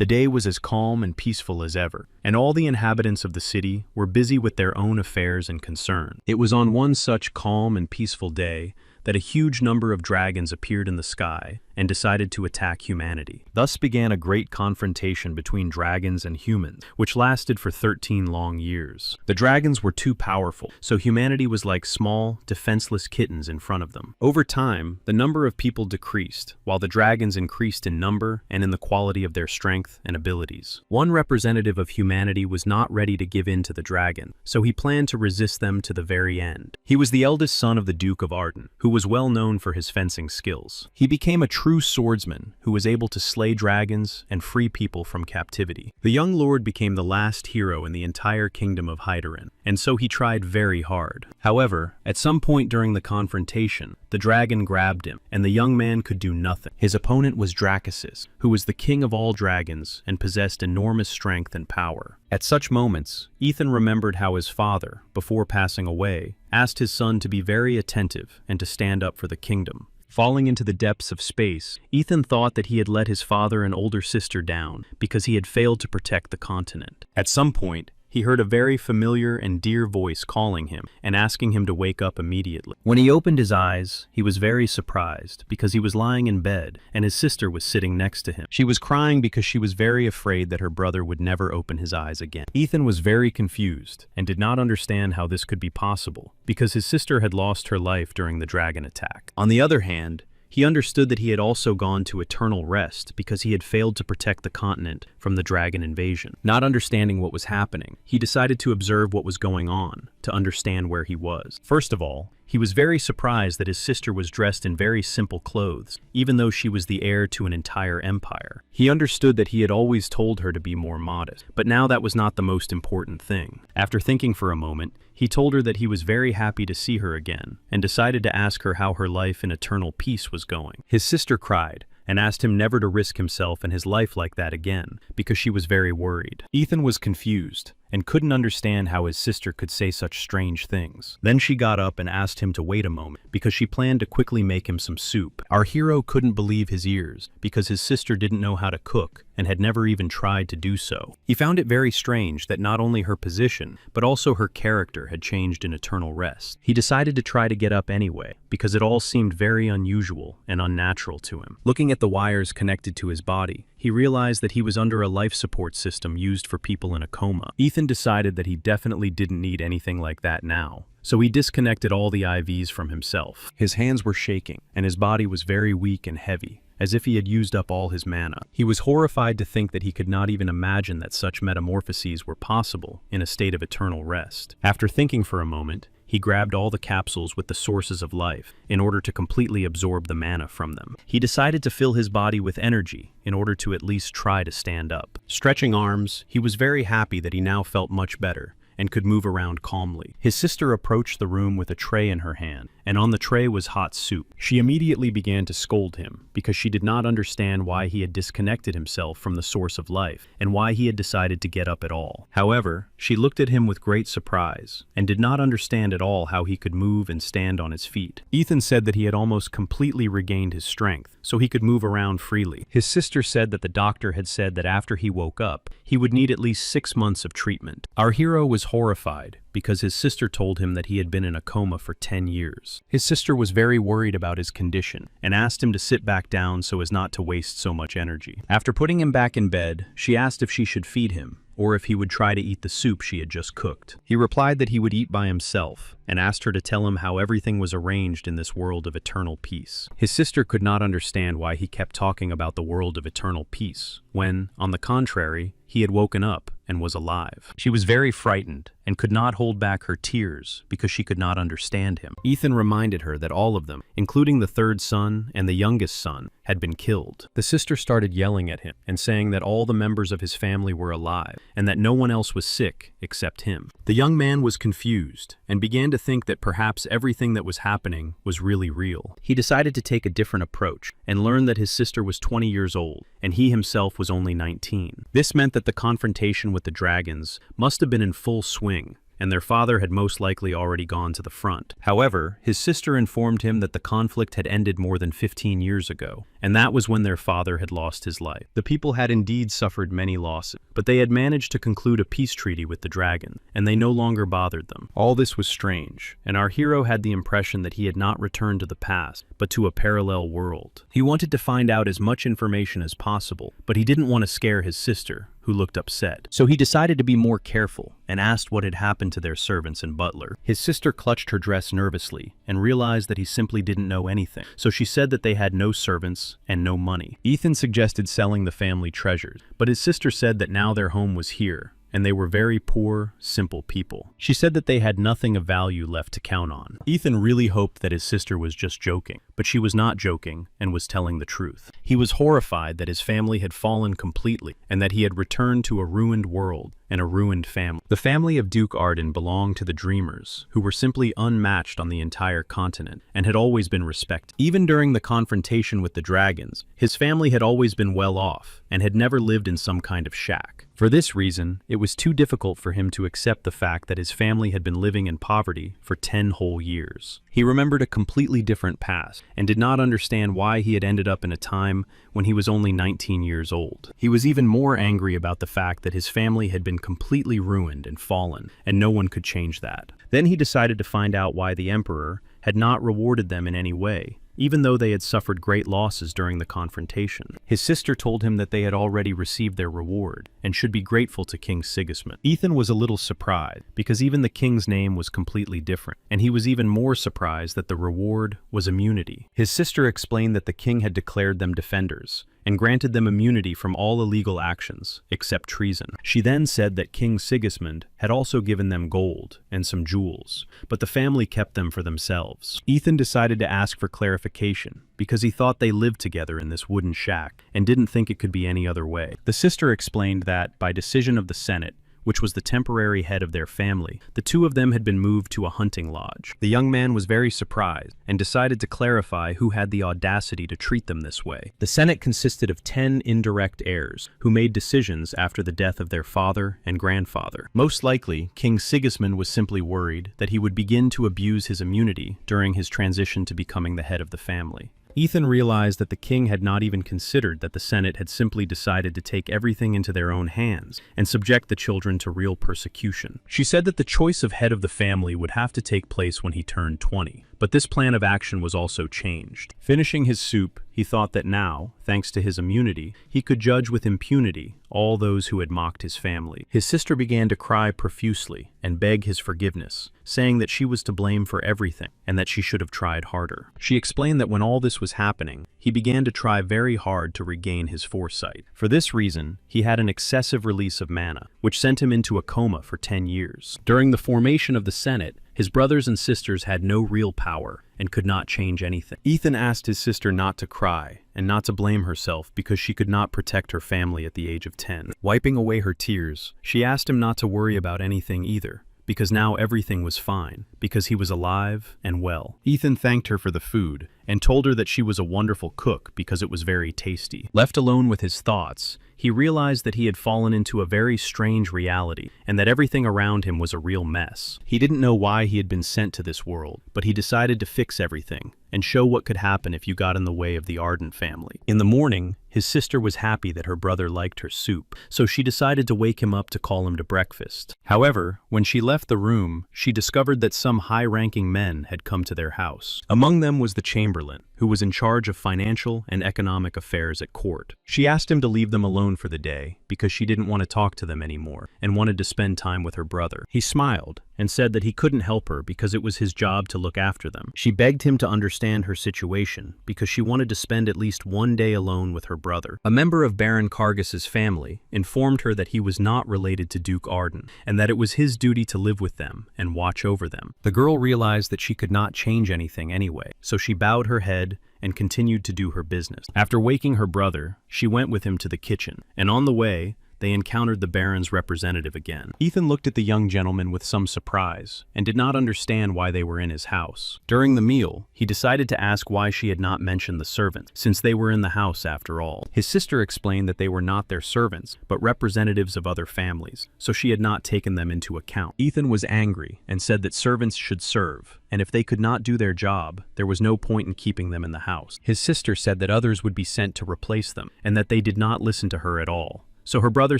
The day was as calm and peaceful as ever, and all the inhabitants of the city were busy with their own affairs and concern. It was on one such calm and peaceful day that a huge number of dragons appeared in the sky and decided to attack humanity. Thus began a great confrontation between dragons and humans, which lasted for 13 long years. The dragons were too powerful, so humanity was like small, defenseless kittens in front of them. Over time, the number of people decreased, while the dragons increased in number and in the quality of their strength and abilities. One representative of humanity was not ready to give in to the dragon, so he planned to resist them to the very end. He was the eldest son of the Duke of Arden, who was well known for his fencing skills. He became a true swordsman who was able to slay dragons and free people from captivity. The young lord became the last hero in the entire kingdom of Hydarin, and so he tried very hard. However, at some point during the confrontation, the dragon grabbed him, and the young man could do nothing. His opponent was Dracasis, who was the king of all dragons and possessed enormous strength and power. At such moments, Ethan remembered how his father, before passing away, asked his son to be very attentive and to stand up for the kingdom. Falling into the depths of space, Ethan thought that he had let his father and older sister down because he had failed to protect the continent. At some point, he heard a very familiar and dear voice calling him and asking him to wake up immediately. When he opened his eyes, he was very surprised because he was lying in bed and his sister was sitting next to him. She was crying because she was very afraid that her brother would never open his eyes again. Ethan was very confused and did not understand how this could be possible because his sister had lost her life during the dragon attack. On the other hand, he understood that he had also gone to eternal rest because he had failed to protect the continent from the dragon invasion. Not understanding what was happening, he decided to observe what was going on to understand where he was. First of all, he was very surprised that his sister was dressed in very simple clothes, even though she was the heir to an entire empire. He understood that he had always told her to be more modest, but now that was not the most important thing. After thinking for a moment, he told her that he was very happy to see her again, and decided to ask her how her life in eternal peace was going. His sister cried, and asked him never to risk himself and his life like that again, because she was very worried. Ethan was confused, and couldn't understand how his sister could say such strange things. Then she got up and asked him to wait a moment, because she planned to quickly make him some soup. Our hero couldn't believe his ears, because his sister didn't know how to cook, and had never even tried to do so. He found it very strange that not only her position, but also her character had changed in eternal rest. He decided to try to get up anyway, because it all seemed very unusual and unnatural to him. Looking at the wires connected to his body, he realized that he was under a life support system used for people in a coma. Ethan decided that he definitely didn't need anything like that now, so he disconnected all the IVs from himself. His hands were shaking, and his body was very weak and heavy, as if he had used up all his mana. He was horrified to think that he could not even imagine that such metamorphoses were possible in a state of eternal rest. After thinking for a moment, he grabbed all the capsules with the sources of life in order to completely absorb the mana from them. He decided to fill his body with energy in order to at least try to stand up. Stretching arms, he was very happy that he now felt much better and could move around calmly. His sister approached the room with a tray in her hand, and on the tray was hot soup. She immediately began to scold him because she did not understand why he had disconnected himself from the source of life and why he had decided to get up at all. However, she looked at him with great surprise and did not understand at all how he could move and stand on his feet. Ethan said that he had almost completely regained his strength, so he could move around freely. His sister said that the doctor had said that after he woke up, he would need at least 6 months of treatment. Our hero was horrified because his sister told him that he had been in a coma for 10 years. His sister was very worried about his condition and asked him to sit back down so as not to waste so much energy. After putting him back in bed, she asked if she should feed him or if he would try to eat the soup she had just cooked. He replied that he would eat by himself and asked her to tell him how everything was arranged in this world of eternal peace. His sister could not understand why he kept talking about the world of eternal peace when, on the contrary, he had woken up and was alive. She was very frightened and could not hold back her tears because she could not understand him. Ethan reminded her that all of them, including the third son and the youngest son, had been killed. The sister started yelling at him and saying that all the members of his family were alive and that no one else was sick except him. The young man was confused and began to think that perhaps everything that was happening was really real. He decided to take a different approach and learned that his sister was 20 years old and he himself was only 19. This meant that the confrontation with the dragons must have been in full swing, and their father had most likely already gone to the front. However, his sister informed him that the conflict had ended more than 15 years ago, and that was when their father had lost his life. The people had indeed suffered many losses, but they had managed to conclude a peace treaty with the dragon, and they no longer bothered them. All this was strange, and our hero had the impression that he had not returned to the past, but to a parallel world. He wanted to find out as much information as possible, but he didn't want to scare his sister, who looked upset. So he decided to be more careful and asked what had happened to their servants and butler. His sister clutched her dress nervously and realized that he simply didn't know anything. So she said that they had no servants and no money. Ethan suggested selling the family treasures, but his sister said that now their home was here, and they were very poor, simple people. She said that they had nothing of value left to count on. Ethan really hoped that his sister was just joking, but she was not joking and was telling the truth. He was horrified that his family had fallen completely and that he had returned to a ruined world and a ruined family. The family of Duke Arden belonged to the Dreamers, who were simply unmatched on the entire continent and had always been respected. Even during the confrontation with the dragons, his family had always been well off and had never lived in some kind of shack. For this reason, it was too difficult for him to accept the fact that his family had been living in poverty for 10 whole years. He remembered a completely different past and did not understand why he had ended up in a time when he was only 19 years old. He was even more angry about the fact that his family had been completely ruined and fallen, and no one could change that. Then he decided to find out why the Emperor had not rewarded them in any way, even though they had suffered great losses during the confrontation. His sister told him that they had already received their reward and should be grateful to King Sigismund. Ethan was a little surprised because even the king's name was completely different, and he was even more surprised that the reward was immunity. His sister explained that the king had declared them defenders and granted them immunity from all illegal actions, except treason. She then said that King Sigismund had also given them gold and some jewels, but the family kept them for themselves. Ethan decided to ask for clarification, because he thought they lived together in this wooden shack and didn't think it could be any other way. The sister explained that, by decision of the Senate, which was the temporary head of their family, the two of them had been moved to a hunting lodge. The young man was very surprised and decided to clarify who had the audacity to treat them this way. The Senate consisted of 10 indirect heirs who made decisions after the death of their father and grandfather. Most likely, King Sigismund was simply worried that he would begin to abuse his immunity during his transition to becoming the head of the family. Ethan realized that the king had not even considered that the Senate had simply decided to take everything into their own hands and subject the children to real persecution. She said that the choice of head of the family would have to take place when he turned 20. But this plan of action was also changed. Finishing his soup, he thought that now, thanks to his immunity, he could judge with impunity all those who had mocked his family. His sister began to cry profusely and beg his forgiveness, saying that she was to blame for everything and that she should have tried harder. She explained that when all this was happening, he began to try very hard to regain his foresight. For this reason, he had an excessive release of mana, which sent him into a coma for 10 years. During the formation of the Senate, his brothers and sisters had no real power and could not change anything. Ethan asked his sister not to cry and not to blame herself because she could not protect her family at the age of 10. Wiping away her tears, she asked him not to worry about anything either, because now everything was fine, because he was alive and well. Ethan thanked her for the food and told her that she was a wonderful cook because it was very tasty. Left alone with his thoughts, he realized that he had fallen into a very strange reality and that everything around him was a real mess. He didn't know why he had been sent to this world, but he decided to fix everything and show what could happen if you got in the way of the Arden family. In the morning, his sister was happy that her brother liked her soup, so she decided to wake him up to call him to breakfast. However, when she left the room, she discovered that some high-ranking men had come to their house. Among them was the Chamberlain, who was in charge of financial and economic affairs at court. She asked him to leave them alone for the day because she didn't want to talk to them anymore and wanted to spend time with her brother. He smiled and said that he couldn't help her because it was his job to look after them. She begged him to understand her situation because she wanted to spend at least one day alone with her brother. A member of Baron Kargas's family informed her that he was not related to Duke Arden and that it was his duty to live with them and watch over them. The girl realized that she could not change anything anyway, so she bowed her head and continued to do her business. After waking her brother, she went with him to the kitchen, and on the way, they encountered the Baron's representative again. Ethan looked at the young gentleman with some surprise and did not understand why they were in his house. During the meal, he decided to ask why she had not mentioned the servants, since they were in the house after all. His sister explained that they were not their servants, but representatives of other families, so she had not taken them into account. Ethan was angry and said that servants should serve, and if they could not do their job, there was no point in keeping them in the house. His sister said that others would be sent to replace them, and that they did not listen to her at all. So her brother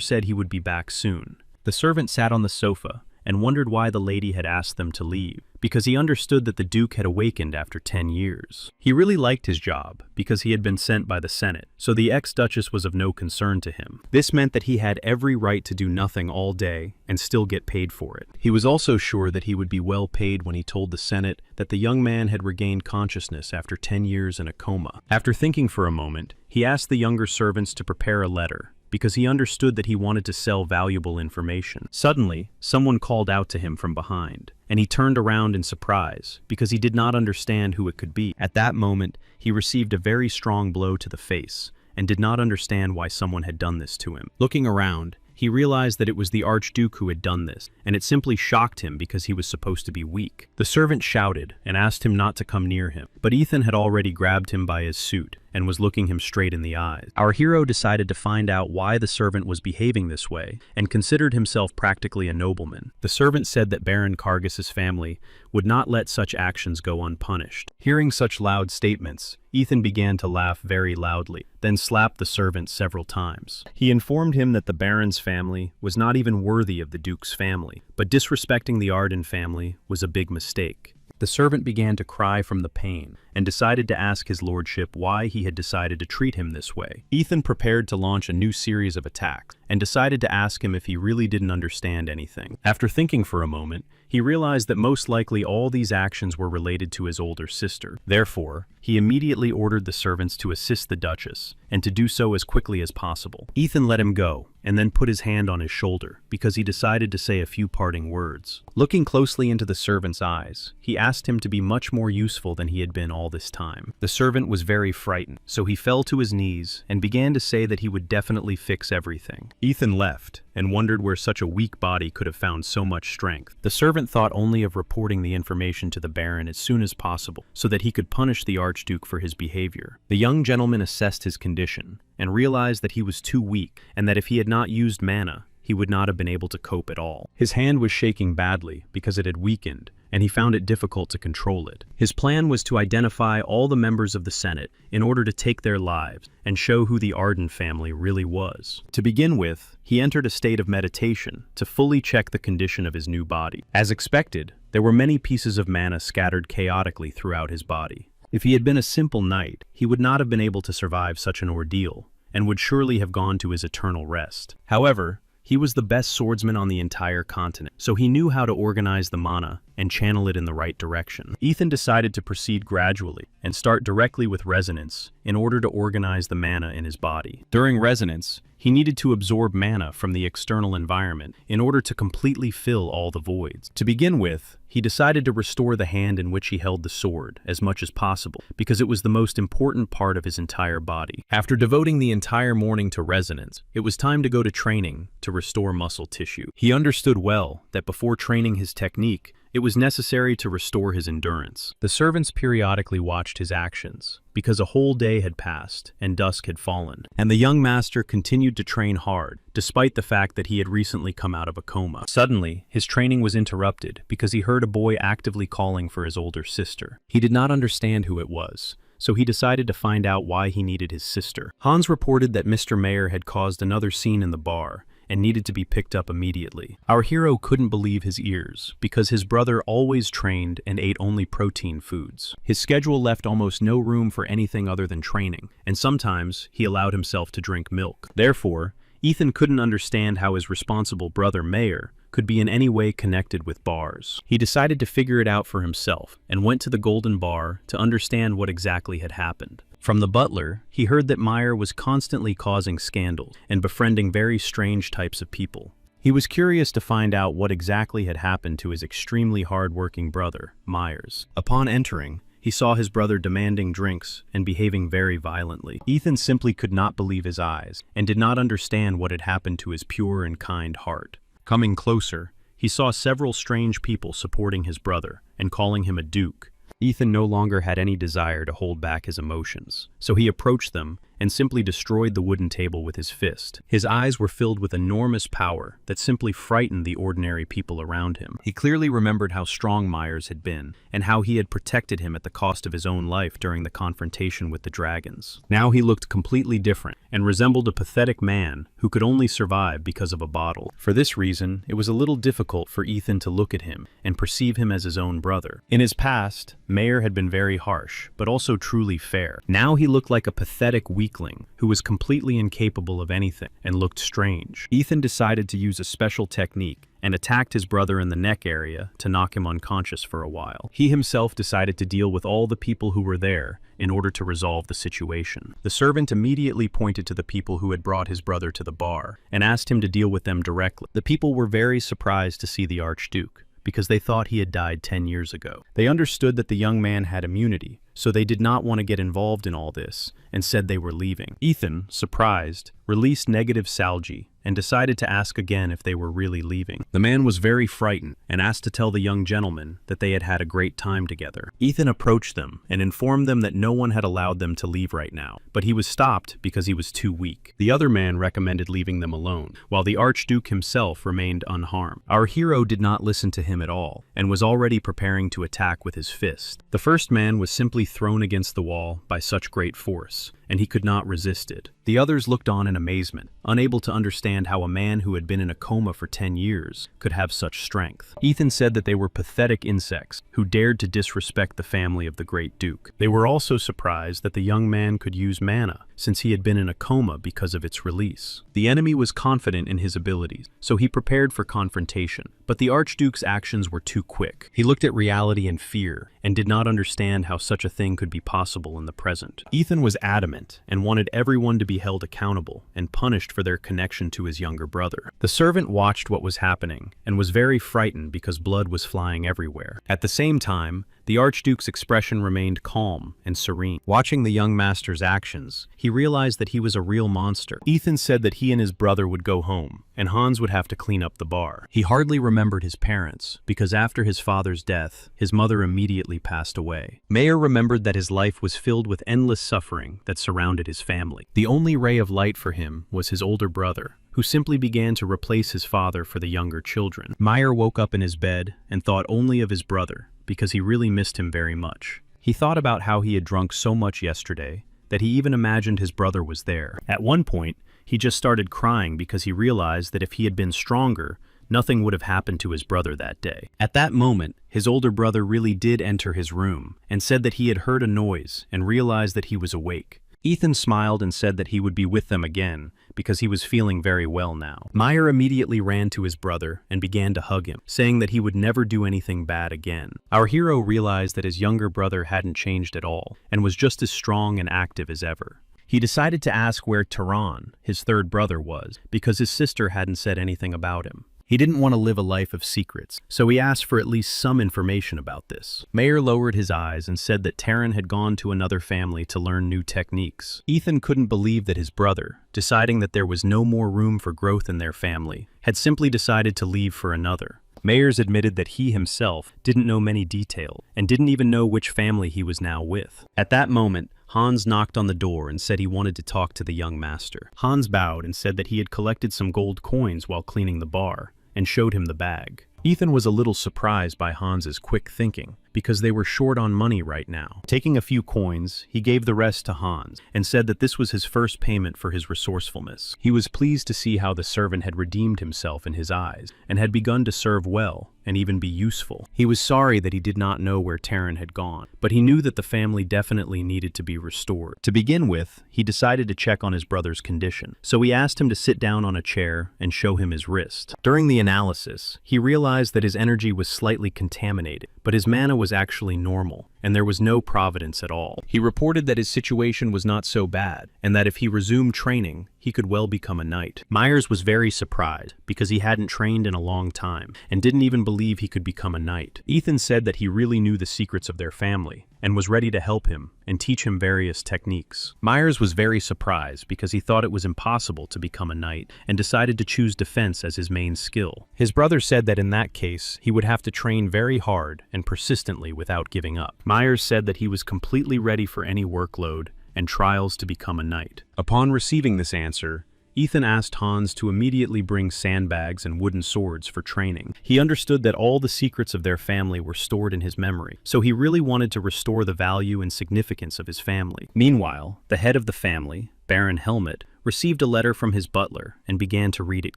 said he would be back soon. The servant sat on the sofa and wondered why the lady had asked them to leave, because he understood that the Duke had awakened after 10 years. He really liked his job, because he had been sent by the Senate, so the ex-duchess was of no concern to him. This meant that he had every right to do nothing all day and still get paid for it. He was also sure that he would be well paid when he told the Senate that the young man had regained consciousness after 10 years in a coma. After thinking for a moment, he asked the younger servants to prepare a letter, because he understood that he wanted to sell valuable information. Suddenly, someone called out to him from behind, and he turned around in surprise, because he did not understand who it could be. At that moment, he received a very strong blow to the face, and did not understand why someone had done this to him. Looking around, he realized that it was the Archduke who had done this, and it simply shocked him because he was supposed to be weak. The servant shouted and asked him not to come near him, but Ethan had already grabbed him by his suit and was looking him straight in the eyes. Our hero decided to find out why the servant was behaving this way, and considered himself practically a nobleman. The servant said that Baron Kargas's family would not let such actions go unpunished. Hearing such loud statements, Ethan began to laugh very loudly, then slapped the servant several times. He informed him that the Baron's family was not even worthy of the Duke's family, but disrespecting the Arden family was a big mistake. The servant began to cry from the pain, and decided to ask his lordship why he had decided to treat him this way. Ethan prepared to launch a new series of attacks, and decided to ask him if he really didn't understand anything. After thinking for a moment, he realized that most likely all these actions were related to his older sister. Therefore, he immediately ordered the servants to assist the Duchess, and to do so as quickly as possible. Ethan let him go, and then put his hand on his shoulder, because he decided to say a few parting words. Looking closely into the servant's eyes, he asked him to be much more useful than he had been all this time. The servant was very frightened, so he fell to his knees and began to say that he would definitely fix everything. Ethan left, and wondered where such a weak body could have found so much strength. The servant thought only of reporting the information to the Baron as soon as possible, so that he could punish the Archduke for his behavior. The young gentleman assessed his condition, and realized that he was too weak, and that if he had not used mana, he would not have been able to cope at all. His hand was shaking badly because it had weakened, and he found it difficult to control it. His plan was to identify all the members of the Senate in order to take their lives and show who the Arden family really was. To begin with, he entered a state of meditation to fully check the condition of his new body. As expected, there were many pieces of mana scattered chaotically throughout his body. If he had been a simple knight, he would not have been able to survive such an ordeal, and would surely have gone to his eternal rest. However, he was the best swordsman on the entire continent, so he knew how to organize the mana and channel it in the right direction. Ethan decided to proceed gradually and start directly with resonance in order to organize the mana in his body. During resonance, he needed to absorb mana from the external environment in order to completely fill all the voids. To begin with, he decided to restore the hand in which he held the sword as much as possible, because it was the most important part of his entire body. After devoting the entire morning to resonance, it was time to go to training to restore muscle tissue. He understood well that before training his technique, it was necessary to restore his endurance. The servants periodically watched his actions, because a whole day had passed and dusk had fallen, and the young master continued to train hard, despite the fact that he had recently come out of a coma. Suddenly, his training was interrupted because he heard a boy actively calling for his older sister. He did not understand who it was, so he decided to find out why he needed his sister. Hans reported that Mr. Mayer had caused another scene in the bar, and needed to be picked up immediately. Our hero couldn't believe his ears, because his brother always trained and ate only protein foods. His schedule left almost no room for anything other than training, and sometimes he allowed himself to drink milk. Therefore, Ethan couldn't understand how his responsible brother Mayer could be in any way connected with bars. He decided to figure it out for himself, and went to the Golden Bar to understand what exactly had happened. From the butler, he heard that Meyer was constantly causing scandals and befriending very strange types of people. He was curious to find out what exactly had happened to his extremely hard-working brother, Myers. Upon entering, He saw his brother demanding drinks and behaving very violently. Ethan simply could not believe his eyes and did not understand what had happened to his pure and kind heart. Coming closer, he saw several strange people supporting his brother and calling him a duke. Ethan no longer had any desire to hold back his emotions, so he approached them and simply destroyed the wooden table with his fist. His eyes were filled with enormous power that simply frightened the ordinary people around him. He clearly remembered how strong Myers had been and how he had protected him at the cost of his own life during the confrontation with the dragons. Now he looked completely different and resembled a pathetic man who could only survive because of a bottle. For this reason, it was a little difficult for Ethan to look at him and perceive him as his own brother. In his past, Mayer had been very harsh, but also truly fair. Now he looked like a pathetic weakling who was completely incapable of anything and looked strange. Ethan decided to use a special technique and attacked his brother in the neck area to knock him unconscious for a while. He himself decided to deal with all the people who were there in order to resolve the situation. The servant immediately pointed to the people who had brought his brother to the bar and asked him to deal with them directly. The people were very surprised to see the Archduke, because they thought he had died 10 years ago. They understood that the young man had immunity, so they did not want to get involved in all this and said they were leaving. Ethan, surprised, released negative salgi and decided to ask again if they were really leaving. The man was very frightened and asked to tell the young gentleman that they had had a great time together. Ethan approached them and informed them that no one had allowed them to leave right now, but he was stopped because he was too weak. The other man recommended leaving them alone, while the Archduke himself remained unharmed. Our hero did not listen to him at all and was already preparing to attack with his fist. The first man was simply thrown against the wall by such great force, and he could not resist it. The others looked on in amazement, unable to understand how a man who had been in a coma for 10 years could have such strength. Ethan said that they were pathetic insects who dared to disrespect the family of the great duke. They were also surprised that the young man could use mana, since he had been in a coma because of its release. The enemy was confident in his abilities, so he prepared for confrontation, but the Archduke's actions were too quick. He looked at reality in fear and did not understand how such a thing could be possible in the present. Ethan was adamant and wanted everyone to be held accountable and punished for their connection to his younger brother. The servant watched what was happening and was very frightened because blood was flying everywhere. At the same time, the Archduke's expression remained calm and serene. Watching the young master's actions, he realized that he was a real monster. Ethan said that he and his brother would go home, and Hans would have to clean up the bar. He hardly remembered his parents, because after his father's death, his mother immediately passed away. Mayer remembered that his life was filled with endless suffering that surrounded his family. The only ray of light for him was his older brother, who simply began to replace his father for the younger children. Mayer woke up in his bed and thought only of his brother, because he really missed him very much. He thought about how he had drunk so much yesterday that he even imagined his brother was there. At one point, he just started crying because he realized that if he had been stronger, nothing would have happened to his brother that day. At that moment, his older brother really did enter his room and said that he had heard a noise and realized that he was awake. Ethan smiled and said that he would be with them again because he was feeling very well now. Mayer immediately ran to his brother and began to hug him, saying that he would never do anything bad again. Our hero realized that his younger brother hadn't changed at all and was just as strong and active as ever. He decided to ask where Tehran, his third brother, was because his sister hadn't said anything about him. He didn't want to live a life of secrets, so he asked for at least some information about this. Mayer lowered his eyes and said that Tehran had gone to another family to learn new techniques. Ethan couldn't believe that his brother, deciding that there was no more room for growth in their family, had simply decided to leave for another. Mayers admitted that he himself didn't know many details and didn't even know which family he was now with. At that moment, Hans knocked on the door and said he wanted to talk to the young master. Hans bowed and said that he had collected some gold coins while cleaning the bar, and showed him the bag. Ethan was a little surprised by Hans's quick thinking, because they were short on money right now. Taking a few coins, he gave the rest to Hans, and said that this was his first payment for his resourcefulness. He was pleased to see how the servant had redeemed himself in his eyes, and had begun to serve well, and even be useful. He was sorry that he did not know where Tehran had gone, but he knew that the family definitely needed to be restored. To begin with, he decided to check on his brother's condition, so he asked him to sit down on a chair and show him his wrist. During the analysis, he realized that his energy was slightly contaminated, but his mana was actually normal, and there was no providence at all. He reported that his situation was not so bad, and that if he resumed training, he could well become a knight. Myers was very surprised because he hadn't trained in a long time and didn't even believe he could become a knight. Ethan said that he really knew the secrets of their family and was ready to help him and teach him various techniques. Myers was very surprised because he thought it was impossible to become a knight and decided to choose defense as his main skill. His brother said that in that case, he would have to train very hard and persistently without giving up. Myers said that he was completely ready for any workload and trials to become a knight. Upon receiving this answer, Ethan asked Hans to immediately bring sandbags and wooden swords for training. He understood that all the secrets of their family were stored in his memory, so he really wanted to restore the value and significance of his family. Meanwhile, the head of the family, Baron Helmut, received a letter from his butler and began to read it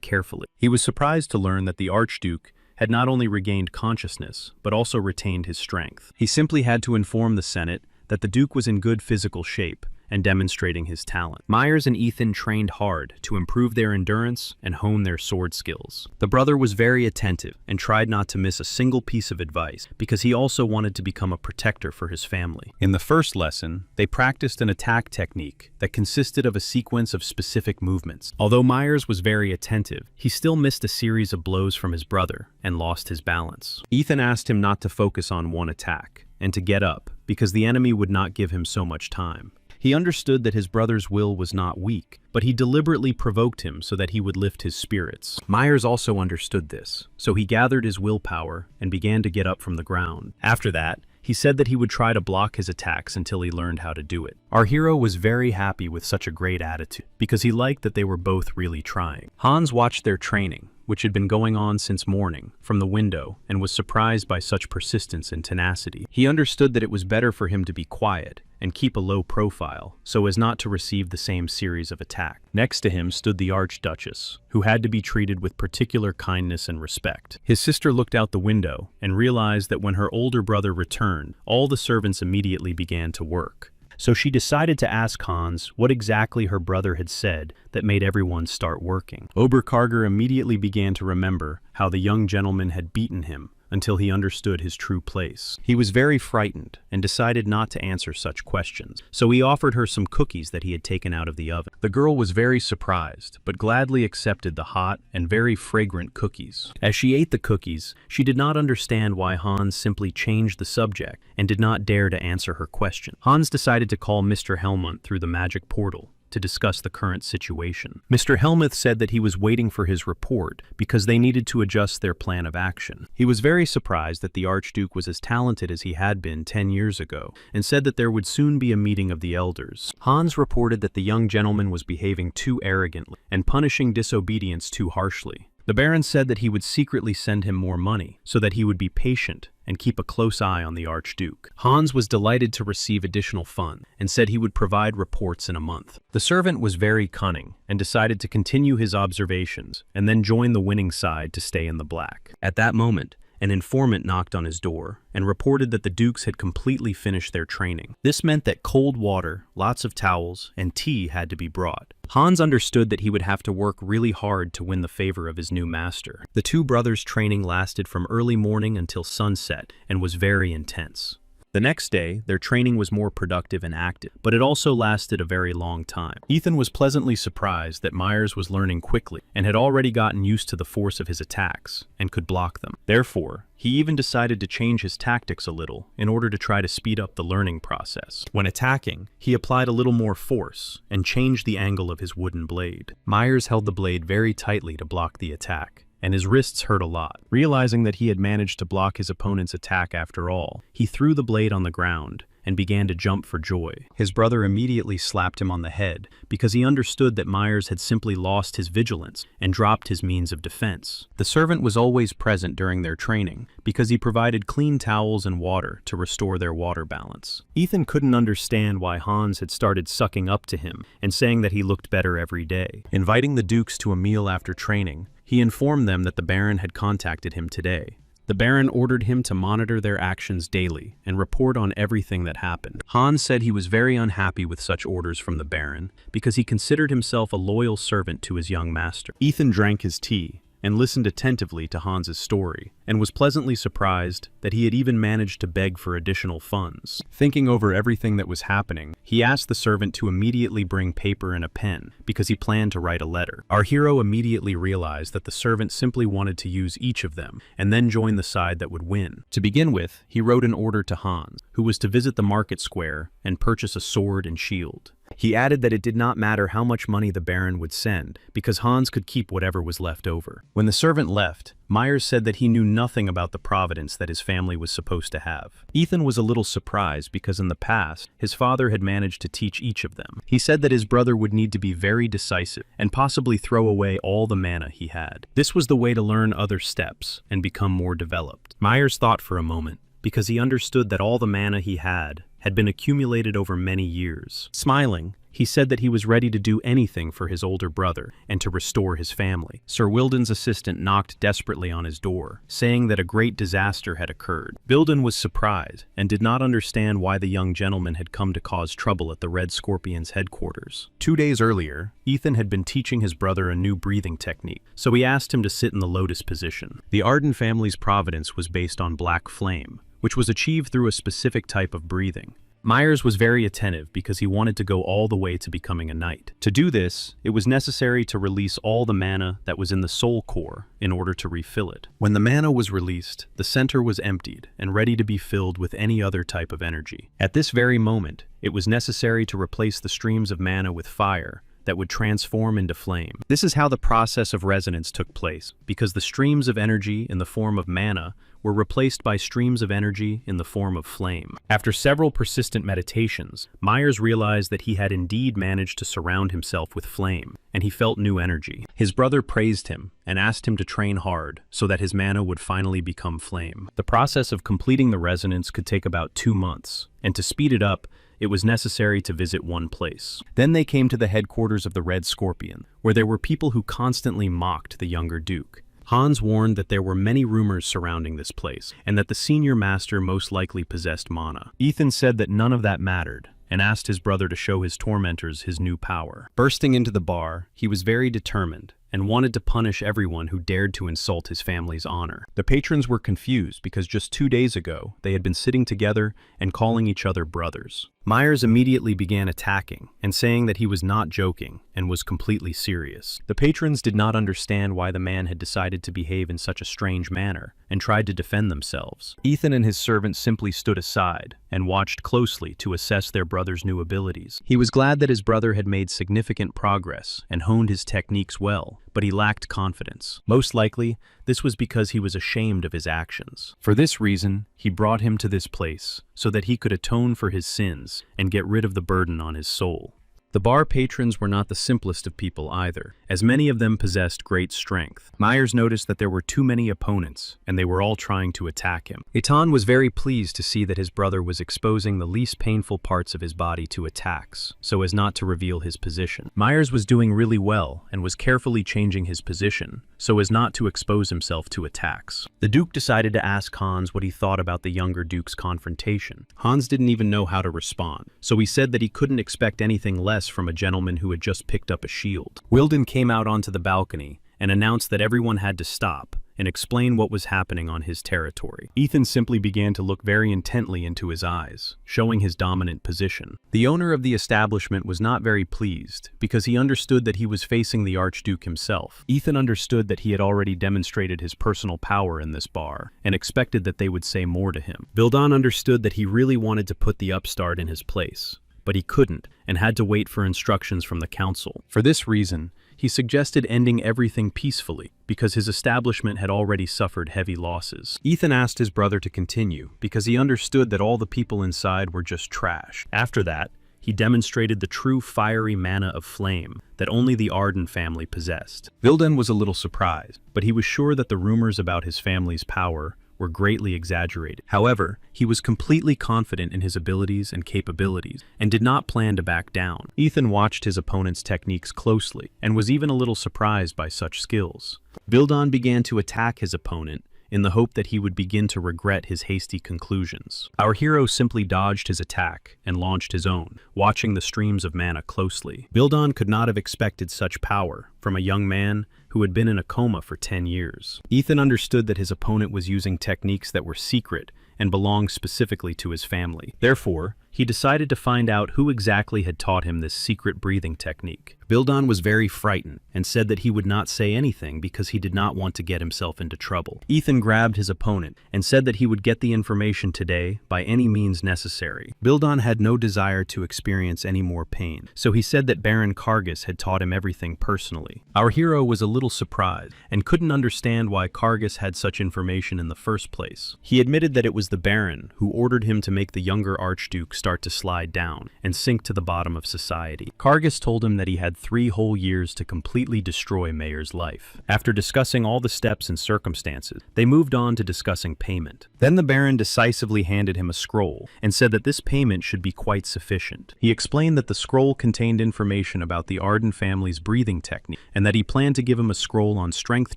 carefully. He was surprised to learn that the Archduke had not only regained consciousness, but also retained his strength. He simply had to inform the Senate that the Duke was in good physical shape and demonstrating his talent. Myers and Ethan trained hard to improve their endurance and hone their sword skills. The brother was very attentive and tried not to miss a single piece of advice because he also wanted to become a protector for his family. In the first lesson, they practiced an attack technique that consisted of a sequence of specific movements. Although Myers was very attentive, he still missed a series of blows from his brother and lost his balance. Ethan asked him not to focus on one attack and to get up because the enemy would not give him so much time. He understood that his brother's will was not weak, but he deliberately provoked him so that he would lift his spirits. Myers also understood this, so he gathered his willpower and began to get up from the ground. After that, he said that he would try to block his attacks until he learned how to do it. Our hero was very happy with such a great attitude because he liked that they were both really trying. Hans watched their training, which had been going on since morning, from the window and was surprised by such persistence and tenacity. He understood that it was better for him to be quiet and keep a low profile so as not to receive the same series of attacks. Next to him stood the Archduchess, who had to be treated with particular kindness and respect. His sister looked out the window and realized that when her older brother returned, all the servants immediately began to work. So she decided to ask Hans what exactly her brother had said that made everyone start working. Oberkarger immediately began to remember how the young gentleman had beaten him until he understood his true place. He was very frightened and decided not to answer such questions, so he offered her some cookies that he had taken out of the oven. The girl was very surprised, but gladly accepted the hot and very fragrant cookies. As she ate the cookies, she did not understand why Hans simply changed the subject and did not dare to answer her question. Hans decided to call Mr. Helmut through the magic portal to discuss the current situation. Mr. Helmuth said that he was waiting for his report because they needed to adjust their plan of action. He was very surprised that the Archduke was as talented as he had been 10 years ago and said that there would soon be a meeting of the elders. Hans reported that the young gentleman was behaving too arrogantly and punishing disobedience too harshly. The Baron said that he would secretly send him more money so that he would be patient and keep a close eye on the Archduke. Hans was delighted to receive additional funds and said he would provide reports in a month. The servant was very cunning and decided to continue his observations and then join the winning side to stay in the black. At that moment, an informant knocked on his door and reported that the Dukes had completely finished their training. This meant that cold water, lots of towels, and tea had to be brought. Hans understood that he would have to work really hard to win the favor of his new master. The two brothers' training lasted from early morning until sunset and was very intense. The next day, their training was more productive and active, but it also lasted a very long time. Ethan was pleasantly surprised that Myers was learning quickly and had already gotten used to the force of his attacks and could block them. Therefore, he even decided to change his tactics a little in order to try to speed up the learning process. When attacking, he applied a little more force and changed the angle of his wooden blade. Myers held the blade very tightly to block the attack, and his wrists hurt a lot. Realizing that he had managed to block his opponent's attack after all, he threw the blade on the ground and began to jump for joy. His brother immediately slapped him on the head because he understood that Myers had simply lost his vigilance and dropped his means of defense. The servant was always present during their training because he provided clean towels and water to restore their water balance. Ethan couldn't understand why Hans had started sucking up to him and saying that he looked better every day. Inviting the Dukes to a meal after training, he informed them that the Baron had contacted him today. The Baron ordered him to monitor their actions daily and report on everything that happened. Hans said he was very unhappy with such orders from the Baron because he considered himself a loyal servant to his young master. Ethan drank his tea and listened attentively to Hans's story, and was pleasantly surprised that he had even managed to beg for additional funds. Thinking over everything that was happening, he asked the servant to immediately bring paper and a pen, because he planned to write a letter. Our hero immediately realized that the servant simply wanted to use each of them, and then join the side that would win. To begin with, he wrote an order to Hans, who was to visit the market square and purchase a sword and shield. He added that it did not matter how much money the Baron would send, because Hans could keep whatever was left over. When the servant left, Myers said that he knew nothing about the providence that his family was supposed to have. Ethan was a little surprised because in the past, his father had managed to teach each of them. He said that his brother would need to be very decisive and possibly throw away all the mana he had. This was the way to learn other steps and become more developed. Myers thought for a moment, because he understood that all the mana he had been accumulated over many years. Smiling, he said that he was ready to do anything for his older brother and to restore his family. Sir Wilden's assistant knocked desperately on his door, saying that a great disaster had occurred. Wilden was surprised and did not understand why the young gentleman had come to cause trouble at the Red Scorpion's headquarters. 2 days earlier, Ethan had been teaching his brother a new breathing technique, so he asked him to sit in the lotus position. The Arden family's providence was based on black flame, which was achieved through a specific type of breathing. Myers was very attentive because he wanted to go all the way to becoming a knight. To do this, it was necessary to release all the mana that was in the soul core in order to refill it. When the mana was released, the center was emptied and ready to be filled with any other type of energy. At this very moment, it was necessary to replace the streams of mana with fire that would transform into flame. This is how the process of resonance took place, because the streams of energy in the form of mana were replaced by streams of energy in the form of flame. After several persistent meditations, Myers realized that he had indeed managed to surround himself with flame, and he felt new energy. His brother praised him and asked him to train hard so that his mana would finally become flame. The process of completing the resonance could take about 2 months, and to speed it up, it was necessary to visit one place. Then they came to the headquarters of the Red Scorpion, where there were people who constantly mocked the younger Duke. Hans warned that there were many rumors surrounding this place, and that the senior master most likely possessed mana. Ethan said that none of that mattered, and asked his brother to show his tormentors his new power. Bursting into the bar, he was very determined, and wanted to punish everyone who dared to insult his family's honor. The patrons were confused because just 2 days ago, they had been sitting together and calling each other brothers. Myers immediately began attacking and saying that he was not joking and was completely serious. The patrons did not understand why the man had decided to behave in such a strange manner and tried to defend themselves. Ethan and his servant simply stood aside and watched closely to assess their brother's new abilities. He was glad that his brother had made significant progress and honed his techniques well, but he lacked confidence. Most likely, this was because he was ashamed of his actions. For this reason, he brought him to this place so that he could atone for his sins and get rid of the burden on his soul. The bar patrons were not the simplest of people either, as many of them possessed great strength. Myers noticed that there were too many opponents, and they were all trying to attack him. Ethan was very pleased to see that his brother was exposing the least painful parts of his body to attacks, so as not to reveal his position. Myers was doing really well and was carefully changing his position, so as not to expose himself to attacks. The Duke decided to ask Hans what he thought about the younger Duke's confrontation. Hans didn't even know how to respond, so he said that he couldn't expect anything less from a gentleman who had just picked up a shield. Wilden came out onto the balcony and announced that everyone had to stop and explain what was happening on his territory. Ethan simply began to look very intently into his eyes, showing his dominant position. The owner of the establishment was not very pleased because he understood that he was facing the Archduke himself. Ethan understood that he had already demonstrated his personal power in this bar and expected that they would say more to him. Vildan understood that he really wanted to put the upstart in his place, but he couldn't and had to wait for instructions from the council. For this reason, he suggested ending everything peacefully because his establishment had already suffered heavy losses. Ethan asked his brother to continue because he understood that all the people inside were just trash. After that, he demonstrated the true fiery mana of flame that only the Arden family possessed. Vildan was a little surprised, but he was sure that the rumors about his family's power were greatly exaggerated. However, he was completely confident in his abilities and capabilities, and did not plan to back down. Ethan watched his opponent's techniques closely, and was even a little surprised by such skills. Vildan began to attack his opponent in the hope that he would begin to regret his hasty conclusions. Our hero simply dodged his attack and launched his own, watching the streams of mana closely. Vildan could not have expected such power from a young man who had been in a coma for 10 years. Ethan understood that his opponent was using techniques that were secret and belonged specifically to his family. Therefore, he decided to find out who exactly had taught him this secret breathing technique. Bildon was very frightened and said that he would not say anything because he did not want to get himself into trouble. Ethan grabbed his opponent and said that he would get the information today by any means necessary. Bildon had no desire to experience any more pain, so he said that Baron Kargas had taught him everything personally. Our hero was a little surprised and couldn't understand why Kargas had such information in the first place. He admitted that it was the Baron who ordered him to make the younger Archduke start to slide down and sink to the bottom of society. Kargas told him that he had 3 whole years to completely destroy Mayer's life. After discussing all the steps and circumstances, they moved on to discussing payment. Then the Baron decisively handed him a scroll and said that this payment should be quite sufficient. He explained that the scroll contained information about the Arden family's breathing technique and that he planned to give him a scroll on strength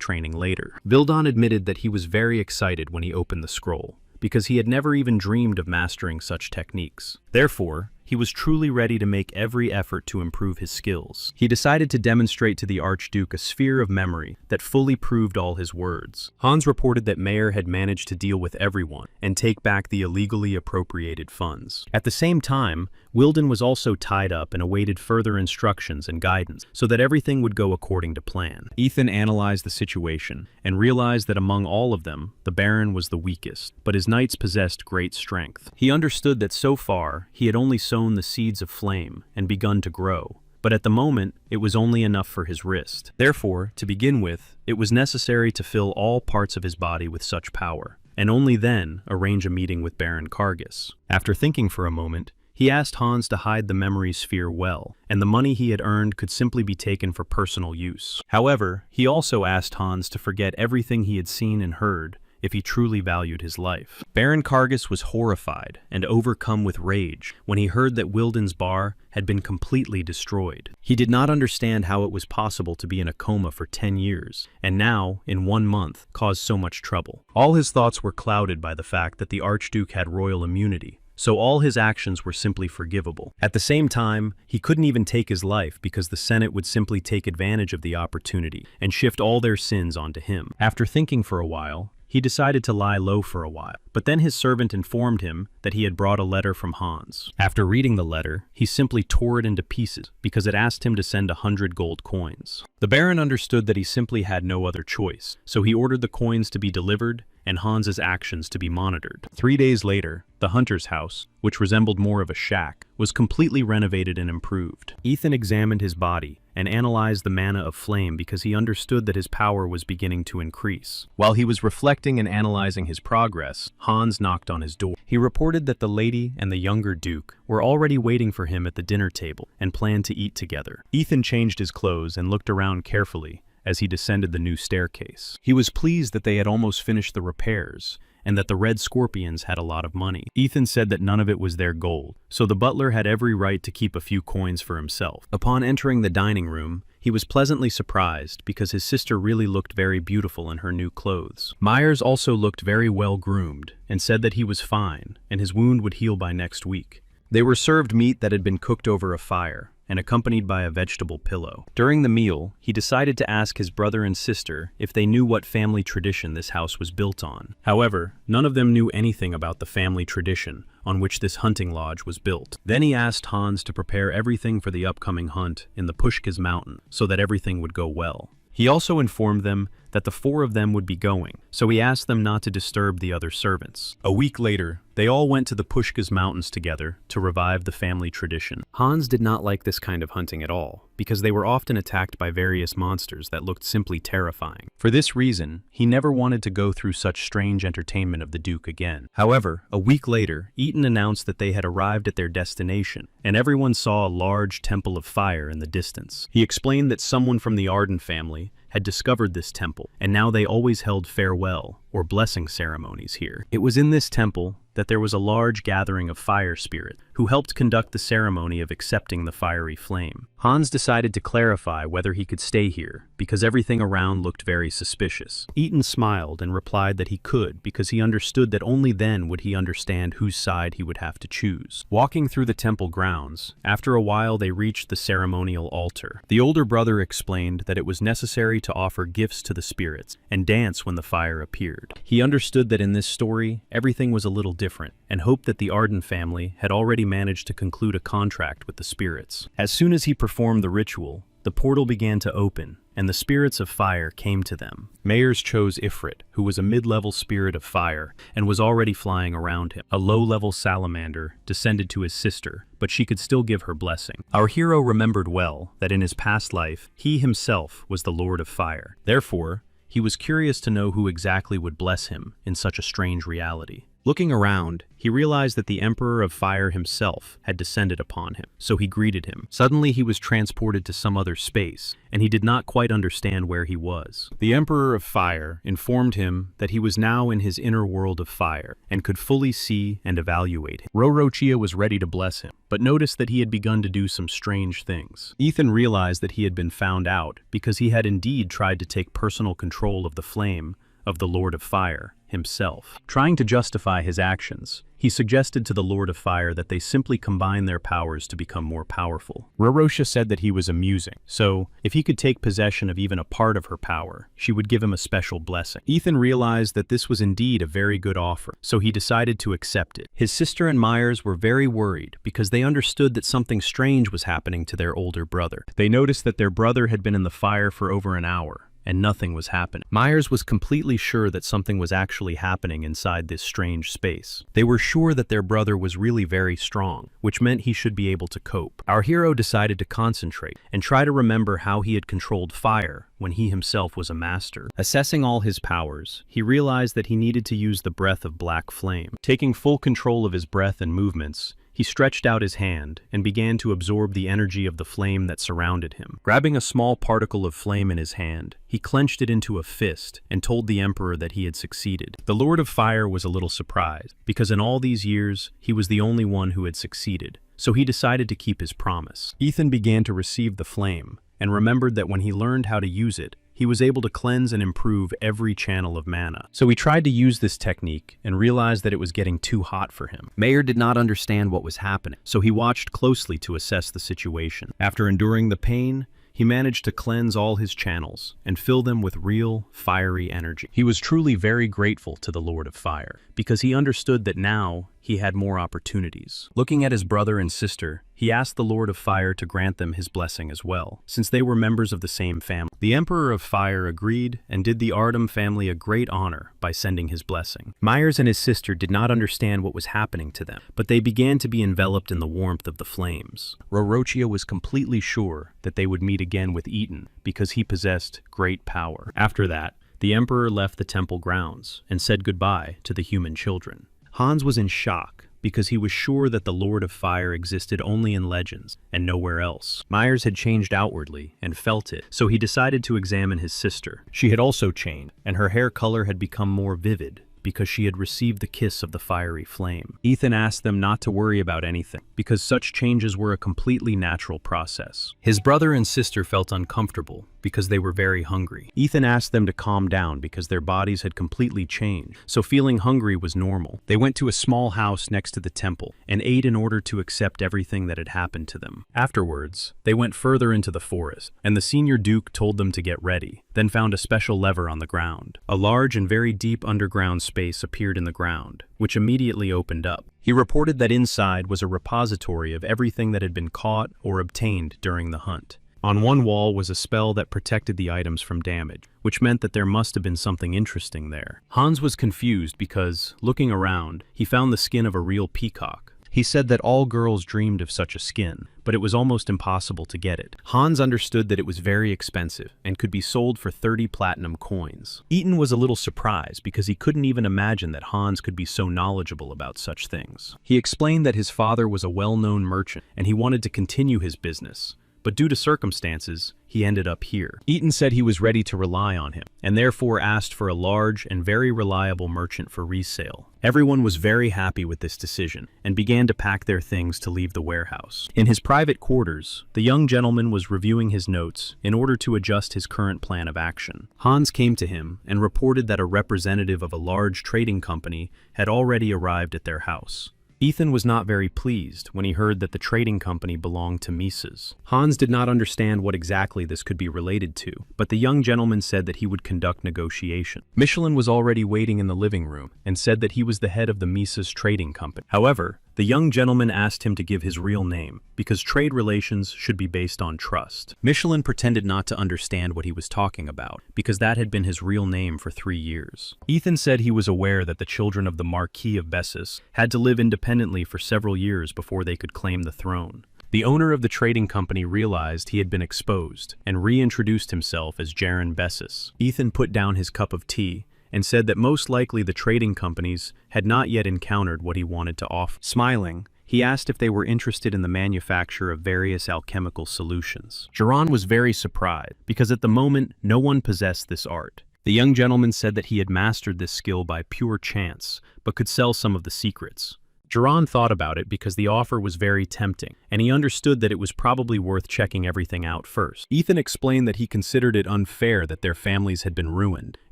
training later. Bildon admitted that he was very excited when he opened the scroll, because he had never even dreamed of mastering such techniques. Therefore, he was truly ready to make every effort to improve his skills. He decided to demonstrate to the Archduke a sphere of memory that fully proved all his words. Hans reported that Mayer had managed to deal with everyone and take back the illegally appropriated funds. At the same time, Wilden was also tied up and awaited further instructions and guidance so that everything would go according to plan. Ethan analyzed the situation and realized that among all of them, the Baron was the weakest, but his knights possessed great strength. He understood that so far, he had only sown the seeds of flame and begun to grow, but at the moment, it was only enough for his wrist. Therefore, to begin with, it was necessary to fill all parts of his body with such power, and only then arrange a meeting with Baron Kargas. After thinking for a moment, he asked Hans to hide the memory sphere well, and the money he had earned could simply be taken for personal use. However, he also asked Hans to forget everything he had seen and heard if he truly valued his life. Baron Kargas was horrified and overcome with rage when he heard that Wilden's bar had been completely destroyed. He did not understand how it was possible to be in a coma for 10 years, and now, in 1 month, caused so much trouble. All his thoughts were clouded by the fact that the Archduke had royal immunity, so all his actions were simply forgivable. At the same time, he couldn't even take his life because the Senate would simply take advantage of the opportunity and shift all their sins onto him. After thinking for a while, he decided to lie low for a while, but then his servant informed him that he had brought a letter from Hans. After reading the letter, he simply tore it into pieces because it asked him to send 100 gold coins. The Baron understood that he simply had no other choice, so he ordered the coins to be delivered and Hans's actions to be monitored. 3 days later, the hunter's house, which resembled more of a shack, was completely renovated and improved. Ethan examined his body and analyzed the mana of flame because he understood that his power was beginning to increase. While he was reflecting and analyzing his progress, Hans knocked on his door. He reported that the lady and the younger Duke were already waiting for him at the dinner table and planned to eat together. Ethan changed his clothes and looked around carefully as he descended the new staircase. He was pleased that they had almost finished the repairs and that the Red Scorpions had a lot of money. Ethan said that none of it was their gold, so the butler had every right to keep a few coins for himself. Upon entering the dining room, he was pleasantly surprised because his sister really looked very beautiful in her new clothes. Myers also looked very well groomed and said that he was fine and his wound would heal by next week. They were served meat that had been cooked over a fire and accompanied by a vegetable pillow. During the meal, he decided to ask his brother and sister if they knew what family tradition this house was built on. However, none of them knew anything about the family tradition on which this hunting lodge was built. Then he asked Hans to prepare everything for the upcoming hunt in the Pushkas mountain so that everything would go well. He also informed them that the 4 of them would be going, so he asked them not to disturb the other servants. A week later, they all went to the Pushkas mountains together to revive the family tradition. Hans did not like this kind of hunting at all, because they were often attacked by various monsters that looked simply terrifying. For this reason, he never wanted to go through such strange entertainment of the Duke again. However, a week later, Eaton announced that they had arrived at their destination, and everyone saw a large temple of fire in the distance. He explained that someone from the Arden family had discovered this temple, and now they always held farewell or blessing ceremonies here. It was in this temple that there was a large gathering of fire spirits who helped conduct the ceremony of accepting the fiery flame. Hans decided to clarify whether he could stay here because everything around looked very suspicious. Eaton smiled and replied that he could because he understood that only then would he understand whose side he would have to choose. Walking through the temple grounds, after a while they reached the ceremonial altar. The older brother explained that it was necessary to offer gifts to the spirits and dance when the fire appeared. He understood that in this story, everything was a little different, and hoped that the Arden family had already managed to conclude a contract with the spirits. As soon as he performed the ritual, the portal began to open, and the spirits of fire came to them. Mayers chose Ifrit, who was a mid-level spirit of fire, and was already flying around him. A low-level salamander descended to his sister, but she could still give her blessing. Our hero remembered well that in his past life, he himself was the Lord of Fire. Therefore, he was curious to know who exactly would bless him in such a strange reality. Looking around, he realized that the Emperor of Fire himself had descended upon him, so he greeted him. Suddenly he was transported to some other space, and he did not quite understand where he was. The Emperor of Fire informed him that he was now in his inner world of fire, and could fully see and evaluate him. Rorochia was ready to bless him, but noticed that he had begun to do some strange things. Ethan realized that he had been found out because he had indeed tried to take personal control of the flame of the Lord of Fire himself. Trying to justify his actions, he suggested to the Lord of Fire that they simply combine their powers to become more powerful. Rorochia said that he was amusing, so if he could take possession of even a part of her power, she would give him a special blessing. Ethan realized that this was indeed a very good offer, so he decided to accept it. His sister and Myers were very worried because they understood that something strange was happening to their older brother. They noticed that their brother had been in the fire for over an hour, and nothing was happening. Myers was completely sure that something was actually happening inside this strange space. They were sure that their brother was really very strong, which meant he should be able to cope. Our hero decided to concentrate and try to remember how he had controlled fire when he himself was a master. Assessing all his powers, he realized that he needed to use the breath of black flame. Taking full control of his breath and movements, he stretched out his hand and began to absorb the energy of the flame that surrounded him. Grabbing a small particle of flame in his hand, he clenched it into a fist and told the Emperor that he had succeeded. The Lord of Fire was a little surprised, because in all these years, he was the only one who had succeeded, so he decided to keep his promise. Ethan began to receive the flame, and remembered that when he learned how to use it, he was able to cleanse and improve every channel of mana. So he tried to use this technique and realized that it was getting too hot for him. Mayer did not understand what was happening, so he watched closely to assess the situation. After enduring the pain, he managed to cleanse all his channels and fill them with real, fiery energy. He was truly very grateful to the Lord of Fire, because he understood that now he had more opportunities. Looking at his brother and sister, he asked the Lord of Fire to grant them his blessing as well, since they were members of the same family. The Emperor of Fire agreed and did the Ardum family a great honor by sending his blessing. Myers and his sister did not understand what was happening to them, but they began to be enveloped in the warmth of the flames. Rorochia was completely sure that they would meet again with Eaton because he possessed great power. After that, the Emperor left the temple grounds and said goodbye to the human children. Hans was in shock because he was sure that the Lord of Fire existed only in legends and nowhere else. Myers had changed outwardly and felt it, so he decided to examine his sister. She had also changed, and her hair color had become more vivid because she had received the kiss of the fiery flame. Ethan asked them not to worry about anything, because such changes were a completely natural process. His brother and sister felt uncomfortable because they were very hungry. Ethan asked them to calm down because their bodies had completely changed, so feeling hungry was normal. They went to a small house next to the temple and ate in order to accept everything that had happened to them. Afterwards, they went further into the forest, and the senior duke told them to get ready, then found a special lever on the ground. A large and very deep underground space appeared in the ground, which immediately opened up. He reported that inside was a repository of everything that had been caught or obtained during the hunt. On one wall was a spell that protected the items from damage, which meant that there must have been something interesting there. Hans was confused because, looking around, he found the skin of a real peacock. He said that all girls dreamed of such a skin, but it was almost impossible to get it. Hans understood that it was very expensive and could be sold for 30 platinum coins. Eaton was a little surprised because he couldn't even imagine that Hans could be so knowledgeable about such things. He explained that his father was a well-known merchant and he wanted to continue his business, but due to circumstances, he ended up here. Eaton said he was ready to rely on him, and therefore asked for a large and very reliable merchant for resale. Everyone was very happy with this decision, and began to pack their things to leave the warehouse. In his private quarters, the young gentleman was reviewing his notes in order to adjust his current plan of action. Hans came to him and reported that a representative of a large trading company had already arrived at their house. Ethan was not very pleased when he heard that the trading company belonged to Mises. Hans did not understand what exactly this could be related to, but the young gentleman said that he would conduct negotiation. Michelin was already waiting in the living room and said that he was the head of the Mises trading company. However, the young gentleman asked him to give his real name, because trade relations should be based on trust. Michelin pretended not to understand what he was talking about, because that had been his real name for 3 years. Ethan said he was aware that the children of the Marquis of Bessus had to live independently for several years before they could claim the throne. The owner of the trading company realized he had been exposed, and reintroduced himself as Jaron Bessus. Ethan put down his cup of tea, and said that most likely the trading companies had not yet encountered what he wanted to offer. Smiling, he asked if they were interested in the manufacture of various alchemical solutions. Jaron was very surprised, because at the moment no one possessed this art. The young gentleman said that he had mastered this skill by pure chance, but could sell some of the secrets. Jaron thought about it because the offer was very tempting, and he understood that it was probably worth checking everything out first. Ethan explained that he considered it unfair that their families had been ruined,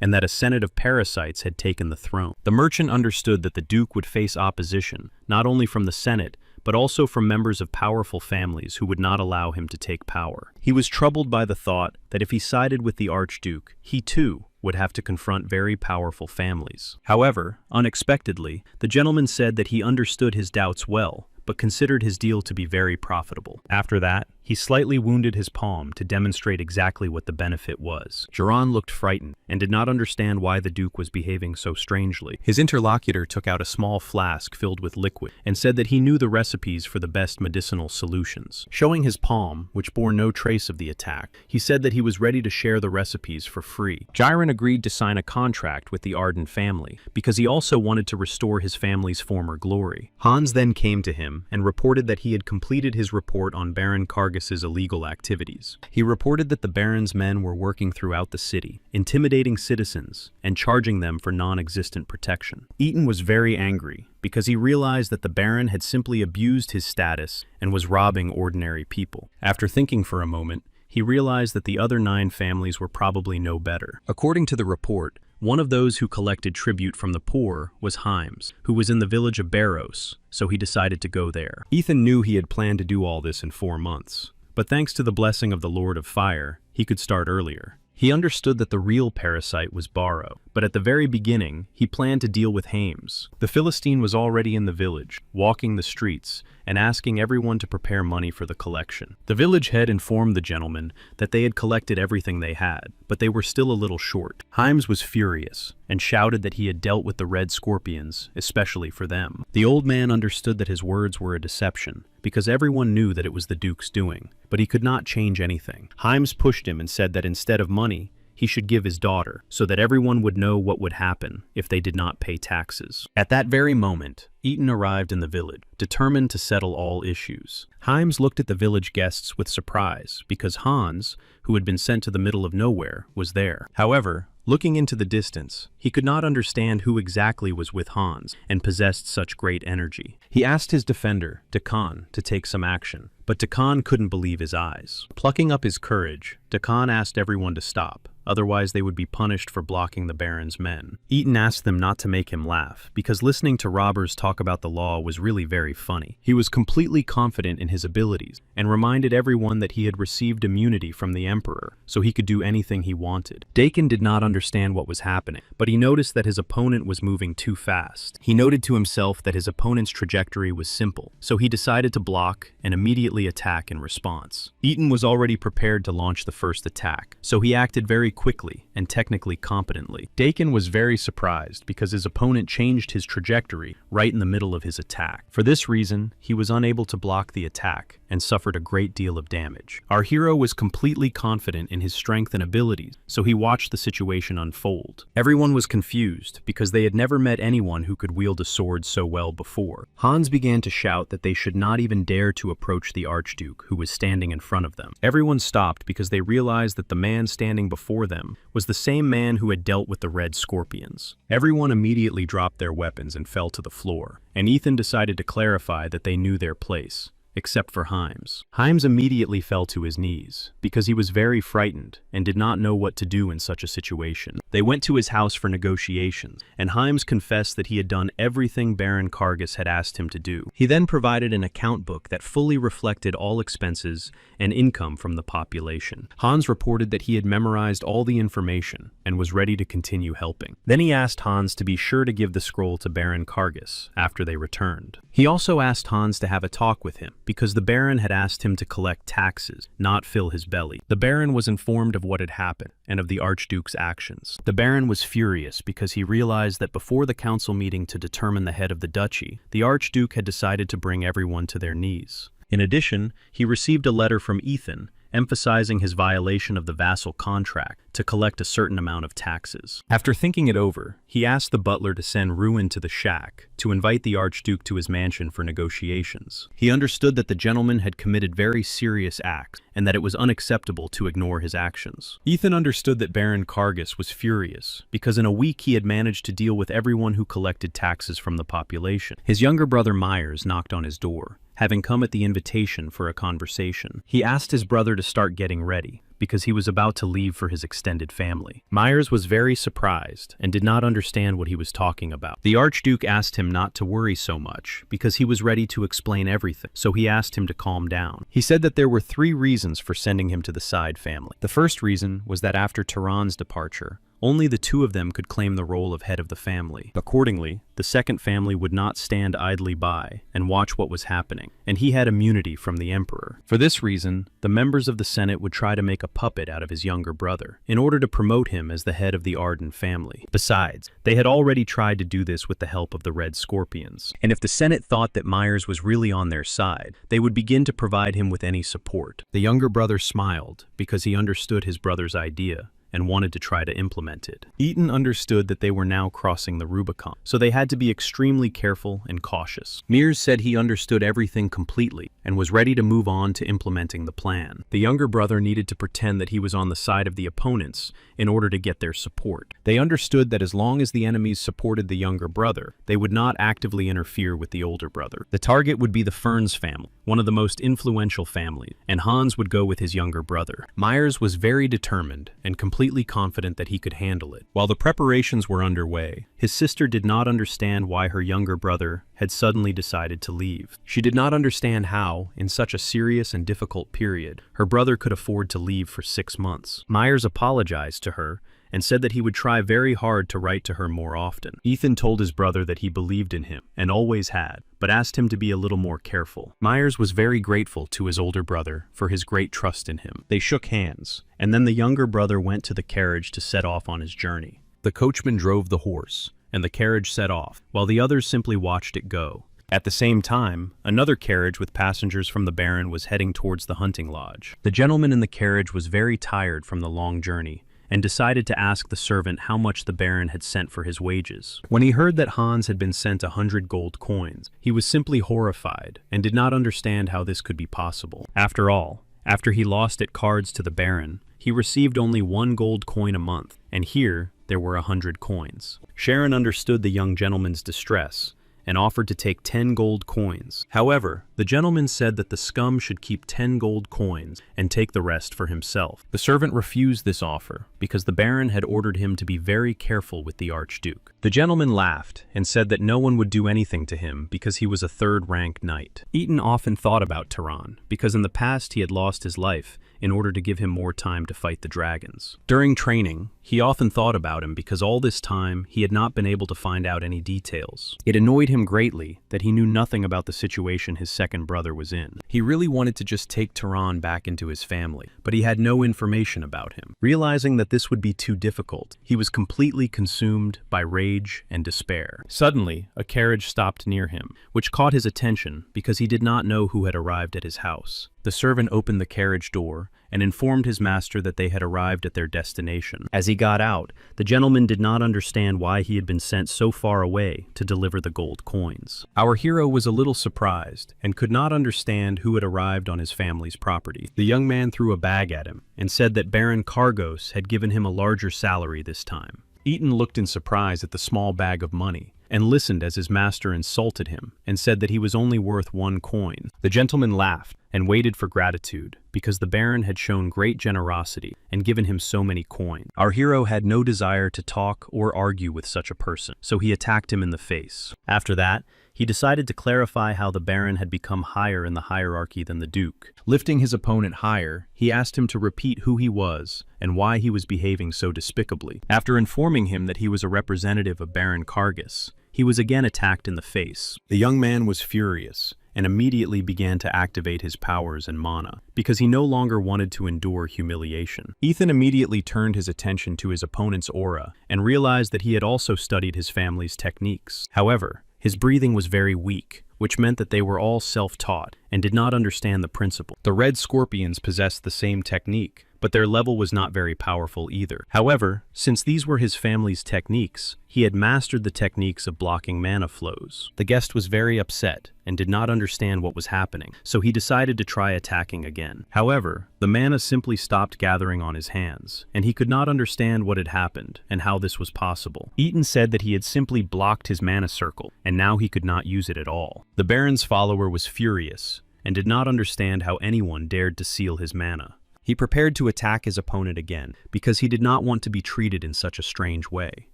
and that a senate of parasites had taken the throne. The merchant understood that the Duke would face opposition, not only from the Senate, but also from members of powerful families who would not allow him to take power. He was troubled by the thought that if he sided with the Archduke, he too would have to confront very powerful families. However, unexpectedly, the gentleman said that he understood his doubts well, but considered his deal to be very profitable. After that, he slightly wounded his palm to demonstrate exactly what the benefit was. Jaron looked frightened and did not understand why the Duke was behaving so strangely. His interlocutor took out a small flask filled with liquid and said that he knew the recipes for the best medicinal solutions. Showing his palm, which bore no trace of the attack, he said that he was ready to share the recipes for free. Jaron agreed to sign a contract with the Arden family because he also wanted to restore his family's former glory. Hans then came to him and reported that he had completed his report on Baron Kargas's illegal activities. He reported that the Baron's men were working throughout the city, intimidating citizens and charging them for non-existent protection. Eaton was very angry because he realized that the Baron had simply abused his status and was robbing ordinary people. After thinking for a moment, he realized that the other 9 families were probably no better. According to the report, one of those who collected tribute from the poor was Himes, who was in the village of Barros, so he decided to go there. Ethan knew he had planned to do all this in 4 months, but thanks to the blessing of the Lord of Fire, he could start earlier. He understood that the real parasite was Barrow, but at the very beginning, he planned to deal with Hames. The Philistine was already in the village, walking the streets, and asking everyone to prepare money for the collection. The village head informed the gentleman that they had collected everything they had, but they were still a little short. Himes was furious, and shouted that he had dealt with the red scorpions, especially for them. The old man understood that his words were a deception, because everyone knew that it was the Duke's doing, but he could not change anything. Himes pushed him and said that instead of money, he should give his daughter, so that everyone would know what would happen if they did not pay taxes. At that very moment, Eaton arrived in the village, determined to settle all issues. Himes looked at the village guests with surprise, because Hans, who had been sent to the middle of nowhere, was there. However, looking into the distance, he could not understand who exactly was with Hans and possessed such great energy. He asked his defender, Dakan, to take some action, but Dakan couldn't believe his eyes. Plucking up his courage, Dakan asked everyone to stop, otherwise they would be punished for blocking the Baron's men. Eaton asked them not to make him laugh, because listening to robbers talk about the law was really very funny. He was completely confident in his abilities, and reminded everyone that he had received immunity from the Emperor, so he could do anything he wanted. Dakin did not understand what was happening, but he noticed that his opponent was moving too fast. He noted to himself that his opponent's trajectory was simple, so he decided to block and immediately attack in response. Eaton was already prepared to launch the first attack, so he acted very quickly and technically competently. Dakin was very surprised because his opponent changed his trajectory right in the middle of his attack. For this reason, he was unable to block the attack, and suffered a great deal of damage. Our hero was completely confident in his strength and abilities, so he watched the situation unfold. Everyone was confused because they had never met anyone who could wield a sword so well before. Hans began to shout that they should not even dare to approach the Archduke, who was standing in front of them. Everyone stopped because they realized that the man standing before them was the same man who had dealt with the Red Scorpions. Everyone immediately dropped their weapons and fell to the floor, and Ethan decided to clarify that they knew their place, except for Himes. Himes immediately fell to his knees, because he was very frightened and did not know what to do in such a situation. They went to his house for negotiations, and Himes confessed that he had done everything Baron Kargas had asked him to do. He then provided an account book that fully reflected all expenses and income from the population. Hans reported that he had memorized all the information and was ready to continue helping. Then he asked Hans to be sure to give the scroll to Baron Kargas after they returned. He also asked Hans to have a talk with him, because the Baron had asked him to collect taxes, not fill his belly. The Baron was informed of what had happened and of the Archduke's actions. The Baron was furious because he realized that before the council meeting to determine the head of the duchy, the Archduke had decided to bring everyone to their knees. In addition, he received a letter from Ethan emphasizing his violation of the vassal contract to collect a certain amount of taxes. After thinking it over, he asked the butler to send Ruin to the shack to invite the Archduke to his mansion for negotiations. He understood that the gentleman had committed very serious acts and that it was unacceptable to ignore his actions. Ethan understood that Baron Kargas was furious because in a week he had managed to deal with everyone who collected taxes from the population. His younger brother Myers knocked on his door, having come at the invitation for a conversation. He asked his brother to start getting ready, because he was about to leave for his extended family. Myers was very surprised and did not understand what he was talking about. The Archduke asked him not to worry so much, because he was ready to explain everything, so he asked him to calm down. He said that there were 3 reasons for sending him to the side family. The first reason was that after Tehran's departure, only the 2 of them could claim the role of head of the family. Accordingly, the second family would not stand idly by and watch what was happening, and he had immunity from the emperor. For this reason, the members of the Senate would try to make a puppet out of his younger brother, in order to promote him as the head of the Arden family. Besides, they had already tried to do this with the help of the Red Scorpions, and if the Senate thought that Myers was really on their side, they would begin to provide him with any support. The younger brother smiled, because he understood his brother's idea and wanted to try to implement it. Eaton understood that they were now crossing the Rubicon, so they had to be extremely careful and cautious. Mears said he understood everything completely and was ready to move on to implementing the plan. The younger brother needed to pretend that he was on the side of the opponents in order to get their support. They understood that as long as the enemies supported the younger brother, they would not actively interfere with the older brother. The target would be the Ferns family, one of the most influential families, and Hans would go with his younger brother. Myers was very determined and completely confident that he could handle it. While the preparations were underway, his sister did not understand why her younger brother had suddenly decided to leave. She did not understand how, in such a serious and difficult period, her brother could afford to leave for 6 months. Myers apologized to her and said that he would try very hard to write to her more often. Ethan told his brother that he believed in him, and always had, but asked him to be a little more careful. Myers was very grateful to his older brother for his great trust in him. They shook hands, and then the younger brother went to the carriage to set off on his journey. The coachman drove the horse, and the carriage set off, while the others simply watched it go. At the same time, another carriage with passengers from the Baron was heading towards the hunting lodge. The gentleman in the carriage was very tired from the long journey, and decided to ask the servant how much the Baron had sent for his wages. When he heard that Hans had been sent 100 gold coins, he was simply horrified and did not understand how this could be possible. After all, after he lost at cards to the Baron, he received only 1 gold coin a month, and here there were 100 coins. Sharon understood the young gentleman's distress and offered to take 10 gold coins. However, the gentleman said that the scum should keep 10 gold coins and take the rest for himself. The servant refused this offer because the Baron had ordered him to be very careful with the Archduke. The gentleman laughed and said that no one would do anything to him because he was a 3rd-rank knight. Eaton often thought about Tehran because in the past he had lost his life in order to give him more time to fight the dragons. During training, He often thought about him because all this time he had not been able to find out any details. It annoyed him greatly that he knew nothing about the situation his second brother was in. He really wanted to just take Tehran back into his family, but he had no information about him. Realizing that this would be too difficult, he was completely consumed by rage and despair. Suddenly, a carriage stopped near him, which caught his attention because he did not know who had arrived at his house. The servant opened the carriage door and informed his master that they had arrived at their destination. As he got out, the gentleman did not understand why he had been sent so far away to deliver the gold coins. Our hero was a little surprised and could not understand who had arrived on his family's property. The young man threw a bag at him and said that Baron Kargos had given him a larger salary this time. Eaton looked in surprise at the small bag of money and listened as his master insulted him and said that he was only worth 1 coin. The gentleman laughed and waited for gratitude because the Baron had shown great generosity and given him so many coins. Our hero had no desire to talk or argue with such a person, so he attacked him in the face. After that, he decided to clarify how the Baron had become higher in the hierarchy than the Duke. Lifting his opponent higher, he asked him to repeat who he was and why he was behaving so despicably. After informing him that he was a representative of Baron Kargos, he was again attacked in the face. The young man was furious and immediately began to activate his powers and mana, because he no longer wanted to endure humiliation. Ethan immediately turned his attention to his opponent's aura and realized that he had also studied his family's techniques. However, his breathing was very weak, which meant that they were all self-taught and did not understand the principle. The red scorpions possessed the same technique, but their level was not very powerful either. However, since these were his family's techniques, he had mastered the techniques of blocking mana flows. The guest was very upset and did not understand what was happening, so he decided to try attacking again. However, the mana simply stopped gathering on his hands, and he could not understand what had happened and how this was possible. Eaton said that he had simply blocked his mana circle, and now he could not use it at all. The Baron's follower was furious and did not understand how anyone dared to seal his mana. He prepared to attack his opponent again, because he did not want to be treated in such a strange way.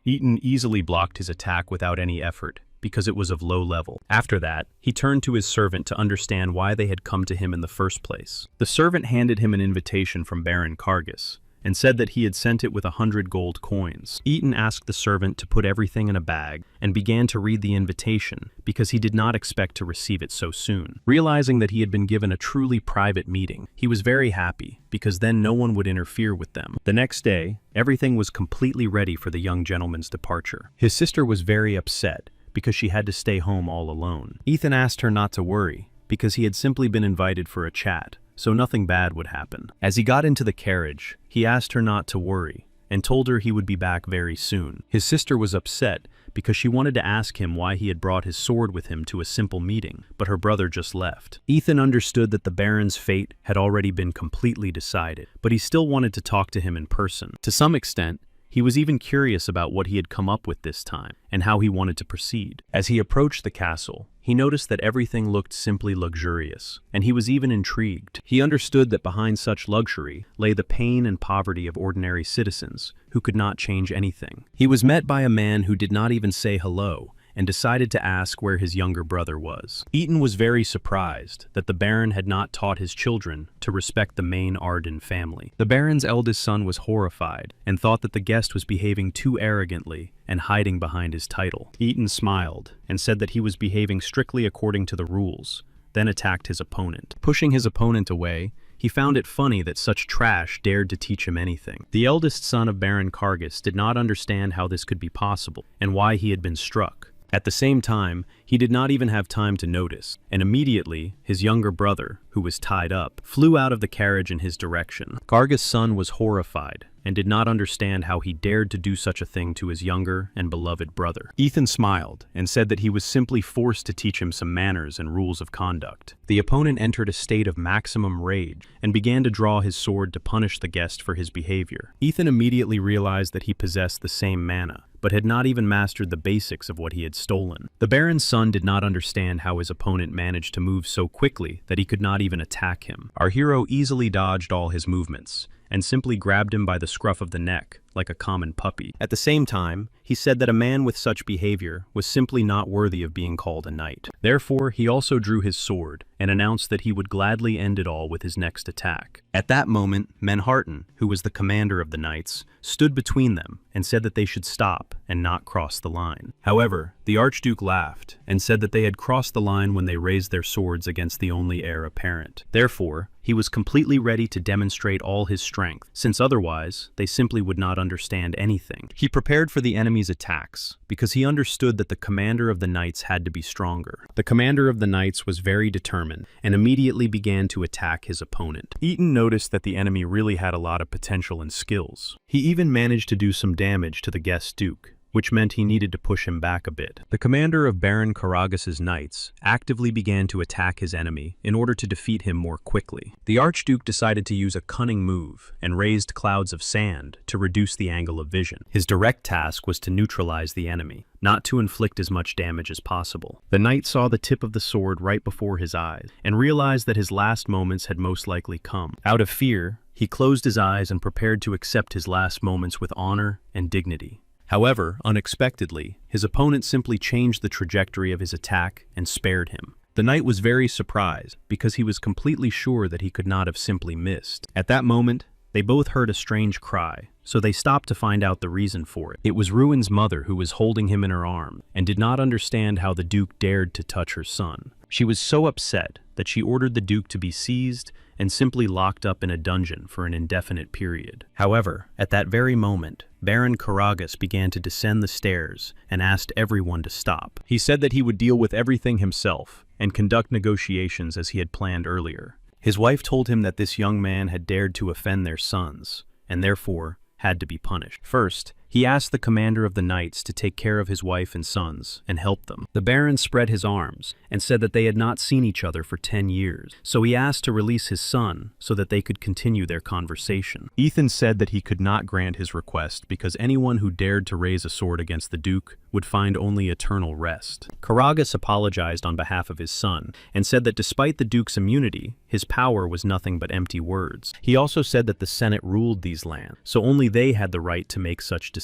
Eaton easily blocked his attack without any effort, because it was of low level. After that, he turned to his servant to understand why they had come to him in the first place. The servant handed him an invitation from Baron Kargos, and said that he had sent it with 100 gold coins. Eaton asked the servant to put everything in a bag and began to read the invitation because he did not expect to receive it so soon. Realizing that he had been given a truly private meeting, he was very happy because then no one would interfere with them. The next day, everything was completely ready for the young gentleman's departure. His sister was very upset because she had to stay home all alone. Ethan asked her not to worry because he had simply been invited for a chat, so nothing bad would happen. As he got into the carriage, he asked her not to worry and told her he would be back very soon. His sister was upset because she wanted to ask him why he had brought his sword with him to a simple meeting, but her brother just left. Ethan understood that the Baron's fate had already been completely decided, but he still wanted to talk to him in person. To some extent, he was even curious about what he had come up with this time and how he wanted to proceed. As he approached the castle, he noticed that everything looked simply luxurious, and he was even intrigued. He understood that behind such luxury lay the pain and poverty of ordinary citizens who could not change anything. He was met by a man who did not even say hello and decided to ask where his younger brother was. Eaton was very surprised that the Baron had not taught his children to respect the main Arden family. The Baron's eldest son was horrified and thought that the guest was behaving too arrogantly and hiding behind his title. Eaton smiled and said that he was behaving strictly according to the rules, then attacked his opponent. Pushing his opponent away, he found it funny that such trash dared to teach him anything. The eldest son of Baron Kargos did not understand how this could be possible and why he had been struck. At the same time, he did not even have time to notice, and immediately, his younger brother, who was tied up, flew out of the carriage in his direction. Kargos' son was horrified and did not understand how he dared to do such a thing to his younger and beloved brother. Ethan smiled and said that he was simply forced to teach him some manners and rules of conduct. The opponent entered a state of maximum rage and began to draw his sword to punish the guest for his behavior. Ethan immediately realized that he possessed the same mana, but had not even mastered the basics of what he had stolen. The Baron's son did not understand how his opponent managed to move so quickly that he could not even attack him. Our hero easily dodged all his movements and simply grabbed him by the scruff of the neck, like a common puppy. At the same time, he said that a man with such behavior was simply not worthy of being called a knight. Therefore, he also drew his sword and announced that he would gladly end it all with his next attack. At that moment, Manhattan, who was the commander of the knights, stood between them and said that they should stop and not cross the line. However, the Archduke laughed and said that they had crossed the line when they raised their swords against the only heir apparent. Therefore, he was completely ready to demonstrate all his strength, since otherwise, they simply would not understand anything. He prepared for the enemy's attacks, because he understood that the commander of the knights had to be stronger. The commander of the knights was very determined, and immediately began to attack his opponent. Eaton noticed that the enemy really had a lot of potential and skills. He even managed to do some damage to the guest duke, which meant he needed to push him back a bit. The commander of Baron Karagas's knights actively began to attack his enemy in order to defeat him more quickly. The Archduke decided to use a cunning move and raised clouds of sand to reduce the angle of vision. His direct task was to neutralize the enemy, not to inflict as much damage as possible. The knight saw the tip of the sword right before his eyes and realized that his last moments had most likely come. Out of fear, he closed his eyes and prepared to accept his last moments with honor and dignity. However, unexpectedly, his opponent simply changed the trajectory of his attack and spared him. The knight was very surprised because he was completely sure that he could not have simply missed. At that moment, they both heard a strange cry, so they stopped to find out the reason for it. It was Ruin's mother who was holding him in her arms and did not understand how the Duke dared to touch her son. She was so upset that she ordered the Duke to be seized and simply locked up in a dungeon for an indefinite period. However, at that very moment, Baron Karagas began to descend the stairs and asked everyone to stop. He said that he would deal with everything himself and conduct negotiations as he had planned earlier. His wife told him that this young man had dared to offend their sons, and therefore had to be punished. First, he asked the commander of the knights to take care of his wife and sons and help them. The Baron spread his arms and said that they had not seen each other for 10 years, so he asked to release his son so that they could continue their conversation. Ethan said that he could not grant his request because anyone who dared to raise a sword against the Duke would find only eternal rest. Karagas apologized on behalf of his son and said that despite the Duke's immunity, his power was nothing but empty words. He also said that the Senate ruled these lands, so only they had the right to make such decisions.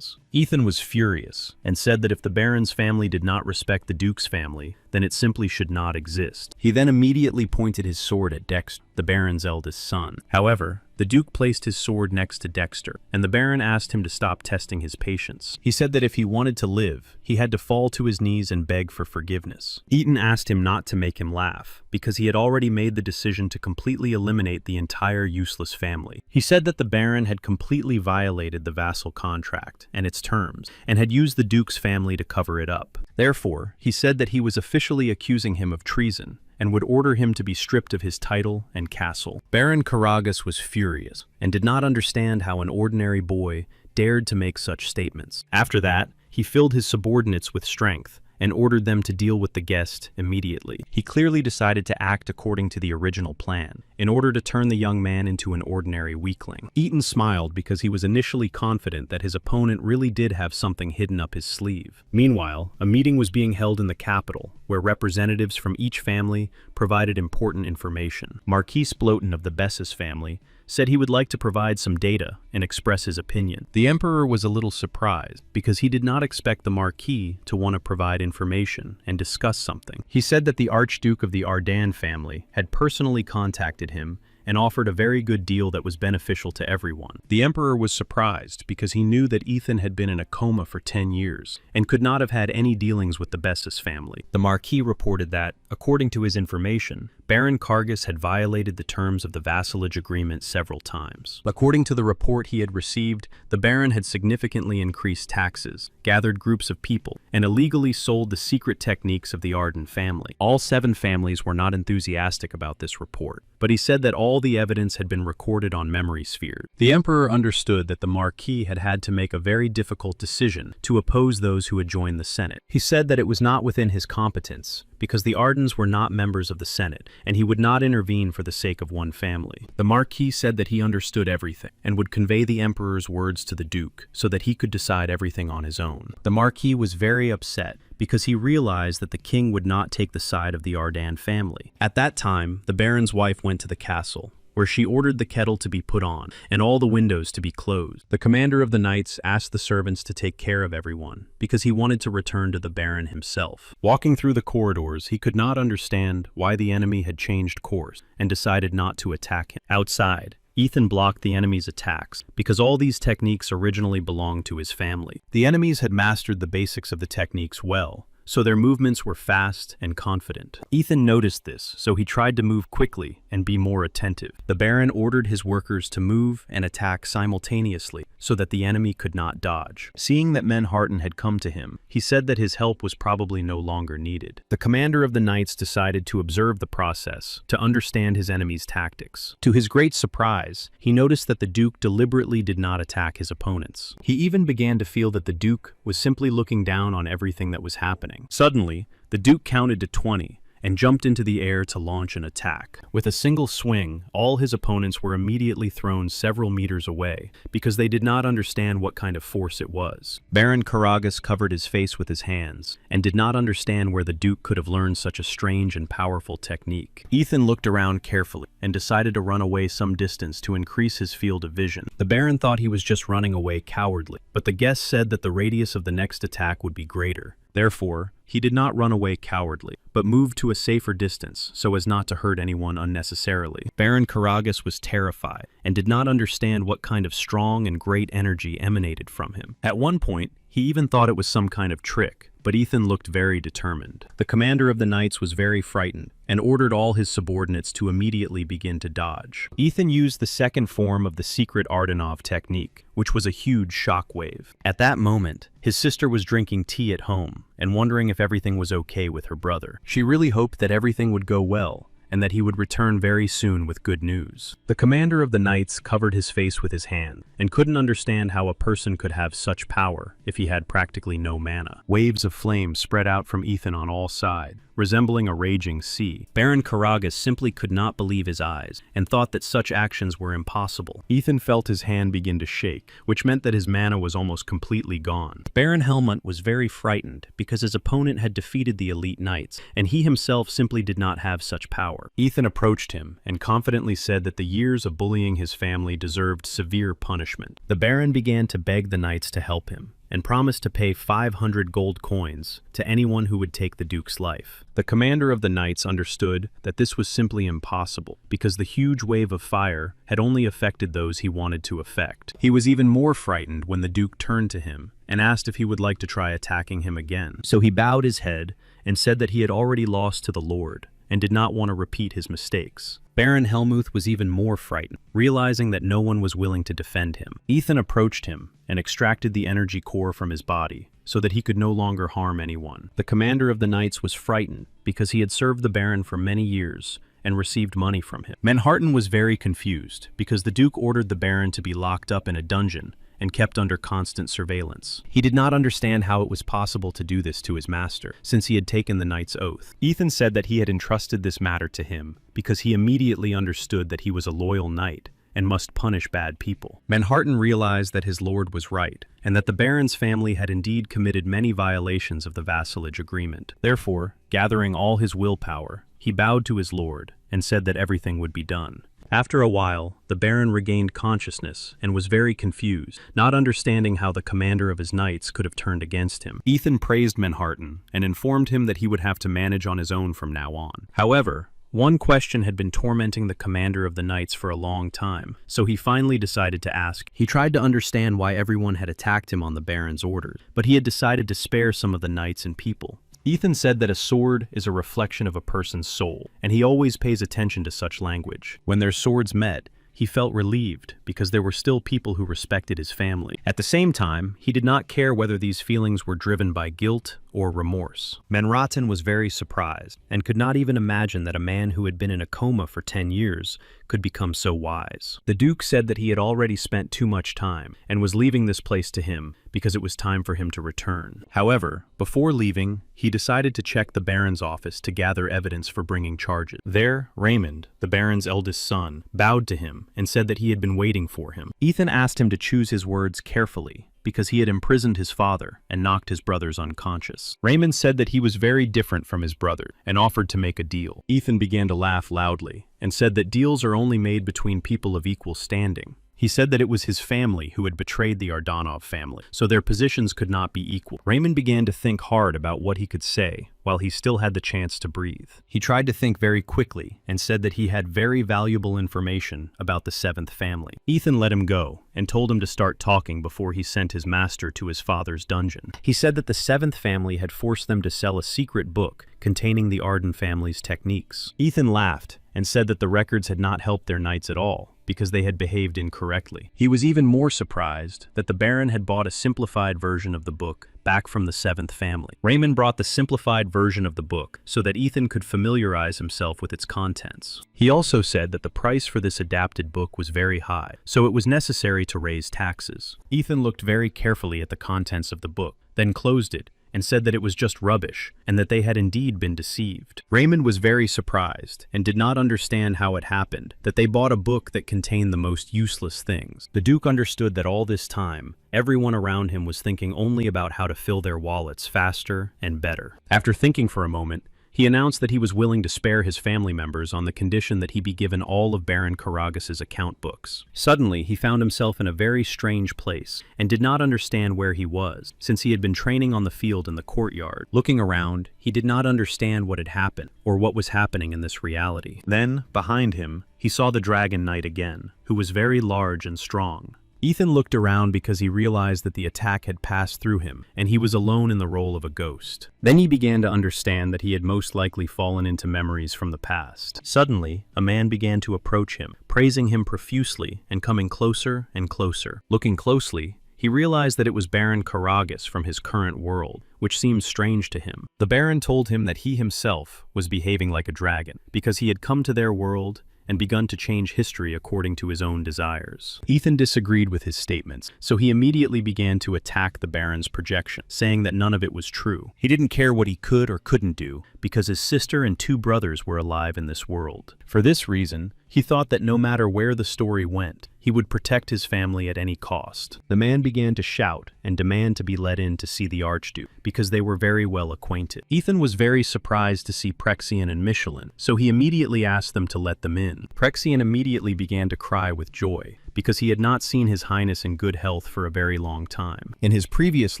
Ethan was furious and said that if the Baron's family did not respect the Duke's family, then it simply should not exist. He then immediately pointed his sword at Dexter, the Baron's eldest son. However, the Duke placed his sword next to Dexter, and the Baron asked him to stop testing his patience. He said that if he wanted to live, he had to fall to his knees and beg for forgiveness. Eaton asked him not to make him laugh, because he had already made the decision to completely eliminate the entire useless family. He said that the Baron had completely violated the vassal contract and its terms, and had used the Duke's family to cover it up. Therefore, he said that he was officially accusing him of treason, and would order him to be stripped of his title and castle. Baron Karagas was furious, and did not understand how an ordinary boy dared to make such statements. After that, he filled his subordinates with strength, and ordered them to deal with the guest immediately. He clearly decided to act according to the original plan, in order to turn the young man into an ordinary weakling. Eaton smiled because he was initially confident that his opponent really did have something hidden up his sleeve. Meanwhile, a meeting was being held in the capital, where representatives from each family provided important information. Marquis Sploten of the Bessus family said he would like to provide some data and express his opinion. The Emperor was a little surprised because he did not expect the Marquis to want to provide information and discuss something. He said that the Archduke of the Ardan family had personally contacted him and offered a very good deal that was beneficial to everyone. The Emperor was surprised because he knew that Ethan had been in a coma for 10 years and could not have had any dealings with the Bessus family. The Marquis reported that, according to his information, Baron Kargas had violated the terms of the vassalage agreement several times. According to the report he had received, the Baron had significantly increased taxes, gathered groups of people, and illegally sold the secret techniques of the Ardan family. All 7 families were not enthusiastic about this report, but he said that all the evidence had been recorded on memory spheres. The Emperor understood that the Marquis had had to make a very difficult decision to oppose those who had joined the Senate. He said that it was not within his competence, because the Ardens were not members of the Senate, and he would not intervene for the sake of one family. The Marquis said that he understood everything, and would convey the Emperor's words to the Duke, so that he could decide everything on his own. The Marquis was very upset, because he realized that the king would not take the side of the Ardan family. At that time, the Baron's wife went to the castle, where she ordered the kettle to be put on and all the windows to be closed. The commander of the knights asked the servants to take care of everyone, because he wanted to return to the Baron himself. Walking through the corridors, he could not understand why the enemy had changed course and decided not to attack him. Outside, Ethan blocked the enemy's attacks, because all these techniques originally belonged to his family. The enemies had mastered the basics of the techniques well, so their movements were fast and confident. Ethan noticed this, so he tried to move quickly and be more attentive. The Baron ordered his workers to move and attack simultaneously so that the enemy could not dodge. Seeing that Manhwa had come to him, he said that his help was probably no longer needed. The commander of the knights decided to observe the process, to understand his enemy's tactics. To his great surprise, he noticed that the Duke deliberately did not attack his opponents. He even began to feel that the Duke was simply looking down on everything that was happening. Suddenly, the Duke counted to 20 and jumped into the air to launch an attack. With a single swing, all his opponents were immediately thrown several meters away because they did not understand what kind of force it was. Baron Karagas covered his face with his hands and did not understand where the Duke could have learned such a strange and powerful technique. Ethan looked around carefully and decided to run away some distance to increase his field of vision. The Baron thought he was just running away cowardly, but the guest said that the radius of the next attack would be greater. Therefore, he did not run away cowardly, but moved to a safer distance so as not to hurt anyone unnecessarily. Baron Karagas was terrified and did not understand what kind of strong and great energy emanated from him. At one point, he even thought it was some kind of trick, but Ethan looked very determined. The commander of the knights was very frightened and ordered all his subordinates to immediately begin to dodge. Ethan used the second form of the secret Ardenov technique, which was a huge shockwave. At that moment, his sister was drinking tea at home and wondering if everything was okay with her brother. She really hoped that everything would go well and that he would return very soon with good news. The commander of the knights covered his face with his hand and couldn't understand how a person could have such power if he had practically no mana. Waves of flame spread out from Ethan on all sides, resembling a raging sea. Baron Karagas simply could not believe his eyes and thought that such actions were impossible. Ethan felt his hand begin to shake, which meant that his mana was almost completely gone. Baron Helmut was very frightened because his opponent had defeated the elite knights, and he himself simply did not have such power. Ethan approached him and confidently said that the years of bullying his family deserved severe punishment. The Baron began to beg the knights to help him and promised to pay 500 gold coins to anyone who would take the Duke's life. The commander of the knights understood that this was simply impossible because the huge wave of fire had only affected those he wanted to affect. He was even more frightened when the Duke turned to him and asked if he would like to try attacking him again. So he bowed his head and said that he had already lost to the Lord and did not want to repeat his mistakes. Baron Helmuth was even more frightened, realizing that no one was willing to defend him. Ethan approached him and extracted the energy core from his body so that he could no longer harm anyone. The commander of the knights was frightened because he had served the Baron for many years and received money from him. Manhwa was very confused because the Duke ordered the Baron to be locked up in a dungeon and kept under constant surveillance. He did not understand how it was possible to do this to his master, since he had taken the knight's oath. Ethan said that he had entrusted this matter to him because he immediately understood that he was a loyal knight and must punish bad people. Manhwa realized that his lord was right, and that the Baron's family had indeed committed many violations of the vassalage agreement. Therefore, gathering all his willpower, he bowed to his lord and said that everything would be done. After a while, the Baron regained consciousness and was very confused, not understanding how the commander of his knights could have turned against him. Ethan praised Manhwa and informed him that he would have to manage on his own from now on. However, one question had been tormenting the commander of the knights for a long time, so he finally decided to ask. He tried to understand why everyone had attacked him on the Baron's orders, but he had decided to spare some of the knights and people. Ethan said that a sword is a reflection of a person's soul, and he always pays attention to such language. When their swords met, he felt relieved because there were still people who respected his family. At the same time, he did not care whether these feelings were driven by guilt or remorse. Manhwa was very surprised and could not even imagine that a man who had been in a coma for 10 years could become so wise. The Duke said that he had already spent too much time and was leaving this place to him because it was time for him to return. However, before leaving, he decided to check the Baron's office to gather evidence for bringing charges. There, Raymond, the Baron's eldest son, bowed to him and said that he had been waiting for him. Ethan asked him to choose his words carefully because he had imprisoned his father and knocked his brothers unconscious. Raymond said that he was very different from his brother and offered to make a deal. Ethan began to laugh loudly and said that deals are only made between people of equal standing. He said that it was his family who had betrayed the Ardanov family, so their positions could not be equal. Raymond began to think hard about what he could say while he still had the chance to breathe. He tried to think very quickly and said that he had very valuable information about the seventh family. Ethan let him go and told him to start talking before he sent his master to his father's dungeon. He said that the seventh family had forced them to sell a secret book containing the Arden family's techniques. Ethan laughed and said that the records had not helped their knights at all because they had behaved incorrectly. He was even more surprised that the Baron had bought a simplified version of the book back from the seventh family. Raymond brought the simplified version of the book so that Ethan could familiarize himself with its contents. He also said that the price for this adapted book was very high, so it was necessary to raise taxes. Ethan looked very carefully at the contents of the book, then closed it and said that it was just rubbish and that they had indeed been deceived. Raymond was very surprised and did not understand how it happened that they bought a book that contained the most useless things. The Duke understood that all this time, everyone around him was thinking only about how to fill their wallets faster and better. After thinking for a moment, he announced that he was willing to spare his family members on the condition that he be given all of Baron Karagas's account books. Suddenly, he found himself in a very strange place and did not understand where he was, since he had been training on the field in the courtyard. Looking around, he did not understand what had happened or what was happening in this reality. Then, behind him, he saw the Dragon Knight again, who was very large and strong. Ethan looked around because he realized that the attack had passed through him, and he was alone in the role of a ghost. Then he began to understand that he had most likely fallen into memories from the past. Suddenly, a man began to approach him, praising him profusely and coming closer and closer. Looking closely, he realized that it was Baron Karagas from his current world, which seemed strange to him. The Baron told him that he himself was behaving like a dragon, because he had come to their world and begun to change history according to his own desires. Ethan disagreed with his statements, so he immediately began to attack the Baron's projection, saying that none of it was true. He didn't care what he could or couldn't do, because his sister and two brothers were alive in this world. For this reason, he thought that no matter where the story went, he would protect his family at any cost. The man began to shout and demand to be let in to see the Archduke, because they were very well acquainted. Ethan was very surprised to see Prexian and Michelin, so he immediately asked them to let them in. Prexian immediately began to cry with joy, because he had not seen His Highness in good health for a very long time. In his previous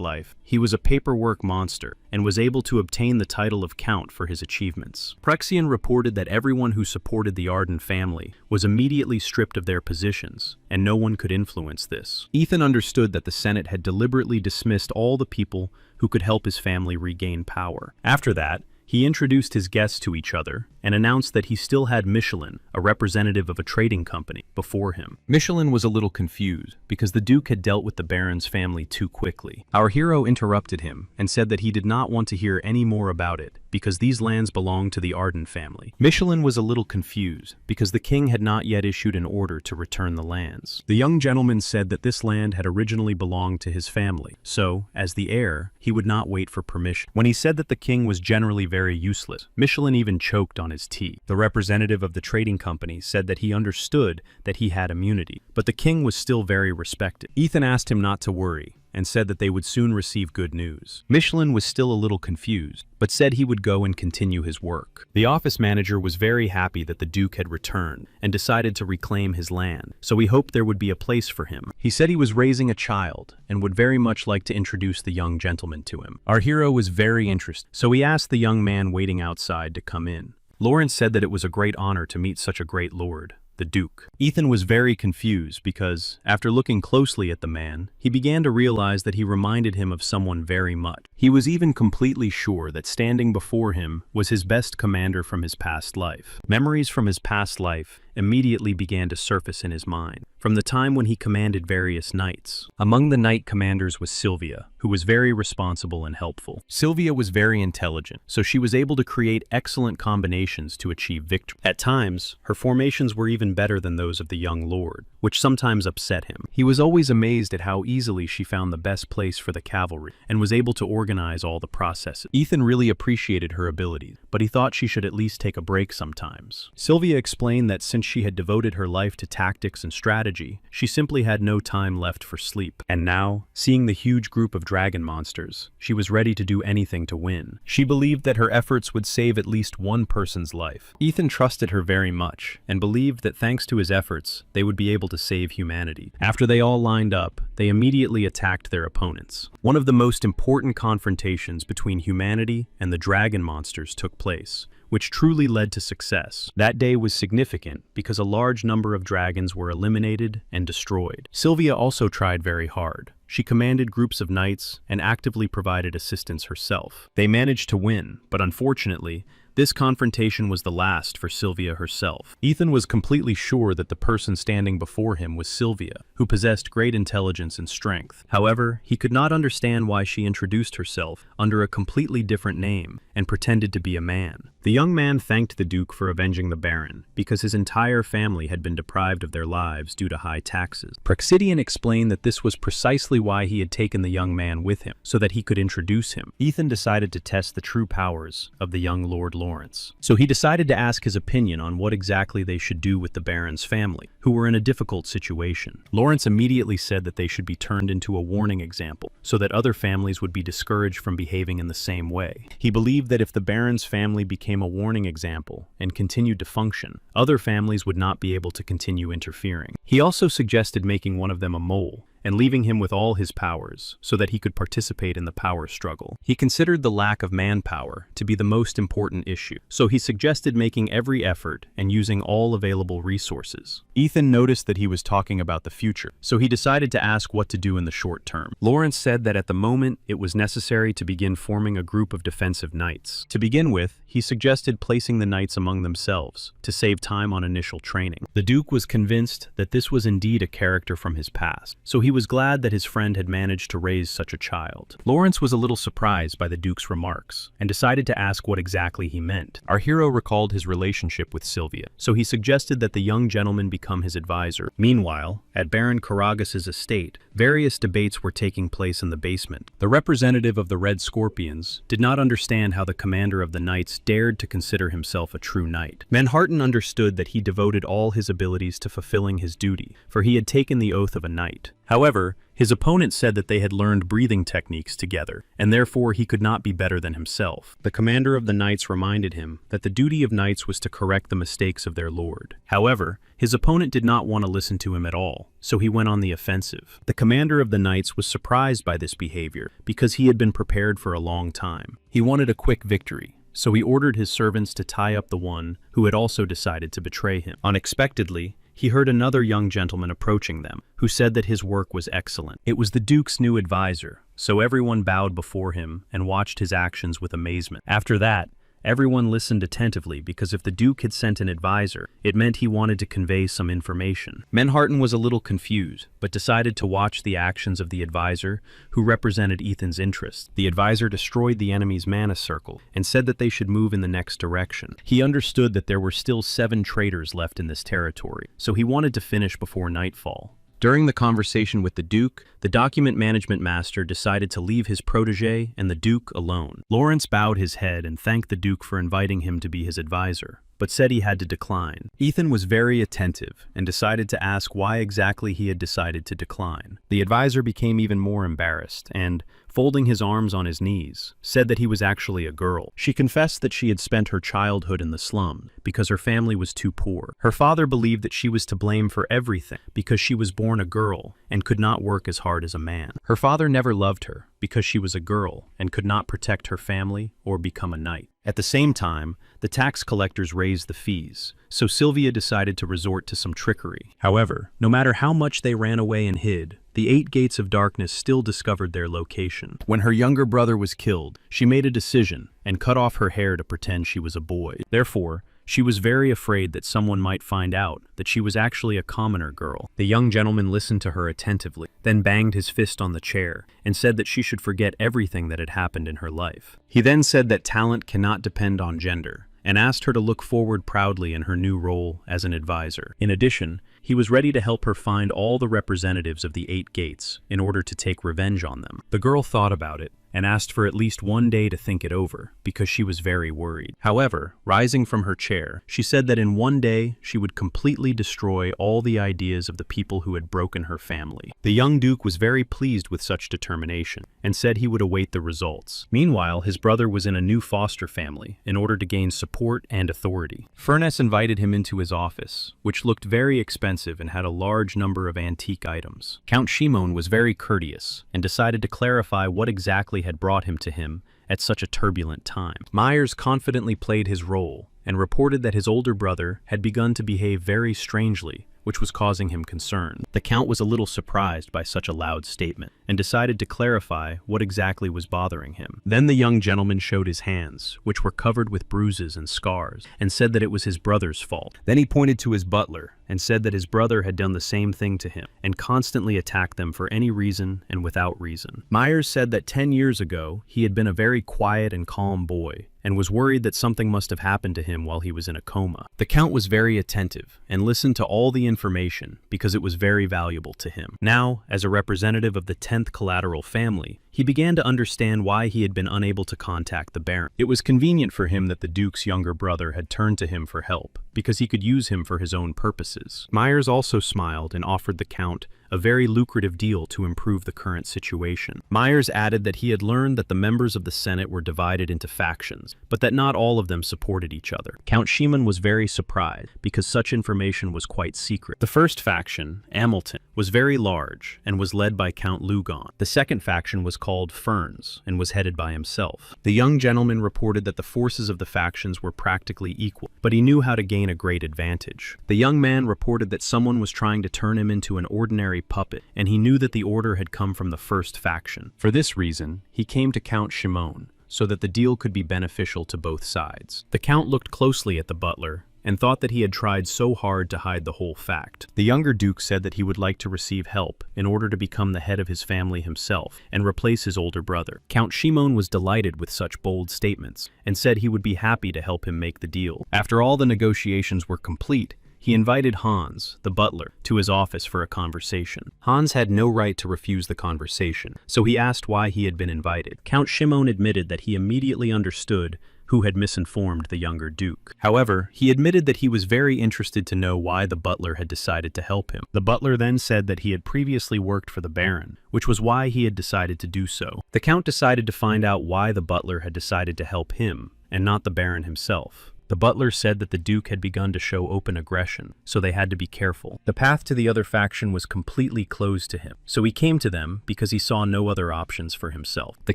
life, he was a paperwork monster and was able to obtain the title of Count for his achievements. Prexian reported that everyone who supported the Arden family was immediately stripped of their positions, and no one could influence this. Ethan understood that the Senate had deliberately dismissed all the people who could help his family regain power. After that, he introduced his guests to each other and announced that he still had Michelin, a representative of a trading company, before him. Michelin was a little confused because the Duke had dealt with the Baron's family too quickly. Our hero interrupted him and said that he did not want to hear any more about it because these lands belonged to the Arden family. Michelin was a little confused because the king had not yet issued an order to return the lands. The young gentleman said that this land had originally belonged to his family, so, as the heir, he would not wait for permission. When he said that the king was generally very useless, Michelin even choked on his tea. The representative of the trading company said that he understood that he had immunity, but the king was still very respected. Ethan asked him not to worry and said that they would soon receive good news. Michelin was still a little confused, but said he would go and continue his work. The office manager was very happy that the Duke had returned and decided to reclaim his land, so he hoped there would be a place for him. He said he was raising a child and would very much like to introduce the young gentleman to him. Our hero was very interested, so he asked the young man waiting outside to come in. Lawrence said that it was a great honor to meet such a great lord, the Duke. Ethan was very confused because, after looking closely at the man, he began to realize that he reminded him of someone very much. He was even completely sure that standing before him was his best commander from his past life. Memories from his past life immediately began to surface in his mind, from the time when he commanded various knights. Among the knight commanders was Sylvia, who was very responsible and helpful. Sylvia was very intelligent, so she was able to create excellent combinations to achieve victory. At times, her formations were even better than those of the young lord, which sometimes upset him. He was always amazed at how easily she found the best place for the cavalry and was able to organize all the processes. Ethan really appreciated her abilities, but he thought she should at least take a break sometimes. Sylvia explained that since she had devoted her life to tactics and strategy, she simply had no time left for sleep. And now, seeing the huge group of dragon monsters, she was ready to do anything to win. She believed that her efforts would save at least one person's life. Ethan trusted her very much and believed that thanks to his efforts, they would be able to save humanity. After they all lined up, they immediately attacked their opponents. One of the most important confrontations between humanity and the dragon monsters took place, which truly led to success. That day was significant because a large number of dragons were eliminated and destroyed. Sylvia also tried very hard. She commanded groups of knights and actively provided assistance herself. They managed to win, but unfortunately, this confrontation was the last for Sylvia herself. Ethan was completely sure that the person standing before him was Sylvia, who possessed great intelligence and strength. However, he could not understand why she introduced herself under a completely different name and pretended to be a man. The young man thanked the Duke for avenging the Baron, because his entire family had been deprived of their lives due to high taxes. Praxidian explained that this was precisely why he had taken the young man with him, so that he could introduce him. Ethan decided to test the true powers of the young Lord Lawrence. So he decided to ask his opinion on what exactly they should do with the Baron's family, who were in a difficult situation. Lawrence immediately said that they should be turned into a warning example, so that other families would be discouraged from behaving in the same way. He believed that if the Baron's family became a warning example and continued to function, other families would not be able to continue interfering. He also suggested making one of them a mole, and leaving him with all his powers so that he could participate in the power struggle. He considered the lack of manpower to be the most important issue, so he suggested making every effort and using all available resources. Ethan noticed that he was talking about the future, so he decided to ask what to do in the short term. Lawrence said that at the moment it was necessary to begin forming a group of defensive knights. To begin with, he suggested placing the knights among themselves to save time on initial training. The Duke was convinced that this was indeed a character from his past, so he was glad that his friend had managed to raise such a child. Lawrence was a little surprised by the Duke's remarks and decided to ask what exactly he meant. Our hero recalled his relationship with Sylvia, so he suggested that the young gentleman become his advisor. Meanwhile, at Baron Karagas's estate, various debates were taking place in the basement. The representative of the Red Scorpions did not understand how the commander of the knights dared to consider himself a true knight. Manhattan understood that he devoted all his abilities to fulfilling his duty, for he had taken the oath of a knight. However, his opponent said that they had learned breathing techniques together, and therefore he could not be better than himself. The commander of the knights reminded him that the duty of knights was to correct the mistakes of their lord. However, his opponent did not want to listen to him at all, so he went on the offensive. The commander of the knights was surprised by this behavior because he had been prepared for a long time. He wanted a quick victory, so he ordered his servants to tie up the one who had also decided to betray him. Unexpectedly, he heard another young gentleman approaching them, who said that his work was excellent. It was the Duke's new advisor, so everyone bowed before him and watched his actions with amazement. After that, everyone listened attentively because if the Duke had sent an advisor, it meant he wanted to convey some information. Manhattan was a little confused, but decided to watch the actions of the advisor, who represented Ethan's interests. The advisor destroyed the enemy's mana circle and said that they should move in the next direction. He understood that there were still 7 traitors left in this territory, so he wanted to finish before nightfall. During the conversation with the Duke, the document management master decided to leave his protege and the Duke alone. Lawrence bowed his head and thanked the Duke for inviting him to be his advisor, but said he had to decline. Ethan was very attentive and decided to ask why exactly he had decided to decline. The advisor became even more embarrassed and, folding his arms on his knees, said that he was actually a girl. She confessed that she had spent her childhood in the slums because her family was too poor. Her father believed that she was to blame for everything because she was born a girl and could not work as hard as a man. Her father never loved her because she was a girl and could not protect her family or become a knight. At the same time, the tax collectors raised the fees, so Sylvia decided to resort to some trickery. However, no matter how much they ran away and hid, the 8 gates of darkness still discovered their location. When her younger brother was killed, she made a decision and cut off her hair to pretend she was a boy. Therefore, she was very afraid that someone might find out that she was actually a commoner girl. The young gentleman listened to her attentively, then banged his fist on the chair and said that she should forget everything that had happened in her life. He then said that talent cannot depend on gender, and asked her to look forward proudly in her new role as an advisor. In addition, he was ready to help her find all the representatives of the 8 gates in order to take revenge on them. The girl thought about it and asked for at least one day to think it over, because she was very worried. However, rising from her chair, she said that in one day she would completely destroy all the ideas of the people who had broken her family. The young duke was very pleased with such determination, and said he would await the results. Meanwhile, his brother was in a new foster family in order to gain support and authority. Furness invited him into his office, which looked very expensive and had a large number of antique items. Count Shimon was very courteous and decided to clarify what exactly had brought him to him at such a turbulent time. Myers confidently played his role and reported that his older brother had begun to behave very strangely, which was causing him concern. The Count was a little surprised by such a loud statement and decided to clarify what exactly was bothering him. Then the young gentleman showed his hands, which were covered with bruises and scars, and said that it was his brother's fault. Then he pointed to his butler and said that his brother had done the same thing to him and constantly attacked them for any reason and without reason. Myers said that 10 years ago he had been a very quiet and calm boy and was worried that something must have happened to him while he was in a coma. The Count was very attentive and listened to all the information because it was very valuable to him. Now, as a representative of the 10th collateral family, he began to understand why he had been unable to contact the Baron. It was convenient for him that the Duke's younger brother had turned to him for help, because he could use him for his own purposes. Myers also smiled and offered the Count a very lucrative deal to improve the current situation. Myers added that he had learned that the members of the Senate were divided into factions, but that not all of them supported each other. Count Shimon was very surprised, because such information was quite secret. The first faction, Hamilton, was very large and was led by Count Lugon. The second faction was called Ferns and was headed by himself. The young gentleman reported that the forces of the factions were practically equal, but he knew how to gain a great advantage. The young man reported that someone was trying to turn him into an ordinary puppet, and he knew that the order had come from the first faction. For this reason, he came to Count Shimon, so that the deal could be beneficial to both sides. The Count looked closely at the butler and thought that he had tried so hard to hide the whole fact. The younger Duke said that he would like to receive help in order to become the head of his family himself and replace his older brother. Count Shimon was delighted with such bold statements and said he would be happy to help him make the deal. After all the negotiations were complete, he invited Hans, the butler, to his office for a conversation. Hans had no right to refuse the conversation, so he asked why he had been invited. Count Shimon admitted that he immediately understood who had misinformed the younger Duke. However, he admitted that he was very interested to know why the butler had decided to help him. The butler then said that he had previously worked for the Baron, which was why he had decided to do so. The Count decided to find out why the butler had decided to help him, and not the Baron himself. The butler said that the Duke had begun to show open aggression, so they had to be careful. The path to the other faction was completely closed to him, so he came to them because he saw no other options for himself. The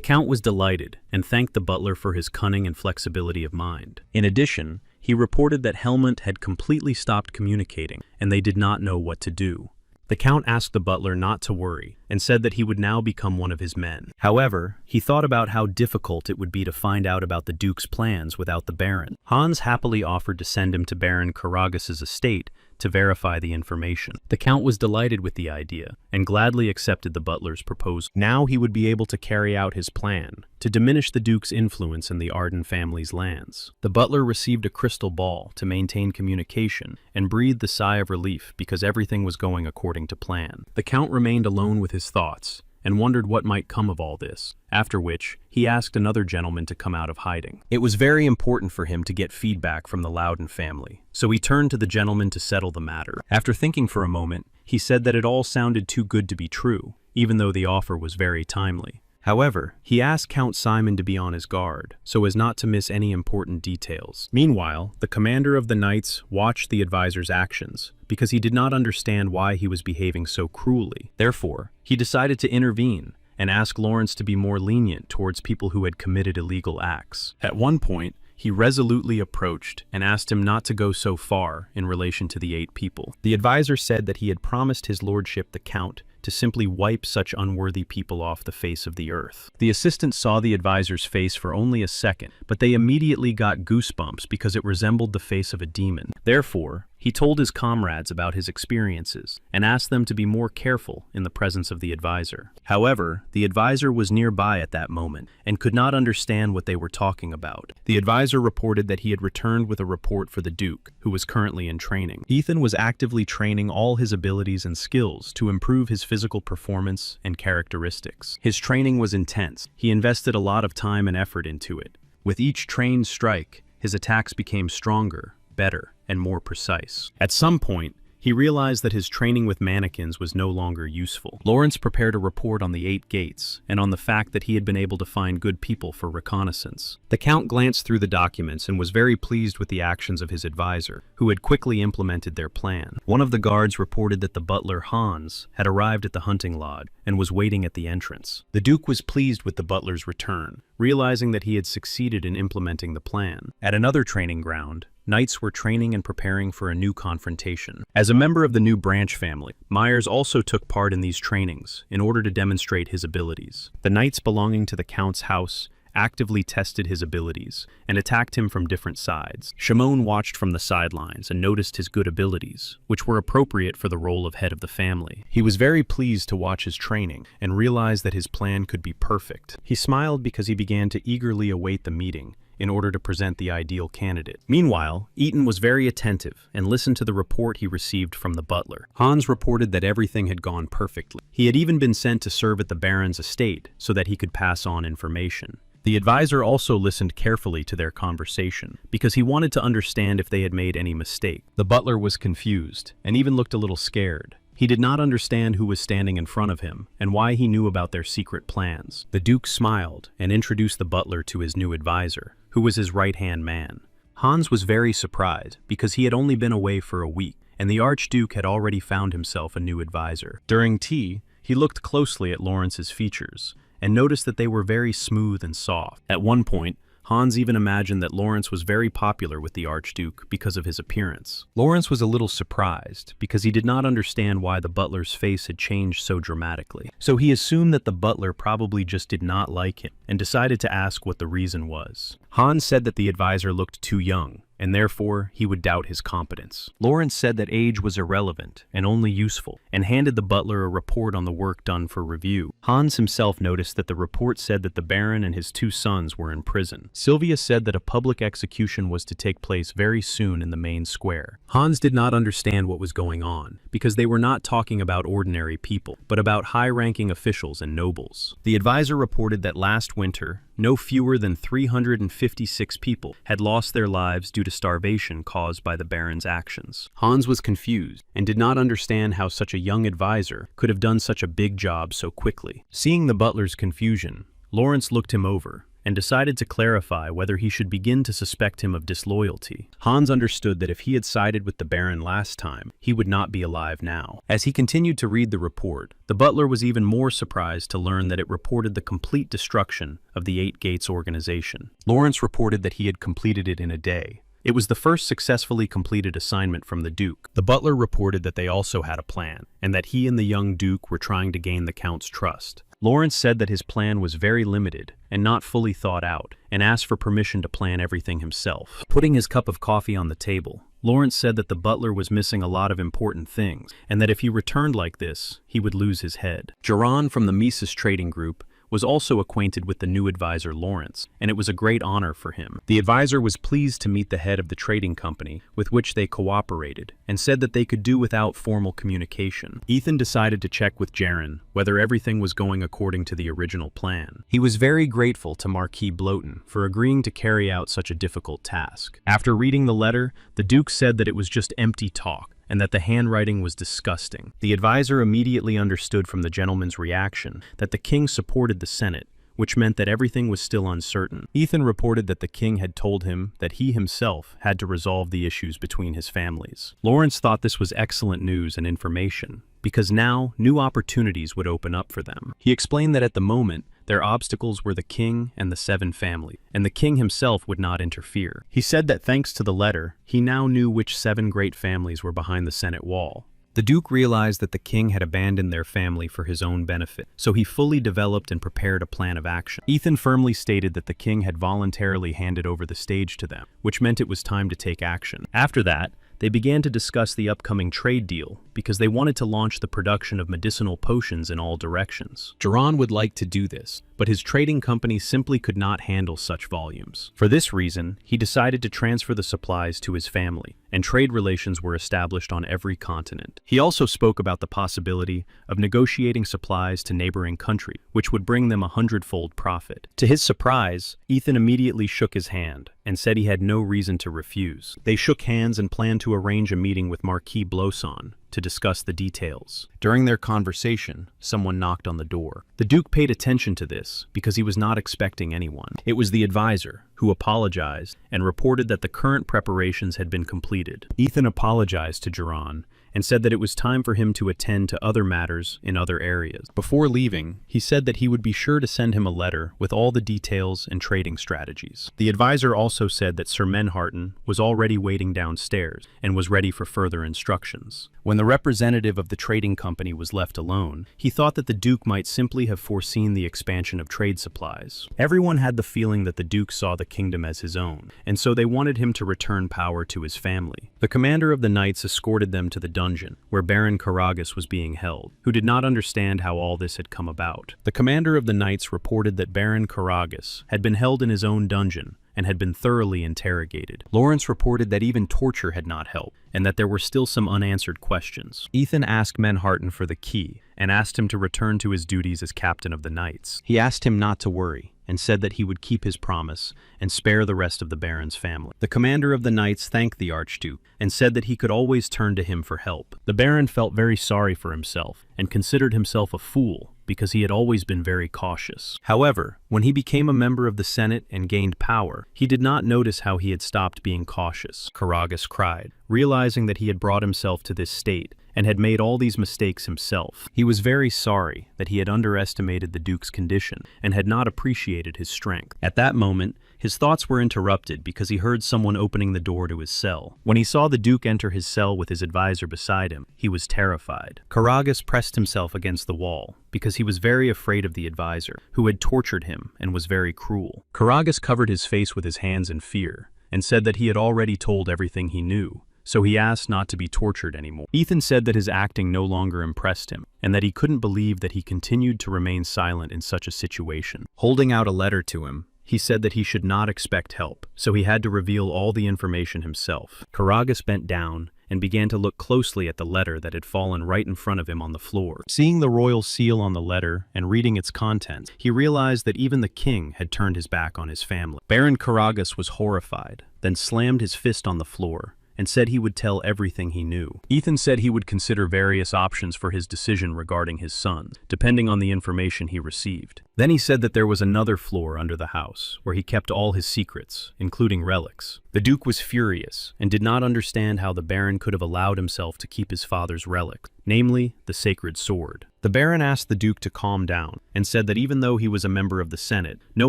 Count was delighted and thanked the butler for his cunning and flexibility of mind. In addition, he reported that Helmut had completely stopped communicating, and they did not know what to do. The Count asked the butler not to worry and said that he would now become one of his men. However, he thought about how difficult it would be to find out about the Duke's plans without the Baron. Hans happily offered to send him to Baron Karagas's estate to verify the information. The Count was delighted with the idea and gladly accepted the butler's proposal. Now he would be able to carry out his plan to diminish the Duke's influence in the Arden family's lands. The butler received a crystal ball to maintain communication and breathed a sigh of relief because everything was going according to plan. The Count remained alone with his thoughts and wondered what might come of all this, after which he asked another gentleman to come out of hiding. It was very important for him to get feedback from the Loudon family, so he turned to the gentleman to settle the matter. After thinking for a moment, he said that it all sounded too good to be true, even though the offer was very timely. However, he asked Count Simon to be on his guard, so as not to miss any important details. Meanwhile, the commander of the knights watched the advisor's actions, because he did not understand why he was behaving so cruelly. Therefore, he decided to intervene and ask Lawrence to be more lenient towards people who had committed illegal acts. At one point, he resolutely approached and asked him not to go so far in relation to the 8 people. The advisor said that he had promised his lordship the Count to simply wipe such unworthy people off the face of the earth. The assistant saw the advisor's face for only a second, but they immediately got goosebumps because it resembled the face of a demon. Therefore, He told his comrades about his experiences and asked them to be more careful in the presence of the advisor. However, the advisor was nearby at that moment and could not understand what they were talking about. The advisor reported that he had returned with a report for the Duke, who was currently in training. Ethan was actively training all his abilities and skills to improve his physical performance and characteristics. His training was intense. He invested a lot of time and effort into it. With each trained strike, his attacks became stronger, better, and more precise. At some point, he realized that his training with mannequins was no longer useful. Lawrence prepared a report on the 8 gates and on the fact that he had been able to find good people for reconnaissance. The Count glanced through the documents and was very pleased with the actions of his advisor, who had quickly implemented their plan. One of the guards reported that the butler, Hans, had arrived at the hunting lodge and was waiting at the entrance. The Duke was pleased with the butler's return, realizing that he had succeeded in implementing the plan. At another training ground, knights were training and preparing for a new confrontation. As a member of the new branch family, Myers also took part in these trainings in order to demonstrate his abilities. The knights belonging to the Count's house actively tested his abilities and attacked him from different sides. Shimon watched from the sidelines and noticed his good abilities, which were appropriate for the role of head of the family. He was very pleased to watch his training and realized that his plan could be perfect. He smiled because he began to eagerly await the meeting in order to present the ideal candidate. Meanwhile, Eaton was very attentive and listened to the report he received from the butler. Hans reported that everything had gone perfectly. He had even been sent to serve at the Baron's estate so that he could pass on information. The advisor also listened carefully to their conversation because he wanted to understand if they had made any mistake. The butler was confused and even looked a little scared. He did not understand who was standing in front of him and why he knew about their secret plans. The Duke smiled and introduced the butler to his new advisor, who was his right-hand man. Hans was very surprised because he had only been away for a week, and the Archduke had already found himself a new advisor. During tea, he looked closely at Lawrence's features and noticed that they were very smooth and soft. At one point, Hans even imagined that Lawrence was very popular with the Archduke because of his appearance. Lawrence was a little surprised because he did not understand why the butler's face had changed so dramatically. So he assumed that the butler probably just did not like him and decided to ask what the reason was. Hans said that the advisor looked too young, and therefore he would doubt his competence. Lawrence said that age was irrelevant and only useful, and handed the butler a report on the work done for review. Hans himself noticed that the report said that the Baron and his 2 sons were in prison. Sylvia said that a public execution was to take place very soon in the main square. Hans did not understand what was going on, because they were not talking about ordinary people, but about high-ranking officials and nobles. The advisor reported that last winter, no fewer than 356 people had lost their lives due to starvation caused by the Baron's actions. Hans was confused and did not understand how such a young advisor could have done such a big job so quickly. Seeing the butler's confusion, Lawrence looked him over and decided to clarify whether he should begin to suspect him of disloyalty. Hans understood that if he had sided with the Baron last time, he would not be alive now. As he continued to read the report, the butler was even more surprised to learn that it reported the complete destruction of the 8 Gates organization. Lawrence reported that he had completed it in a day. It was the first successfully completed assignment from the Duke. The butler reported that they also had a plan, and that he and the young Duke were trying to gain the Count's trust. Lawrence said that his plan was very limited and not fully thought out, and asked for permission to plan everything himself. Putting his cup of coffee on the table, Lawrence said that the butler was missing a lot of important things, and that if he returned like this, he would lose his head. Jaron from the Mises Trading Group was also acquainted with the new advisor Lawrence, and it was a great honor for him. The advisor was pleased to meet the head of the trading company with which they cooperated, and said that they could do without formal communication. Ethan decided to check with Jaron whether everything was going according to the original plan. He was very grateful to Marquis Bloten for agreeing to carry out such a difficult task. After reading the letter, the Duke said that it was just empty talk, and that the handwriting was disgusting. The advisor immediately understood from the gentleman's reaction that the king supported the Senate, which meant that everything was still uncertain. Ethan reported that the king had told him that he himself had to resolve the issues between his families. Lawrence thought this was excellent news and information, because now new opportunities would open up for them. He explained that at the moment, their obstacles were the king and the 7 families, and the king himself would not interfere. He said that thanks to the letter, he now knew which 7 great families were behind the Senate wall. The Duke realized that the king had abandoned their family for his own benefit, so he fully developed and prepared a plan of action. Ethan firmly stated that the king had voluntarily handed over the stage to them, which meant it was time to take action. After that, they began to discuss the upcoming trade deal because they wanted to launch the production of medicinal potions in all directions. Jiran would like to do this, but his trading company simply could not handle such volumes. For this reason, he decided to transfer the supplies to his family, and trade relations were established on every continent. He also spoke about the possibility of negotiating supplies to neighboring countries, which would bring them 100-fold profit. To his surprise, Ethan immediately shook his hand and said he had no reason to refuse. They shook hands and planned to arrange a meeting with Marquis Blosson to discuss the details. During their conversation, someone knocked on the door. The Duke paid attention to this because he was not expecting anyone. It was the advisor, who apologized and reported that the current preparations had been completed. Ethan apologized to Jiran and said that it was time for him to attend to other matters in other areas. Before leaving, he said that he would be sure to send him a letter with all the details and trading strategies. The advisor also said that Sir Menharton was already waiting downstairs and was ready for further instructions. When the representative of the trading company was left alone, he thought that the Duke might simply have foreseen the expansion of trade supplies. Everyone had the feeling that the Duke saw the kingdom as his own, and so they wanted him to return power to his family. The commander of the knights escorted them to the dungeon, where Baron Karagas was being held, who did not understand how all this had come about. The commander of the knights reported that Baron Karagas had been held in his own dungeon and had been thoroughly interrogated. Lawrence reported that even torture had not helped, and that there were still some unanswered questions. Ethan asked Menharton for the key, and asked him to return to his duties as captain of the knights. He asked him not to worry, and said that he would keep his promise and spare the rest of the Baron's family. The commander of the knights thanked the Archduke and said that he could always turn to him for help. The Baron felt very sorry for himself and considered himself a fool because he had always been very cautious. However, when he became a member of the Senate and gained power, he did not notice how he had stopped being cautious. Karagas cried, realizing that he had brought himself to this state and had made all these mistakes himself. He was very sorry that he had underestimated the Duke's condition and had not appreciated his strength. At that moment, his thoughts were interrupted because he heard someone opening the door to his cell. When he saw the Duke enter his cell with his advisor beside him, he was terrified. Karagas pressed himself against the wall because he was very afraid of the advisor, who had tortured him and was very cruel. Karagas covered his face with his hands in fear and said that he had already told everything he knew, so he asked not to be tortured anymore. Ethan said that his acting no longer impressed him, and that he couldn't believe that he continued to remain silent in such a situation. Holding out a letter to him, he said that he should not expect help, so he had to reveal all the information himself. Karagas bent down and began to look closely at the letter that had fallen right in front of him on the floor. Seeing the royal seal on the letter and reading its contents, he realized that even the king had turned his back on his family. Baron Karagas was horrified, then slammed his fist on the floor and said he would tell everything he knew. Ethan said he would consider various options for his decision regarding his sons, depending on the information he received. Then he said that there was another floor under the house, where he kept all his secrets, including relics. The Duke was furious, and did not understand how the Baron could have allowed himself to keep his father's relics, namely, the sacred sword. The Baron asked the Duke to calm down, and said that even though he was a member of the Senate, no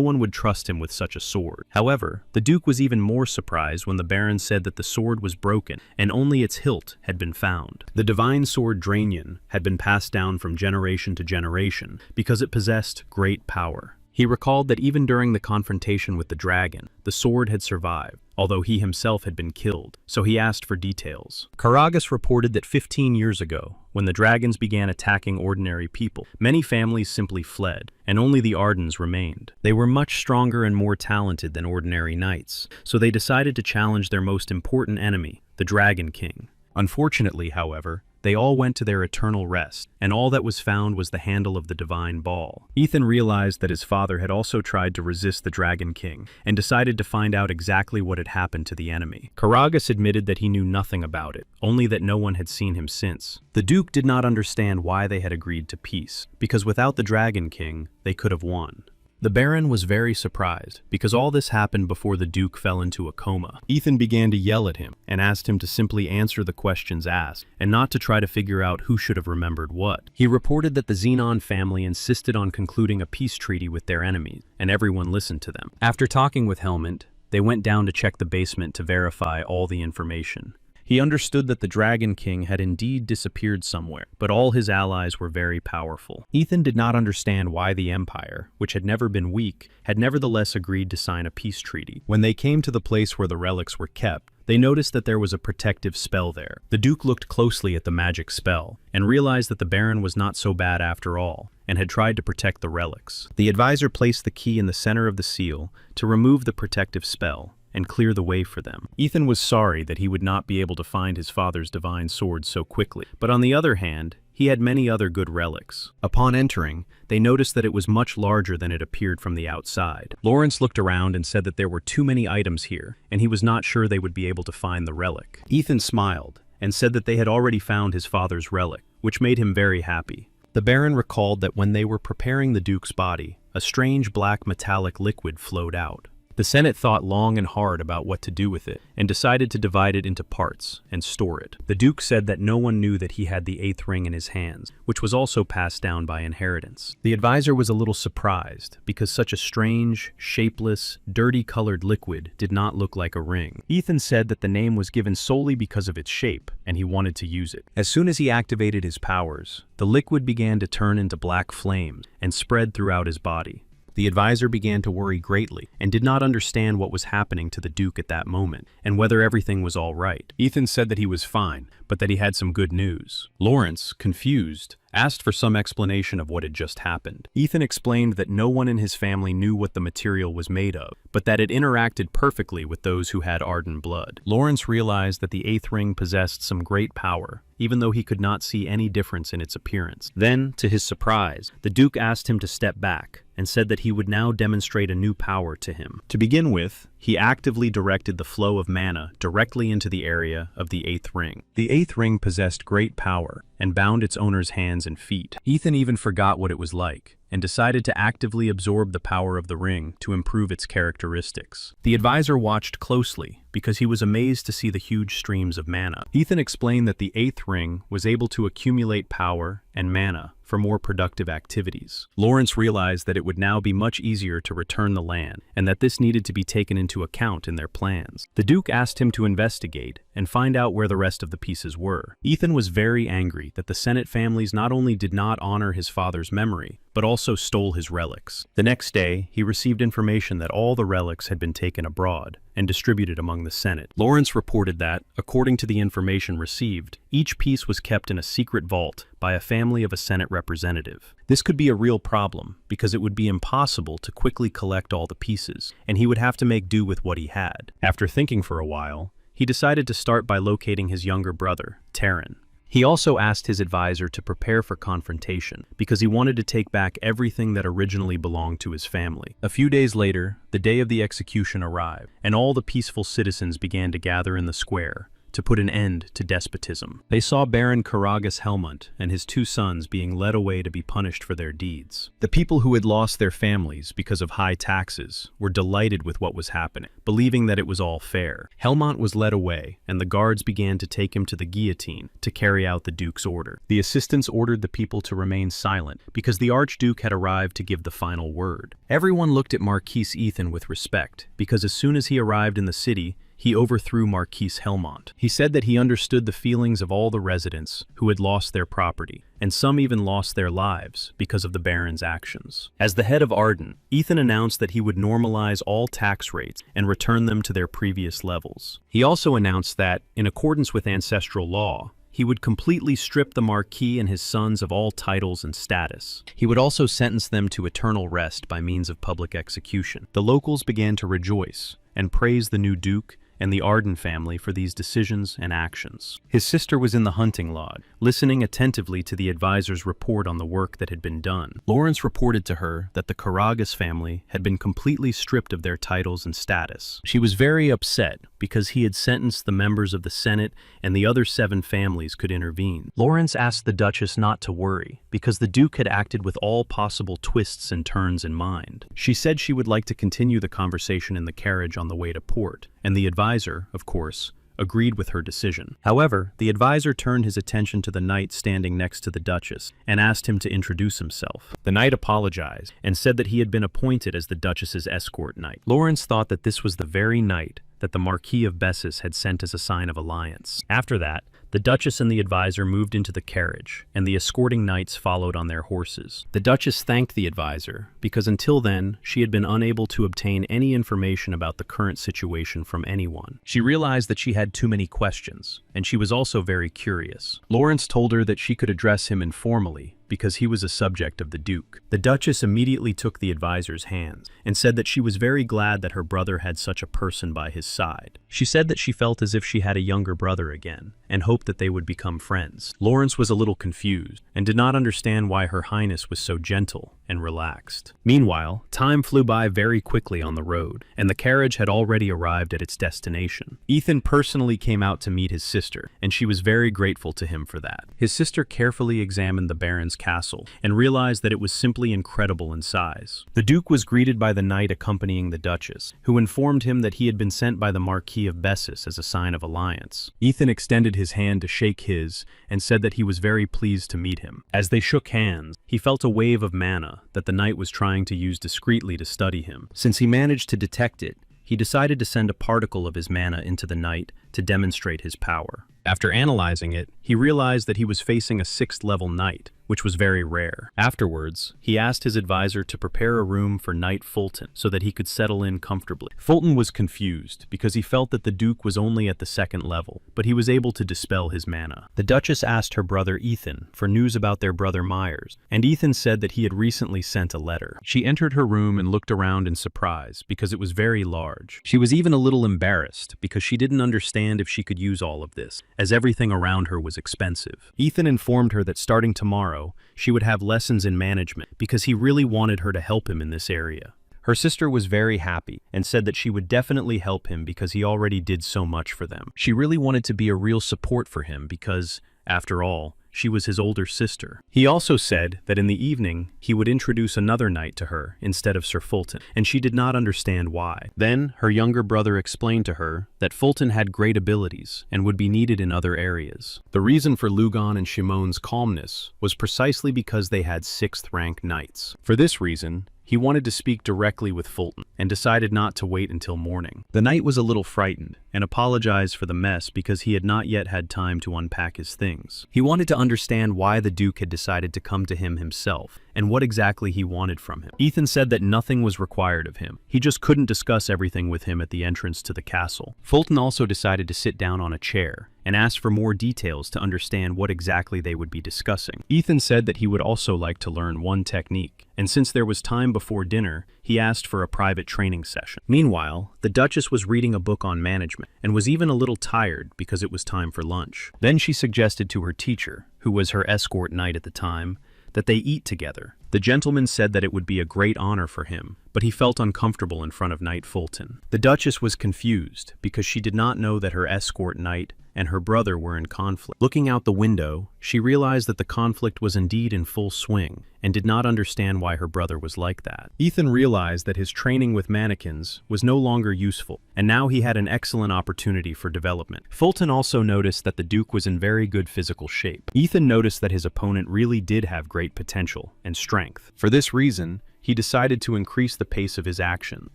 one would trust him with such a sword. However, the Duke was even more surprised when the Baron said that the sword was broken, and only its hilt had been found. The divine sword Draenian had been passed down from generation to generation, because it possessed great power. He recalled that even during the confrontation with the dragon, the sword had survived, although he himself had been killed, so he asked for details. Karagas reported that 15 years ago, when the dragons began attacking ordinary people, many families simply fled, and only the Ardens remained. They were much stronger and more talented than ordinary knights, so they decided to challenge their most important enemy, the Dragon King. Unfortunately, however, they all went to their eternal rest, and all that was found was the handle of the divine ball. Ethan realized that his father had also tried to resist the Dragon King, and decided to find out exactly what had happened to the enemy. Karagas admitted that he knew nothing about it, only that no one had seen him since. The Duke did not understand why they had agreed to peace, because without the Dragon King, they could have won. The Baron was very surprised, because all this happened before the Duke fell into a coma. Ethan began to yell at him, and asked him to simply answer the questions asked, and not to try to figure out who should have remembered what. He reported that the Xenon family insisted on concluding a peace treaty with their enemies, and everyone listened to them. After talking with Helmut, they went down to check the basement to verify all the information. He understood that the Dragon King had indeed disappeared somewhere, but all his allies were very powerful. Ethan did not understand why the Empire, which had never been weak, had nevertheless agreed to sign a peace treaty. When they came to the place where the relics were kept, they noticed that there was a protective spell there. The Duke looked closely at the magic spell and realized that the Baron was not so bad after all and had tried to protect the relics. The advisor placed the key in the center of the seal to remove the protective spell and clear the way for them. Ethan was sorry that he would not be able to find his father's divine sword so quickly, but on the other hand, he had many other good relics. Upon entering, they noticed that it was much larger than it appeared from the outside. Lawrence looked around and said that there were too many items here, and he was not sure they would be able to find the relic. Ethan smiled and said that they had already found his father's relic, which made him very happy. The Baron recalled that when they were preparing the Duke's body, a strange black metallic liquid flowed out. The Senate thought long and hard about what to do with it, and decided to divide it into parts and store it. The Duke said that no one knew that he had the 8th ring in his hands, which was also passed down by inheritance. The advisor was a little surprised, because such a strange, shapeless, dirty-colored liquid did not look like a ring. Ethan said that the name was given solely because of its shape, and he wanted to use it. As soon as he activated his powers, the liquid began to turn into black flames and spread throughout his body. The advisor began to worry greatly and did not understand what was happening to the Duke at that moment and whether everything was all right. Ethan said that he was fine, but that he had some good news. Lawrence, confused, asked for some explanation of what had just happened. Ethan explained that no one in his family knew what the material was made of, but that it interacted perfectly with those who had Arden blood. Lawrence realized that the 8th ring possessed some great power, even though he could not see any difference in its appearance. Then, to his surprise, the Duke asked him to step back and said that he would now demonstrate a new power to him. To begin with, he actively directed the flow of mana directly into the area of the 8th ring. The 8th ring possessed great power and bound its owner's hands and feet. Ethan even forgot what it was like and decided to actively absorb the power of the ring to improve its characteristics. The advisor watched closely because he was amazed to see the huge streams of mana. Ethan explained that the 8th ring was able to accumulate power and mana for more productive activities. Lawrence realized that it would now be much easier to return the land and that this needed to be taken into account in their plans. The Duke asked him to investigate and find out where the rest of the pieces were. Ethan was very angry that the Senate families not only did not honor his father's memory, but also stole his relics. The next day, he received information that all the relics had been taken abroad and distributed among the Senate. Lawrence reported that, according to the information received, each piece was kept in a secret vault by a family of a Senate representative. This could be a real problem because it would be impossible to quickly collect all the pieces, and he would have to make do with what he had. After thinking for a while, he decided to start by locating his younger brother, Terran. He also asked his advisor to prepare for confrontation because he wanted to take back everything that originally belonged to his family. A few days later, the day of the execution arrived, and all the peaceful citizens began to gather in the square to put an end to despotism. They saw Baron Karagas Helmont and his 2 sons being led away to be punished for their deeds. The people who had lost their families because of high taxes were delighted with what was happening, believing that it was all fair. Helmont was led away, and the guards began to take him to the guillotine to carry out the Duke's order. The assistants ordered the people to remain silent because the Archduke had arrived to give the final word. Everyone looked at Marquis Ethan with respect because as soon as he arrived in the city, he overthrew Marquis Helmont. He said that he understood the feelings of all the residents who had lost their property, and some even lost their lives because of the Baron's actions. As the head of Arden, Ethan announced that he would normalize all tax rates and return them to their previous levels. He also announced that, in accordance with ancestral law, he would completely strip the Marquis and his sons of all titles and status. He would also sentence them to eternal rest by means of public execution. The locals began to rejoice and praise the new Duke and the Arden family for these decisions and actions. His sister was in the hunting lodge, listening attentively to the advisor's report on the work that had been done. Lawrence reported to her that the Karagas family had been completely stripped of their titles and status. She was very upset because he had sentenced the members of the Senate and the other 7 families could intervene. Lawrence asked the Duchess not to worry because the Duke had acted with all possible twists and turns in mind. She said she would like to continue the conversation in the carriage on the way to port, and the advisor, of course, agreed with her decision. However, the advisor turned his attention to the knight standing next to the Duchess and asked him to introduce himself. The knight apologized and said that he had been appointed as the Duchess's escort knight. Lawrence thought that this was the very knight that the Marquis of Bessus had sent as a sign of alliance. After that, the Duchess and the advisor moved into the carriage, and the escorting knights followed on their horses. The Duchess thanked the advisor, because until then, she had been unable to obtain any information about the current situation from anyone. She realized that she had too many questions, and she was also very curious. Lawrence told her that she could address him informally, because he was a subject of the Duke. The Duchess immediately took the advisor's hands and said that she was very glad that her brother had such a person by his side. She said that she felt as if she had a younger brother again and hoped that they would become friends. Lawrence was a little confused and did not understand why Her Highness was so gentle and relaxed. Meanwhile, time flew by very quickly on the road, and the carriage had already arrived at its destination. Ethan personally came out to meet his sister, and she was very grateful to him for that. His sister carefully examined the Baron's castle and realized that it was simply incredible in size. The Duke was greeted by the knight accompanying the Duchess, who informed him that he had been sent by the Marquis of Bessus as a sign of alliance. Ethan extended his hand to shake his and said that he was very pleased to meet him. As they shook hands, he felt a wave of mana that the knight was trying to use discreetly to study him. Since he managed to detect it, he decided to send a particle of his mana into the knight to demonstrate his power. After analyzing it, he realized that he was facing a 6th level knight, which was very rare. Afterwards, he asked his advisor to prepare a room for Knight Fulton so that he could settle in comfortably. Fulton was confused because he felt that the Duke was only at the 2nd level, but he was able to dispel his mana. The Duchess asked her brother Ethan for news about their brother Myers, and Ethan said that he had recently sent a letter. She entered her room and looked around in surprise because it was very large. She was even a little embarrassed because she didn't understand if she could use all of this, as everything around her was expensive. Ethan informed her that starting tomorrow, she would have lessons in management because he really wanted her to help him in this area. Her sister was very happy and said that she would definitely help him because he already did so much for them. She really wanted to be a real support for him because, after all, she was his older sister. He also said that in the evening, he would introduce another knight to her instead of Sir Fulton, and she did not understand why. Then, her younger brother explained to her that Fulton had great abilities and would be needed in other areas. The reason for Lugon and Shimon's calmness was precisely because they had 6th rank knights. For this reason, he wanted to speak directly with Fulton and decided not to wait until morning. The knight was a little frightened and apologized for the mess because he had not yet had time to unpack his things. He wanted to understand why the Duke had decided to come to him himself and what exactly he wanted from him. Ethan said that nothing was required of him. He just couldn't discuss everything with him at the entrance to the castle. Fulton also decided to sit down on a chair and asked for more details to understand what exactly they would be discussing. Ethan said that he would also like to learn one technique, and since there was time before dinner, he asked for a private training session. Meanwhile, the Duchess was reading a book on management and was even a little tired because it was time for lunch. Then she suggested to her teacher, who was her escort knight at the time, that they eat together. The gentleman said that it would be a great honor for him, but he felt uncomfortable in front of Knight Fulton. The Duchess was confused because she did not know that her escort knight and her brother were in conflict. Looking out the window, she realized that the conflict was indeed in full swing and did not understand why her brother was like that. Ethan realized that his training with mannequins was no longer useful, and now he had an excellent opportunity for development. Fulton also noticed that the Duke was in very good physical shape. Ethan noticed that his opponent really did have great potential and strength. For this reason, he decided to increase the pace of his action,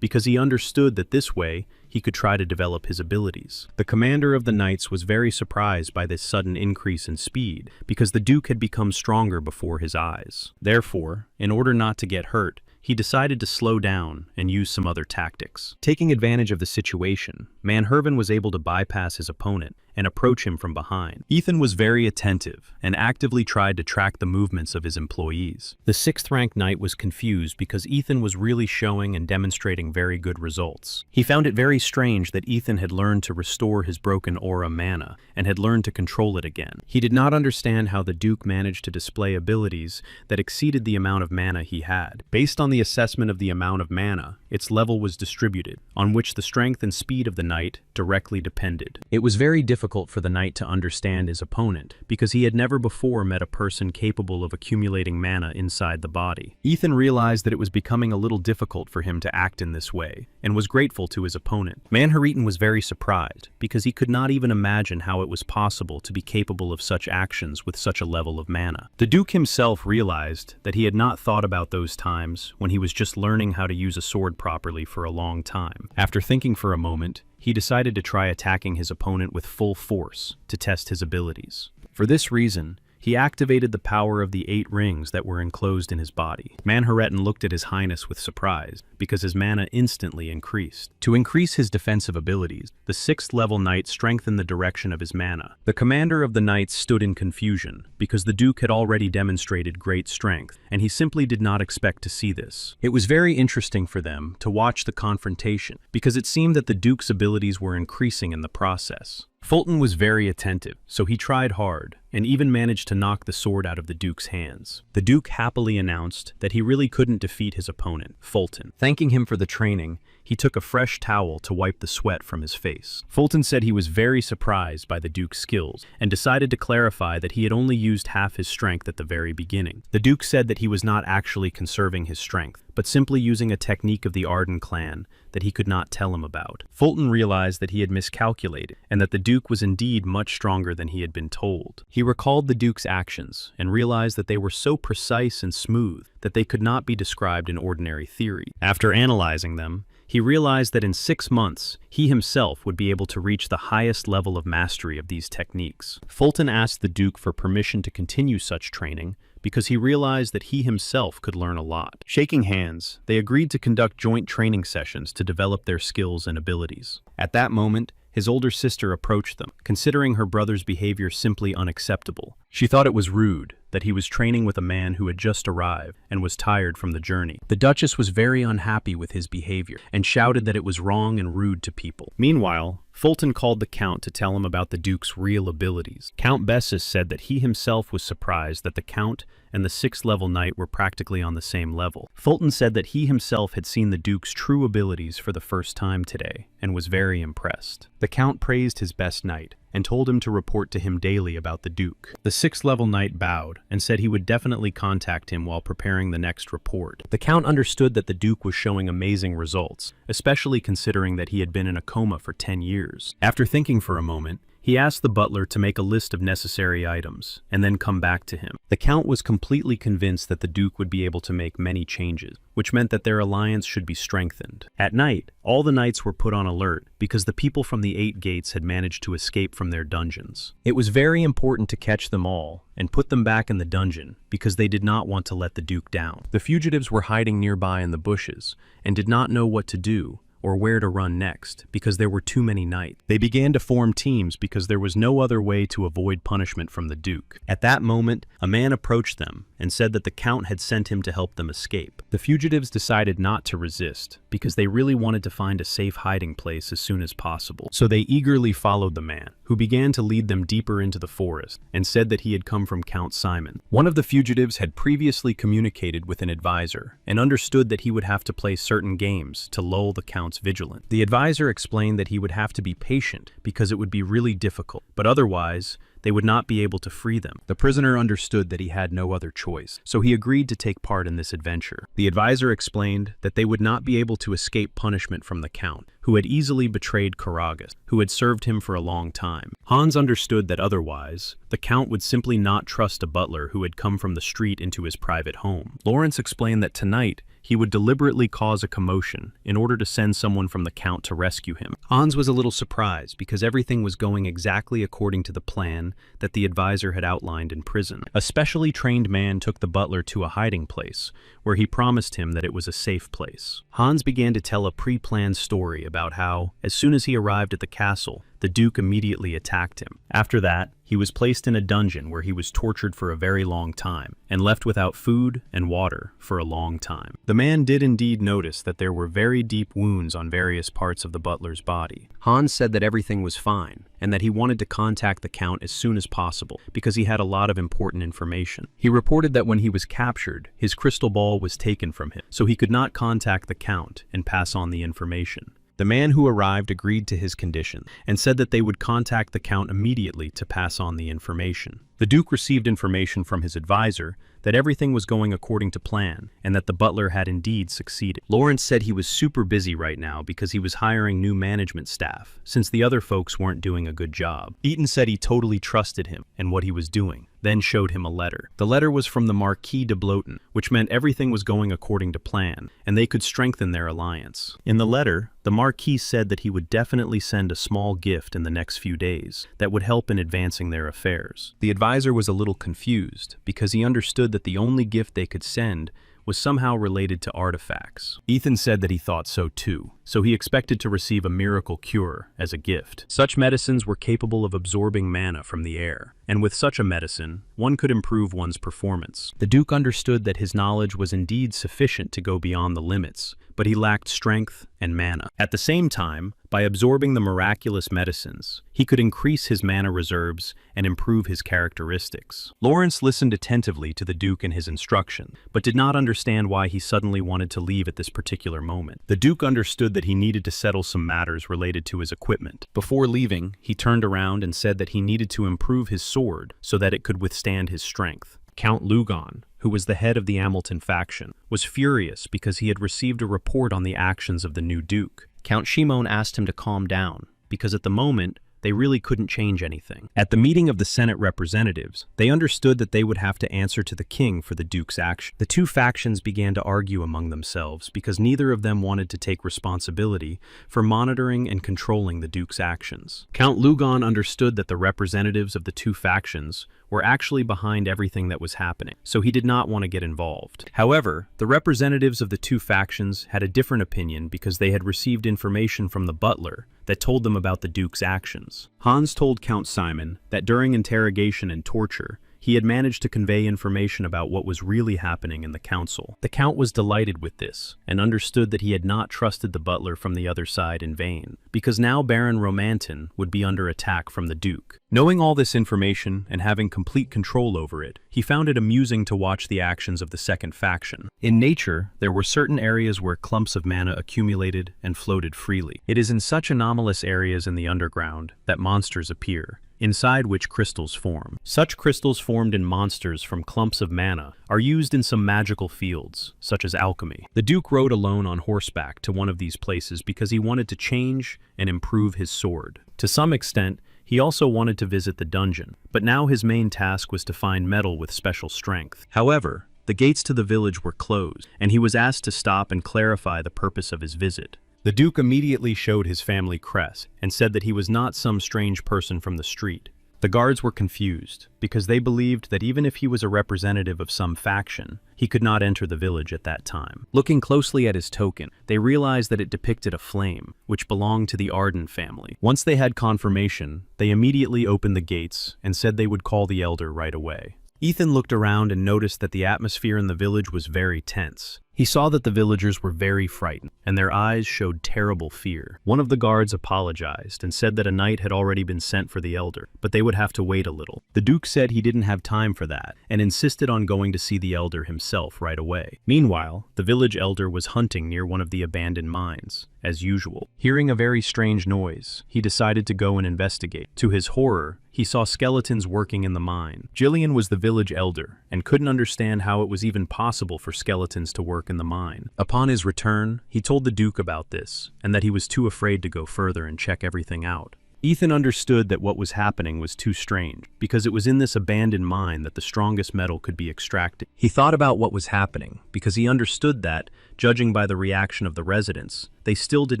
because he understood that this way he could try to develop his abilities. The commander of the knights was very surprised by this sudden increase in speed, because the Duke had become stronger before his eyes. Therefore, in order not to get hurt, he decided to slow down and use some other tactics. Taking advantage of the situation, Manhwa was able to bypass his opponent and approach him from behind. Ethan was very attentive and actively tried to track the movements of his employees. The 6th rank knight was confused because Ethan was really showing and demonstrating very good results. He found it very strange that Ethan had learned to restore his broken aura mana and had learned to control it again. He did not understand how the Duke managed to display abilities that exceeded the amount of mana he had. Based on the assessment of the amount of mana, its level was distributed, on which the strength and speed of the knight directly depended. It was very difficult for the knight to understand his opponent, because he had never before met a person capable of accumulating mana inside the body. Ethan realized that it was becoming a little difficult for him to act in this way, and was grateful to his opponent. Manhwa was very surprised, because he could not even imagine how it was possible to be capable of such actions with such a level of mana. The Duke himself realized that he had not thought about those times when he was just learning how to use a sword properly for a long time. After thinking for a moment, he decided to try attacking his opponent with full force to test his abilities. For this reason, he activated the power of the 8 rings that were enclosed in his body. Manhwa looked at His Highness with surprise, because his mana instantly increased. To increase his defensive abilities, the 6th level knight strengthened the direction of his mana. The commander of the knights stood in confusion, because the Duke had already demonstrated great strength, and he simply did not expect to see this. It was very interesting for them to watch the confrontation, because it seemed that the Duke's abilities were increasing in the process. Fulton was very attentive, so he tried hard, and even managed to knock the sword out of the Duke's hands. The Duke happily announced that he really couldn't defeat his opponent, Fulton. Thanking him for the training, he took a fresh towel to wipe the sweat from his face. Fulton said he was very surprised by the Duke's skills, and decided to clarify that he had only used half his strength at the very beginning. The Duke said that he was not actually conserving his strength, but simply using a technique of the Arden clan that he could not tell him about. Fulton realized that he had miscalculated, and that the Duke was indeed much stronger than he had been told. He recalled the Duke's actions, and realized that they were so precise and smooth that they could not be described in ordinary theory. After analyzing them, he realized that in 6 months, he himself would be able to reach the highest level of mastery of these techniques. Fulton asked the Duke for permission to continue such training, because he realized that he himself could learn a lot. Shaking hands, they agreed to conduct joint training sessions to develop their skills and abilities. At that moment, his older sister approached them, considering her brother's behavior simply unacceptable. She thought it was rude that he was training with a man who had just arrived and was tired from the journey. The Duchess was very unhappy with his behavior and shouted that it was wrong and rude to people. Meanwhile, Fulton called the Count to tell him about the Duke's real abilities. Count Bessus said that he himself was surprised that the Count and the 6th level knight were practically on the same level. Fulton said that he himself had seen the Duke's true abilities for the first time today and was very impressed. The Count praised his best knight and told him to report to him daily about the Duke. The 6th level knight bowed and said he would definitely contact him while preparing the next report. The Count understood that the Duke was showing amazing results, especially considering that he had been in a coma for 10 years. After thinking for a moment, he asked the butler to make a list of necessary items, and then come back to him. The Count was completely convinced that the Duke would be able to make many changes, which meant that their alliance should be strengthened. At night, all the knights were put on alert because the people from the 8 gates had managed to escape from their dungeons. It was very important to catch them all and put them back in the dungeon because they did not want to let the Duke down. The fugitives were hiding nearby in the bushes and did not know what to do or where to run next, because there were too many knights. They began to form teams because there was no other way to avoid punishment from the Duke. At that moment, a man approached them and said that the Count had sent him to help them escape. The fugitives decided not to resist, because they really wanted to find a safe hiding place as soon as possible. So they eagerly followed the man, who began to lead them deeper into the forest, and said that he had come from Count Simon. One of the fugitives had previously communicated with an advisor, and understood that he would have to play certain games to lull the Count's vigilance. The advisor explained that he would have to be patient because it would be really difficult, but otherwise, they would not be able to free them. The prisoner understood that he had no other choice, so he agreed to take part in this adventure. The advisor explained that they would not be able to escape punishment from the Count, who had easily betrayed Karagas, who had served him for a long time. Hans understood that otherwise, the Count would simply not trust a butler who had come from the street into his private home. Lawrence explained that tonight, he would deliberately cause a commotion in order to send someone from the Count to rescue him. Hans was a little surprised because everything was going exactly according to the plan that the advisor had outlined in prison. A specially trained man took the butler to a hiding place, where he promised him that it was a safe place. Hans began to tell a pre-planned story about how, as soon as he arrived at the castle, the Duke immediately attacked him. After that, he was placed in a dungeon where he was tortured for a very long time, and left without food and water for a long time. The man did indeed notice that there were very deep wounds on various parts of the butler's body. Hans said that everything was fine, and that he wanted to contact the Count as soon as possible, because he had a lot of important information. He reported that when he was captured, his crystal ball was taken from him, so he could not contact the Count and pass on the information. The man who arrived agreed to his condition and said that they would contact the Count immediately to pass on the information. The Duke received information from his advisor that everything was going according to plan and that the butler had indeed succeeded. Lawrence said he was super busy right now because he was hiring new management staff since the other folks weren't doing a good job. Eaton said he totally trusted him and what he was doing. then showed him a letter. The letter was from the Marquis de Bloten, which meant everything was going according to plan, and they could strengthen their alliance. In the letter, the Marquis said that he would definitely send a small gift in the next few days that would help in advancing their affairs. The advisor was a little confused because he understood that the only gift they could send was somehow related to artifacts. Ethan said that he thought so too, so he expected to receive a miracle cure as a gift. Such medicines were capable of absorbing mana from the air, and with such a medicine, one could improve one's performance. The Duke understood that his knowledge was indeed sufficient to go beyond the limits, but he lacked strength and mana. At the same time, by absorbing the miraculous medicines, he could increase his mana reserves and improve his characteristics. Lawrence listened attentively to the Duke and his instruction, but did not understand why he suddenly wanted to leave at this particular moment. The Duke understood that he needed to settle some matters related to his equipment. Before leaving, he turned around and said that he needed to improve his sword so that it could withstand his strength. Count Lugon, who was the head of the Hamilton faction, was furious because he had received a report on the actions of the new Duke. Count Shimon asked him to calm down, because at the moment, they really couldn't change anything. At the meeting of the Senate representatives, they understood that they would have to answer to the king for the Duke's action. The two factions began to argue among themselves because neither of them wanted to take responsibility for monitoring and controlling the Duke's actions. Count Lugon understood that the representatives of the two factions were actually behind everything that was happening, so he did not want to get involved. However, the representatives of the two factions had a different opinion because they had received information from the butler that told them about the Duke's actions. Hans told Count Simon that during interrogation and torture, he had managed to convey information about what was really happening in the council. The Count was delighted with this, and understood that he had not trusted the butler from the other side in vain, because now Baron Romantin would be under attack from the Duke. Knowing all this information and having complete control over it, he found it amusing to watch the actions of the second faction. In nature, there were certain areas where clumps of mana accumulated and floated freely. It is in such anomalous areas in the underground that monsters appear, inside which crystals form. Such crystals formed in monsters from clumps of mana are used in some magical fields, such as alchemy. The Duke rode alone on horseback to one of these places because he wanted to change and improve his sword. To some extent, he also wanted to visit the dungeon, but now his main task was to find metal with special strength. However, the gates to the village were closed, and he was asked to stop and clarify the purpose of his visit. The Duke immediately showed his family crest and said that he was not some strange person from the street. The guards were confused because they believed that even if he was a representative of some faction, he could not enter the village at that time. Looking closely at his token, they realized that it depicted a flame, which belonged to the Arden family. Once they had confirmation, they immediately opened the gates and said they would call the elder right away. Ethan looked around and noticed that the atmosphere in the village was very tense. He saw that the villagers were very frightened, and their eyes showed terrible fear. One of the guards apologized and said that a knight had already been sent for the elder, but they would have to wait a little. The Duke said he didn't have time for that, and insisted on going to see the elder himself right away. Meanwhile, the village elder was hunting near one of the abandoned mines, as usual. Hearing a very strange noise, he decided to go and investigate. To his horror, he saw skeletons working in the mine. Jillian was the village elder, and couldn't understand how it was even possible for skeletons to work in the mine. Upon his return, he told the Duke about this, and that he was too afraid to go further and check everything out. Ethan understood that what was happening was too strange, because it was in this abandoned mine that the strongest metal could be extracted. He thought about what was happening, because he understood that, judging by the reaction of the residents, they still did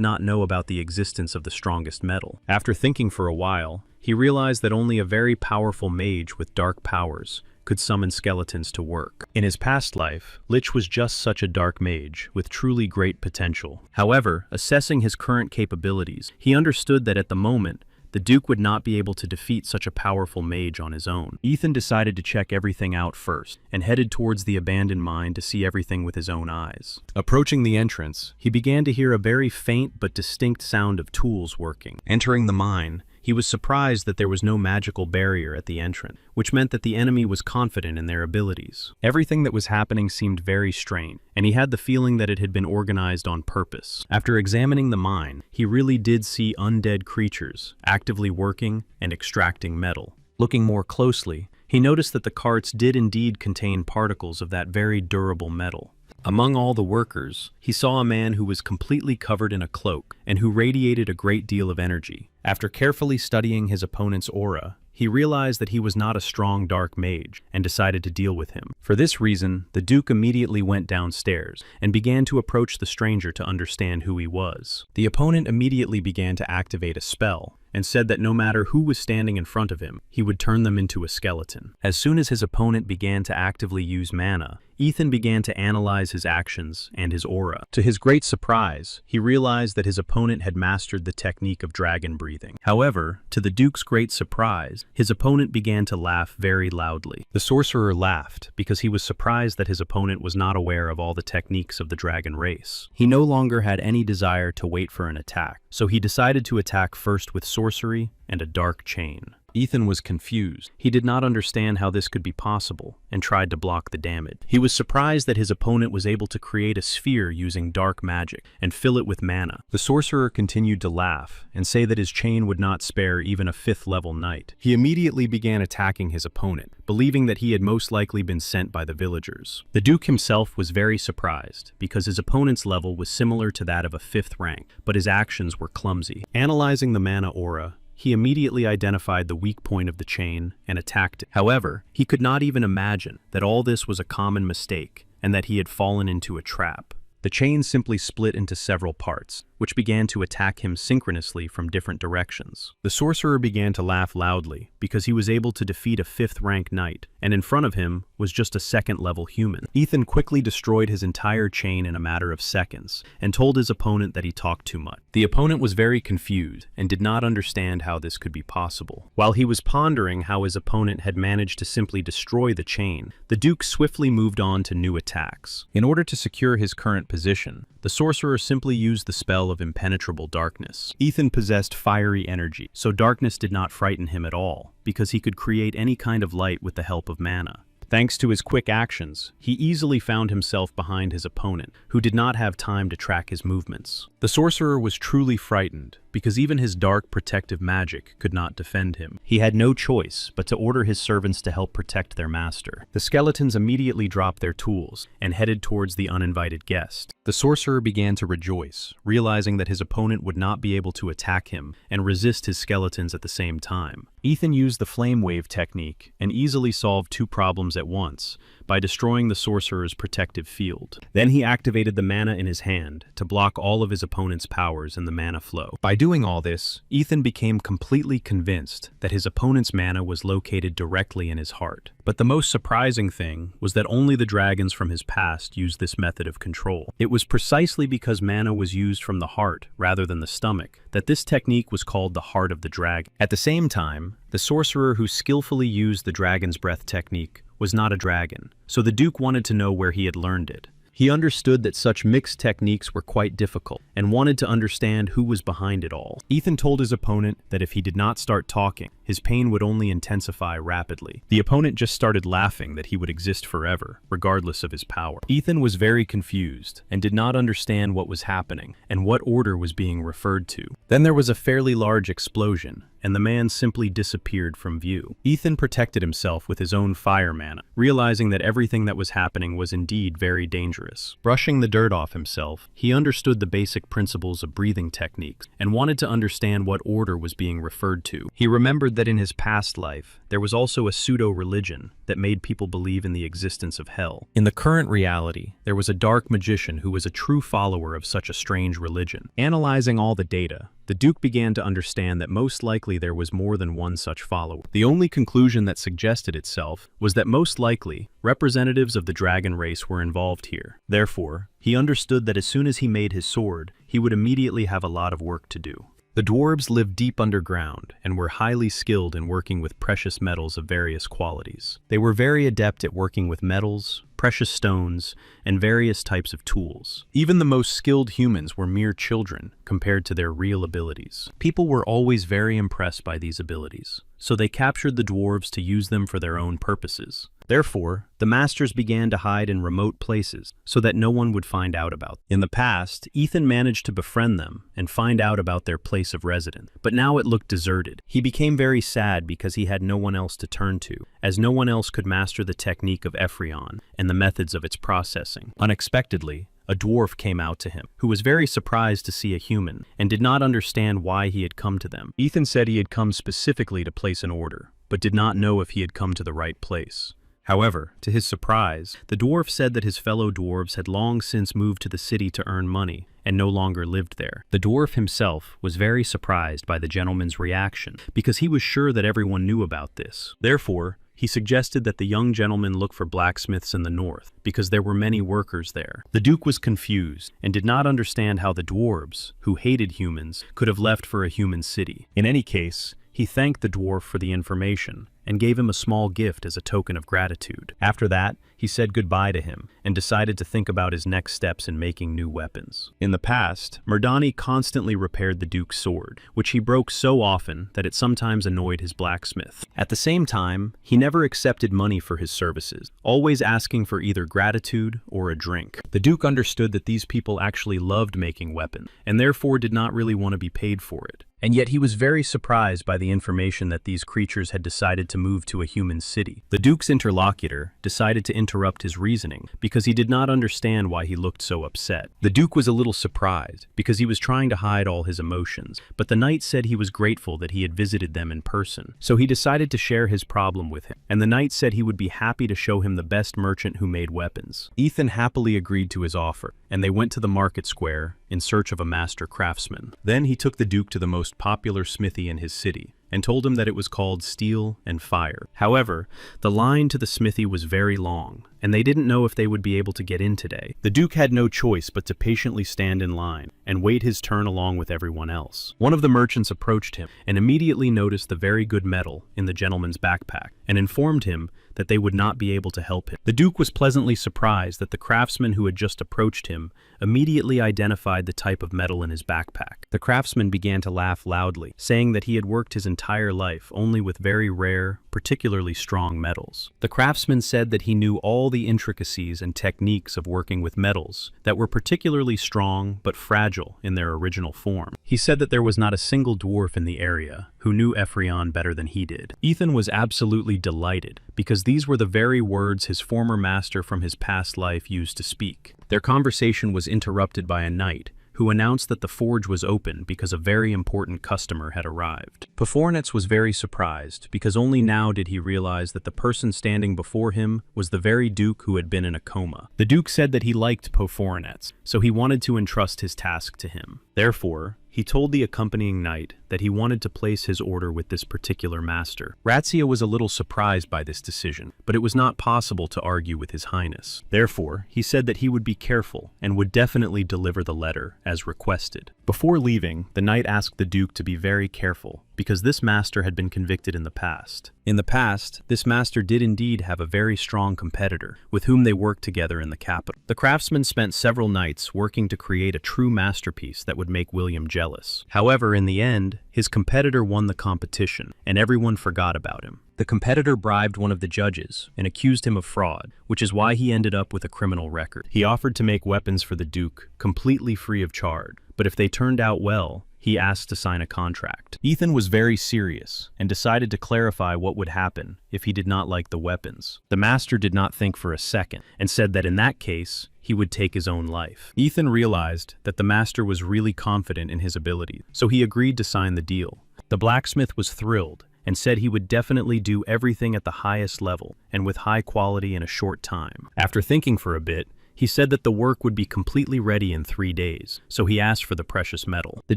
not know about the existence of the strongest metal. After thinking for a while, he realized that only a very powerful mage with dark powers could summon skeletons to work. In his past life, Lich was just such a dark mage with truly great potential. However, assessing his current capabilities, he understood that at the moment, the Duke would not be able to defeat such a powerful mage on his own. Ethan decided to check everything out first, and headed towards the abandoned mine to see everything with his own eyes. Approaching the entrance, he began to hear a very faint but distinct sound of tools working. Entering the mine, he was surprised that there was no magical barrier at the entrance, which meant that the enemy was confident in their abilities. Everything that was happening seemed very strange, and he had the feeling that it had been organized on purpose. After examining the mine, he really did see undead creatures actively working and extracting metal. Looking more closely, he noticed that the carts did indeed contain particles of that very durable metal. Among all the workers, he saw a man who was completely covered in a cloak and who radiated a great deal of energy. After carefully studying his opponent's aura, he realized that he was not a strong dark mage and decided to deal with him. For this reason, the Duke immediately went downstairs and began to approach the stranger to understand who he was. The opponent immediately began to activate a spell and said that no matter who was standing in front of him, he would turn them into a skeleton. As soon as his opponent began to actively use mana, Ethan began to analyze his actions and his aura. To his great surprise, he realized that his opponent had mastered the technique of dragon breathing. However, to the Duke's great surprise, his opponent began to laugh very loudly. The sorcerer laughed because he was surprised that his opponent was not aware of all the techniques of the dragon race. He no longer had any desire to wait for an attack, so he decided to attack first with sorcery and a dark chain. Ethan was confused. He did not understand how this could be possible and tried to block the damage. He was surprised that his opponent was able to create a sphere using dark magic and fill it with mana. The sorcerer continued to laugh and say that his chain would not spare even a 5th level knight. He immediately began attacking his opponent, believing that he had most likely been sent by the villagers. The Duke himself was very surprised because his opponent's level was similar to that of a 5th rank, but his actions were clumsy. Analyzing the mana aura, he immediately identified the weak point of the chain and attacked it. However, he could not even imagine that all this was a common mistake and that he had fallen into a trap. The chain simply split into several parts, which began to attack him synchronously from different directions. The sorcerer began to laugh loudly because he was able to defeat a 5th rank knight, and in front of him was just a 2nd level human. Ethan quickly destroyed his entire chain in a matter of seconds and told his opponent that he talked too much. The opponent was very confused and did not understand how this could be possible. While he was pondering how his opponent had managed to simply destroy the chain, the Duke swiftly moved on to new attacks. In order to secure his current position, the sorcerer simply used the spell of impenetrable darkness. Ethan possessed fiery energy, so darkness did not frighten him at all, because he could create any kind of light with the help of mana. Thanks to his quick actions, he easily found himself behind his opponent, who did not have time to track his movements. The sorcerer was truly frightened, because even his dark protective magic could not defend him. He had no choice but to order his servants to help protect their master. The skeletons immediately dropped their tools and headed towards the uninvited guest. The sorcerer began to rejoice, realizing that his opponent would not be able to attack him and resist his skeletons at the same time. Ethan used the flame wave technique and easily solved 2 problems at once by destroying the sorcerer's protective field. Then he activated the mana in his hand to block all of his opponent's powers in the mana flow. By doing all this, Ethan became completely convinced that his opponent's mana was located directly in his heart. But the most surprising thing was that only the dragons from his past used this method of control. It was precisely because mana was used from the heart rather than the stomach that this technique was called the heart of the dragon. At the same time, the sorcerer who skillfully used the dragon's breath technique was not a dragon, so the Duke wanted to know where he had learned it. He understood that such mixed techniques were quite difficult and wanted to understand who was behind it all. Ethan told his opponent that if he did not start talking, his pain would only intensify rapidly. The opponent just started laughing that he would exist forever, regardless of his power. Ethan was very confused and did not understand what was happening and what order was being referred to. Then there was a fairly large explosion, and the man simply disappeared from view. Ethan protected himself with his own fire mana, realizing that everything that was happening was indeed very dangerous. Brushing the dirt off himself, he understood the basic principles of breathing techniques and wanted to understand what order was being referred to. He remembered that in his past life, there was also a pseudo-religion that made people believe in the existence of hell. In the current reality, there was a dark magician who was a true follower of such a strange religion. Analyzing all the data, the Duke began to understand that most likely there was more than one such follower. The only conclusion that suggested itself was that most likely representatives of the dragon race were involved here. Therefore, he understood that as soon as he made his sword, he would immediately have a lot of work to do. The dwarves lived deep underground and were highly skilled in working with precious metals of various qualities. They were very adept at working with metals, precious stones, and various types of tools. Even the most skilled humans were mere children compared to their real abilities. People were always very impressed by these abilities, so they captured the dwarves to use them for their own purposes. Therefore, the masters began to hide in remote places so that no one would find out about them. In the past, Ethan managed to befriend them and find out about their place of residence, but now it looked deserted. He became very sad because he had no one else to turn to, as no one else could master the technique of Ephrion and the methods of its processing. Unexpectedly, a dwarf came out to him, who was very surprised to see a human and did not understand why he had come to them. Ethan said he had come specifically to place an order, but did not know if he had come to the right place. However, to his surprise, the dwarf said that his fellow dwarves had long since moved to the city to earn money and no longer lived there. The dwarf himself was very surprised by the gentleman's reaction because he was sure that everyone knew about this. Therefore, he suggested that the young gentleman look for blacksmiths in the north because there were many workers there. The Duke was confused and did not understand how the dwarves, who hated humans, could have left for a human city. In any case, he thanked the dwarf for the information and gave him a small gift as a token of gratitude. After that, he said goodbye to him and decided to think about his next steps in making new weapons. In the past, Murdani constantly repaired the Duke's sword, which he broke so often that it sometimes annoyed his blacksmith. At the same time, he never accepted money for his services, always asking for either gratitude or a drink. The Duke understood that these people actually loved making weapons, and therefore did not really want to be paid for it. And yet he was very surprised by the information that these creatures had decided to move to a human city. The Duke's interlocutor decided to interrupt his reasoning because he did not understand why he looked so upset. The Duke was a little surprised because he was trying to hide all his emotions, but the knight said he was grateful that he had visited them in person. So he decided to share his problem with him, and the knight said he would be happy to show him the best merchant who made weapons. Ethan happily agreed to his offer, and they went to the market square in search of a master craftsman. Then he took the Duke to the most popular smithy in his city and told him that it was called Steel and Fire. However, the line to the smithy was very long, and they didn't know if they would be able to get in today. The Duke had no choice but to patiently stand in line and wait his turn along with everyone else. One of the merchants approached him and immediately noticed the very good metal in the gentleman's backpack and informed him that they would not be able to help him. The Duke was pleasantly surprised that the craftsman who had just approached him immediately identified the type of metal in his backpack. The craftsman began to laugh loudly, saying that he had worked his entire life only with very rare, particularly strong metals. The craftsman said that he knew all the intricacies and techniques of working with metals that were particularly strong but fragile in their original form. He said that there was not a single dwarf in the area who knew Ephrion better than he did. Ethan was absolutely delighted because these were the very words his former master from his past life used to speak. Their conversation was interrupted by a knight who announced that the forge was open because a very important customer had arrived. Pefornitz was very surprised because only now did he realize that the person standing before him was the very Duke who had been in a coma. The Duke said that he liked Pefornitz, so he wanted to entrust his task to him. Therefore, he told the accompanying knight that he wanted to place his order with this particular master. Razzia was a little surprised by this decision, but it was not possible to argue with his highness. Therefore, he said that he would be careful and would definitely deliver the letter as requested. Before leaving, the knight asked the Duke to be very careful because this master had been convicted in the past. In the past, this master did indeed have a very strong competitor with whom they worked together in the capital. The craftsman spent several nights working to create a true masterpiece that would make William jealous. However, in the end, his competitor won the competition, and everyone forgot about him. The competitor bribed one of the judges and accused him of fraud, which is why he ended up with a criminal record. He offered to make weapons for the Duke completely free of charge, but if they turned out well, he asked to sign a contract. Ethan was very serious and decided to clarify what would happen if he did not like the weapons. The master did not think for a second and said that in that case, he would take his own life. Ethan realized that the master was really confident in his ability, so he agreed to sign the deal. The blacksmith was thrilled and said he would definitely do everything at the highest level and with high quality in a short time. After thinking for a bit, he said that the work would be completely ready in 3 days, so he asked for the precious metal. The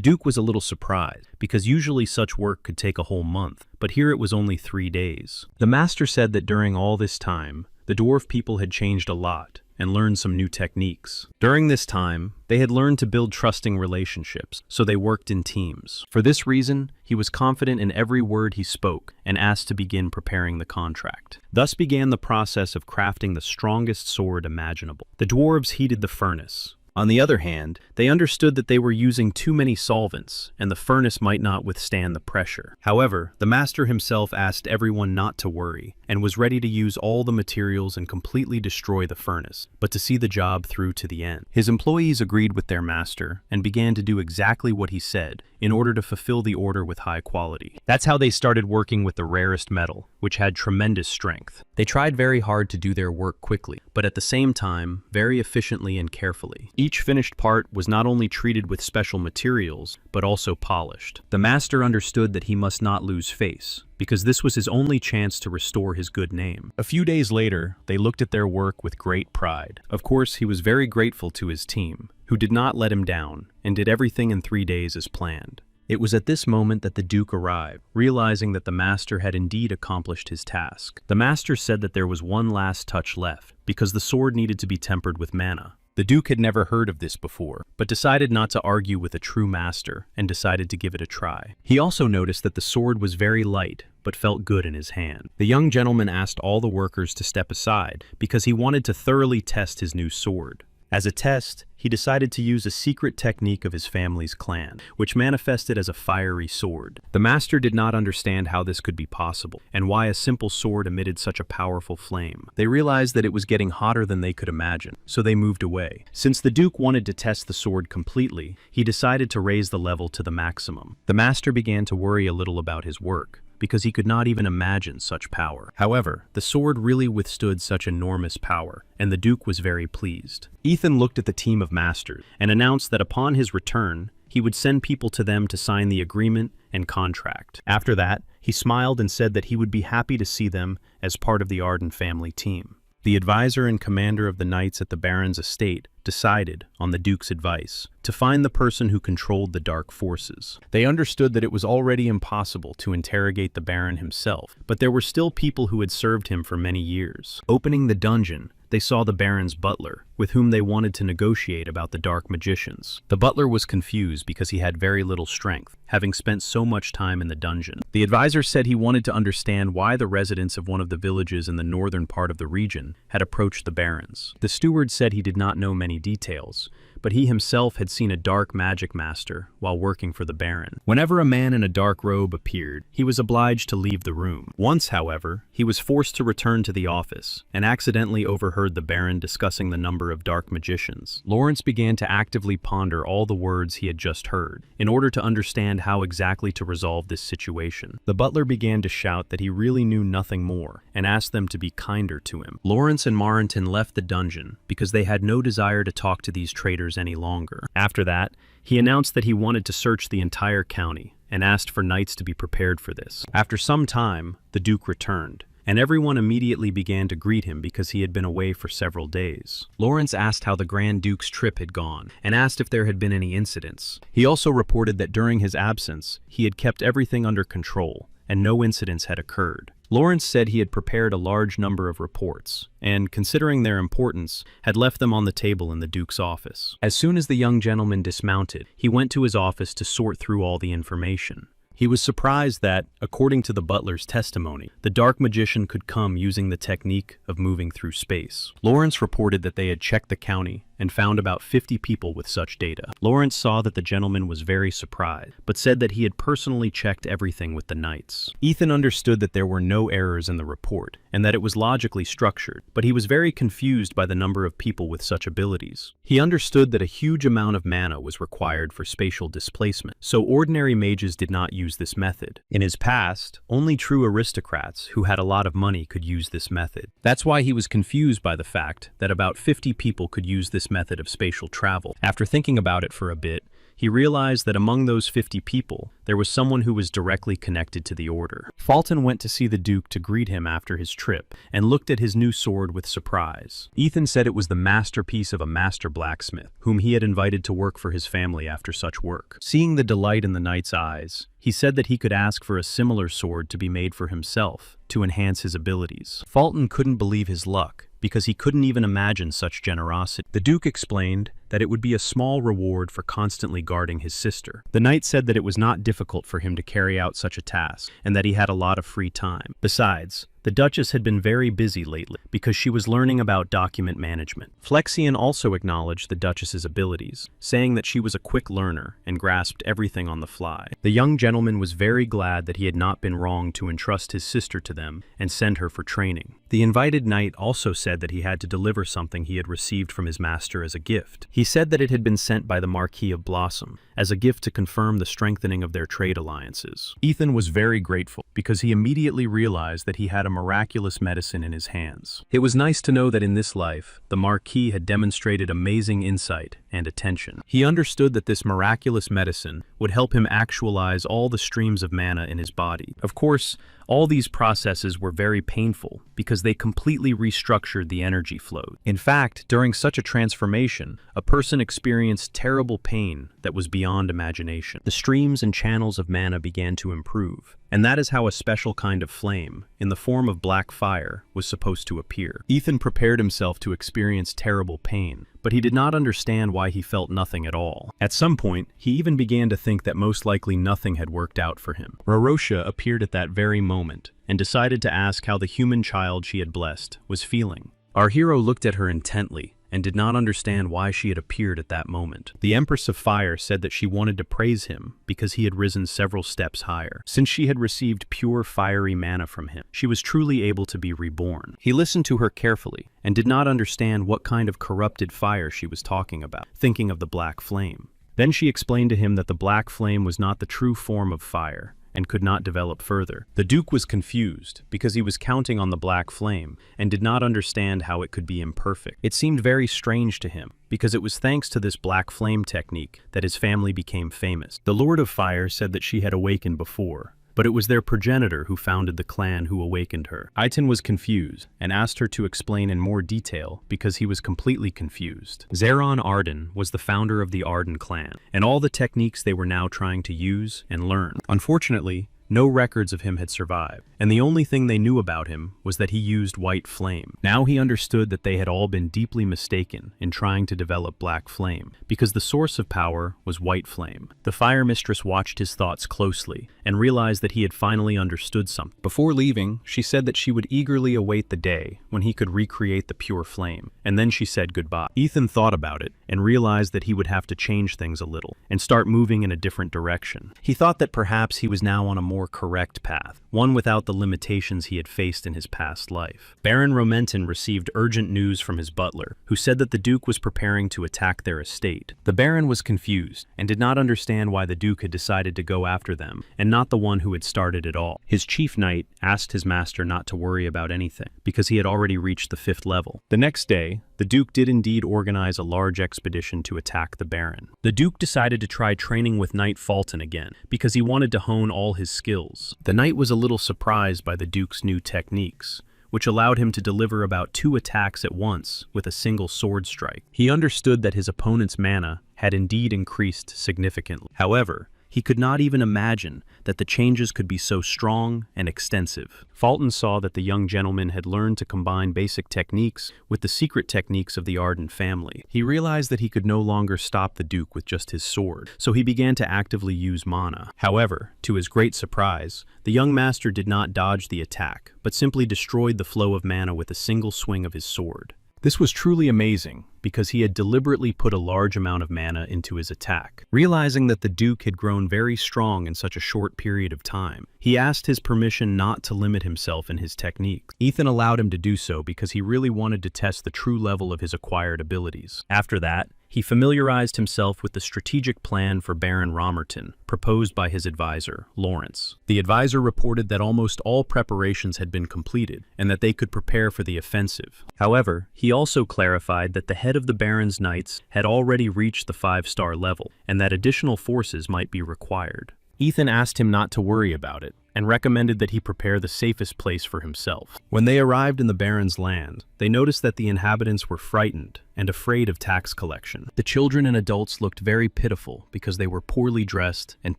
Duke was a little surprised, because usually such work could take a whole month, but here it was only 3 days. The master said that during all this time, the dwarf people had changed a lot and learned some new techniques. During this time, they had learned to build trusting relationships, so they worked in teams. For this reason, he was confident in every word he spoke and asked to begin preparing the contract. Thus began the process of crafting the strongest sword imaginable. The dwarves heated the furnace, On the other hand, they understood that they were using too many solvents, and the furnace might not withstand the pressure. However, the master himself asked everyone not to worry, and was ready to use all the materials and completely destroy the furnace, but to see the job through to the end. His employees agreed with their master, and began to do exactly what he said, in order to fulfill the order with high quality. That's how they started working with the rarest metal, which had tremendous strength. They tried very hard to do their work quickly, but at the same time, very efficiently and carefully. Each finished part was not only treated with special materials, but also polished. The master understood that he must not lose face, because this was his only chance to restore his good name. A few days later, they looked at their work with great pride. Of course, he was very grateful to his team, who did not let him down, and did everything in 3 days as planned. It was at this moment that the Duke arrived, realizing that the master had indeed accomplished his task. The master said that there was one last touch left, because the sword needed to be tempered with mana. The Duke had never heard of this before, but decided not to argue with a true master, and decided to give it a try. He also noticed that the sword was very light, but felt good in his hand. The young gentleman asked all the workers to step aside, because he wanted to thoroughly test his new sword. As a test, he decided to use a secret technique of his family's clan, which manifested as a fiery sword. The master did not understand how this could be possible, and why a simple sword emitted such a powerful flame. They realized that it was getting hotter than they could imagine, so they moved away. Since the Duke wanted to test the sword completely, he decided to raise the level to the maximum. The master began to worry a little about his work, because he could not even imagine such power. However, the sword really withstood such enormous power, and the Duke was very pleased. Ethan looked at the team of masters and announced that upon his return, he would send people to them to sign the agreement and contract. After that, he smiled and said that he would be happy to see them as part of the Arden family team. The advisor and commander of the knights at the Baron's estate decided, on the Duke's advice, to find the person who controlled the dark forces. They understood that it was already impossible to interrogate the Baron himself, but there were still people who had served him for many years. Opening the dungeon, they saw the Baron's butler, with whom they wanted to negotiate about the dark magicians. The butler was confused because he had very little strength, having spent so much time in the dungeon. The advisor said he wanted to understand why the residents of one of the villages in the northern part of the region had approached the Barons. The steward said he did not know many details, but he himself had seen a dark magic master while working for the Baron. Whenever a man in a dark robe appeared, he was obliged to leave the room. Once, however, he was forced to return to the office and accidentally overheard the Baron discussing the number of dark magicians. Lawrence began to actively ponder all the words he had just heard, in order to understand how exactly to resolve this situation. The butler began to shout that he really knew nothing more, and asked them to be kinder to him. Lawrence and Marrenton left the dungeon because they had no desire to talk to these traitors any longer. After that, he announced that he wanted to search the entire county, and asked for knights to be prepared for this. After some time, the Duke returned, and everyone immediately began to greet him because he had been away for several days. Lawrence asked how the Grand Duke's trip had gone, and asked if there had been any incidents. He also reported that during his absence, he had kept everything under control, and no incidents had occurred. Lawrence said he had prepared a large number of reports, and, considering their importance, had left them on the table in the Duke's office. As soon as the young gentleman dismounted, he went to his office to sort through all the information. He was surprised that, according to the butler's testimony, the dark magician could come using the technique of moving through space. Lawrence reported that they had checked the county and found about 50 people with such data. Lawrence saw that the gentleman was very surprised, but said that he had personally checked everything with the knights. Ethan understood that there were no errors in the report, and that it was logically structured, but he was very confused by the number of people with such abilities. He understood that a huge amount of mana was required for spatial displacement, so ordinary mages did not use this method. In his past, only true aristocrats who had a lot of money could use this method. That's why he was confused by the fact that about 50 people could use this method of spatial travel. After thinking about it for a bit, he realized that among those 50 people, there was someone who was directly connected to the order. Fulton went to see the Duke to greet him after his trip, and looked at his new sword with surprise. Ethan said it was the masterpiece of a master blacksmith, whom he had invited to work for his family after such work. Seeing the delight in the knight's eyes, he said that he could ask for a similar sword to be made for himself, to enhance his abilities. Fulton couldn't believe his luck, because he couldn't even imagine such generosity. The Duke explained that it would be a small reward for constantly guarding his sister. The knight said that it was not difficult for him to carry out such a task, and that he had a lot of free time. Besides, the The Duchess had been very busy lately because she was learning about document management. Flexian also acknowledged the Duchess's abilities, saying that she was a quick learner and grasped everything on the fly. The young gentleman was very glad that he had not been wrong to entrust his sister to them and send her for training. The invited knight also said that he had to deliver something he had received from his master as a gift. He said that it had been sent by the Marquis of Blossom as a gift to confirm the strengthening of their trade alliances. Ethan was very grateful because he immediately realized that he had a miraculous medicine in his hands. It was nice to know that in this life, the Marquis had demonstrated amazing insight and attention. He understood that this miraculous medicine would help him actualize all the streams of mana in his body. Of course, all these processes were very painful because they completely restructured the energy flow. In fact, during such a transformation, a person experienced terrible pain that was beyond imagination. The streams and channels of mana began to improve, and that is how a special kind of flame, in the form of black fire, was supposed to appear. Ethan prepared himself to experience terrible pain, but he did not understand why he felt nothing at all. At some point, he even began to think that most likely nothing had worked out for him. Rorosha appeared at that very moment and decided to ask how the human child she had blessed was feeling. Our hero looked at her intently and did not understand why she had appeared at that moment. The Empress of Fire said that she wanted to praise him because he had risen several steps higher. Since she had received pure fiery mana from him, she was truly able to be reborn. He listened to her carefully and did not understand what kind of corrupted fire she was talking about, thinking of the black flame. Then she explained to him that the black flame was not the true form of fire and could not develop further. The Duke was confused because he was counting on the black flame and did not understand how it could be imperfect. It seemed very strange to him because it was thanks to this black flame technique that his family became famous. The Lord of Fire said that she had awakened before, but it was their progenitor who founded the clan who awakened her. Aiton was confused and asked her to explain in more detail because he was completely confused. Zeron Arden was the founder of the Arden clan, and all the techniques they were now trying to use and learn. Unfortunately, no records of him had survived, and the only thing they knew about him was that he used white flame. Now he understood that they had all been deeply mistaken in trying to develop black flame, because the source of power was white flame. The Fire Mistress watched his thoughts closely and realized that he had finally understood something. Before leaving, she said that she would eagerly await the day when he could recreate the pure flame, and then she said goodbye. Ethan thought about it and realized that he would have to change things a little and start moving in a different direction. He thought that perhaps he was now on a more correct path, one without the limitations he had faced in his past life. Baron Romentin received urgent news from his butler, who said that the Duke was preparing to attack their estate. The Baron was confused and did not understand why the Duke had decided to go after them and not the one who had started it all. His chief knight asked his master not to worry about anything because he had already reached the 5th level. The next day, the Duke did indeed organize a large expedition to attack the Baron. The Duke decided to try training with Knight Fulton again because he wanted to hone all his skills. The knight was a little surprised by the Duke's new techniques, which allowed him to deliver about 2 attacks at once with a single sword strike. He understood that his opponent's mana had indeed increased significantly. However, he could not even imagine that the changes could be so strong and extensive. Fulton saw that the young gentleman had learned to combine basic techniques with the secret techniques of the Arden family. He realized that he could no longer stop the Duke with just his sword, so he began to actively use mana. However, to his great surprise, the young master did not dodge the attack, but simply destroyed the flow of mana with a single swing of his sword. This was truly amazing because he had deliberately put a large amount of mana into his attack. Realizing that the Duke had grown very strong in such a short period of time, he asked his permission not to limit himself in his techniques. Ethan allowed him to do so because he really wanted to test the true level of his acquired abilities. After that, he familiarized himself with the strategic plan for Baron Romerton, proposed by his advisor, Lawrence. The advisor reported that almost all preparations had been completed and that they could prepare for the offensive. However, he also clarified that the head of the Baron's knights had already reached the 5-star level and that additional forces might be required. Ethan asked him not to worry about it and recommended that he prepare the safest place for himself. When they arrived in the Baron's land, they noticed that the inhabitants were frightened and afraid of tax collection. The children and adults looked very pitiful because they were poorly dressed and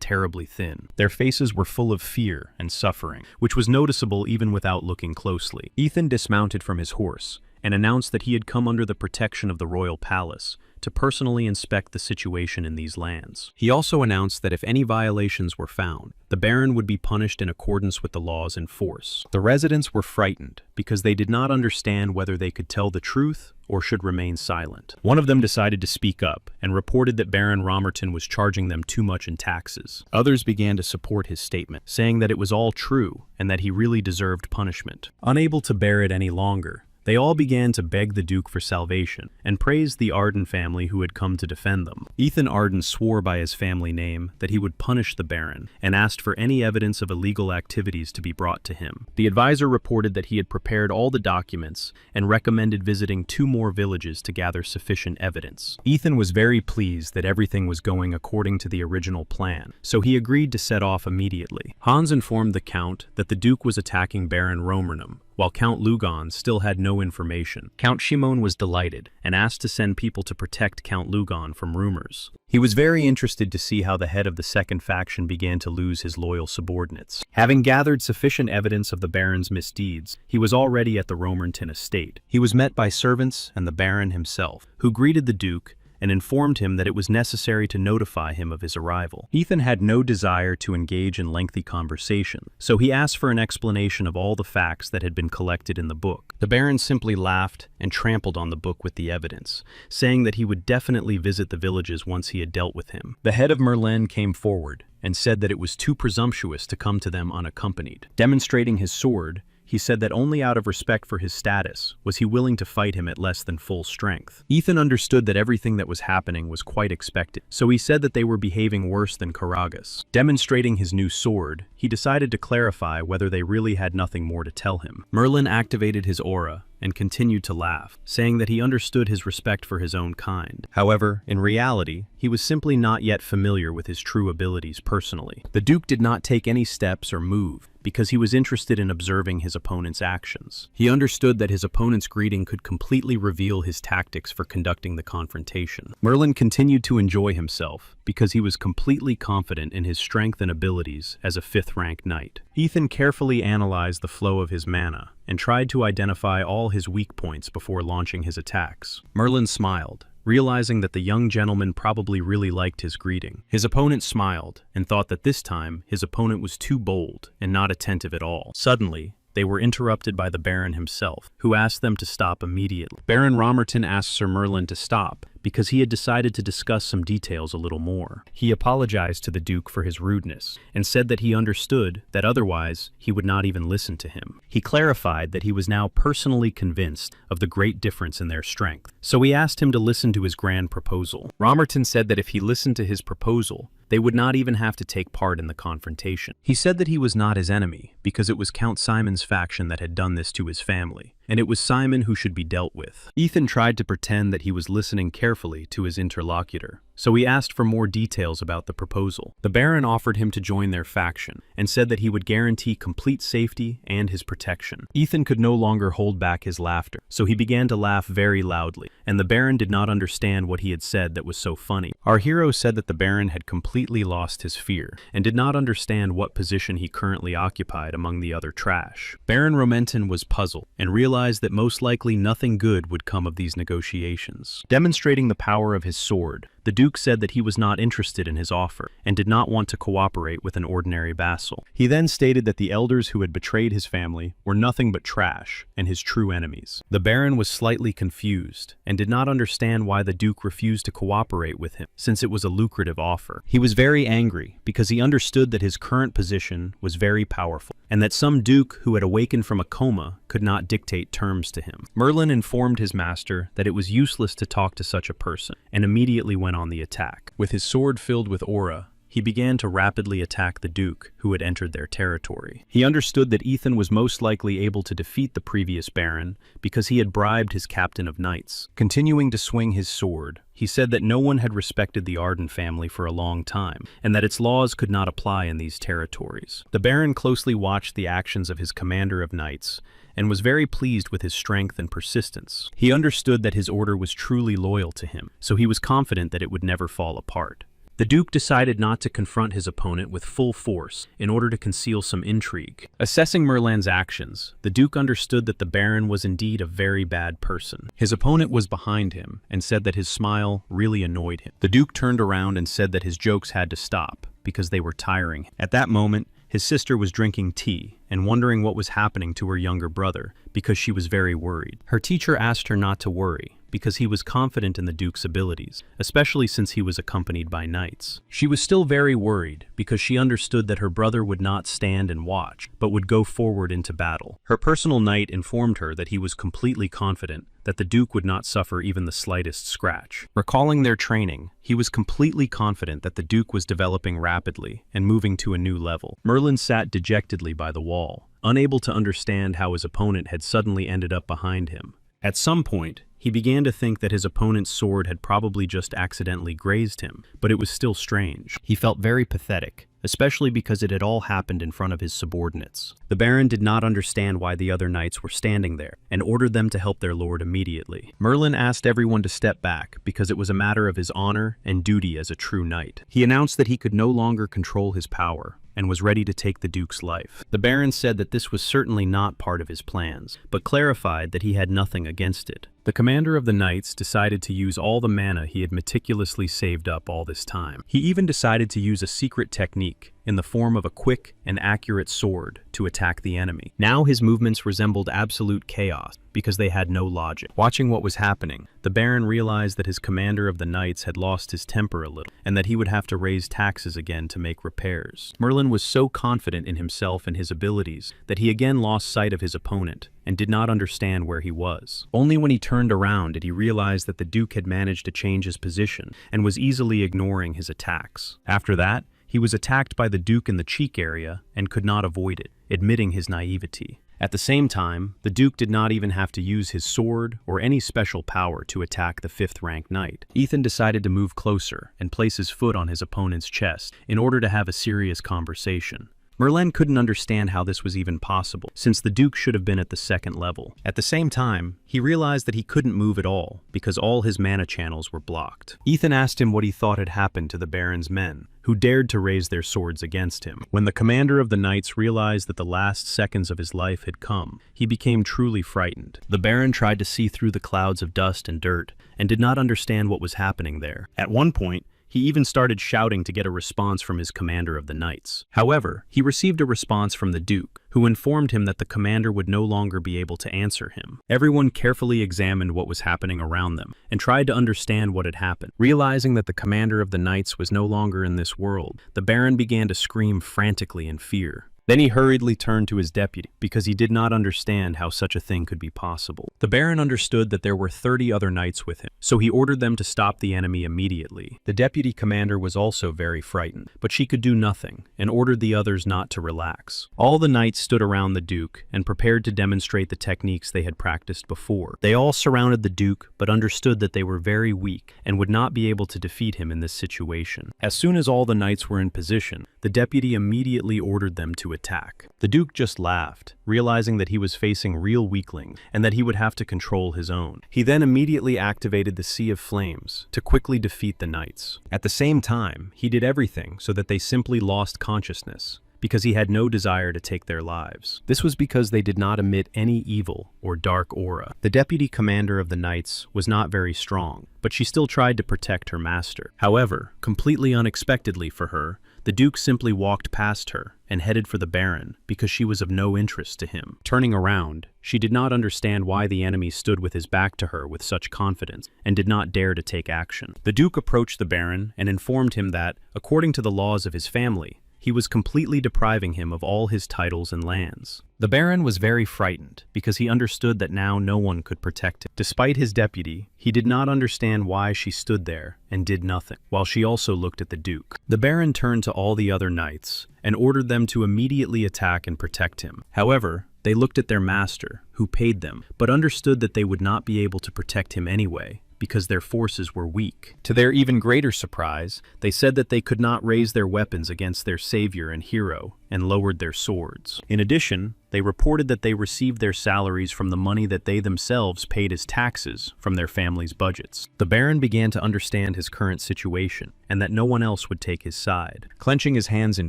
terribly thin. Their faces were full of fear and suffering, which was noticeable even without looking closely. Ethan dismounted from his horse and announced that he had come under the protection of the royal palace to personally inspect the situation in these lands. He also announced that if any violations were found, the Baron would be punished in accordance with the laws in force. The residents were frightened because they did not understand whether they could tell the truth or should remain silent. One of them decided to speak up and reported that Baron Romerton was charging them too much in taxes. Others began to support his statement, saying that it was all true and that he really deserved punishment. Unable to bear it any longer, they all began to beg the Duke for salvation and praised the Arden family who had come to defend them. Ethan Arden swore by his family name that he would punish the Baron and asked for any evidence of illegal activities to be brought to him. The advisor reported that he had prepared all the documents and recommended visiting 2 more villages to gather sufficient evidence. Ethan was very pleased that everything was going according to the original plan, so he agreed to set off immediately. Hans informed the Count that the Duke was attacking Baron Romernum, while Count Lugon still had no information. Count Shimon was delighted and asked to send people to protect Count Lugon from rumors. He was very interested to see how the head of the second faction began to lose his loyal subordinates. Having gathered sufficient evidence of the Baron's misdeeds, he was already at the Romerton estate. He was met by servants and the Baron himself, who greeted the Duke and informed him that it was necessary to notify him of his arrival. Ethan had no desire to engage in lengthy conversation, so he asked for an explanation of all the facts that had been collected in the book. The Baron simply laughed and trampled on the book with the evidence, saying that he would definitely visit the villages once he had dealt with him. The head of Merlin came forward and said that it was too presumptuous to come to them unaccompanied. Demonstrating his sword, he said that only out of respect for his status was he willing to fight him at less than full strength. Ethan understood that everything that was happening was quite expected, so he said that they were behaving worse than Karagas. Demonstrating his new sword, he decided to clarify whether they really had nothing more to tell him. Merlin activated his aura and continued to laugh, saying that he understood his respect for his own kind. However, in reality, he was simply not yet familiar with his true abilities personally. The Duke did not take any steps or move, because he was interested in observing his opponent's actions. He understood that his opponent's greeting could completely reveal his tactics for conducting the confrontation. Merlin continued to enjoy himself, because he was completely confident in his strength and abilities as a 5th-rank knight. Ethan carefully analyzed the flow of his mana, and tried to identify all his weak points before launching his attacks. Merlin smiled, realizing that the young gentleman probably really liked his greeting. His opponent smiled, and thought that this time his opponent was too bold and not attentive at all. Suddenly, they were interrupted by the Baron himself, who asked them to stop immediately. Baron Romerton asked Sir Merlin to stop, because he had decided to discuss some details a little more. He apologized to the Duke for his rudeness, and said that he understood that otherwise he would not even listen to him. He clarified that he was now personally convinced of the great difference in their strength, so he asked him to listen to his grand proposal. Romerton said that if he listened to his proposal, they would not even have to take part in the confrontation. He said that he was not his enemy, because it was Count Simon's faction that had done this to his family, and it was Simon who should be dealt with. Ethan tried to pretend that he was listening carefully to his interlocutor, so he asked for more details about the proposal. The Baron offered him to join their faction, and said that he would guarantee complete safety and his protection. Ethan could no longer hold back his laughter, so he began to laugh very loudly, and the Baron did not understand what he had said that was so funny. Our hero said that the Baron had completely lost his fear, and did not understand what position he currently occupied among the other trash. Baron Romenton was puzzled, and realized that most likely nothing good would come of these negotiations. Demonstrating the power of his sword, the Duke said that he was not interested in his offer, and did not want to cooperate with an ordinary vassal. He then stated that the elders who had betrayed his family were nothing but trash, and his true enemies. The Baron was slightly confused, and did not understand why the Duke refused to cooperate with him, since it was a lucrative offer. He was very angry, because he understood that his current position was very powerful, and that some Duke who had awakened from a coma could not dictate terms to him. Merlin informed his master that it was useless to talk to such a person, and immediately went on the attack. With his sword filled with aura, he began to rapidly attack the Duke, who had entered their territory. He understood that Ethan was most likely able to defeat the previous Baron because he had bribed his captain of knights. Continuing to swing his sword, he said that no one had respected the Arden family for a long time, and that its laws could not apply in these territories. The Baron closely watched the actions of his commander of knights, and was very pleased with his strength and persistence. He understood that his order was truly loyal to him, so he was confident that it would never fall apart. The Duke decided not to confront his opponent with full force in order to conceal some intrigue. Assessing Merlin's actions, the Duke understood that the Baron was indeed a very bad person. His opponent was behind him and said that his smile really annoyed him. The Duke turned around and said that his jokes had to stop because they were tiring. At that moment, his sister was drinking tea and wondering what was happening to her younger brother because she was very worried. Her teacher asked her not to worry because he was confident in the Duke's abilities, especially since he was accompanied by knights. She was still very worried because she understood that her brother would not stand and watch, but would go forward into battle. Her personal knight informed her that he was completely confident that the Duke would not suffer even the slightest scratch. Recalling their training, he was completely confident that the Duke was developing rapidly and moving to a new level. Merlin sat dejectedly by the wall, unable to understand how his opponent had suddenly ended up behind him. At some point, he began to think that his opponent's sword had probably just accidentally grazed him, but it was still strange. He felt very pathetic, especially because it had all happened in front of his subordinates. The Baron did not understand why the other knights were standing there, and ordered them to help their lord immediately. Merlin asked everyone to step back because it was a matter of his honor and duty as a true knight. He announced that he could no longer control his power, and was ready to take the Duke's life. The Baron said that this was certainly not part of his plans, but clarified that he had nothing against it. The commander of the knights decided to use all the mana he had meticulously saved up all this time. He even decided to use a secret technique in the form of a quick and accurate sword to attack the enemy. Now his movements resembled absolute chaos because they had no logic. Watching what was happening, the Baron realized that his commander of the knights had lost his temper a little, and that he would have to raise taxes again to make repairs. Merlin was so confident in himself and his abilities that he again lost sight of his opponent and did not understand where he was. Only when he turned around did he realize that the Duke had managed to change his position and was easily ignoring his attacks. After that, he was attacked by the Duke in the cheek area and could not avoid it, admitting his naivety. At the same time, the Duke did not even have to use his sword or any special power to attack the 5th-ranked knight. Ethan decided to move closer and place his foot on his opponent's chest in order to have a serious conversation. Merlin couldn't understand how this was even possible, since the Duke should have been at the 2nd level. At the same time, he realized that he couldn't move at all, because all his mana channels were blocked. Ethan asked him what he thought had happened to the Baron's men, who dared to raise their swords against him. When the commander of the knights realized that the last seconds of his life had come, he became truly frightened. The Baron tried to see through the clouds of dust and dirt, and did not understand what was happening there. At one point, he even started shouting to get a response from his commander of the knights. However, he received a response from the Duke, who informed him that the commander would no longer be able to answer him. Everyone carefully examined what was happening around them and tried to understand what had happened. Realizing that the commander of the knights was no longer in this world, the Baron began to scream frantically in fear. Then he hurriedly turned to his deputy, because he did not understand how such a thing could be possible. The Baron understood that there were 30 other knights with him, so he ordered them to stop the enemy immediately. The deputy commander was also very frightened, but she could do nothing, and ordered the others not to relax. All the knights stood around the Duke and prepared to demonstrate the techniques they had practiced before. They all surrounded the Duke, but understood that they were very weak and would not be able to defeat him in this situation. As soon as all the knights were in position, the deputy immediately ordered them to attack. The Duke just laughed, realizing that he was facing real weaklings and that he would have to control his own. He then immediately activated the Sea of Flames to quickly defeat the knights. At the same time, he did everything so that they simply lost consciousness, because he had no desire to take their lives. This was because they did not emit any evil or dark aura. The deputy commander of the knights was not very strong, but she still tried to protect her master. However, completely unexpectedly for her, the Duke simply walked past her and headed for the Baron because she was of no interest to him. Turning around, she did not understand why the enemy stood with his back to her with such confidence and did not dare to take action. The Duke approached the Baron and informed him that, according to the laws of his family, he was completely depriving him of all his titles and lands. The Baron was very frightened because he understood that now no one could protect him. Despite his deputy, he did not understand why she stood there and did nothing, while she also looked at the Duke. The Baron turned to all the other knights and ordered them to immediately attack and protect him. However, they looked at their master, who paid them, but understood that they would not be able to protect him anyway, because their forces were weak. To their even greater surprise, they said that they could not raise their weapons against their savior and hero, and lowered their swords. In addition, they reported that they received their salaries from the money that they themselves paid as taxes from their families' budgets. The Baron began to understand his current situation, and that no one else would take his side. Clenching his hands in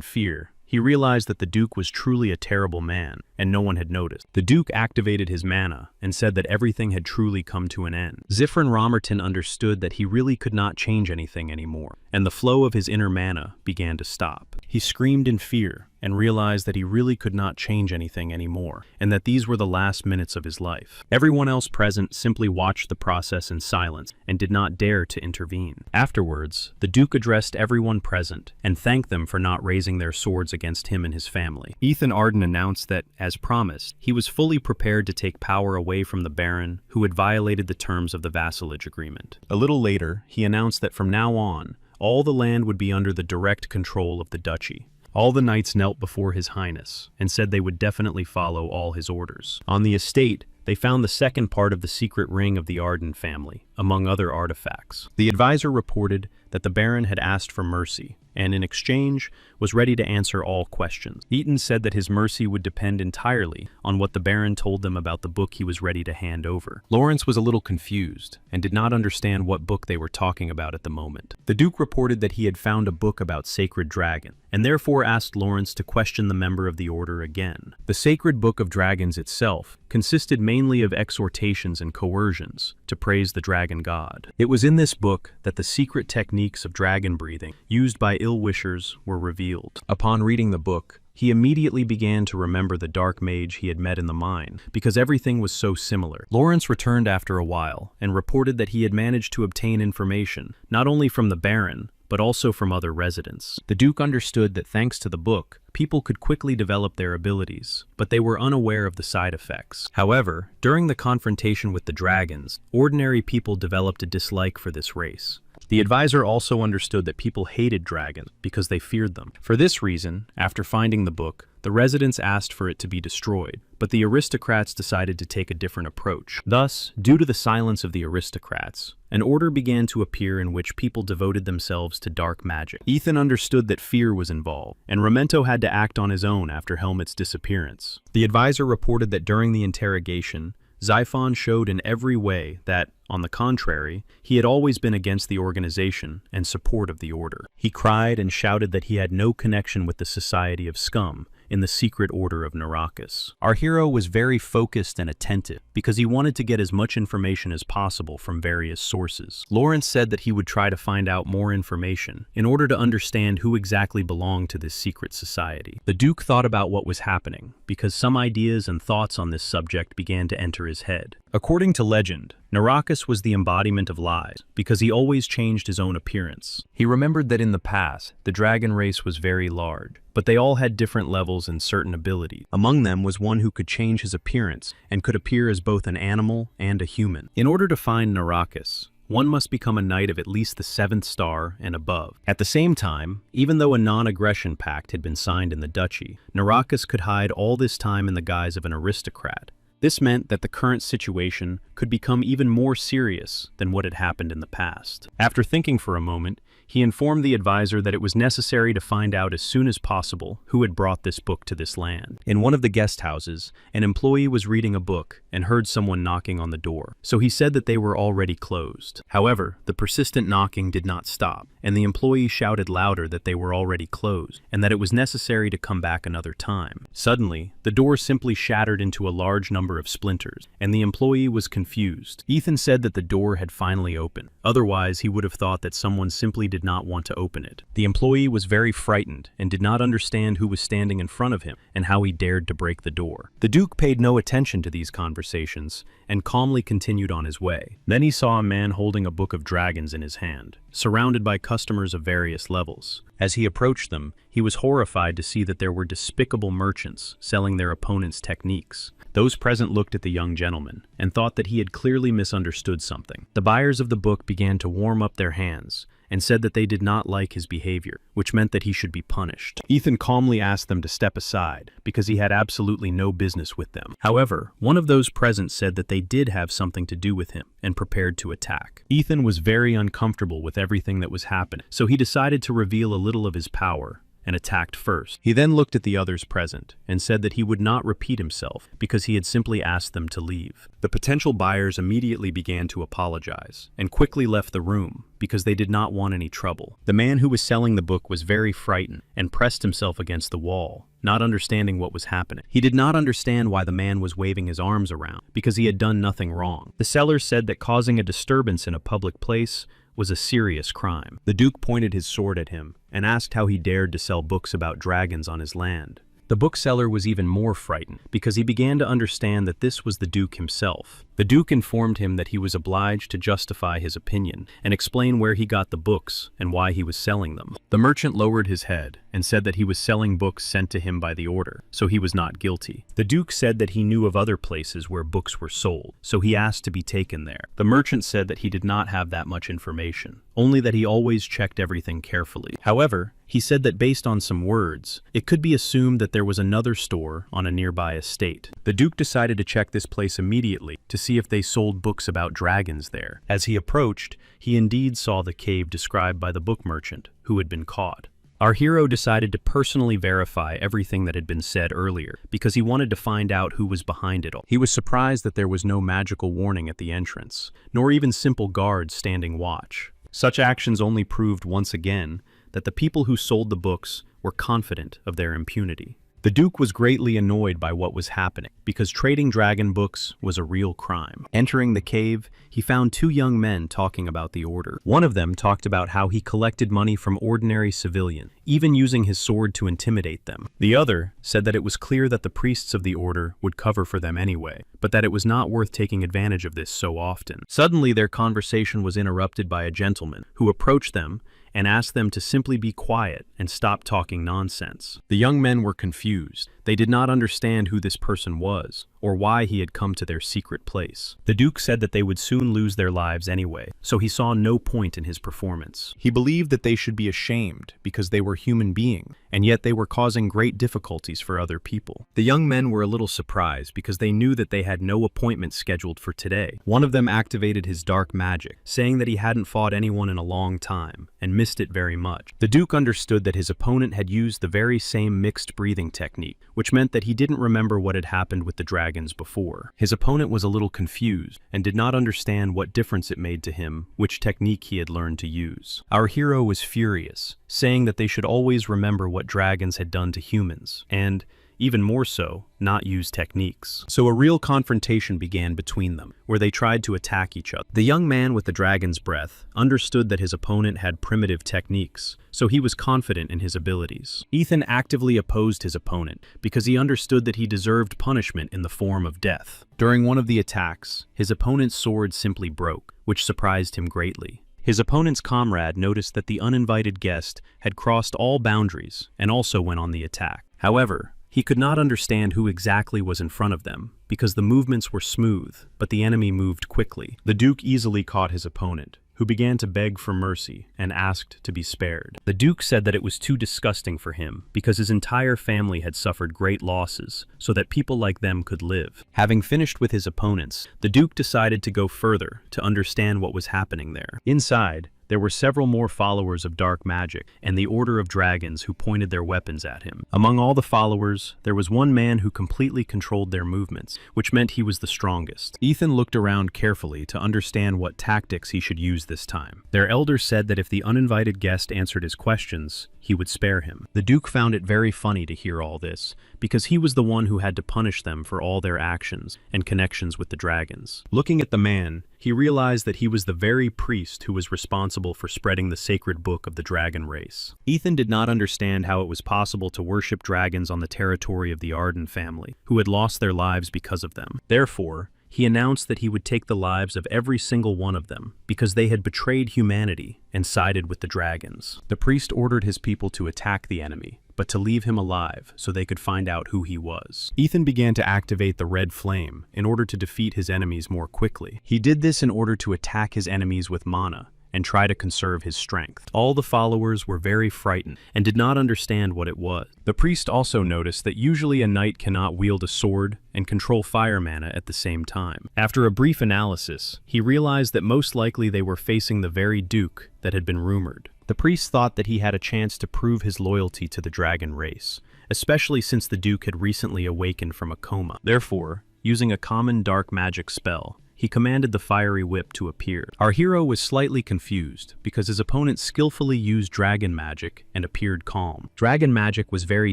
fear, he realized that the Duke was truly a terrible man, and no one had noticed. The Duke activated his mana and said that everything had truly come to an end. Zifrin Romerton understood that he really could not change anything anymore, and the flow of his inner mana began to stop. He screamed in fear and realized that he really could not change anything anymore, and that these were the last minutes of his life. Everyone else present simply watched the process in silence and did not dare to intervene. Afterwards, the Duke addressed everyone present and thanked them for not raising their swords against him and his family. Ethan Arden announced that, as promised, he was fully prepared to take power away from the Baron, who had violated the terms of the vassalage agreement. A little later, he announced that from now on, all the land would be under the direct control of the duchy. All the knights knelt before His Highness and said they would definitely follow all his orders. On the estate, they found the second part of the secret ring of the Arden family, among other artifacts. The advisor reported that the Baron had asked for mercy, and in exchange was ready to answer all questions. Eaton said that his mercy would depend entirely on what the Baron told them about the book he was ready to hand over. Lawrence was a little confused and did not understand what book they were talking about at the moment. The Duke reported that he had found a book about sacred dragon, and therefore asked Lawrence to question the member of the order again. The Sacred Book of Dragons itself consisted mainly of exhortations and coercions to praise the dragon god. It was in this book that the secret techniques of dragon breathing used by ill-wishers were revealed. Upon reading the book, he immediately began to remember the dark mage he had met in the mine, because everything was so similar. Lawrence returned after a while and reported that he had managed to obtain information, not only from the Baron, but also from other residents. The Duke understood that thanks to the book, people could quickly develop their abilities, but they were unaware of the side effects. However, during the confrontation with the dragons, ordinary people developed a dislike for this race. The advisor also understood that people hated dragons because they feared them. For this reason, after finding the book, the residents asked for it to be destroyed, but the aristocrats decided to take a different approach. Thus, due to the silence of the aristocrats, an order began to appear in which people devoted themselves to dark magic. Ethan understood that fear was involved, and Ramento had to act on his own after Helmet's disappearance. The advisor reported that during the interrogation, Xiphon showed in every way that, on the contrary, he had always been against the organization and support of the order. He cried and shouted that he had no connection with the Society of Scum in the secret order of Naracus. Our hero was very focused and attentive because he wanted to get as much information as possible from various sources. Lawrence said that he would try to find out more information in order to understand who exactly belonged to this secret society. The Duke thought about what was happening because some ideas and thoughts on this subject began to enter his head. According to legend, Naracus was the embodiment of lies because he always changed his own appearance. He remembered that in the past, the dragon race was very large, but they all had different levels and certain abilities. Among them was one who could change his appearance and could appear as both an animal and a human. In order to find Naracus, one must become a knight of at least the 7th star and above. At the same time, even though a non-aggression pact had been signed in the duchy, Naracus could hide all this time in the guise of an aristocrat. This meant that the current situation could become even more serious than what had happened in the past. After thinking for a moment, he informed the advisor that it was necessary to find out as soon as possible who had brought this book to this land. In one of the guest houses, an employee was reading a book and heard someone knocking on the door, so he said that they were already closed. However, the persistent knocking did not stop, and the employee shouted louder that they were already closed and that it was necessary to come back another time. Suddenly, the door simply shattered into a large number of splinters, and the employee was confused. Ethan said that the door had finally opened. Otherwise, he would have thought that someone simply did not want to open it. The employee was very frightened and did not understand who was standing in front of him and how he dared to break the door. The Duke paid no attention to these conversations and calmly continued on his way. Then he saw a man holding a book of dragons in his hand, surrounded by customers of various levels. As he approached them, he was horrified to see that there were despicable merchants selling their opponents' techniques. Those present looked at the young gentleman and thought that he had clearly misunderstood something. The buyers of the book began to warm up their hands and said that they did not like his behavior, which meant that he should be punished. Ethan calmly asked them to step aside, because he had absolutely no business with them. However, one of those present said that they did have something to do with him, and prepared to attack. Ethan was very uncomfortable with everything that was happening, so he decided to reveal a little of his power, and attacked first. He then looked at the others present and said that he would not repeat himself because he had simply asked them to leave. The potential buyers immediately began to apologize and quickly left the room because they did not want any trouble. The man who was selling the book was very frightened and pressed himself against the wall, not understanding what was happening. He did not understand why the man was waving his arms around because he had done nothing wrong. The seller said that causing a disturbance in a public place was a serious crime. The Duke pointed his sword at him and asked how he dared to sell books about dragons on his land. The bookseller was even more frightened because he began to understand that this was the Duke himself. The Duke informed him that he was obliged to justify his opinion and explain where he got the books and why he was selling them. The merchant lowered his head and said that he was selling books sent to him by the order, so he was not guilty. The Duke said that he knew of other places where books were sold, so he asked to be taken there. The merchant said that he did not have that much information, only that he always checked everything carefully. However, he said that based on some words, it could be assumed that there was another store on a nearby estate. The Duke decided to check this place immediately to see if they sold books about dragons there. As he approached, he indeed saw the cave described by the book merchant, who had been caught. Our hero decided to personally verify everything that had been said earlier because he wanted to find out who was behind it all. He was surprised that there was no magical warning at the entrance, nor even simple guards standing watch. Such actions only proved once again that the people who sold the books were confident of their impunity. The Duke was greatly annoyed by what was happening because trading dragon books was a real crime. Entering the cave, he found two young men talking about the order. One of them talked about how he collected money from ordinary civilians, even using his sword to intimidate them. The other said that it was clear that the priests of the order would cover for them anyway, but that it was not worth taking advantage of this so often. Suddenly, their conversation was interrupted by a gentleman who approached them and asked them to simply be quiet and stop talking nonsense. The young men were confused. They did not understand who this person was, or why he had come to their secret place. The Duke said that they would soon lose their lives anyway, so he saw no point in his performance. He believed that they should be ashamed because they were human beings, and yet they were causing great difficulties for other people. The young men were a little surprised because they knew that they had no appointment scheduled for today. One of them activated his dark magic, saying that he hadn't fought anyone in a long time, and missed it very much. The Duke understood that his opponent had used the very same mixed breathing technique, which meant that he didn't remember what had happened with the dragons before. His opponent was a little confused and did not understand what difference it made to him which technique he had learned to use. Our hero was furious, saying that they should always remember what dragons had done to humans, and, even more so, not use techniques. So a real confrontation began between them, where they tried to attack each other. The young man with the dragon's breath understood that his opponent had primitive techniques, so he was confident in his abilities. Ethan actively opposed his opponent because he understood that he deserved punishment in the form of death. During one of the attacks, his opponent's sword simply broke, which surprised him greatly. His opponent's comrade noticed that the uninvited guest had crossed all boundaries and also went on the attack. However, he could not understand who exactly was in front of them, because the movements were smooth, but the enemy moved quickly. The Duke easily caught his opponent, who began to beg for mercy and asked to be spared. The Duke said that it was too disgusting for him, because his entire family had suffered great losses, so that people like them could live. Having finished with his opponents, the Duke decided to go further to understand what was happening there. Inside, there were several more followers of dark magic and the Order of Dragons who pointed their weapons at him. Among all the followers, there was one man who completely controlled their movements, which meant he was the strongest. Ethan looked around carefully to understand what tactics he should use this time. Their elder said that if the uninvited guest answered his questions, he would spare him. The Duke found it very funny to hear all this, because he was the one who had to punish them for all their actions and connections with the dragons. Looking at the man, he realized that he was the very priest who was responsible for spreading the sacred book of the dragon race. Ethan did not understand how it was possible to worship dragons on the territory of the Arden family, who had lost their lives because of them. Therefore, he announced that he would take the lives of every single one of them because they had betrayed humanity and sided with the dragons. The priest ordered his people to attack the enemy, but to leave him alive so they could find out who he was. Ethan began to activate the red flame in order to defeat his enemies more quickly. He did this in order to attack his enemies with mana and try to conserve his strength. All the followers were very frightened and did not understand what it was. The priest also noticed that usually a knight cannot wield a sword and control fire mana at the same time. After a brief analysis, he realized that most likely they were facing the very duke that had been rumored. The priest thought that he had a chance to prove his loyalty to the dragon race, especially since the duke had recently awakened from a coma. Therefore, using a common dark magic spell, he commanded the fiery whip to appear. Our hero was slightly confused because his opponent skillfully used dragon magic and appeared calm. Dragon magic was very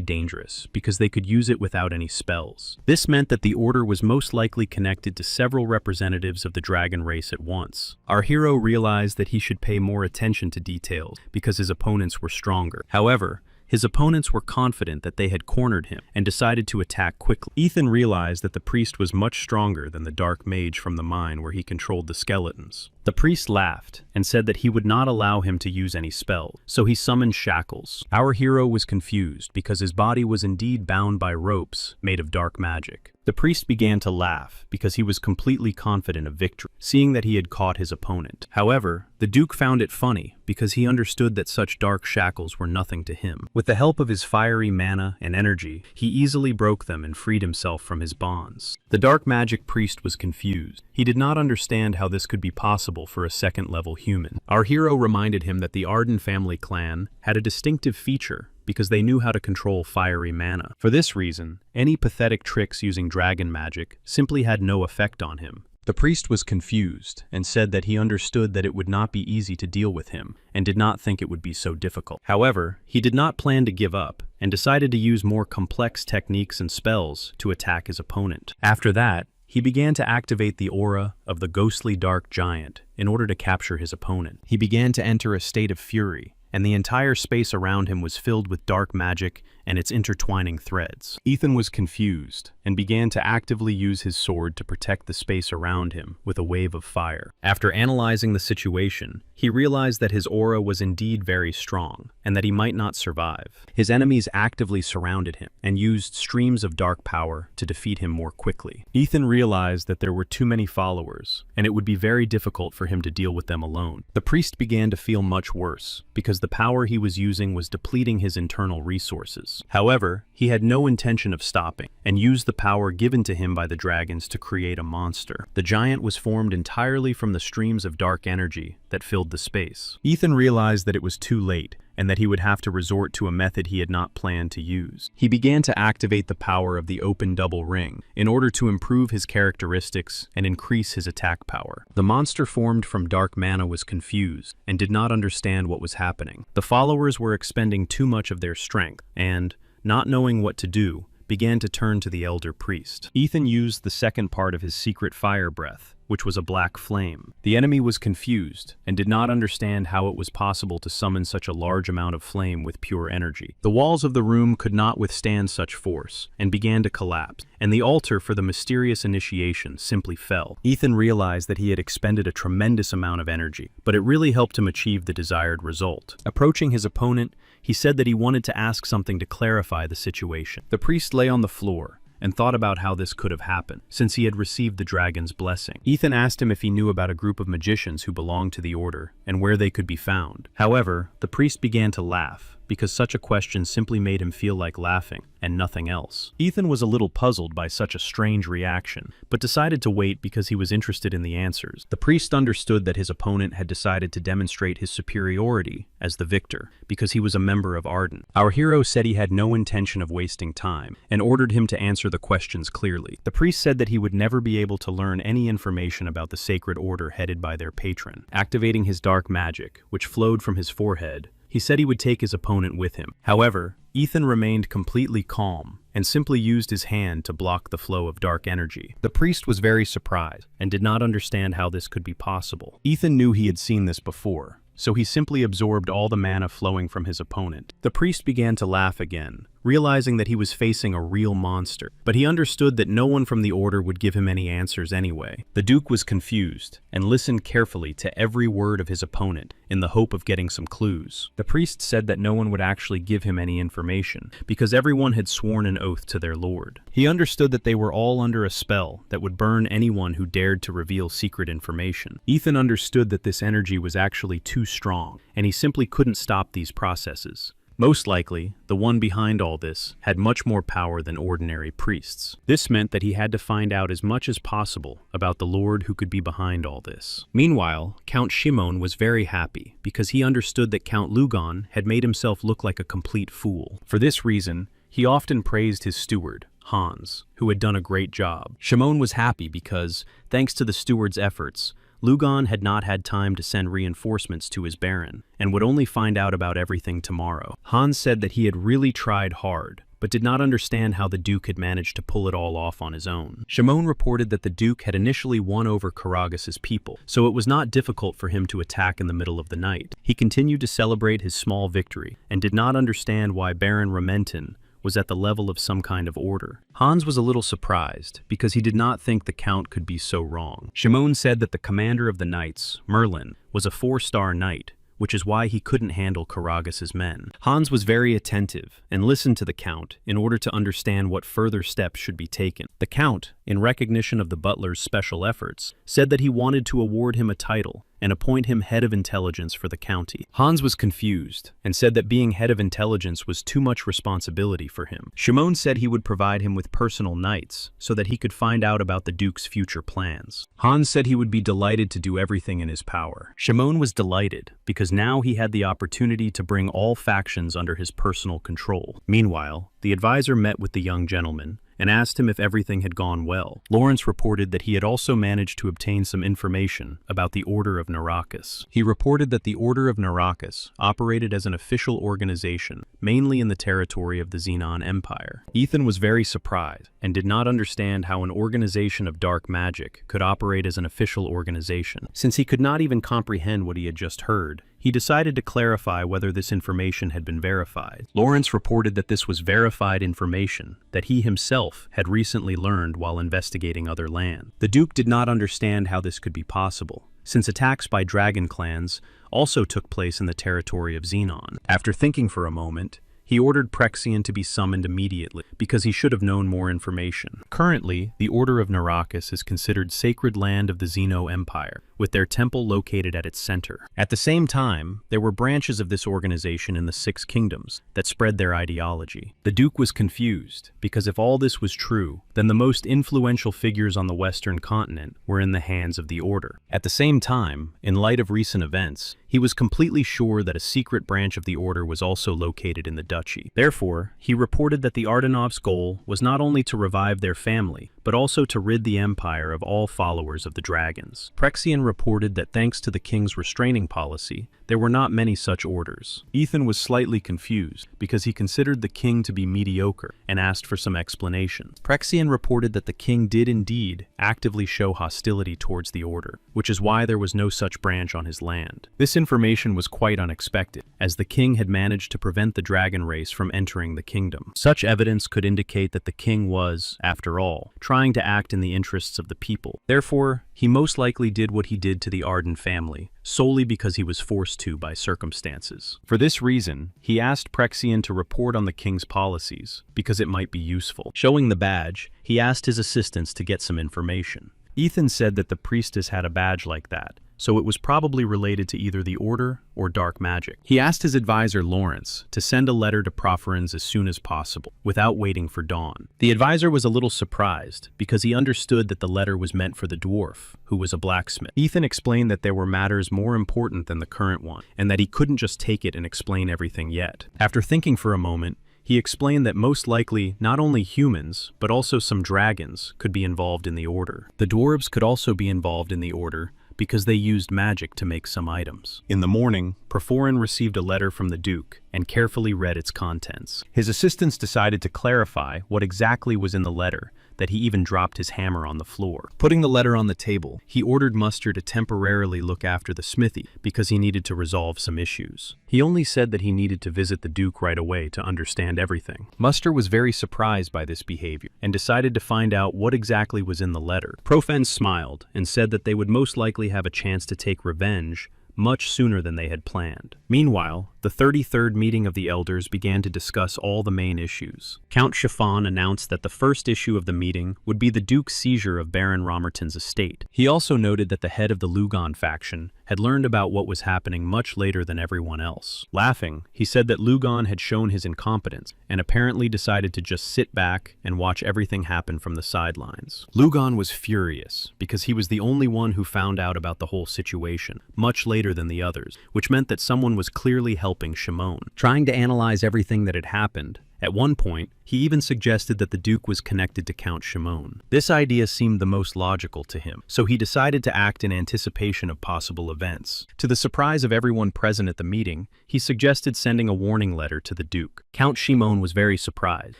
dangerous because they could use it without any spells. This meant that the order was most likely connected to several representatives of the dragon race at once. Our hero realized that he should pay more attention to details because his opponents were stronger. However, his opponents were confident that they had cornered him and decided to attack quickly. Ethan realized that the priest was much stronger than the dark mage from the mine where he controlled the skeletons. The priest laughed and said that he would not allow him to use any spell, so he summoned shackles. Our hero was confused because his body was indeed bound by ropes made of dark magic. The priest began to laugh because he was completely confident of victory, seeing that he had caught his opponent. However, the duke found it funny because he understood that such dark shackles were nothing to him. With the help of his fiery mana and energy, he easily broke them and freed himself from his bonds. The dark magic priest was confused. He did not understand how this could be possible for a second-level human. Our hero reminded him that the Arden family clan had a distinctive feature because they knew how to control fiery mana. For this reason, any pathetic tricks using dragon magic simply had no effect on him. The priest was confused and said that he understood that it would not be easy to deal with him and did not think it would be so difficult. However, he did not plan to give up and decided to use more complex techniques and spells to attack his opponent. After that, he began to activate the aura of the ghostly dark giant in order to capture his opponent. He began to enter a state of fury, and the entire space around him was filled with dark magic and its intertwining threads. Ethan was confused and began to actively use his sword to protect the space around him with a wave of fire. After analyzing the situation, he realized that his aura was indeed very strong and that he might not survive. His enemies actively surrounded him and used streams of dark power to defeat him more quickly. Ethan realized that there were too many followers and it would be very difficult for him to deal with them alone. The priest began to feel much worse because the power he was using was depleting his internal resources. However, he had no intention of stopping and used the power given to him by the dragons to create a monster. The giant was formed entirely from the streams of dark energy that filled the space. Ethan realized that it was too late and that he would have to resort to a method he had not planned to use. He began to activate the power of the open double ring in order to improve his characteristics and increase his attack power. The monster formed from dark mana was confused and did not understand what was happening. The followers were expending too much of their strength and, not knowing what to do, began to turn to the elder priest. Ethan used the second part of his secret fire breath, which was a black flame. The enemy was confused and did not understand how it was possible to summon such a large amount of flame with pure energy. The walls of the room could not withstand such force and began to collapse, and the altar for the mysterious initiation simply fell. Ethan realized that he had expended a tremendous amount of energy, but it really helped him achieve the desired result. Approaching his opponent, he said that he wanted to ask something to clarify the situation. The priest lay on the floor and thought about how this could have happened, since he had received the dragon's blessing. Ethan asked him if he knew about a group of magicians who belonged to the order, and where they could be found. However, the priest began to laugh, because such a question simply made him feel like laughing, and nothing else. Ethan was a little puzzled by such a strange reaction, but decided to wait because he was interested in the answers. The priest understood that his opponent had decided to demonstrate his superiority as the victor, because he was a member of Arden. Our hero said he had no intention of wasting time, and ordered him to answer the questions clearly. The priest said that he would never be able to learn any information about the sacred order headed by their patron. Activating his dark magic, which flowed from his forehead, he said he would take his opponent with him. However, Ethan remained completely calm and simply used his hand to block the flow of dark energy. The priest was very surprised and did not understand how this could be possible. Ethan knew he had seen this before, so he simply absorbed all the mana flowing from his opponent. The priest began to laugh again, realizing that he was facing a real monster. But he understood that no one from the order would give him any answers anyway. The Duke was confused and listened carefully to every word of his opponent in the hope of getting some clues. The priest said that no one would actually give him any information because everyone had sworn an oath to their lord. He understood that they were all under a spell that would burn anyone who dared to reveal secret information. Ethan understood that this energy was actually too strong, and he simply couldn't stop these processes. Most likely, the one behind all this had much more power than ordinary priests. This meant that he had to find out as much as possible about the lord who could be behind all this. Meanwhile, Count Shimon was very happy because he understood that Count Lugon had made himself look like a complete fool. For this reason, he often praised his steward, Hans, who had done a great job. Shimon was happy because, thanks to the steward's efforts, Lugon had not had time to send reinforcements to his baron, and would only find out about everything tomorrow. Hans said that he had really tried hard, but did not understand how the Duke had managed to pull it all off on his own. Shimon reported that the Duke had initially won over Karagas's people, so it was not difficult for him to attack in the middle of the night. He continued to celebrate his small victory, and did not understand why Baron Ramentin was at the level of some kind of order. Hans was a little surprised, because he did not think the Count could be so wrong. Shimon said that the commander of the knights, Merlin, was a 4-star knight, which is why he couldn't handle Karagas's men. Hans was very attentive and listened to the Count in order to understand what further steps should be taken. The Count, in recognition of the butler's special efforts, said that he wanted to award him a title and appoint him head of intelligence for the county. Hans was confused and said that being head of intelligence was too much responsibility for him. Shimon said he would provide him with personal knights so that he could find out about the Duke's future plans. Hans said he would be delighted to do everything in his power. Shimon was delighted because now he had the opportunity to bring all factions under his personal control. Meanwhile, the advisor met with the young gentleman and asked him if everything had gone well. Lawrence reported that he had also managed to obtain some information about the Order of Naracus. He reported that the Order of Naracus operated as an official organization, mainly in the territory of the Xenon Empire. Ethan was very surprised and did not understand how an organization of dark magic could operate as an official organization. Since he could not even comprehend what he had just heard, he decided to clarify whether this information had been verified. Lawrence reported that this was verified information that he himself had recently learned while investigating other land. The Duke did not understand how this could be possible, since attacks by dragon clans also took place in the territory of Xenon. After thinking for a moment, he ordered Prexian to be summoned immediately, because he should have known more information. Currently, the Order of Naracus is considered sacred land of the Xeno Empire, with their temple located at its center. At the same time, there were branches of this organization in the 6 kingdoms that spread their ideology. The Duke was confused, because if all this was true, then the most influential figures on the Western continent were in the hands of the Order. At the same time, in light of recent events, he was completely sure that a secret branch of the Order was also located in the duchy. Therefore, he reported that the Ardanov's goal was not only to revive their family, but also to rid the empire of all followers of the dragons. Prexian reported that thanks to the king's restraining policy, there were not many such orders. Ethan was slightly confused because he considered the king to be mediocre and asked for some explanation. Prexian reported that the king did indeed actively show hostility towards the order, which is why there was no such branch on his land. This information was quite unexpected, as the king had managed to prevent the dragon race from entering the kingdom. Such evidence could indicate that the king was, after all, trying to act in the interests of the people. Therefore, he most likely did what he did to the Arden family, solely because he was forced to by circumstances. For this reason, he asked Prexian to report on the king's policies, because it might be useful. Showing the badge, he asked his assistants to get some information. Ethan said that the priestess had a badge like that, so it was probably related to either the Order or dark magic. He asked his advisor Lawrence to send a letter to Proferens as soon as possible, without waiting for dawn. The advisor was a little surprised, because he understood that the letter was meant for the dwarf, who was a blacksmith. Ethan explained that there were matters more important than the current one, and that he couldn't just take it and explain everything yet. After thinking for a moment, he explained that most likely not only humans, but also some dragons could be involved in the Order. The dwarves could also be involved in the Order, because they used magic to make some items. In the morning, Proforin received a letter from the Duke and carefully read its contents. His assistants decided to clarify what exactly was in the letter that he even dropped his hammer on the floor. Putting the letter on the table, he ordered Mustard to temporarily look after the smithy because he needed to resolve some issues. He only said that he needed to visit the Duke right away to understand everything. Mustard was very surprised by this behavior and decided to find out what exactly was in the letter. Profen smiled and said that they would most likely have a chance to take revenge much sooner than they had planned. Meanwhile, the 33rd meeting of the elders began to discuss all the main issues. Count Chiffon announced that the first issue of the meeting would be the Duke's seizure of Baron Romerton's estate. He also noted that the head of the Lugon faction had learned about what was happening much later than everyone else. Laughing, he said that Lugon had shown his incompetence and apparently decided to just sit back and watch everything happen from the sidelines. Lugon was furious because he was the only one who found out about the whole situation much later than the others, which meant that someone was clearly helping Shimon. Trying to analyze everything that had happened, at one point, he even suggested that the Duke was connected to Count Shimon. This idea seemed the most logical to him, so he decided to act in anticipation of possible events. To the surprise of everyone present at the meeting, he suggested sending a warning letter to the Duke. Count Shimon was very surprised,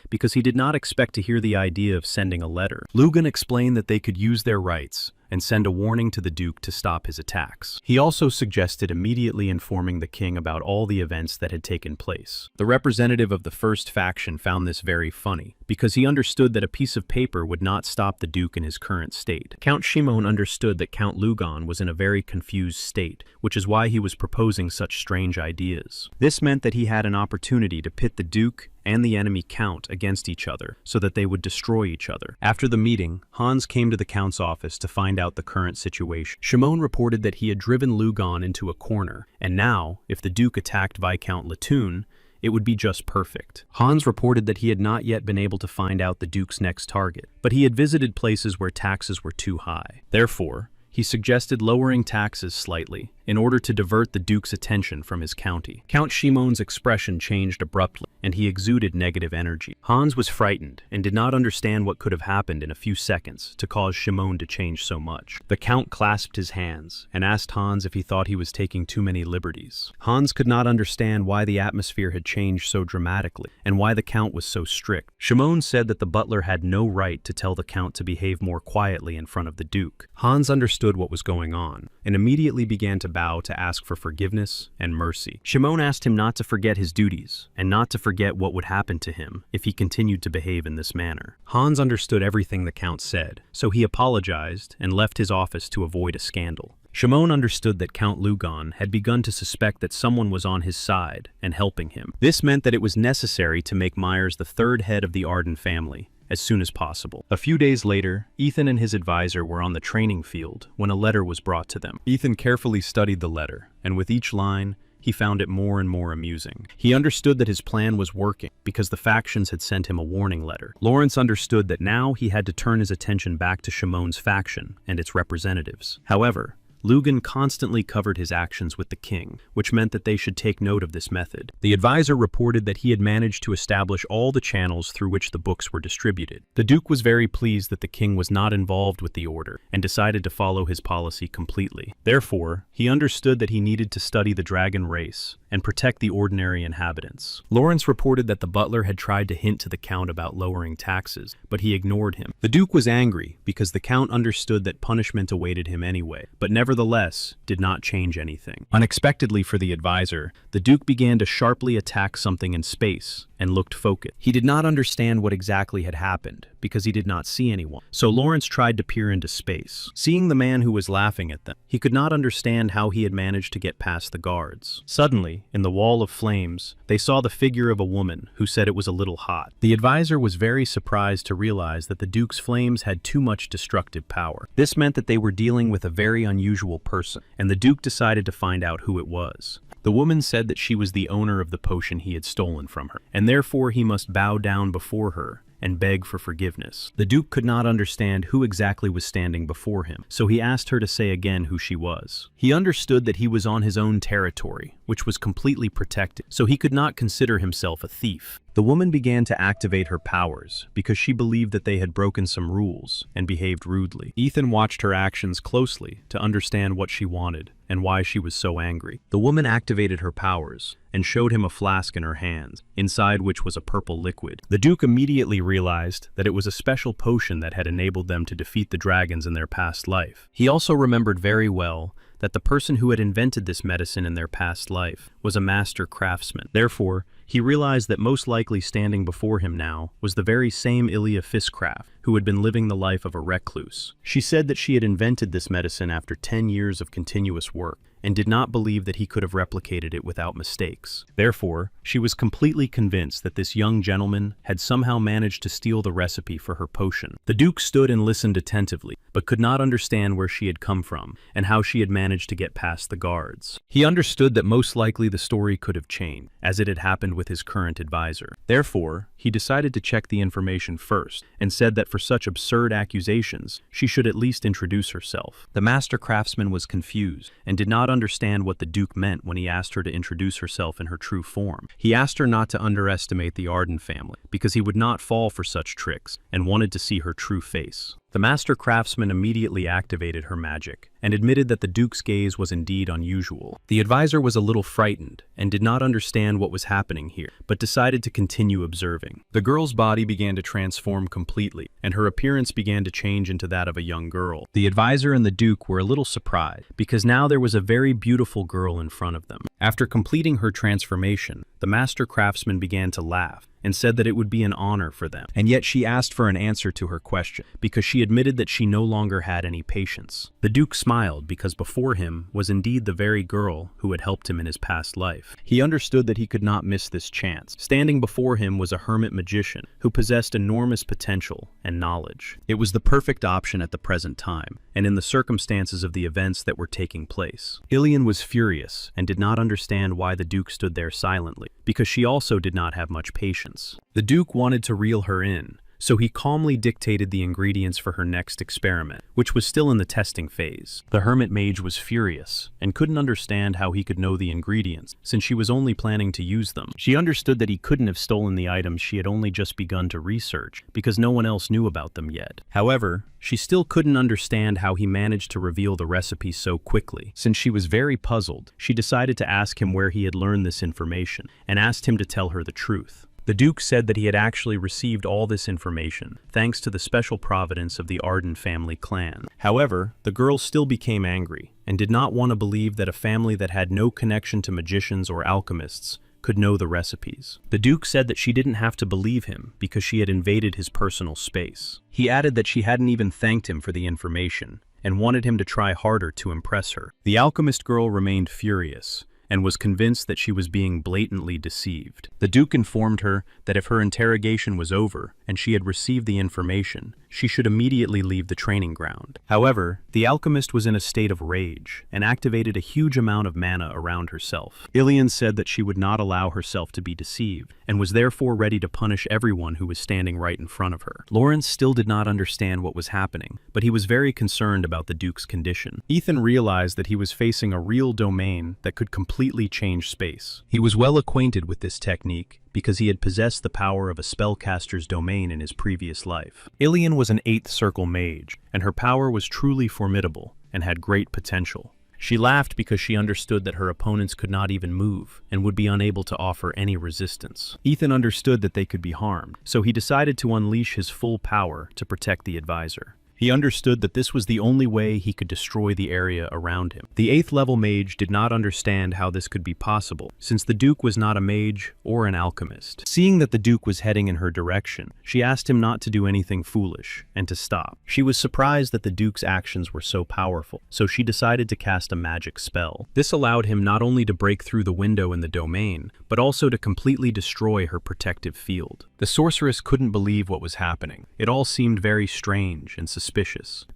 because he did not expect to hear the idea of sending a letter. Lugan explained that they could use their rights and send a warning to the Duke to stop his attacks. He also suggested immediately informing the king about all the events that had taken place. The representative of the first faction found this very funny, because he understood that a piece of paper would not stop the Duke in his current state. Count Shimon understood that Count Lugon was in a very confused state, which is why he was proposing such strange ideas. This meant that he had an opportunity to pit the Duke and the enemy Count against each other so that they would destroy each other. After the meeting, Hans came to the Count's office to find out the current situation. Shimon reported that he had driven Lugon into a corner, and now, if the Duke attacked Viscount Latoun, it would be just perfect. Hans reported that he had not yet been able to find out the Duke's next target, but he had visited places where taxes were too high. Therefore, he suggested lowering taxes slightly in order to divert the Duke's attention from his county. Count Shimon's expression changed abruptly, and he exuded negative energy. Hans was frightened and did not understand what could have happened in a few seconds to cause Shimon to change so much. The Count clasped his hands and asked Hans if he thought he was taking too many liberties. Hans could not understand why the atmosphere had changed so dramatically and why the Count was so strict. Shimon said that the butler had no right to tell the Count to behave more quietly in front of the Duke. Hans understood what was going on and immediately began to bow to ask for forgiveness and mercy. Shimon asked him not to forget his duties and not to forget what would happen to him if he continued to behave in this manner. Hans understood everything the Count said, so he apologized and left his office to avoid a scandal. Shimon understood that Count Lugon had begun to suspect that someone was on his side and helping him. This meant that it was necessary to make Myers the third head of the Arden family as soon as possible. A few days later, Ethan and his advisor were on the training field when a letter was brought to them. Ethan carefully studied the letter, and with each line, he found it more and more amusing. He understood that his plan was working because the factions had sent him a warning letter. Lawrence understood that now he had to turn his attention back to Shimon's faction and its representatives. However, Lugan constantly covered his actions with the king, which meant that they should take note of this method. The advisor reported that he had managed to establish all the channels through which the books were distributed. The Duke was very pleased that the king was not involved with the order and decided to follow his policy completely. Therefore, he understood that he needed to study the dragon race and protect the ordinary inhabitants. Lawrence reported that the butler had tried to hint to the Count about lowering taxes, but he ignored him. The Duke was angry because the Count understood that punishment awaited him anyway, but nevertheless did not change anything. Unexpectedly for the advisor, the Duke began to sharply attack something in space and looked focused. He did not understand what exactly had happened because he did not see anyone, so Lawrence tried to peer into space. Seeing the man who was laughing at them, he could not understand how he had managed to get past the guards. Suddenly, in the wall of flames, they saw the figure of a woman who said it was a little hot. The advisor was very surprised to realize that the Duke's flames had too much destructive power. This meant that they were dealing with a very unusual person, and the Duke decided to find out who it was. The woman said that she was the owner of the potion he had stolen from her, and therefore he must bow down before her and beg for forgiveness. The Duke could not understand who exactly was standing before him, so he asked her to say again who she was. He understood that he was on his own territory, which was completely protected, so he could not consider himself a thief. The woman began to activate her powers because she believed that they had broken some rules and behaved rudely. Ethan watched her actions closely to understand what she wanted and why she was so angry. The woman activated her powers and showed him a flask in her hands, inside which was a purple liquid. The Duke immediately realized that it was a special potion that had enabled them to defeat the dragons in their past life. He also remembered very well that the person who had invented this medicine in their past life was a master craftsman. Therefore, he realized that most likely standing before him now was the very same Ilya Fistcraft who had been living the life of a recluse. She said that she had invented this medicine after 10 years of continuous work, and did not believe that he could have replicated it without mistakes. Therefore, she was completely convinced that this young gentleman had somehow managed to steal the recipe for her potion. The Duke stood and listened attentively, but could not understand where she had come from and how she had managed to get past the guards. He understood that most likely the story could have changed, as it had happened with his current advisor. Therefore, he decided to check the information first, and said that for such absurd accusations, she should at least introduce herself. The master craftsman was confused, and did not understand what the Duke meant when he asked her to introduce herself in her true form. He asked her not to underestimate the Arden family, because he would not fall for such tricks, and wanted to see her true face. The master craftsman immediately activated her magic, and admitted that the Duke's gaze was indeed unusual. The advisor was a little frightened, and did not understand what was happening here, but decided to continue observing. The girl's body began to transform completely, and her appearance began to change into that of a young girl. The advisor and the Duke were a little surprised, because now there was a very beautiful girl in front of them. After completing her transformation, the master craftsman began to laugh, and said that it would be an honor for them. And yet she asked for an answer to her question, because she admitted that she no longer had any patience. The Duke smiled, because before him was indeed the very girl who had helped him in his past life. He understood that he could not miss this chance. Standing before him was a hermit magician who possessed enormous potential and knowledge. It was the perfect option at the present time, and in the circumstances of the events that were taking place. Ilian was furious, and did not understand why the Duke stood there silently, because she also did not have much patience. The Duke wanted to reel her in, so he calmly dictated the ingredients for her next experiment, which was still in the testing phase. The hermit mage was furious, and couldn't understand how he could know the ingredients, since she was only planning to use them. She understood that he couldn't have stolen the items she had only just begun to research, because no one else knew about them yet. However, she still couldn't understand how he managed to reveal the recipe so quickly. Since she was very puzzled, she decided to ask him where he had learned this information, and asked him to tell her the truth. The Duke said that he had actually received all this information, thanks to the special providence of the Arden family clan. However, the girl still became angry, and did not want to believe that a family that had no connection to magicians or alchemists could know the recipes. The Duke said that she didn't have to believe him because she had invaded his personal space. He added that she hadn't even thanked him for the information, and wanted him to try harder to impress her. The alchemist girl remained furious, and was convinced that she was being blatantly deceived. The Duke informed her that if her interrogation was over and she had received the information, she should immediately leave the training ground. However, the alchemist was in a state of rage and activated a huge amount of mana around herself. Ilian said that she would not allow herself to be deceived, and was therefore ready to punish everyone who was standing right in front of her. Lawrence still did not understand what was happening, but he was very concerned about the Duke's condition. Ethan realized that he was facing a real domain that could completely change space. He was well acquainted with this technique, because he had possessed the power of a spellcaster's domain in his previous life. Ilian was an 8th circle mage, and her power was truly formidable and had great potential. She laughed because she understood that her opponents could not even move and would be unable to offer any resistance. Ethan understood that they could be harmed, so he decided to unleash his full power to protect the advisor. He understood that this was the only way he could destroy the area around him. The 8th level mage did not understand how this could be possible, since the Duke was not a mage or an alchemist. Seeing that the Duke was heading in her direction, she asked him not to do anything foolish, and to stop. She was surprised that the Duke's actions were so powerful, so she decided to cast a magic spell. This allowed him not only to break through the window in the domain, but also to completely destroy her protective field. The sorceress couldn't believe what was happening. It all seemed very strange and suspicious.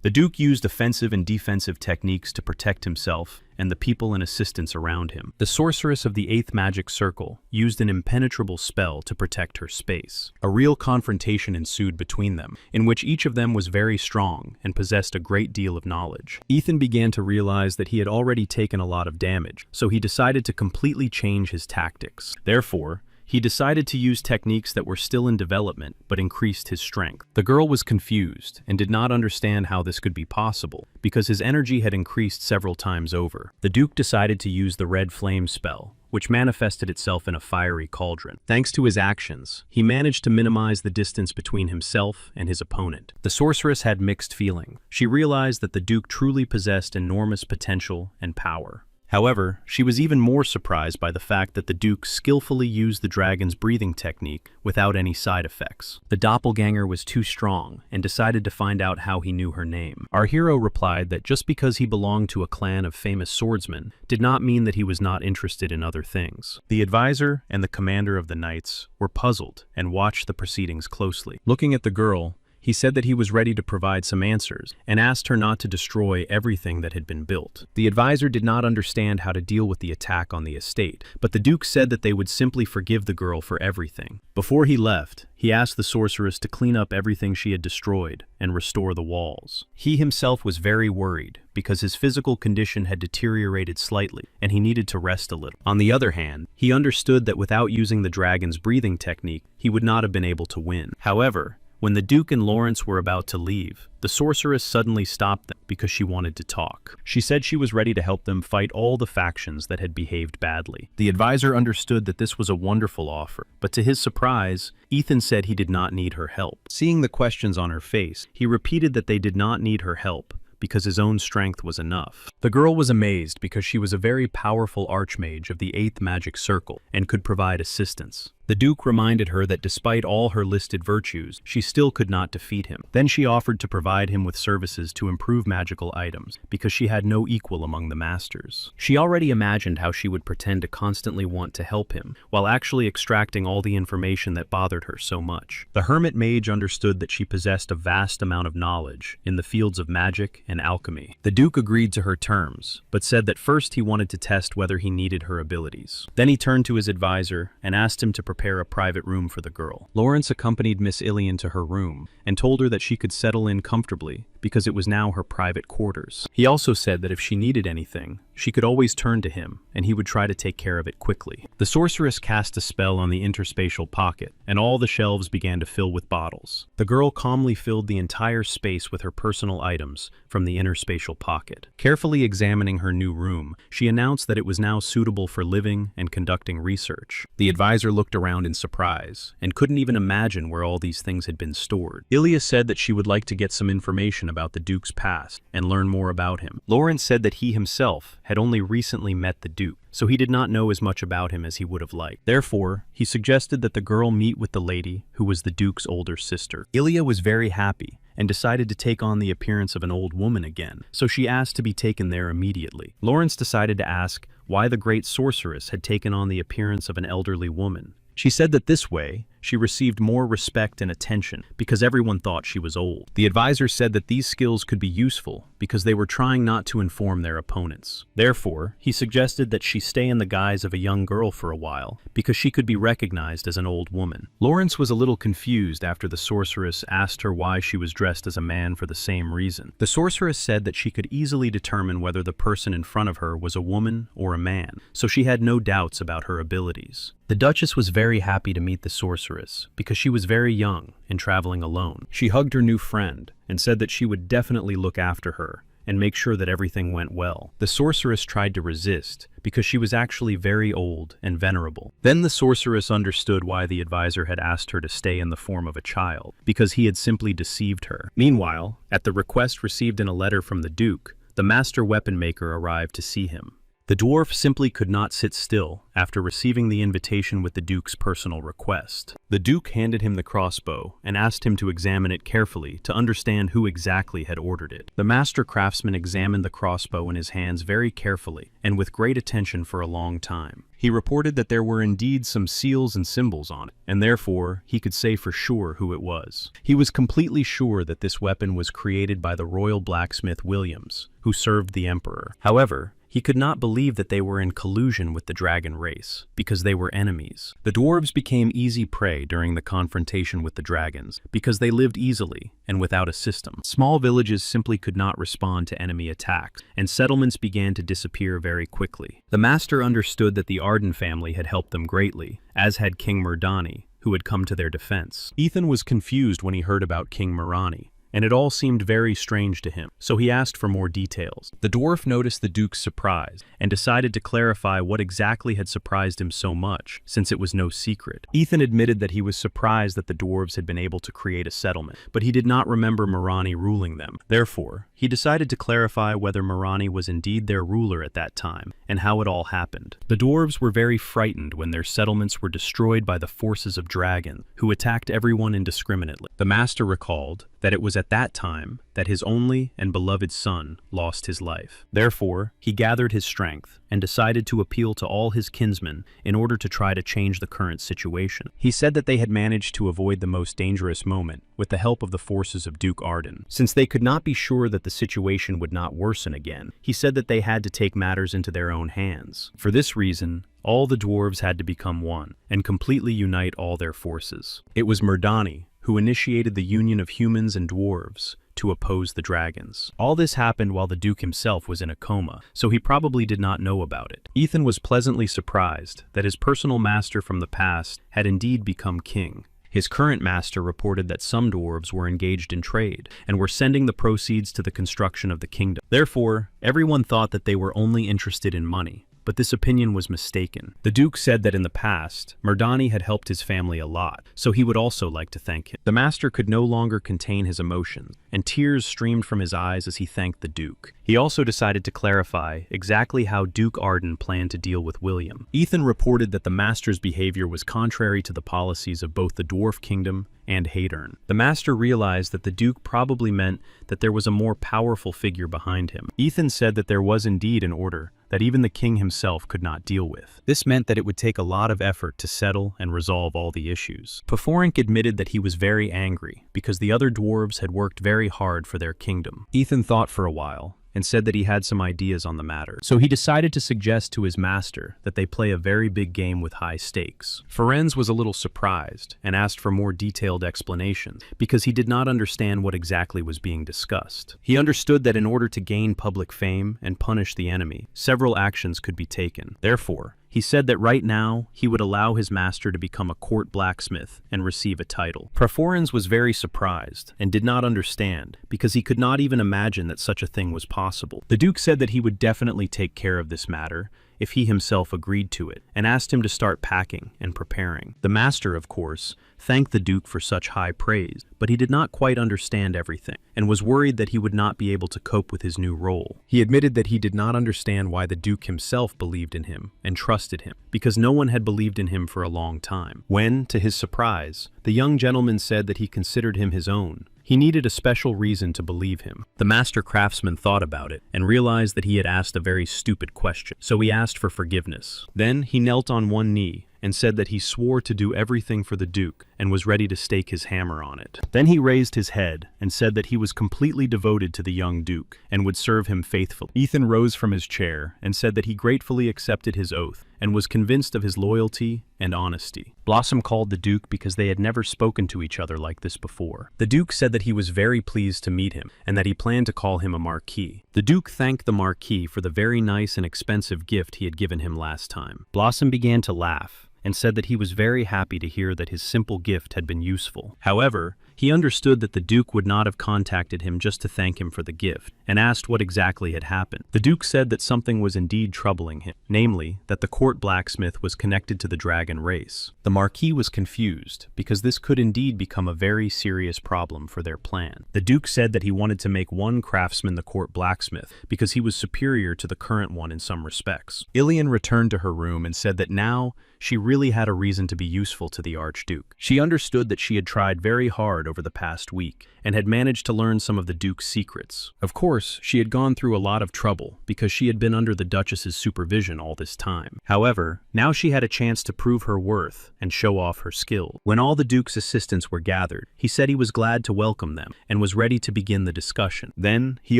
The Duke used offensive and defensive techniques to protect himself and the people and assistants around him. The sorceress of the 8th magic circle used an impenetrable spell to protect her space. A real confrontation ensued between them, in which each of them was very strong and possessed a great deal of knowledge. Ethan began to realize that he had already taken a lot of damage, so he decided to completely change his tactics. Therefore, he decided to use techniques that were still in development but increased his strength. The girl was confused and did not understand how this could be possible because his energy had increased several times over. The Duke decided to use the red flame spell, which manifested itself in a fiery cauldron. Thanks to his actions, he managed to minimize the distance between himself and his opponent. The sorceress had mixed feeling. She realized that the Duke truly possessed enormous potential and power. However, she was even more surprised by the fact that the Duke skillfully used the dragon's breathing technique without any side effects. The doppelganger was too strong and decided to find out how he knew her name. Our hero replied that just because he belonged to a clan of famous swordsmen did not mean that he was not interested in other things. The advisor and the commander of the knights were puzzled and watched the proceedings closely. Looking at the girl, he said that he was ready to provide some answers and asked her not to destroy everything that had been built. The advisor did not understand how to deal with the attack on the estate, but the Duke said that they would simply forgive the girl for everything. Before he left, he asked the sorceress to clean up everything she had destroyed and restore the walls. He himself was very worried because his physical condition had deteriorated slightly and he needed to rest a little. On the other hand, he understood that without using the dragon's breathing technique, he would not have been able to win. However, when the Duke and Lawrence were about to leave, the sorceress suddenly stopped them because she wanted to talk. She said she was ready to help them fight all the factions that had behaved badly. The advisor understood that this was a wonderful offer, but to his surprise, Ethan said he did not need her help. Seeing the questions on her face, he repeated that they did not need her help because his own strength was enough. The girl was amazed because she was a very powerful archmage of the 8th magic circle and could provide assistance. The Duke reminded her that despite all her listed virtues, she still could not defeat him. Then she offered to provide him with services to improve magical items, because she had no equal among the masters. She already imagined how she would pretend to constantly want to help him, while actually extracting all the information that bothered her so much. The hermit mage understood that she possessed a vast amount of knowledge in the fields of magic and alchemy. The Duke agreed to her terms, but said that first he wanted to test whether he needed her abilities. Then he turned to his advisor and asked him to prepare a private room for the girl. Lawrence accompanied Miss Ilian to her room and told her that she could settle in comfortably because it was now her private quarters. He also said that if she needed anything, she could always turn to him and he would try to take care of it quickly. The sorceress cast a spell on the interspatial pocket and all the shelves began to fill with bottles. The girl calmly filled the entire space with her personal items from the interspatial pocket. Carefully examining her new room, she announced that it was now suitable for living and conducting research. The advisor looked around in surprise and couldn't even imagine where all these things had been stored. Ilya said that she would like to get some information about the Duke's past and learn more about him. Lawrence said that he himself had only recently met the Duke, so he did not know as much about him as he would have liked. Therefore, he suggested that the girl meet with the lady who was the Duke's older sister. Ilya was very happy and decided to take on the appearance of an old woman again, so she asked to be taken there immediately. Lawrence decided to ask why the great sorceress had taken on the appearance of an elderly woman. She said that this way, she received more respect and attention because everyone thought she was old. The advisor said that these skills could be useful because they were trying not to inform their opponents. Therefore, he suggested that she stay in the guise of a young girl for a while because she could be recognized as an old woman. Lawrence was a little confused after the sorceress asked her why she was dressed as a man for the same reason. The sorceress said that she could easily determine whether the person in front of her was a woman or a man, so she had no doubts about her abilities. The Duchess was very happy to meet the sorceress because she was very young and traveling alone. She hugged her new friend and said that she would definitely look after her and make sure that everything went well. The sorceress tried to resist because she was actually very old and venerable. Then the sorceress understood why the advisor had asked her to stay in the form of a child, because he had simply deceived her. Meanwhile, at the request received in a letter from the Duke, the master weapon maker arrived to see him. The dwarf simply could not sit still after receiving the invitation with the Duke's personal request. The Duke handed him the crossbow and asked him to examine it carefully to understand who exactly had ordered it. The master craftsman examined the crossbow in his hands very carefully and with great attention for a long time. He reported that there were indeed some seals and symbols on it, and therefore he could say for sure who it was. He was completely sure that this weapon was created by the royal blacksmith Williams, who served the emperor. However, He could not believe that they were in collusion with the dragon race, because they were enemies. The dwarves became easy prey during the confrontation with the dragons, because they lived easily and without a system. Small villages simply could not respond to enemy attacks, and settlements began to disappear very quickly. The master understood that the Arden family had helped them greatly, as had King Murdani, who had come to their defense. Ethan was confused when he heard about King Murani, and it all seemed very strange to him, so he asked for more details. The dwarf noticed the Duke's surprise, and decided to clarify what exactly had surprised him so much, since it was no secret. Ethan admitted that he was surprised that the dwarves had been able to create a settlement, but he did not remember Murani ruling them. Therefore, he decided to clarify whether Murani was indeed their ruler at that time, and how it all happened. The dwarves were very frightened when their settlements were destroyed by the forces of dragons, who attacked everyone indiscriminately. The master recalled that it was at that time that his only and beloved son lost his life. Therefore, he gathered his strength and decided to appeal to all his kinsmen in order to try to change the current situation. He said that they had managed to avoid the most dangerous moment with the help of the forces of Duke Arden. Since they could not be sure that the situation would not worsen again, he said that they had to take matters into their own hands. For this reason, all the dwarves had to become one and completely unite all their forces. It was Murdani who initiated the union of humans and dwarves to oppose the dragons. All this happened while the Duke himself was in a coma, so he probably did not know about it. Ethan was pleasantly surprised that his personal master from the past had indeed become king. His current master reported that some dwarves were engaged in trade and were sending the proceeds to the construction of the kingdom. Therefore, everyone thought that they were only interested in money. But this opinion was mistaken. The Duke said that in the past, Murdani had helped his family a lot, so he would also like to thank him. The master could no longer contain his emotions, and tears streamed from his eyes as he thanked the Duke. He also decided to clarify exactly how Duke Arden planned to deal with William. Ethan reported that the master's behavior was contrary to the policies of both the Dwarf Kingdom and Hadern. The master realized that the Duke probably meant that there was a more powerful figure behind him. Ethan said that there was indeed an order that even the king himself could not deal with. This meant that it would take a lot of effort to settle and resolve all the issues. Paforink admitted that he was very angry because the other dwarves had worked very hard for their kingdom. Ethan thought for a while and said that he had some ideas on the matter. So he decided to suggest to his master that they play a very big game with high stakes. Ferenz was a little surprised and asked for more detailed explanations because he did not understand what exactly was being discussed. He understood that in order to gain public fame and punish the enemy, several actions could be taken. Therefore, he said that right now, he would allow his master to become a court blacksmith and receive a title. Preforens was very surprised and did not understand because he could not even imagine that such a thing was possible. The Duke said that he would definitely take care of this matter if he himself agreed to it, and asked him to start packing and preparing. The master, of course, thanked the Duke for such high praise, but he did not quite understand everything, and was worried that he would not be able to cope with his new role. He admitted that he did not understand why the Duke himself believed in him and trusted him, because no one had believed in him for a long time. When, to his surprise, the young gentleman said that he considered him his own, he needed a special reason to believe him. The master craftsman thought about it and realized that he had asked a very stupid question, so he asked for forgiveness. Then he knelt on one knee and said that he swore to do everything for the Duke and was ready to stake his hammer on it. Then he raised his head and said that he was completely devoted to the young Duke and would serve him faithfully. Ethan rose from his chair and said that he gratefully accepted his oath and was convinced of his loyalty and honesty. Blossom called the Duke because they had never spoken to each other like this before. The Duke said that he was very pleased to meet him and that he planned to call him a Marquis. The Duke thanked the Marquis for the very nice and expensive gift he had given him last time. Blossom began to laugh and said that he was very happy to hear that his simple gift had been useful. However, he understood that the Duke would not have contacted him just to thank him for the gift, and asked what exactly had happened. The Duke said that something was indeed troubling him, namely, that the court blacksmith was connected to the dragon race. The Marquis was confused, because this could indeed become a very serious problem for their plan. The Duke said that he wanted to make one craftsman the court blacksmith, because he was superior to the current one in some respects. Ilian returned to her room and said that now she really had a reason to be useful to the Archduke. She understood that she had tried very hard hard over the past week, and had managed to learn some of the Duke's secrets. Of course, she had gone through a lot of trouble because she had been under the Duchess's supervision all this time. However, now she had a chance to prove her worth and show off her skill. When all the Duke's assistants were gathered, he said he was glad to welcome them and was ready to begin the discussion. Then, he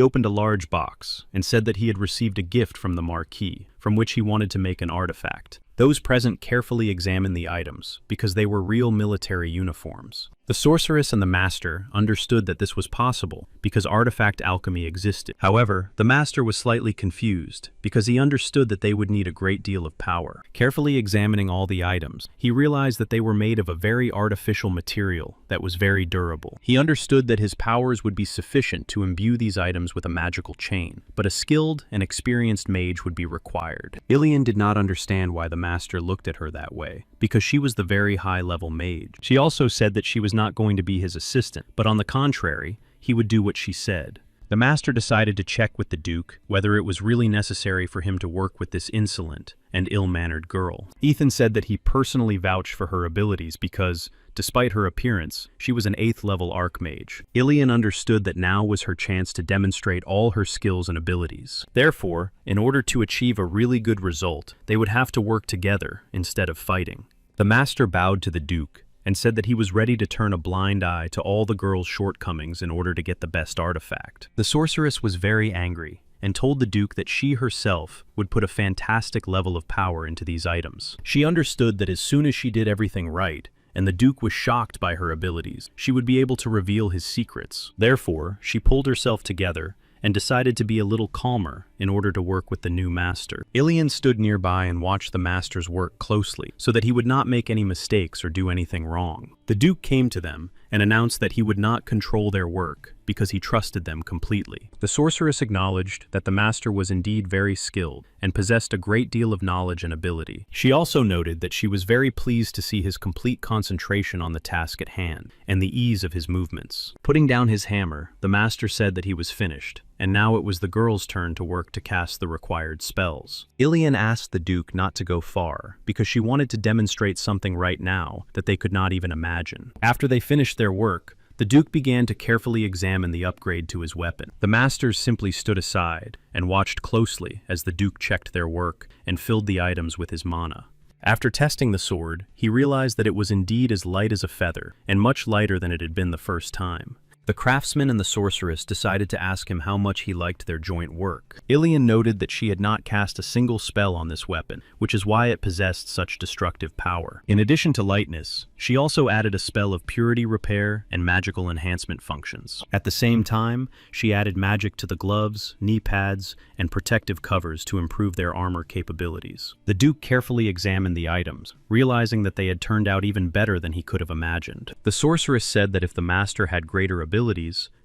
opened a large box and said that he had received a gift from the Marquis, from which he wanted to make an artifact. Those present carefully examined the items because they were real military uniforms. The sorceress and the master understood that this was possible because artifact alchemy existed. However, the master was slightly confused because he understood that they would need a great deal of power. Carefully examining all the items, he realized that they were made of a very artificial material that was very durable. He understood that his powers would be sufficient to imbue these items with a magical chain, but a skilled and experienced mage would be required. Ilian did not understand why the master looked at her that way, because she was the very high-level mage. She also said that she was not going to be his assistant, but on the contrary, he would do what she said. The master decided to check with the Duke whether it was really necessary for him to work with this insolent and ill-mannered girl. Ethan said that he personally vouched for her abilities because, despite her appearance, she was an 8th-level archmage. Ilian understood that now was her chance to demonstrate all her skills and abilities. Therefore, in order to achieve a really good result, they would have to work together instead of fighting. The master bowed to the Duke and said that he was ready to turn a blind eye to all the girl's shortcomings in order to get the best artifact. The sorceress was very angry and told the Duke that she herself would put a fantastic level of power into these items. She understood that as soon as she did everything right, and the Duke was shocked by her abilities, she would be able to reveal his secrets. Therefore, she pulled herself together and decided to be a little calmer in order to work with the new master. Ilian stood nearby and watched the master's work closely so that he would not make any mistakes or do anything wrong. The Duke came to them and announced that he would not control their work because he trusted them completely. The sorceress acknowledged that the master was indeed very skilled and possessed a great deal of knowledge and ability. She also noted that she was very pleased to see his complete concentration on the task at hand and the ease of his movements. Putting down his hammer, the master said that he was finished, and now it was the girl's turn to work to cast the required spells. Ilian asked the Duke not to go far, because she wanted to demonstrate something right now that they could not even imagine. After they finished their work, the Duke began to carefully examine the upgrade to his weapon. The masters simply stood aside and watched closely as the Duke checked their work and filled the items with his mana. After testing the sword, he realized that it was indeed as light as a feather, and much lighter than it had been the first time. The craftsman and the sorceress decided to ask him how much he liked their joint work. Ilian noted that she had not cast a single spell on this weapon, which is why it possessed such destructive power. In addition to lightness, she also added a spell of purity repair and magical enhancement functions. At the same time, she added magic to the gloves, knee pads, and protective covers to improve their armor capabilities. The Duke carefully examined the items, realizing that they had turned out even better than he could have imagined. The sorceress said that if the master had greater abilities,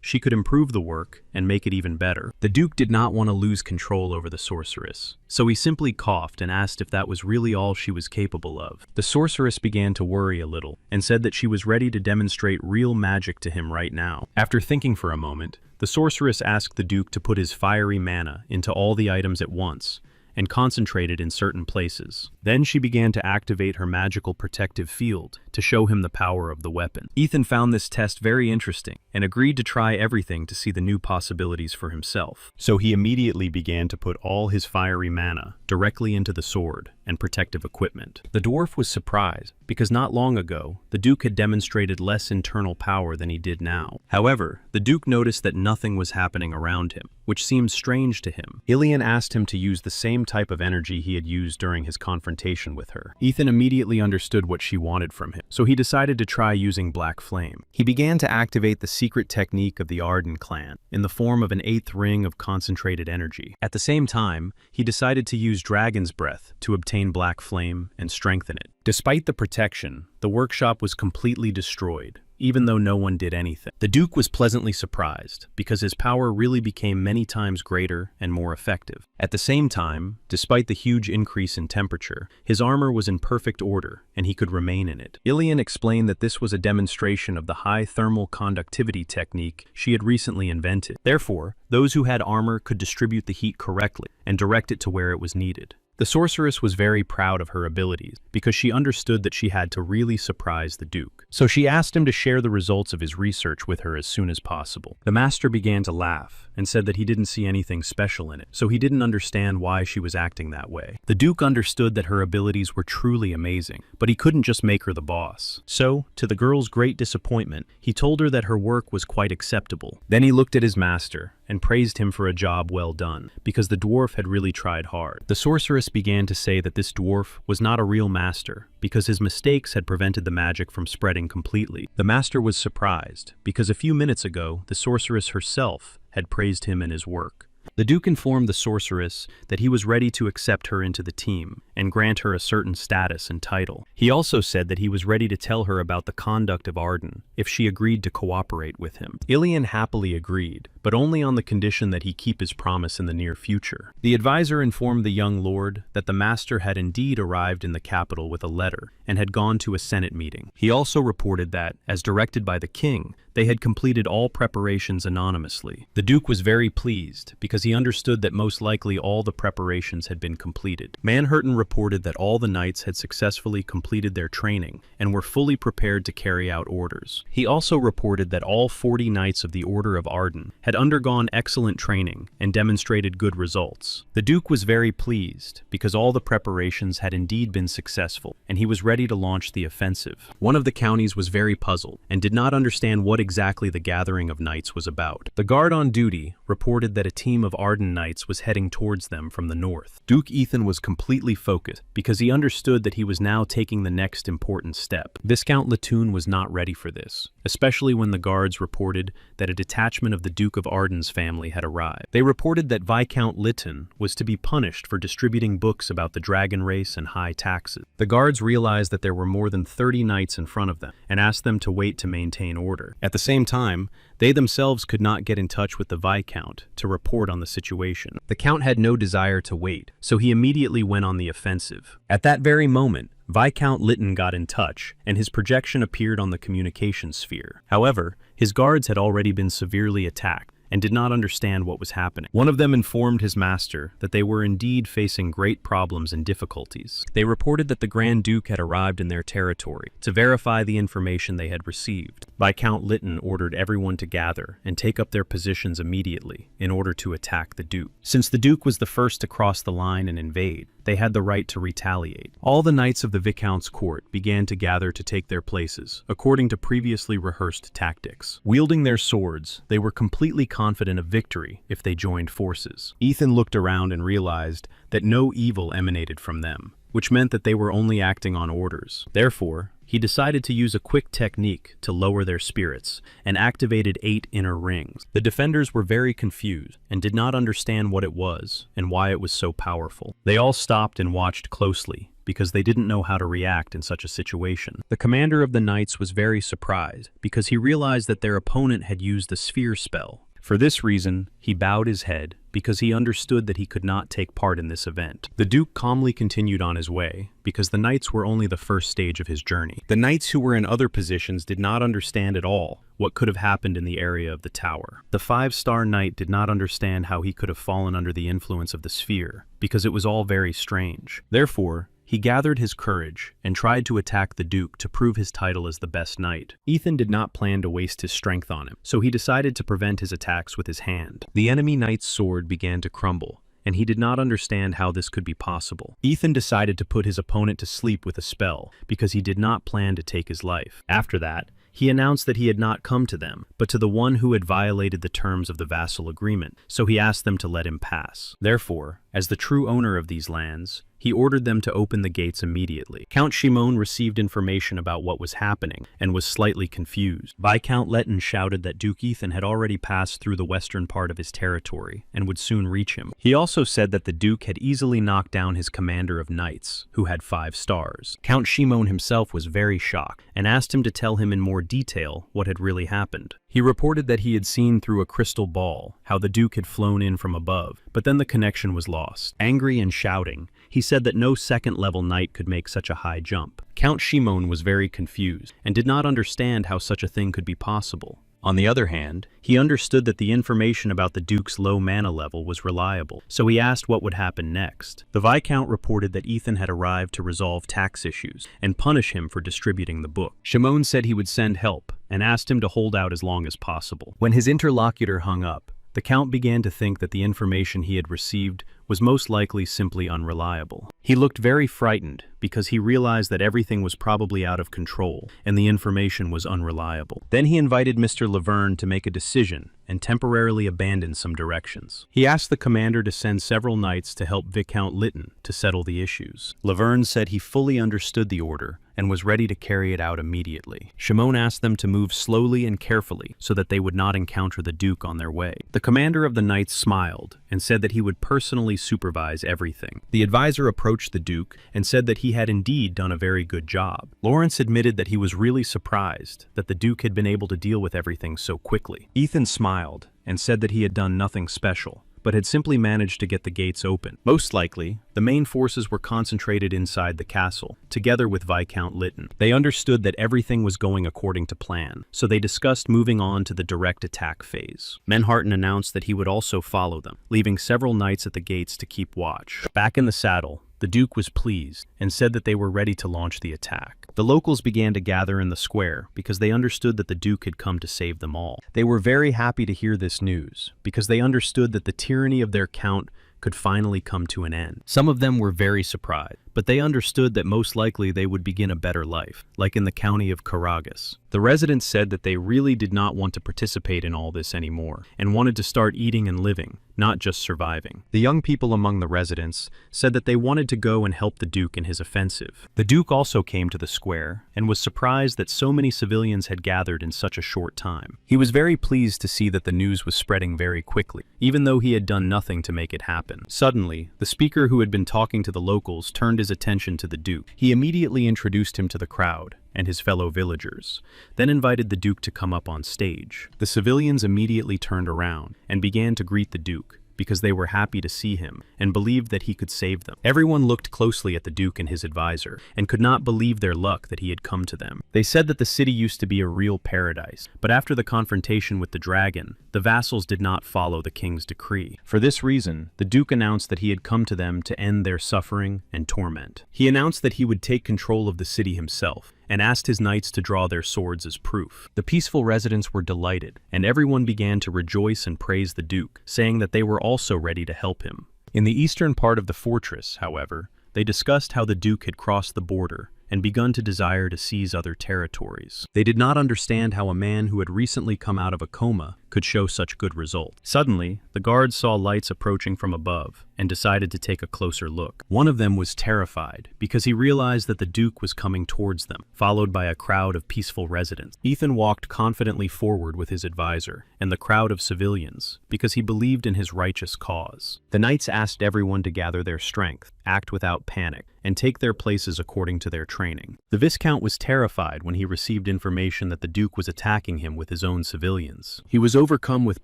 she could improve the work and make it even better. The Duke did not want to lose control over the sorceress, so he simply coughed and asked if that was really all she was capable of. The sorceress began to worry a little and said that she was ready to demonstrate real magic to him right now. After thinking for a moment, the sorceress asked the Duke to put his fiery mana into all the items at once and concentrated in certain places. Then she began to activate her magical protective field to show him the power of the weapon. Ethan found this test very interesting and agreed to try everything to see the new possibilities for himself. So he immediately began to put all his fiery mana directly into the sword and protective equipment. The dwarf was surprised because not long ago, the Duke had demonstrated less internal power than he did now. However, the Duke noticed that nothing was happening around him, which seemed strange to him. Ilian asked him to use the same type of energy he had used during his confrontation with her. Ethan immediately understood what she wanted from him, so he decided to try using Black Flame. He began to activate the secret technique of the Arden clan in the form of an 8th ring of concentrated energy. At the same time, he decided to use Dragon's Breath to obtain Black Flame and strengthen it. Despite the protection, the workshop was completely destroyed, even though no one did anything. The Duke was pleasantly surprised because his power really became many times greater and more effective. At the same time, despite the huge increase in temperature, his armor was in perfect order and he could remain in it. Ilian explained that this was a demonstration of the high thermal conductivity technique she had recently invented. Therefore, those who had armor could distribute the heat correctly and direct it to where it was needed. The sorceress was very proud of her abilities because she understood that she had to really surprise the Duke. So she asked him to share the results of his research with her as soon as possible. The master began to laugh and said that he didn't see anything special in it, so he didn't understand why she was acting that way. The Duke understood that her abilities were truly amazing, but he couldn't just make her the boss. So, to the girl's great disappointment, he told her that her work was quite acceptable. Then he looked at his master and praised him for a job well done, because the dwarf had really tried hard. The sorceress began to say that this dwarf was not a real master, because his mistakes had prevented the magic from spreading completely. The master was surprised, because a few minutes ago, the sorceress herself had praised him and his work. The Duke informed the sorceress that he was ready to accept her into the team and grant her a certain status and title. He also said that he was ready to tell her about the conduct of Arden if she agreed to cooperate with him. Ilian happily agreed, but only on the condition that he keep his promise in the near future. The advisor informed the young lord that the master had indeed arrived in the capital with a letter and had gone to a Senate meeting. He also reported that, as directed by the king, they had completed all preparations anonymously. The Duke was very pleased because he understood that most likely all the preparations had been completed. Manhattan reported that all the knights had successfully completed their training and were fully prepared to carry out orders. He also reported that all 40 knights of the Order of Arden had undergone excellent training and demonstrated good results. The Duke was very pleased because all the preparations had indeed been successful, and he was ready to launch the offensive. One of the counties was very puzzled and did not understand what exactly the gathering of knights was about. The guard on duty reported that a team of Arden knights was heading towards them from the north. Duke Ethan was completely focused because he understood that he was now taking the next important step. Viscount Latoun was not ready for this, especially when the guards reported that a detachment of the Duke of Arden's family had arrived. They reported that Viscount Lytton was to be punished for distributing books about the dragon race and high taxes. The guards realized that there were more than 30 knights in front of them and asked them to wait to maintain order. At the same time, they themselves could not get in touch with the Viscount to report on the situation. The Count had no desire to wait, so he immediately went on the offensive. At that very moment, Viscount Lytton got in touch, and his projection appeared on the communication sphere. However, his guards had already been severely attacked and did not understand what was happening. One of them informed his master that they were indeed facing great problems and difficulties. They reported that the Grand Duke had arrived in their territory to verify the information they had received. Viscount Lytton ordered everyone to gather and take up their positions immediately in order to attack the Duke. Since the Duke was the first to cross the line and invade, they had the right to retaliate. All the knights of the Viscount's court began to gather to take their places, according to previously rehearsed tactics. Wielding their swords, they were completely confident of victory if they joined forces. Ethan looked around and realized that no evil emanated from them, which meant that they were only acting on orders. Therefore, he decided to use a quick technique to lower their spirits and activated 8 inner rings. The defenders were very confused and did not understand what it was and why it was so powerful. They all stopped and watched closely because they didn't know how to react in such a situation. The commander of the knights was very surprised because he realized that their opponent had used a sphere spell. For this reason, he bowed his head because he understood that he could not take part in this event. The Duke calmly continued on his way because the knights were only the first stage of his journey. The knights who were in other positions did not understand at all what could have happened in the area of the tower. The 5-star knight did not understand how he could have fallen under the influence of the sphere because it was all very strange. Therefore, he gathered his courage and tried to attack the Duke to prove his title as the best knight. Ethan did not plan to waste his strength on him, so he decided to prevent his attacks with his hand. The enemy knight's sword began to crumble, and he did not understand how this could be possible. Ethan decided to put his opponent to sleep with a spell because he did not plan to take his life. After that, he announced that he had not come to them, but to the one who had violated the terms of the vassal agreement, so he asked them to let him pass. Therefore, as the true owner of these lands, he ordered them to open the gates immediately. Count Shimon received information about what was happening and was slightly confused. Viscount Letton shouted that Duke Ethan had already passed through the western part of his territory and would soon reach him. He also said that the Duke had easily knocked down his commander of knights, who had 5 stars. Count Shimon himself was very shocked and asked him to tell him in more detail what had really happened. He reported that he had seen through a crystal ball how the Duke had flown in from above, but then the connection was lost. Angry and shouting, he said that no second-level knight could make such a high jump. Count Shimon was very confused and did not understand how such a thing could be possible. On the other hand, he understood that the information about the Duke's low mana level was reliable, so he asked what would happen next. The Viscount reported that Ethan had arrived to resolve tax issues and punish him for distributing the book. Shimon said he would send help and asked him to hold out as long as possible. When his interlocutor hung up, the Count began to think that the information he had received was most likely simply unreliable. He looked very frightened because he realized that everything was probably out of control and the information was unreliable. Then he invited Mr. Laverne to make a decision and temporarily abandon some directions. He asked the commander to send several knights to help Viscount Lytton to settle the issues. Laverne said he fully understood the order and was ready to carry it out immediately. Shimon asked them to move slowly and carefully so that they would not encounter the Duke on their way. The commander of the knights smiled and said that he would personally supervise everything. The advisor approached the Duke and said that he had indeed done a very good job. Lawrence admitted that he was really surprised that the Duke had been able to deal with everything so quickly. Ethan smiled and said that he had done nothing special, but had simply managed to get the gates open. Most likely, the main forces were concentrated inside the castle, together with Viscount Lytton. They understood that everything was going according to plan, so they discussed moving on to the direct attack phase. Menharton announced that he would also follow them, leaving several knights at the gates to keep watch. Back in the saddle, the Duke was pleased and said that they were ready to launch the attack. The locals began to gather in the square because they understood that the Duke had come to save them all. They were very happy to hear this news because they understood that the tyranny of their count could finally come to an end. Some of them were very surprised, but they understood that most likely they would begin a better life, like in the county of Karagas. The residents said that they really did not want to participate in all this anymore, and wanted to start eating and living, not just surviving. The young people among the residents said that they wanted to go and help the Duke in his offensive. The Duke also came to the square, and was surprised that so many civilians had gathered in such a short time. He was very pleased to see that the news was spreading very quickly, even though he had done nothing to make it happen. Suddenly, the speaker who had been talking to the locals turned his attention to the Duke. He immediately introduced him to the crowd and his fellow villagers, then invited the Duke to come up on stage. The civilians immediately turned around and began to greet the Duke, because they were happy to see him and believed that he could save them. Everyone looked closely at the Duke and his advisor and could not believe their luck that he had come to them. They said that the city used to be a real paradise, but after the confrontation with the dragon, the vassals did not follow the king's decree. For this reason, the Duke announced that he had come to them to end their suffering and torment. He announced that he would take control of the city himself, and asked his knights to draw their swords as proof. The peaceful residents were delighted, and everyone began to rejoice and praise the Duke, saying that they were also ready to help him. In the eastern part of the fortress, however, they discussed how the Duke had crossed the border and begun to desire to seize other territories. They did not understand how a man who had recently come out of a coma could show such good results. Suddenly, the guards saw lights approaching from above and decided to take a closer look. One of them was terrified because he realized that the Duke was coming towards them, followed by a crowd of peaceful residents. Ethan walked confidently forward with his advisor and the crowd of civilians because he believed in his righteous cause. The knights asked everyone to gather their strength, act without panic, and take their places according to their training. The Viscount was terrified when he received information that the Duke was attacking him with his own civilians. He was overcome with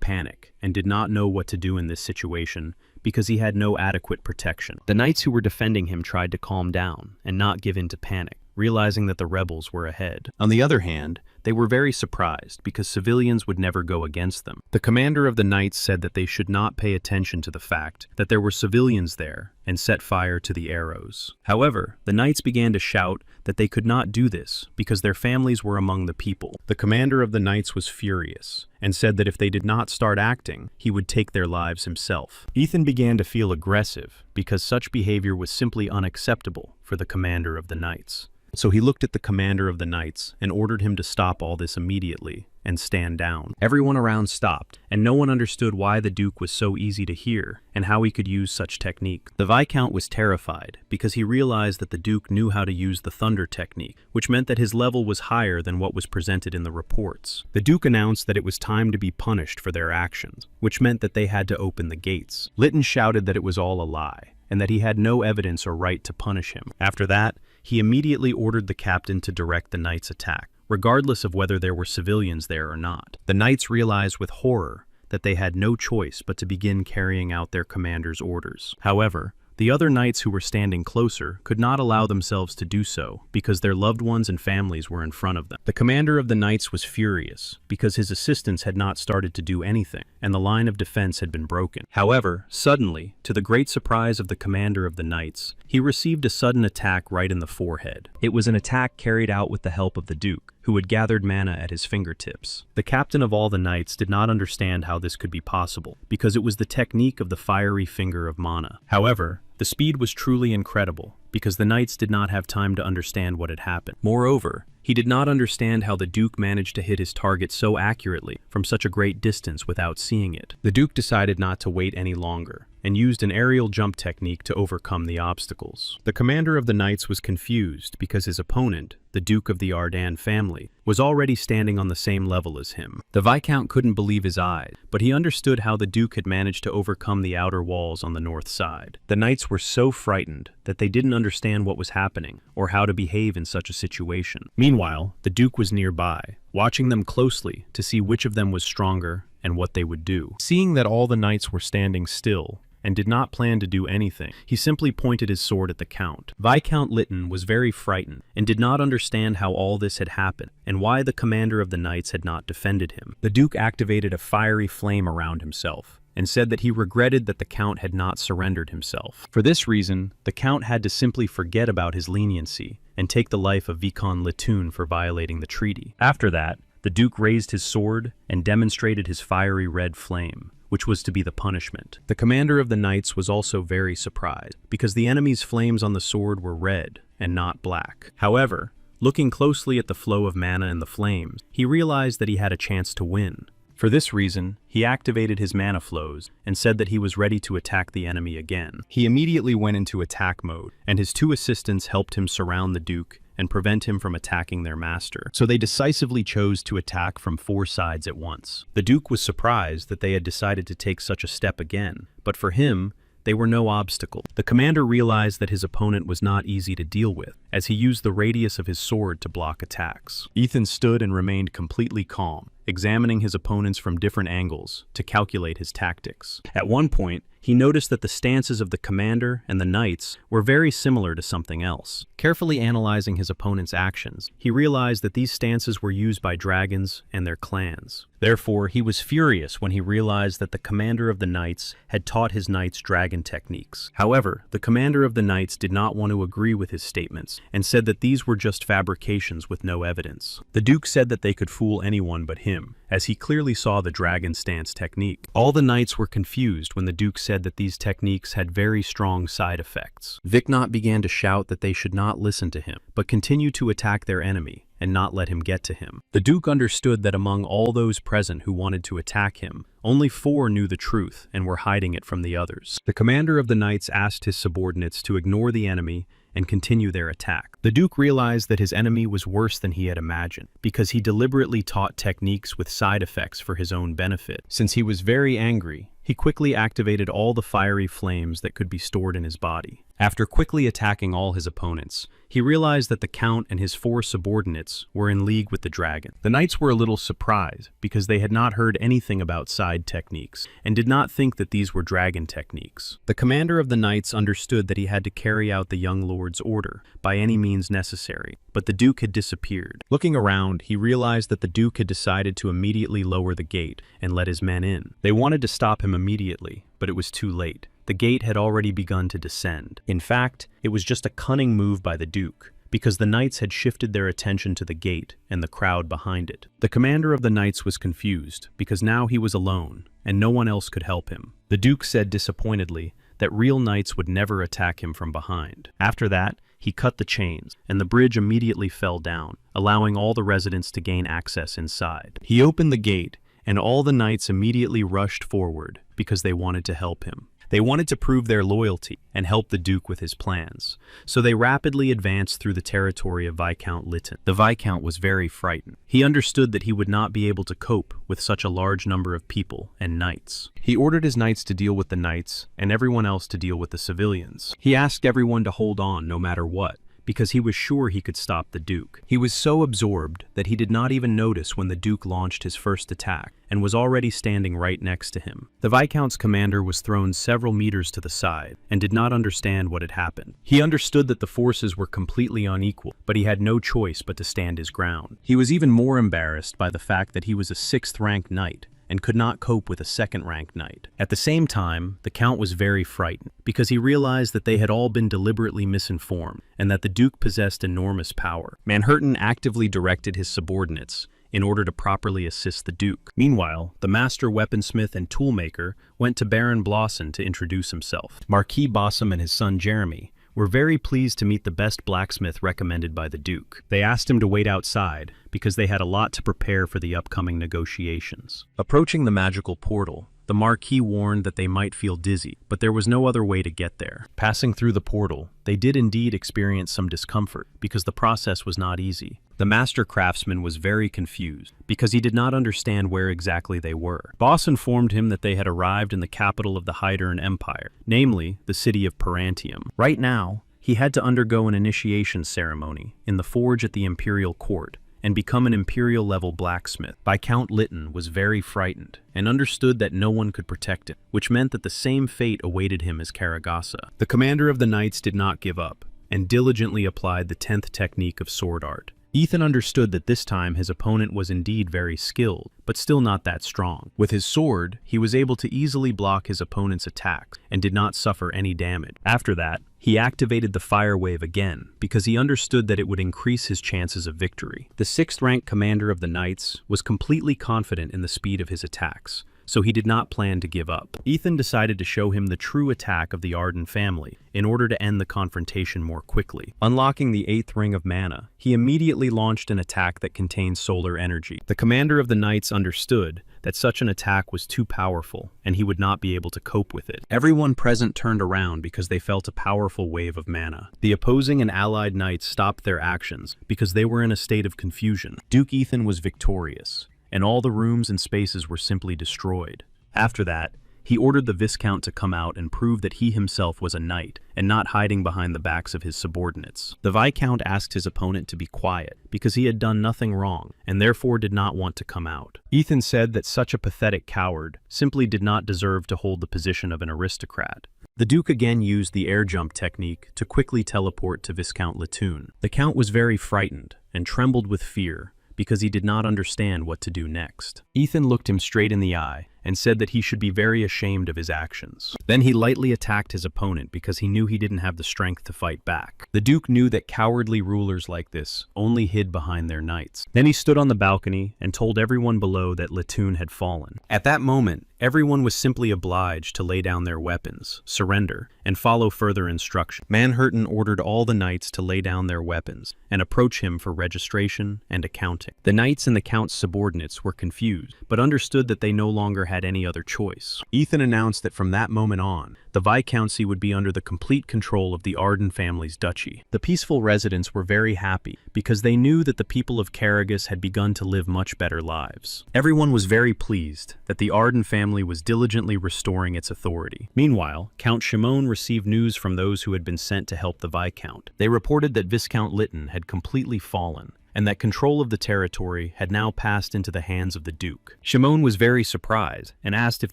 panic and did not know what to do in this situation because he had no adequate protection. The knights who were defending him tried to calm down and not give in to panic, realizing that the rebels were ahead. On the other hand, they were very surprised because civilians would never go against them. The commander of the knights said that they should not pay attention to the fact that there were civilians there and set fire to the arrows. However, the knights began to shout that they could not do this because their families were among the people. The commander of the knights was furious and said that if they did not start acting, he would take their lives himself. Ethan began to feel aggressive because such behavior was simply unacceptable for the commander of the knights. So he looked at the commander of the knights and ordered him to stop all this immediately and stand down. Everyone around stopped, and no one understood why the Duke was so easy to hear and how he could use such technique. The Viscount was terrified because he realized that the Duke knew how to use the thunder technique, which meant that his level was higher than what was presented in the reports. The Duke announced that it was time to be punished for their actions, which meant that they had to open the gates. Lytton shouted that it was all a lie, and that he had no evidence or right to punish him. After that, he immediately ordered the captain to direct the knights' attack, regardless of whether there were civilians there or not. The knights realized with horror that they had no choice but to begin carrying out their commander's orders. However, The other knights who were standing closer could not allow themselves to do so because their loved ones and families were in front of them. The commander of the knights was furious because his assistants had not started to do anything, and the line of defense had been broken. However, suddenly, to the great surprise of the commander of the knights, he received a sudden attack right in the forehead. It was an attack carried out with the help of the Duke, who had gathered mana at his fingertips. The captain of all the knights did not understand how this could be possible, because it was the technique of the fiery finger of mana. However, the speed was truly incredible, because the knights did not have time to understand what had happened. Moreover, he did not understand how the Duke managed to hit his target so accurately from such a great distance without seeing it. The Duke decided not to wait any longer, and used an aerial jump technique to overcome the obstacles. The commander of the knights was confused because his opponent, the Duke of the Ardan family, was already standing on the same level as him. The Viscount couldn't believe his eyes, but he understood how the Duke had managed to overcome the outer walls on the north side. The knights were so frightened that they didn't understand what was happening or how to behave in such a situation. Meanwhile, the Duke was nearby, watching them closely to see which of them was stronger and what they would do. Seeing that all the knights were standing still and did not plan to do anything, he simply pointed his sword at the Count. Viscount Lytton was very frightened and did not understand how all this had happened and why the commander of the knights had not defended him. The Duke activated a fiery flame around himself and said that he regretted that the Count had not surrendered himself. For this reason, the Count had to simply forget about his leniency and take the life of Viscount Lytton for violating the treaty. After that, the Duke raised his sword and demonstrated his fiery red flame, which was to be the punishment. The commander of the knights was also very surprised, because the enemy's flames on the sword were red and not black. However, looking closely at the flow of mana in the flames, he realized that he had a chance to win. For this reason, he activated his mana flows and said that he was ready to attack the enemy again. He immediately went into attack mode, and his two assistants helped him surround the Duke and prevent him from attacking their master. So they decisively chose to attack from 4 sides at once. The Duke was surprised that they had decided to take such a step again, but for him, they were no obstacle. The commander realized that his opponent was not easy to deal with, as he used the radius of his sword to block attacks. Ethan stood and remained completely calm, examining his opponents from different angles to calculate his tactics. At one point, he noticed that the stances of the commander and the knights were very similar to something else. Carefully analyzing his opponent's actions, he realized that these stances were used by dragons and their clans. Therefore, he was furious when he realized that the commander of the knights had taught his knights dragon techniques. However, the commander of the knights did not want to agree with his statements and said that these were just fabrications with no evidence. The Duke said that they could fool anyone but him, as he clearly saw the dragon stance technique. All the knights were confused when the Duke said that these techniques had very strong side effects. Viscount began to shout that they should not listen to him, but continue to attack their enemy and not let him get to him. The Duke understood that among all those present who wanted to attack him, only 4 knew the truth and were hiding it from the others. The commander of the knights asked his subordinates to ignore the enemy and continue their attack. The Duke realized that his enemy was worse than he had imagined, because he deliberately taught techniques with side effects for his own benefit. Since he was very angry, he quickly activated all the fiery flames that could be stored in his body. After quickly attacking all his opponents, he realized that the Count and his 4 subordinates were in league with the dragon. The knights were a little surprised because they had not heard anything about side techniques and did not think that these were dragon techniques. The commander of the knights understood that he had to carry out the young lord's order by any means necessary, but the Duke had disappeared. Looking around, he realized that the Duke had decided to immediately lower the gate and let his men in. They wanted to stop him immediately, but it was too late. The gate had already begun to descend. In fact, it was just a cunning move by the Duke, because the knights had shifted their attention to the gate and the crowd behind it. The commander of the knights was confused, because now he was alone, and no one else could help him. The Duke said disappointedly that real knights would never attack him from behind. After that, he cut the chains, and the bridge immediately fell down, allowing all the residents to gain access inside. He opened the gate, and all the knights immediately rushed forward because they wanted to help him. They wanted to prove their loyalty and help the Duke with his plans, so they rapidly advanced through the territory of Viscount Lytton. The Viscount was very frightened. He understood that he would not be able to cope with such a large number of people and knights. He ordered his knights to deal with the knights and everyone else to deal with the civilians. He asked everyone to hold on no matter what, because he was sure he could stop the Duke. He was so absorbed that he did not even notice when the Duke launched his first attack and was already standing right next to him. The Viscount's commander was thrown several meters to the side and did not understand what had happened. He understood that the forces were completely unequal, but he had no choice but to stand his ground. He was even more embarrassed by the fact that he was a 6th-ranked knight and could not cope with a 2nd-ranked knight. At the same time, the Count was very frightened, because he realized that they had all been deliberately misinformed, and that the Duke possessed enormous power. Manhattan actively directed his subordinates in order to properly assist the Duke. Meanwhile, the master weaponsmith and toolmaker went to Baron Blossom to introduce himself. Marquis Blossom and his son Jeremy were very pleased to meet the best blacksmith recommended by the Duke. They asked him to wait outside because they had a lot to prepare for the upcoming negotiations. Approaching the magical portal, the Marquis warned that they might feel dizzy, but there was no other way to get there. Passing through the portal, they did indeed experience some discomfort because the process was not easy. The master craftsman was very confused because he did not understand where exactly they were. Boss informed him that they had arrived in the capital of the Hydern Empire, namely the city of Perantium. Right now, he had to undergo an initiation ceremony in the forge at the imperial court and become an imperial-level blacksmith. Viscount Lytton was very frightened and understood that no one could protect him, which meant that the same fate awaited him as Karagasa. The commander of the knights did not give up and diligently applied the 10th technique of sword art. Ethan understood that this time his opponent was indeed very skilled, but still not that strong. With his sword, he was able to easily block his opponent's attacks and did not suffer any damage. After that, he activated the fire wave again because he understood that it would increase his chances of victory. The 6th-ranked commander of the knights was completely confident in the speed of his attacks, so he did not plan to give up. Ethan decided to show him the true attack of the Arden family in order to end the confrontation more quickly. Unlocking the 8th ring of mana, he immediately launched an attack that contained solar energy. The commander of the knights understood that such an attack was too powerful and he would not be able to cope with it. Everyone present turned around because they felt a powerful wave of mana. The opposing and allied knights stopped their actions because they were in a state of confusion. Duke Ethan was victorious, and all the rooms and spaces were simply destroyed. After that, he ordered the Viscount to come out and prove that he himself was a knight and not hiding behind the backs of his subordinates. The Viscount asked his opponent to be quiet because he had done nothing wrong and therefore did not want to come out. Ethan said that such a pathetic coward simply did not deserve to hold the position of an aristocrat. The Duke again used the air jump technique to quickly teleport to Viscount Latoon. The Count was very frightened and trembled with fear because he did not understand what to do next. Ethan looked him straight in the eye and said that he should be very ashamed of his actions. Then he lightly attacked his opponent because he knew he didn't have the strength to fight back. The Duke knew that cowardly rulers like this only hid behind their knights. Then he stood on the balcony and told everyone below that Latoon had fallen. At that moment, everyone was simply obliged to lay down their weapons, surrender, and follow further instruction. Manhattan ordered all the knights to lay down their weapons and approach him for registration and accounting. The knights and the Count's subordinates were confused, but understood that they no longer had any other choice. Ethan announced that from that moment on, the Viscountcy would be under the complete control of the Arden family's duchy. The peaceful residents were very happy because they knew that the people of Karagas had begun to live much better lives. Everyone was very pleased that the Arden family was diligently restoring its authority. Meanwhile, Count Shimon received news from those who had been sent to help the Viscount. They reported that Viscount Lytton had completely fallen, and that control of the territory had now passed into the hands of the Duke. Shimon was very surprised and asked if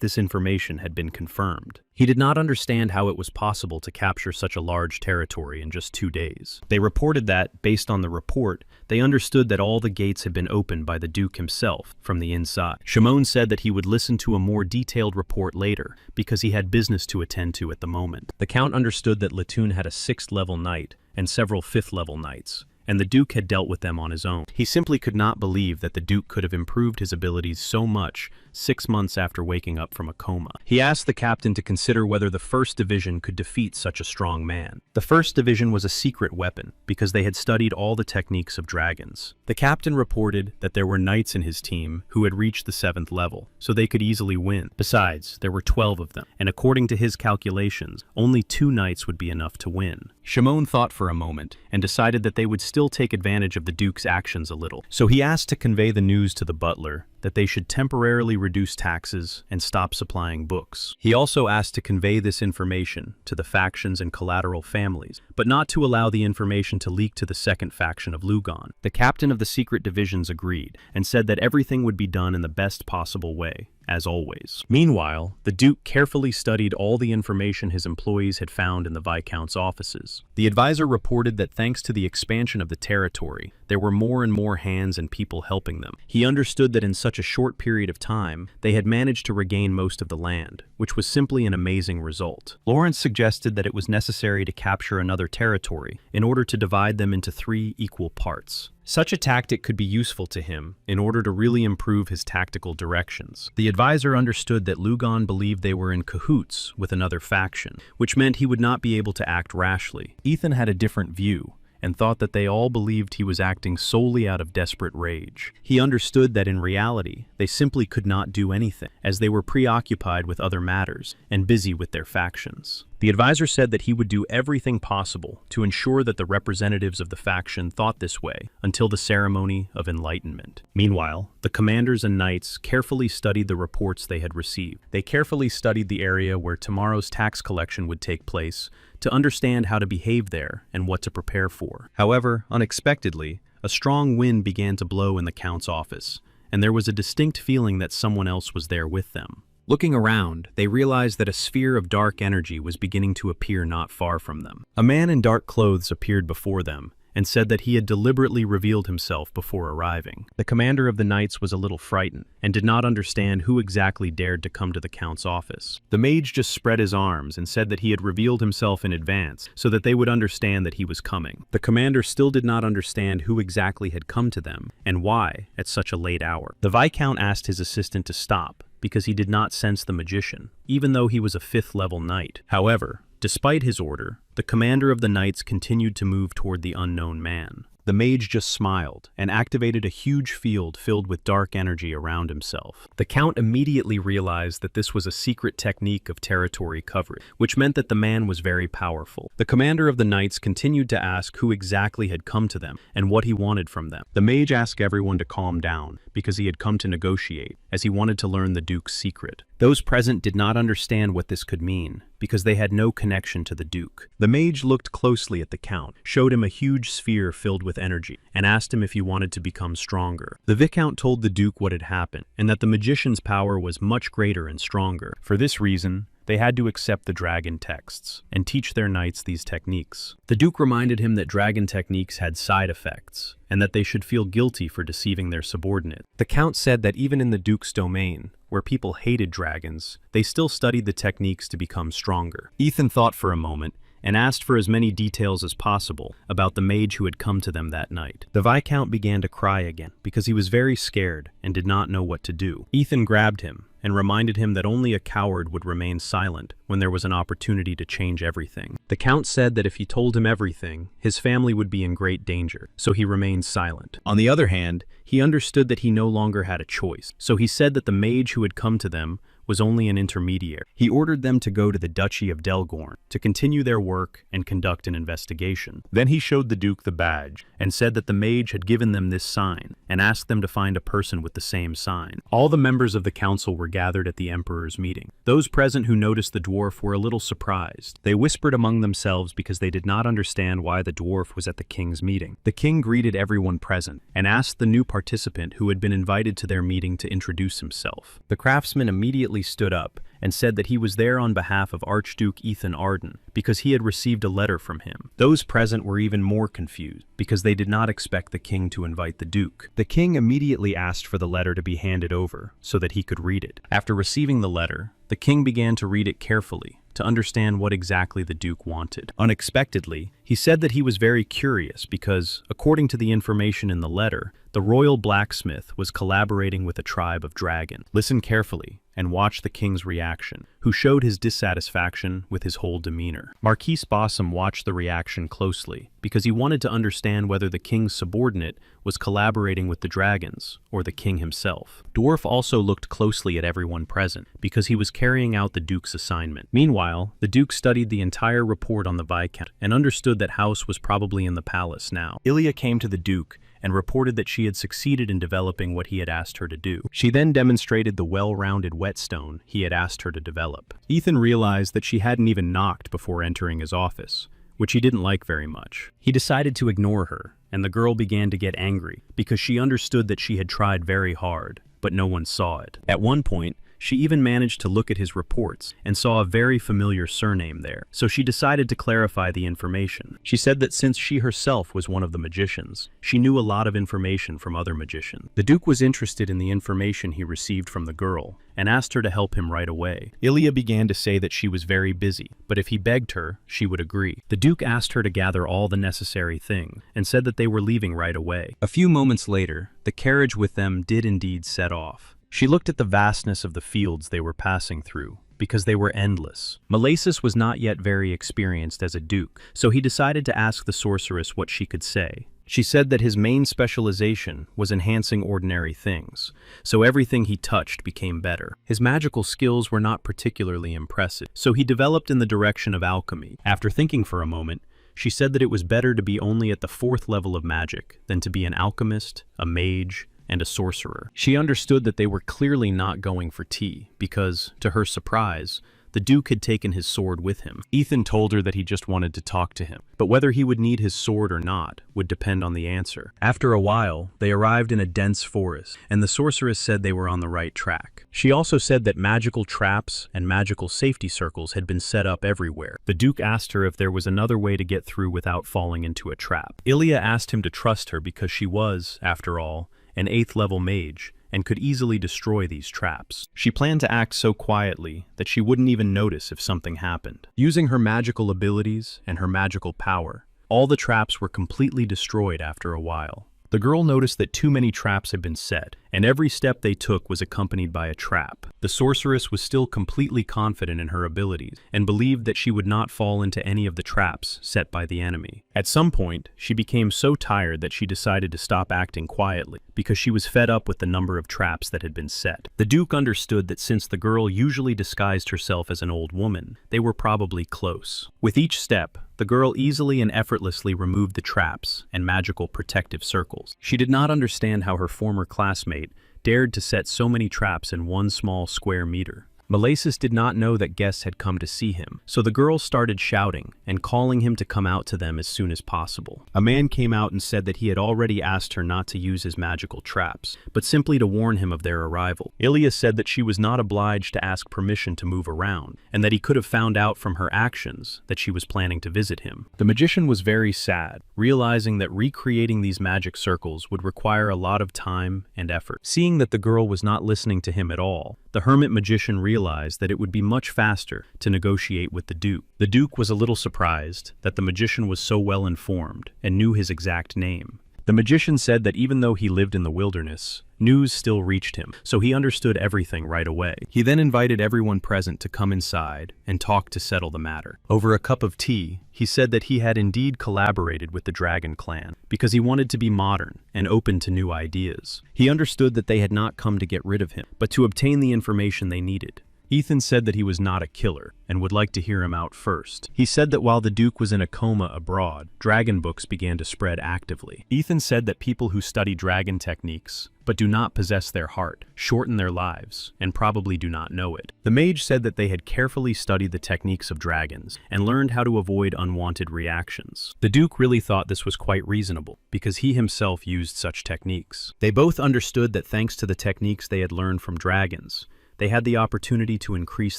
this information had been confirmed. He did not understand how it was possible to capture such a large territory in just 2 days. They reported that, based on the report, they understood that all the gates had been opened by the Duke himself from the inside. Shimon said that he would listen to a more detailed report later because he had business to attend to at the moment. The Count understood that Latoon had a 6th-level knight and several 5th-level knights, and the Duke had dealt with them on his own. He simply could not believe that the Duke could have improved his abilities so much 6 months after waking up from a coma. He asked the captain to consider whether the 1st Division could defeat such a strong man. The 1st Division was a secret weapon because they had studied all the techniques of dragons. The captain reported that there were knights in his team who had reached the 7th level, so they could easily win. Besides, there were 12 of them, and according to his calculations, only 2 knights would be enough to win. Shimon thought for a moment and decided that they would still take advantage of the Duke's actions a little, so he asked to convey the news to the butler that they should temporarily reduce taxes and stop supplying books. He also asked to convey this information to the factions and collateral families, but not to allow the information to leak to the second faction of Lugon. The captain of the secret divisions agreed and said that everything would be done in the best possible way, as always. Meanwhile, the Duke carefully studied all the information his employees had found in the Viscount's offices. The advisor reported that thanks to the expansion of the territory, there were more and more hands and people helping them. He understood that in such a short period of time, they had managed to regain most of the land, which was simply an amazing result. Lawrence suggested that it was necessary to capture another territory in order to divide them into 3 equal parts. Such a tactic could be useful to him in order to really improve his tactical directions. The advisor understood that Lugon believed they were in cahoots with another faction, which meant he would not be able to act rashly. Ethan had a different view and thought that they all believed he was acting solely out of desperate rage. He understood that in reality, they simply could not do anything, as they were preoccupied with other matters and busy with their factions. The advisor said that he would do everything possible to ensure that the representatives of the faction thought this way until the ceremony of enlightenment. Meanwhile, the commanders and knights carefully studied the reports they had received. They carefully studied the area where tomorrow's tax collection would take place to understand how to behave there and what to prepare for. However, unexpectedly, a strong wind began to blow in the Count's office, and there was a distinct feeling that someone else was there with them. Looking around, they realized that a sphere of dark energy was beginning to appear not far from them. A man in dark clothes appeared before them and said that he had deliberately revealed himself before arriving. The commander of the knights was a little frightened and did not understand who exactly dared to come to the Count's office. The mage just spread his arms and said that he had revealed himself in advance so that they would understand that he was coming. The commander still did not understand who exactly had come to them and why at such a late hour. The Viscount asked his assistant to stop because he did not sense the magician, even though he was a 5th level knight. However, despite his order, the commander of the knights continued to move toward the unknown man. The mage just smiled and activated a huge field filled with dark energy around himself. The Count immediately realized that this was a secret technique of territory coverage, which meant that the man was very powerful. The commander of the knights continued to ask who exactly had come to them and what he wanted from them. The mage asked everyone to calm down because he had come to negotiate, as he wanted to learn the Duke's secret. Those present did not understand what this could mean, because they had no connection to the Duke. The mage looked closely at the Count, showed him a huge sphere filled with energy, and asked him if he wanted to become stronger. The Viscount told the Duke what had happened, and that the magician's power was much greater and stronger. For this reason, they had to accept the dragon texts and teach their knights these techniques. The Duke reminded him that dragon techniques had side effects, and that they should feel guilty for deceiving their subordinate. The Count said that even in the Duke's domain, where people hated dragons, they still studied the techniques to become stronger. Ethan thought for a moment and asked for as many details as possible about the mage who had come to them that night. The Viscount began to cry again because he was very scared and did not know what to do. Ethan grabbed him and reminded him that only a coward would remain silent when there was an opportunity to change everything. The Count said that if he told him everything, his family would be in great danger, so he remained silent. On the other hand, he understood that he no longer had a choice, so he said that the mage who had come to them was only an intermediary. He ordered them to go to the Duchy of Delgorn to continue their work and conduct an investigation. Then he showed the Duke the badge and said that the mage had given them this sign and asked them to find a person with the same sign. All the members of the council were gathered at the Emperor's meeting. Those present who noticed the dwarf were a little surprised. They whispered among themselves because they did not understand why the dwarf was at the king's meeting. The king greeted everyone present and asked the new participant who had been invited to their meeting to introduce himself. The craftsman immediately stood up and said that he was there on behalf of Archduke Ethan Arden because he had received a letter from him. Those present were even more confused because they did not expect the king to invite the Duke. The king immediately asked for the letter to be handed over so that he could read it. After receiving the letter, the king began to read it carefully to understand what exactly the Duke wanted. Unexpectedly, he said that he was very curious because, according to the information in the letter, the royal blacksmith was collaborating with a tribe of dragons. Listen carefully and watch the king's reaction, who showed his dissatisfaction with his whole demeanor. Marquis Bossum watched the reaction closely because he wanted to understand whether the king's subordinate was collaborating with the dragons or the king himself. Dwarf also looked closely at everyone present because he was carrying out the Duke's assignment. Meanwhile, the Duke studied the entire report on the Viscount and understood that House was probably in the palace now. Ilya came to the Duke and reported that she had succeeded in developing what he had asked her to do. She then demonstrated the well-rounded whetstone he had asked her to develop. Ethan realized that she hadn't even knocked before entering his office, which he didn't like very much. He decided to ignore her, and the girl began to get angry because she understood that she had tried very hard, but no one saw it. At one point, she even managed to look at his reports and saw a very familiar surname there, so she decided to clarify the information. She said that since she herself was one of the magicians, she knew a lot of information from other magicians. The Duke was interested in the information he received from the girl and asked her to help him right away. Ilya began to say that she was very busy, but if he begged her, she would agree. The Duke asked her to gather all the necessary things and said that they were leaving right away. A few moments later, the carriage with them did indeed set off. She looked at the vastness of the fields they were passing through, because they were endless. Malasis was not yet very experienced as a duke, so he decided to ask the sorceress what she could say. She said that his main specialization was enhancing ordinary things, so everything he touched became better. His magical skills were not particularly impressive, so he developed in the direction of alchemy. After thinking for a moment, she said that it was better to be only at the 4th level of magic than to be an alchemist, a mage, and a sorcerer. She understood that they were clearly not going for tea, because, to her surprise, the Duke had taken his sword with him. Ethan told her that he just wanted to talk to him, but whether he would need his sword or not would depend on the answer. After a while, they arrived in a dense forest, and the sorceress said they were on the right track. She also said that magical traps and magical safety circles had been set up everywhere. The Duke asked her if there was another way to get through without falling into a trap. Ilya asked him to trust her because she was, after all, an 8th level mage, and could easily destroy these traps. She planned to act so quietly that she wouldn't even notice if something happened. Using her magical abilities and her magical power, all the traps were completely destroyed after a while. The girl noticed that too many traps had been set, and every step they took was accompanied by a trap. The sorceress was still completely confident in her abilities, and believed that she would not fall into any of the traps set by the enemy. At some point, she became so tired that she decided to stop acting quietly, because she was fed up with the number of traps that had been set. The Duke understood that since the girl usually disguised herself as an old woman, they were probably close. With each step, the girl easily and effortlessly removed the traps and magical protective circles. She did not understand how her former classmate dared to set so many traps in one small square meter. Malasis did not know that guests had come to see him, so the girls started shouting and calling him to come out to them as soon as possible. A man came out and said that he had already asked her not to use his magical traps, but simply to warn him of their arrival. Ilya said that she was not obliged to ask permission to move around, and that he could have found out from her actions that she was planning to visit him. The magician was very sad, realizing that recreating these magic circles would require a lot of time and effort. Seeing that the girl was not listening to him at all, the hermit magician realized that it would be much faster to negotiate with the Duke. The Duke was a little surprised that the magician was so well informed and knew his exact name. The magician said that even though he lived in the wilderness, news still reached him, so he understood everything right away. He then invited everyone present to come inside and talk to settle the matter. Over a cup of tea, he said that he had indeed collaborated with the Dragon Clan because he wanted to be modern and open to new ideas. He understood that they had not come to get rid of him, but to obtain the information they needed. Ethan said that he was not a killer and would like to hear him out first. He said that while the Duke was in a coma abroad, dragon books began to spread actively. Ethan said that people who study dragon techniques but do not possess their heart shorten their lives and probably do not know it. The mage said that they had carefully studied the techniques of dragons and learned how to avoid unwanted reactions. The Duke really thought this was quite reasonable because he himself used such techniques. They both understood that thanks to the techniques they had learned from dragons, they had the opportunity to increase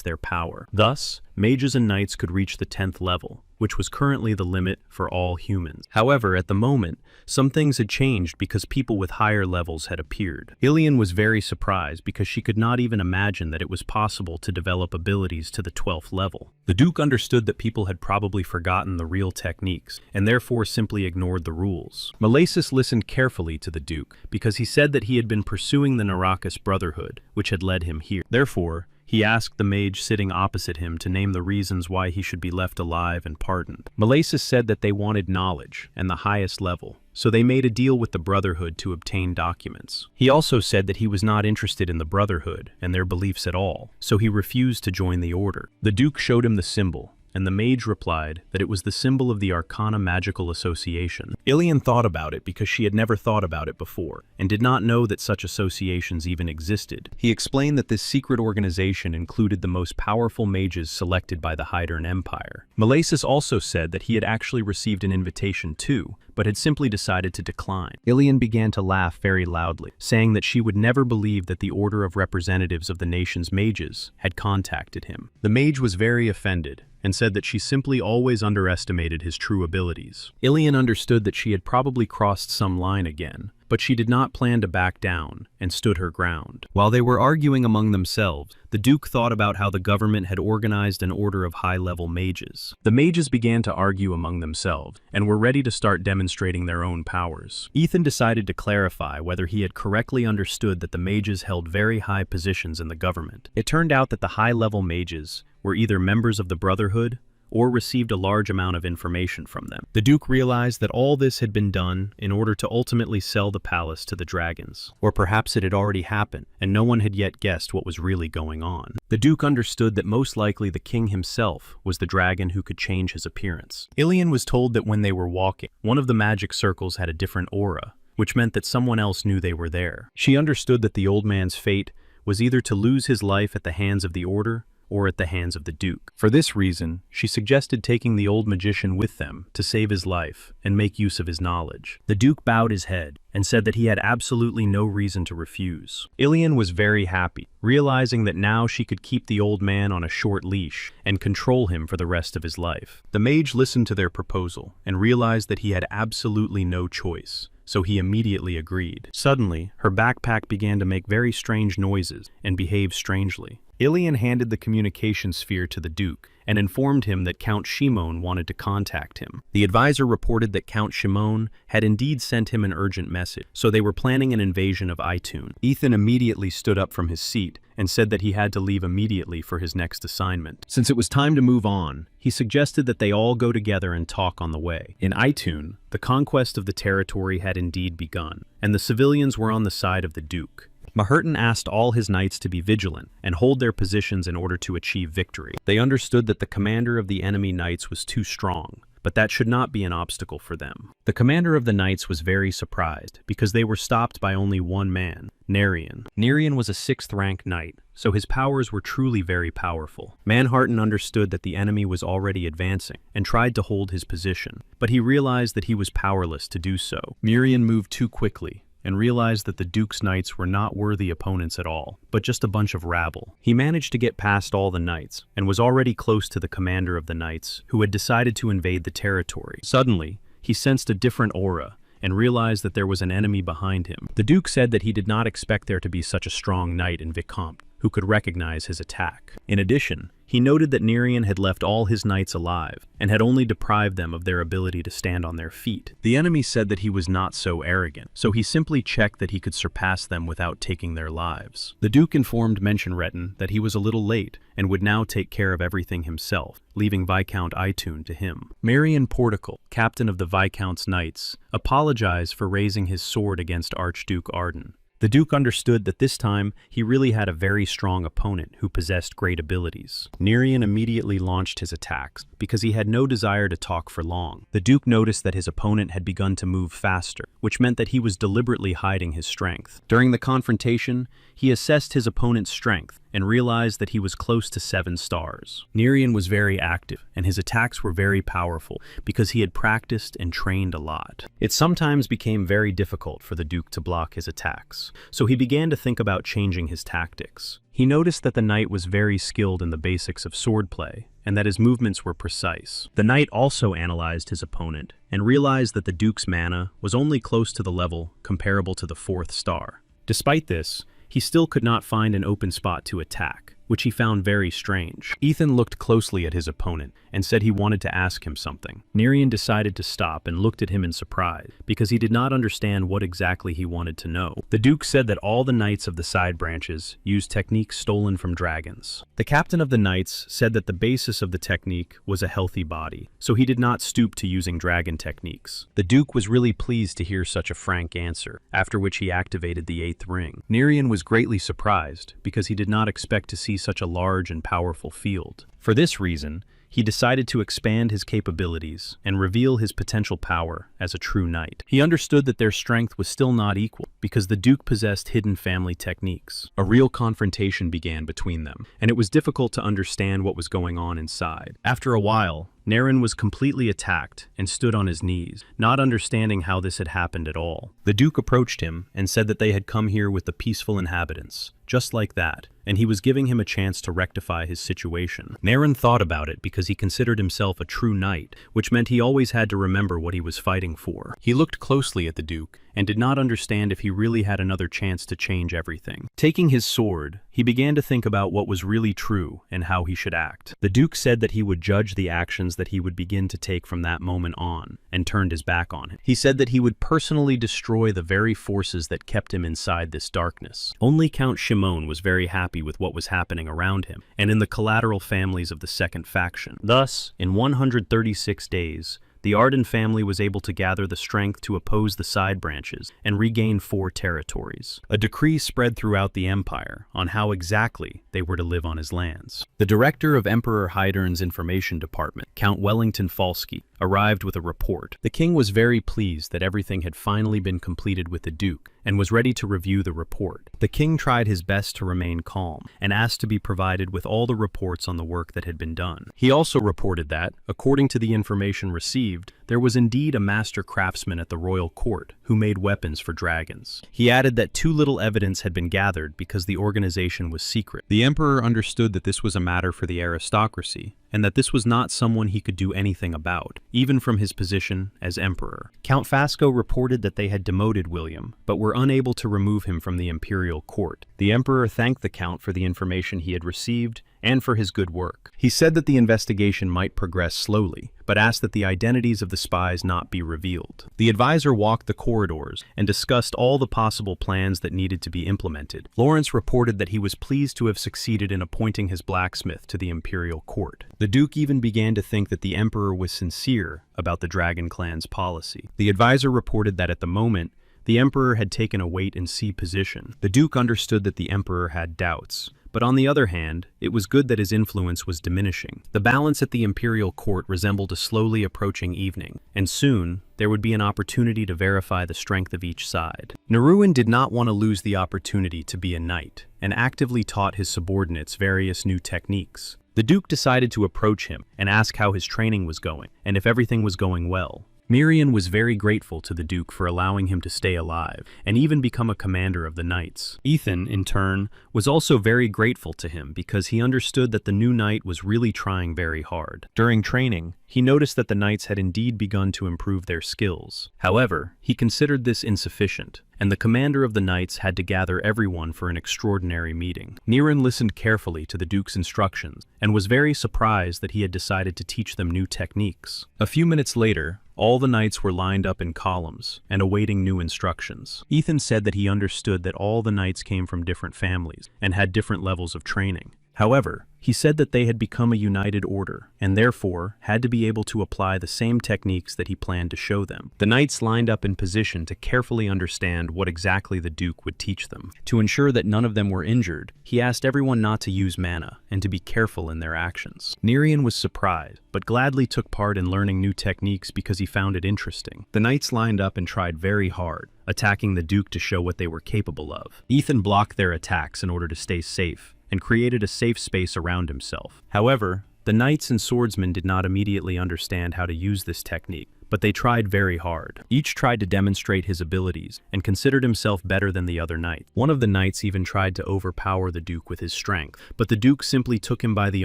their power. Thus, mages and knights could reach the 10th level, which was currently the limit for all humans. However, at the moment, some things had changed because people with higher levels had appeared. Ilian was very surprised because she could not even imagine that it was possible to develop abilities to the 12th level. The Duke understood that people had probably forgotten the real techniques, and therefore simply ignored the rules. Malasis listened carefully to the Duke because he said that he had been pursuing the Naracus Brotherhood, which had led him here. Therefore, he asked the mage sitting opposite him to name the reasons why he should be left alive and pardoned. Malasis said that they wanted knowledge and the highest level, so they made a deal with the Brotherhood to obtain documents. He also said that he was not interested in the Brotherhood and their beliefs at all, so he refused to join the order. The Duke showed him the symbol, and the mage replied that it was the symbol of the Arcana Magical Association. Ilian thought about it because she had never thought about it before, and did not know that such associations even existed. He explained that this secret organization included the most powerful mages selected by the Hydern Empire. Malasis also said that he had actually received an invitation too, but had simply decided to decline. Ilian began to laugh very loudly, saying that she would never believe that the Order of Representatives of the nation's mages had contacted him. The mage was very offended, and said that she simply always underestimated his true abilities. Ilian understood that she had probably crossed some line again, but she did not plan to back down, and stood her ground. While they were arguing among themselves, the Duke thought about how the government had organized an order of high-level mages. The mages began to argue among themselves, and were ready to start demonstrating their own powers. Ethan decided to clarify whether he had correctly understood that the mages held very high positions in the government. It turned out that the high-level mages were either members of the Brotherhood or received a large amount of information from them. The Duke realized that all this had been done in order to ultimately sell the palace to the dragons. Or perhaps it had already happened, and no one had yet guessed what was really going on. The Duke understood that most likely the king himself was the dragon who could change his appearance. Ilian was told that when they were walking, one of the magic circles had a different aura, which meant that someone else knew they were there. She understood that the old man's fate was either to lose his life at the hands of the Order or at the hands of the Duke. For this reason, she suggested taking the old magician with them to save his life and make use of his knowledge. The Duke bowed his head and said that he had absolutely no reason to refuse. Ilian was very happy, realizing that now she could keep the old man on a short leash and control him for the rest of his life. The mage listened to their proposal and realized that he had absolutely no choice, so he immediately agreed. Suddenly, her backpack began to make very strange noises and behave strangely. Ilian handed the communication sphere to the Duke and informed him that Count Shimon wanted to contact him. The advisor reported that Count Shimon had indeed sent him an urgent message, so they were planning an invasion of ActionToon. Ethan immediately stood up from his seat and said that he had to leave immediately for his next assignment. Since it was time to move on, he suggested that they all go together and talk on the way. In ActionToon, the conquest of the territory had indeed begun, and the civilians were on the side of the Duke. Maherton asked all his knights to be vigilant and hold their positions in order to achieve victory. They understood that the commander of the enemy knights was too strong, but that should not be an obstacle for them. The commander of the knights was very surprised because they were stopped by only one man, Nerian. Nerian was a 6th-rank knight, so his powers were truly very powerful. Manhwacapped understood that the enemy was already advancing and tried to hold his position, but he realized that he was powerless to do so. Nerian moved too quickly and realized that the Duke's knights were not worthy opponents at all, but just a bunch of rabble. He managed to get past all the knights, and was already close to the commander of the knights, who had decided to invade the territory. Suddenly, he sensed a different aura, and realized that there was an enemy behind him. The Duke said that he did not expect there to be such a strong knight in Vicomte, who could recognize his attack. In addition, he noted that Nerian had left all his knights alive, and had only deprived them of their ability to stand on their feet. The enemy said that he was not so arrogant, so he simply checked that he could surpass them without taking their lives. The Duke informed Mentionretin that he was a little late, and would now take care of everything himself, leaving Viscount Aitun to him. Marion Portical, captain of the Viscount's knights, apologized for raising his sword against Archduke Arden. The Duke understood that this time he really had a very strong opponent who possessed great abilities. Nerian immediately launched his attacks, because he had no desire to talk for long. The Duke noticed that his opponent had begun to move faster, which meant that he was deliberately hiding his strength. During the confrontation, he assessed his opponent's strength and realized that he was close to 7 stars. Nerian was very active, and his attacks were very powerful because he had practiced and trained a lot. It sometimes became very difficult for the Duke to block his attacks, so he began to think about changing his tactics. He noticed that the knight was very skilled in the basics of swordplay, and that his movements were precise. The knight also analyzed his opponent and realized that the Duke's mana was only close to the level comparable to the 4th star. Despite this, he still could not find an open spot to attack, which he found very strange. Ethan looked closely at his opponent and said he wanted to ask him something. Nerian decided to stop and looked at him in surprise, because he did not understand what exactly he wanted to know. The Duke said that all the knights of the side branches used techniques stolen from dragons. The captain of the knights said that the basis of the technique was a healthy body, so he did not stoop to using dragon techniques. The Duke was really pleased to hear such a frank answer, after which he activated the 8th ring. Nerian was greatly surprised, because he did not expect to see such a large and powerful field. For this reason, he decided to expand his capabilities and reveal his potential power as a true knight. He understood that their strength was still not equal because the Duke possessed hidden family techniques. A real confrontation began between them, and it was difficult to understand what was going on inside. After a while, Naren was completely attacked and stood on his knees, not understanding how this had happened at all. The Duke approached him and said that they had come here with the peaceful inhabitants, just like that, and he was giving him a chance to rectify his situation. Naren thought about it because he considered himself a true knight, which meant he always had to remember what he was fighting for. He looked closely at the Duke and did not understand if he really had another chance to change everything. Taking his sword, he began to think about what was really true and how he should act. The Duke said that he would judge the actions that he would begin to take from that moment on, and turned his back on him. He said that he would personally destroy the very forces that kept him inside this darkness. Only Count Shimon was very happy with what was happening around him, and in the collateral families of the second faction. Thus, in 136 days, the Arden family was able to gather the strength to oppose the side branches and regain 4 territories. A decree spread throughout the empire on how exactly they were to live on his lands. The director of Emperor Hydern's information department, Count Wellington Falsky, arrived with a report. The king was very pleased that everything had finally been completed with the Duke and was ready to review the report. The king tried his best to remain calm and asked to be provided with all the reports on the work that had been done. He also reported that, according to the information received, there was indeed a master craftsman at the royal court who made weapons for dragons. He added that too little evidence had been gathered because the organization was secret. The emperor understood that this was a matter for the aristocracy, and that this was not someone he could do anything about, even from his position as emperor. Count Fasco reported that they had demoted William, but were unable to remove him from the imperial court. The emperor thanked the count for the information he had received and for his good work. He said that the investigation might progress slowly, but asked that the identities of the spies not be revealed. The advisor walked the corridors and discussed all the possible plans that needed to be implemented. Lawrence reported that he was pleased to have succeeded in appointing his blacksmith to the imperial court. The Duke even began to think that the emperor was sincere about the Dragon Clan's policy. The advisor reported that at the moment, the emperor had taken a wait-and-see position. The Duke understood that the emperor had doubts, but on the other hand, it was good that his influence was diminishing. The balance at the imperial court resembled a slowly approaching evening, and soon there would be an opportunity to verify the strength of each side. Neruin did not want to lose the opportunity to be a knight, and actively taught his subordinates various new techniques. The Duke decided to approach him and ask how his training was going, and if everything was going well. Mirian was very grateful to the Duke for allowing him to stay alive and even become a commander of the knights. Ethan, in turn, was also very grateful to him because he understood that the new knight was really trying very hard. During training, he noticed that the knights had indeed begun to improve their skills. However, he considered this insufficient, and the commander of the knights had to gather everyone for an extraordinary meeting. Niran listened carefully to the Duke's instructions and was very surprised that he had decided to teach them new techniques. A few minutes later, all the knights were lined up in columns and awaiting new instructions. Ethan said that he understood that all the knights came from different families and had different levels of training. However, he said that they had become a united order, and therefore had to be able to apply the same techniques that he planned to show them. The knights lined up in position to carefully understand what exactly the Duke would teach them. To ensure that none of them were injured, he asked everyone not to use mana and to be careful in their actions. Nerian was surprised, but gladly took part in learning new techniques because he found it interesting. The knights lined up and tried very hard, attacking the Duke to show what they were capable of. Ethan blocked their attacks in order to stay safe, and created a safe space around himself. However, the knights and swordsmen did not immediately understand how to use this technique, but they tried very hard. Each tried to demonstrate his abilities and considered himself better than the other knight. One of the knights even tried to overpower the Duke with his strength, but the Duke simply took him by the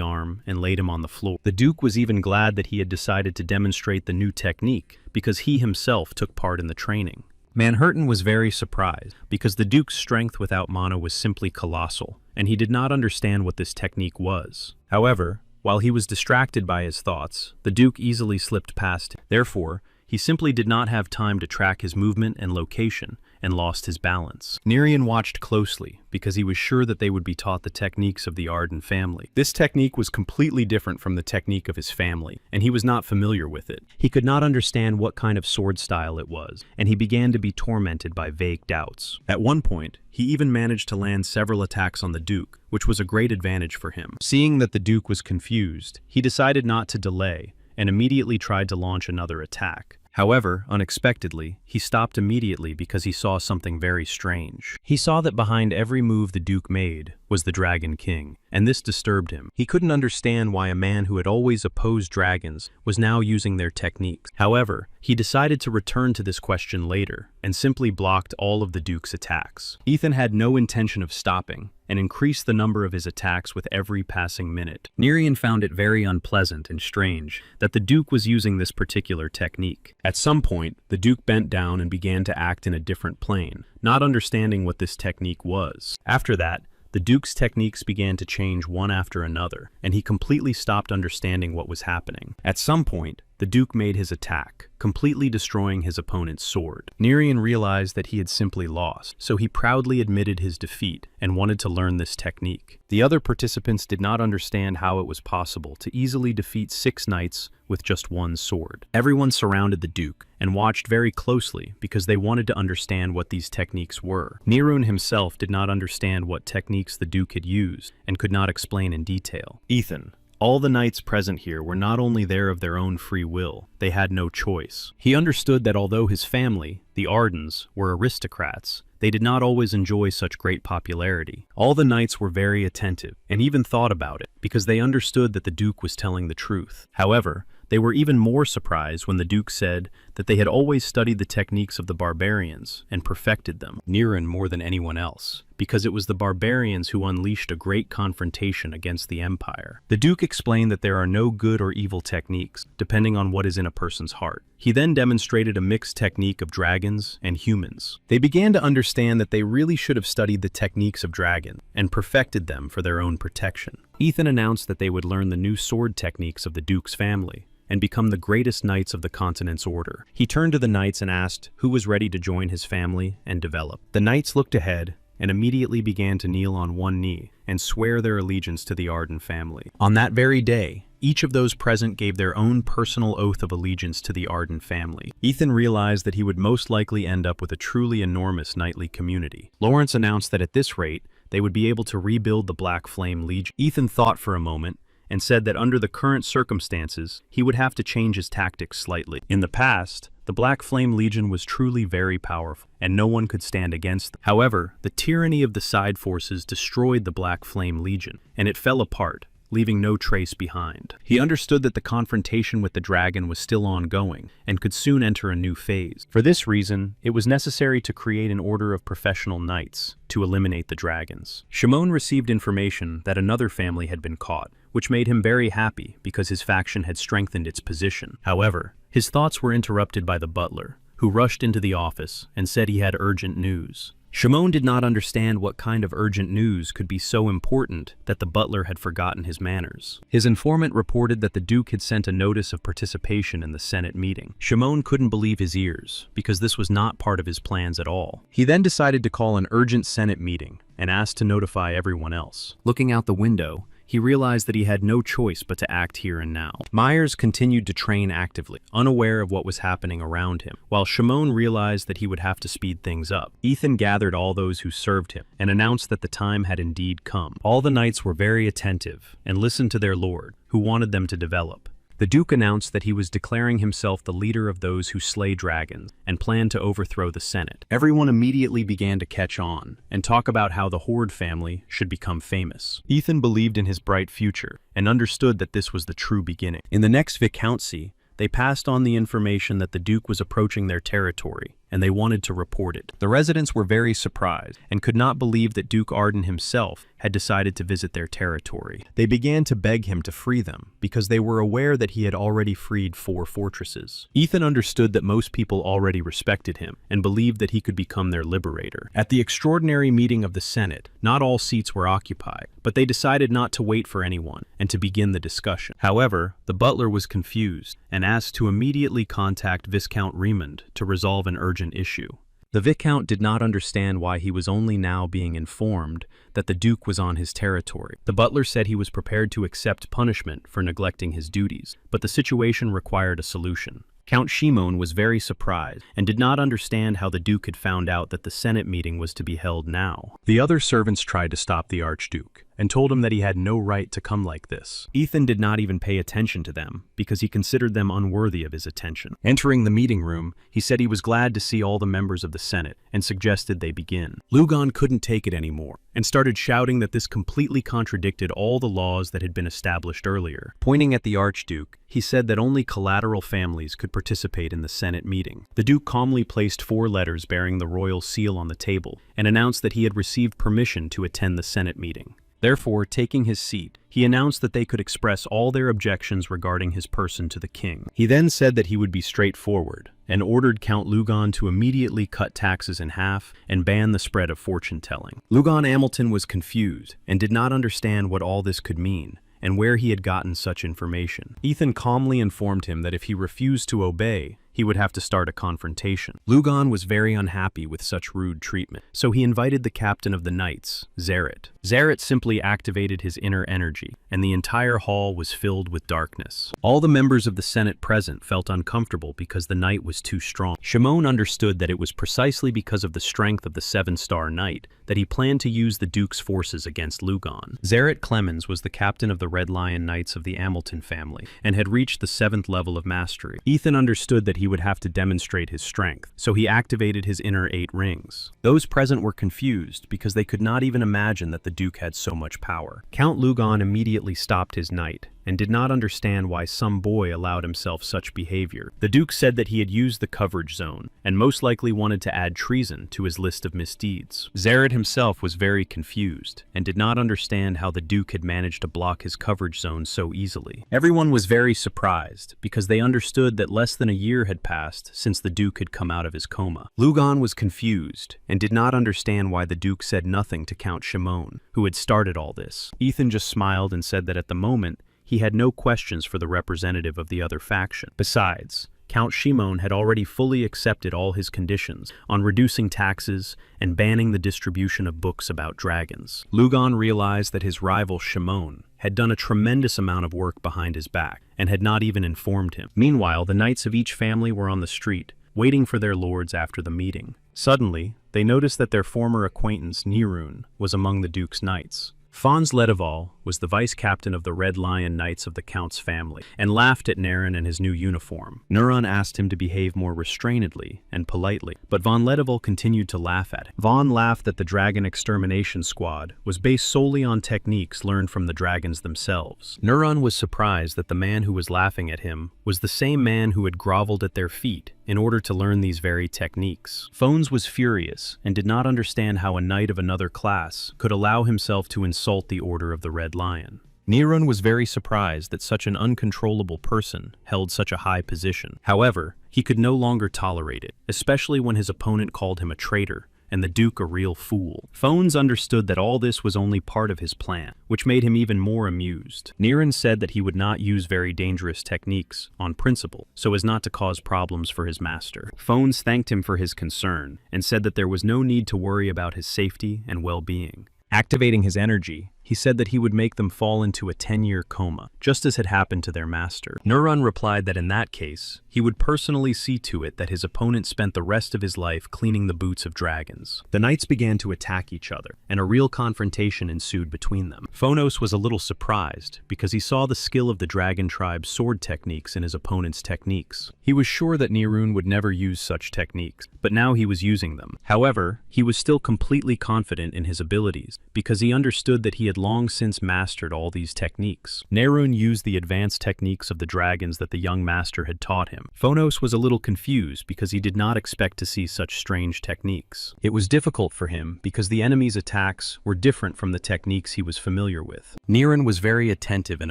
arm and laid him on the floor. The Duke was even glad that he had decided to demonstrate the new technique because he himself took part in the training. Manhattan was very surprised because the Duke's strength without mana was simply colossal, and he did not understand what this technique was. However, while he was distracted by his thoughts, the Duke easily slipped past him. Therefore, he simply did not have time to track his movement and location, and lost his balance. Nerian watched closely because he was sure that they would be taught the techniques of the Arden family. This technique was completely different from the technique of his family, and he was not familiar with it. He could not understand what kind of sword style it was, and he began to be tormented by vague doubts. At one point, he even managed to land several attacks on the Duke, which was a great advantage for him. Seeing that the Duke was confused, he decided not to delay and immediately tried to launch another attack. However, unexpectedly, he stopped immediately because he saw something very strange. He saw that behind every move the Duke made was the Dragon King, and this disturbed him. He couldn't understand why a man who had always opposed dragons was now using their techniques. However, he decided to return to this question later, and simply blocked all of the Duke's attacks. Ethan had no intention of stopping, and increased the number of his attacks with every passing minute. Nerian found it very unpleasant and strange that the Duke was using this particular technique. At some point, the Duke bent down and began to act in a different plane, not understanding what this technique was. After that, the Duke's techniques began to change one after another, and he completely stopped understanding what was happening. At some point, the Duke made his attack, completely destroying his opponent's sword. Nerian realized that he had simply lost, so he proudly admitted his defeat and wanted to learn this technique. The other participants did not understand how it was possible to easily defeat 6 knights with just one sword. Everyone surrounded the Duke and watched very closely because they wanted to understand what these techniques were. Nerian himself did not understand what techniques the Duke had used and could not explain in detail. Ethan, all the knights present here were not only there of their own free will, they had no choice. He understood that although his family, the Ardens, were aristocrats, they did not always enjoy such great popularity. All the knights were very attentive, and even thought about it, because they understood that the Duke was telling the truth. However, they were even more surprised when the Duke said that they had always studied the techniques of the barbarians and perfected them, Nerian more than anyone else, because it was the barbarians who unleashed a great confrontation against the Empire. The Duke explained that there are no good or evil techniques, depending on what is in a person's heart. He then demonstrated a mixed technique of dragons and humans. They began to understand that they really should have studied the techniques of dragons and perfected them for their own protection. Ethan announced that they would learn the new sword techniques of the Duke's family and become the greatest knights of the continent's order. He turned to the knights and asked who was ready to join his family and develop. The knights looked ahead and immediately began to kneel on one knee and swear their allegiance to the Arden family. On that very day, each of those present gave their own personal oath of allegiance to the Arden family. Ethan realized that he would most likely end up with a truly enormous knightly community. Lawrence announced that at this rate, they would be able to rebuild the Black Flame Legion. Ethan thought for a moment and said that under the current circumstances, he would have to change his tactics slightly. In the past, the Black Flame Legion was truly very powerful, and no one could stand against them. However, the tyranny of the side forces destroyed the Black Flame Legion, and it fell apart, leaving no trace behind. He understood that the confrontation with the dragon was still ongoing, and could soon enter a new phase. For this reason, it was necessary to create an order of professional knights to eliminate the dragons. Shimon received information that another family had been caught, which made him very happy because his faction had strengthened its position. However, his thoughts were interrupted by the butler, who rushed into the office and said he had urgent news. Shimon did not understand what kind of urgent news could be so important that the butler had forgotten his manners. His informant reported that the Duke had sent a notice of participation in the Senate meeting. Shimon couldn't believe his ears, because this was not part of his plans at all. He then decided to call an urgent Senate meeting and asked to notify everyone else. Looking out the window, he realized that he had no choice but to act here and now. Myers continued to train actively, unaware of what was happening around him, while Shimon realized that he would have to speed things up. Ethan gathered all those who served him and announced that the time had indeed come. All the knights were very attentive and listened to their lord, who wanted them to develop. The Duke announced that he was declaring himself the leader of those who slay dragons and planned to overthrow the Senate. Everyone immediately began to catch on and talk about how the Horde family should become famous. Ethan believed in his bright future and understood that this was the true beginning. In the next Viscountcy, they passed on the information that the Duke was approaching their territory, and they wanted to report it. The residents were very surprised and could not believe that Duke Arden himself had decided to visit their territory. They began to beg him to free them because they were aware that he had already freed 4 fortresses. Ethan understood that most people already respected him and believed that he could become their liberator. At the extraordinary meeting of the Senate, not all seats were occupied, but they decided not to wait for anyone and to begin the discussion. However, the butler was confused and asked to immediately contact Viscount Remond to resolve an urgent issue. The Viscount did not understand why he was only now being informed that the Duke was on his territory. The butler said he was prepared to accept punishment for neglecting his duties, but the situation required a solution. Count Shimon was very surprised and did not understand how the Duke had found out that the Senate meeting was to be held now. The other servants tried to stop the Archduke and told him that he had no right to come like this. Ethan did not even pay attention to them because he considered them unworthy of his attention. Entering the meeting room, he said he was glad to see all the members of the Senate and suggested they begin. Lugon couldn't take it anymore and started shouting that this completely contradicted all the laws that had been established earlier. Pointing at the Archduke, he said that only collateral families could participate in the Senate meeting. The Duke calmly placed 4 letters bearing the royal seal on the table and announced that he had received permission to attend the Senate meeting. Therefore, taking his seat, he announced that they could express all their objections regarding his person to the king. He then said that he would be straightforward and ordered Count Lugon to immediately cut taxes in half and ban the spread of fortune-telling. Lugon Hamilton was confused and did not understand what all this could mean and where he had gotten such information. Ethan calmly informed him that if he refused to obey, he would have to start a confrontation. Lugon was very unhappy with such rude treatment, so he invited the captain of the knights, Zerit. Zerit simply activated his inner energy, and the entire hall was filled with darkness. All the members of the Senate present felt uncomfortable because the knight was too strong. Shimon understood that it was precisely because of the strength of the 7-star knight that he planned to use the Duke's forces against Lugon. Zerit Clemens was the captain of the Red Lion Knights of the Hamilton family, and had reached the 7th level of mastery. Ethan understood that he would have to demonstrate his strength, so he activated his inner 8 rings. Those present were confused because they could not even imagine that the Duke had so much power. Count Lugon immediately stopped his knight and did not understand why some boy allowed himself such behavior. The Duke said that he had used the coverage zone and most likely wanted to add treason to his list of misdeeds. Zerit himself was very confused and did not understand how the Duke had managed to block his coverage zone so easily. Everyone was very surprised because they understood that less than a year had passed since the Duke had come out of his coma. Lugon was confused and did not understand why the Duke said nothing to Count Shimon, who had started all this. Ethan just smiled and said that at the moment, he had no questions for the representative of the other faction. Besides, Count Shimon had already fully accepted all his conditions on reducing taxes and banning the distribution of books about dragons. Lugon realized that his rival Shimon had done a tremendous amount of work behind his back and had not even informed him. Meanwhile, the knights of each family were on the street, waiting for their lords after the meeting. Suddenly, they noticed that their former acquaintance Nirun was among the Duke's knights. Fons Ledival was the vice-captain of the Red Lion Knights of the Count's family, and laughed at Naren and his new uniform. Nirun asked him to behave more restrainedly and politely, but von Ledival continued to laugh at him. Von laughed that the Dragon Extermination Squad was based solely on techniques learned from the dragons themselves. Nirun was surprised that the man who was laughing at him was the same man who had groveled at their feet in order to learn these very techniques. Fons was furious and did not understand how a knight of another class could allow himself to insult the Order of the Red Lion. Nirun was very surprised that such an uncontrollable person held such a high position. However, he could no longer tolerate it, especially when his opponent called him a traitor and the Duke a real fool. Fons understood that all this was only part of his plan, which made him even more amused. Nirun said that he would not use very dangerous techniques on principle, so as not to cause problems for his master. Fons thanked him for his concern and said that there was no need to worry about his safety and well-being. Activating his energy, he said that he would make them fall into a 10-year coma, just as had happened to their master. Nirun replied that in that case, he would personally see to it that his opponent spent the rest of his life cleaning the boots of dragons. The knights began to attack each other, and a real confrontation ensued between them. Phonos was a little surprised because he saw the skill of the dragon tribe's sword techniques in his opponent's techniques. He was sure that Nirun would never use such techniques, but now he was using them. However, he was still completely confident in his abilities because he understood that he had long since mastered all these techniques. Nirun used the advanced techniques of the dragons that the young master had taught him. Phonos was a little confused because he did not expect to see such strange techniques. It was difficult for him because the enemy's attacks were different from the techniques he was familiar with. Nirun was very attentive and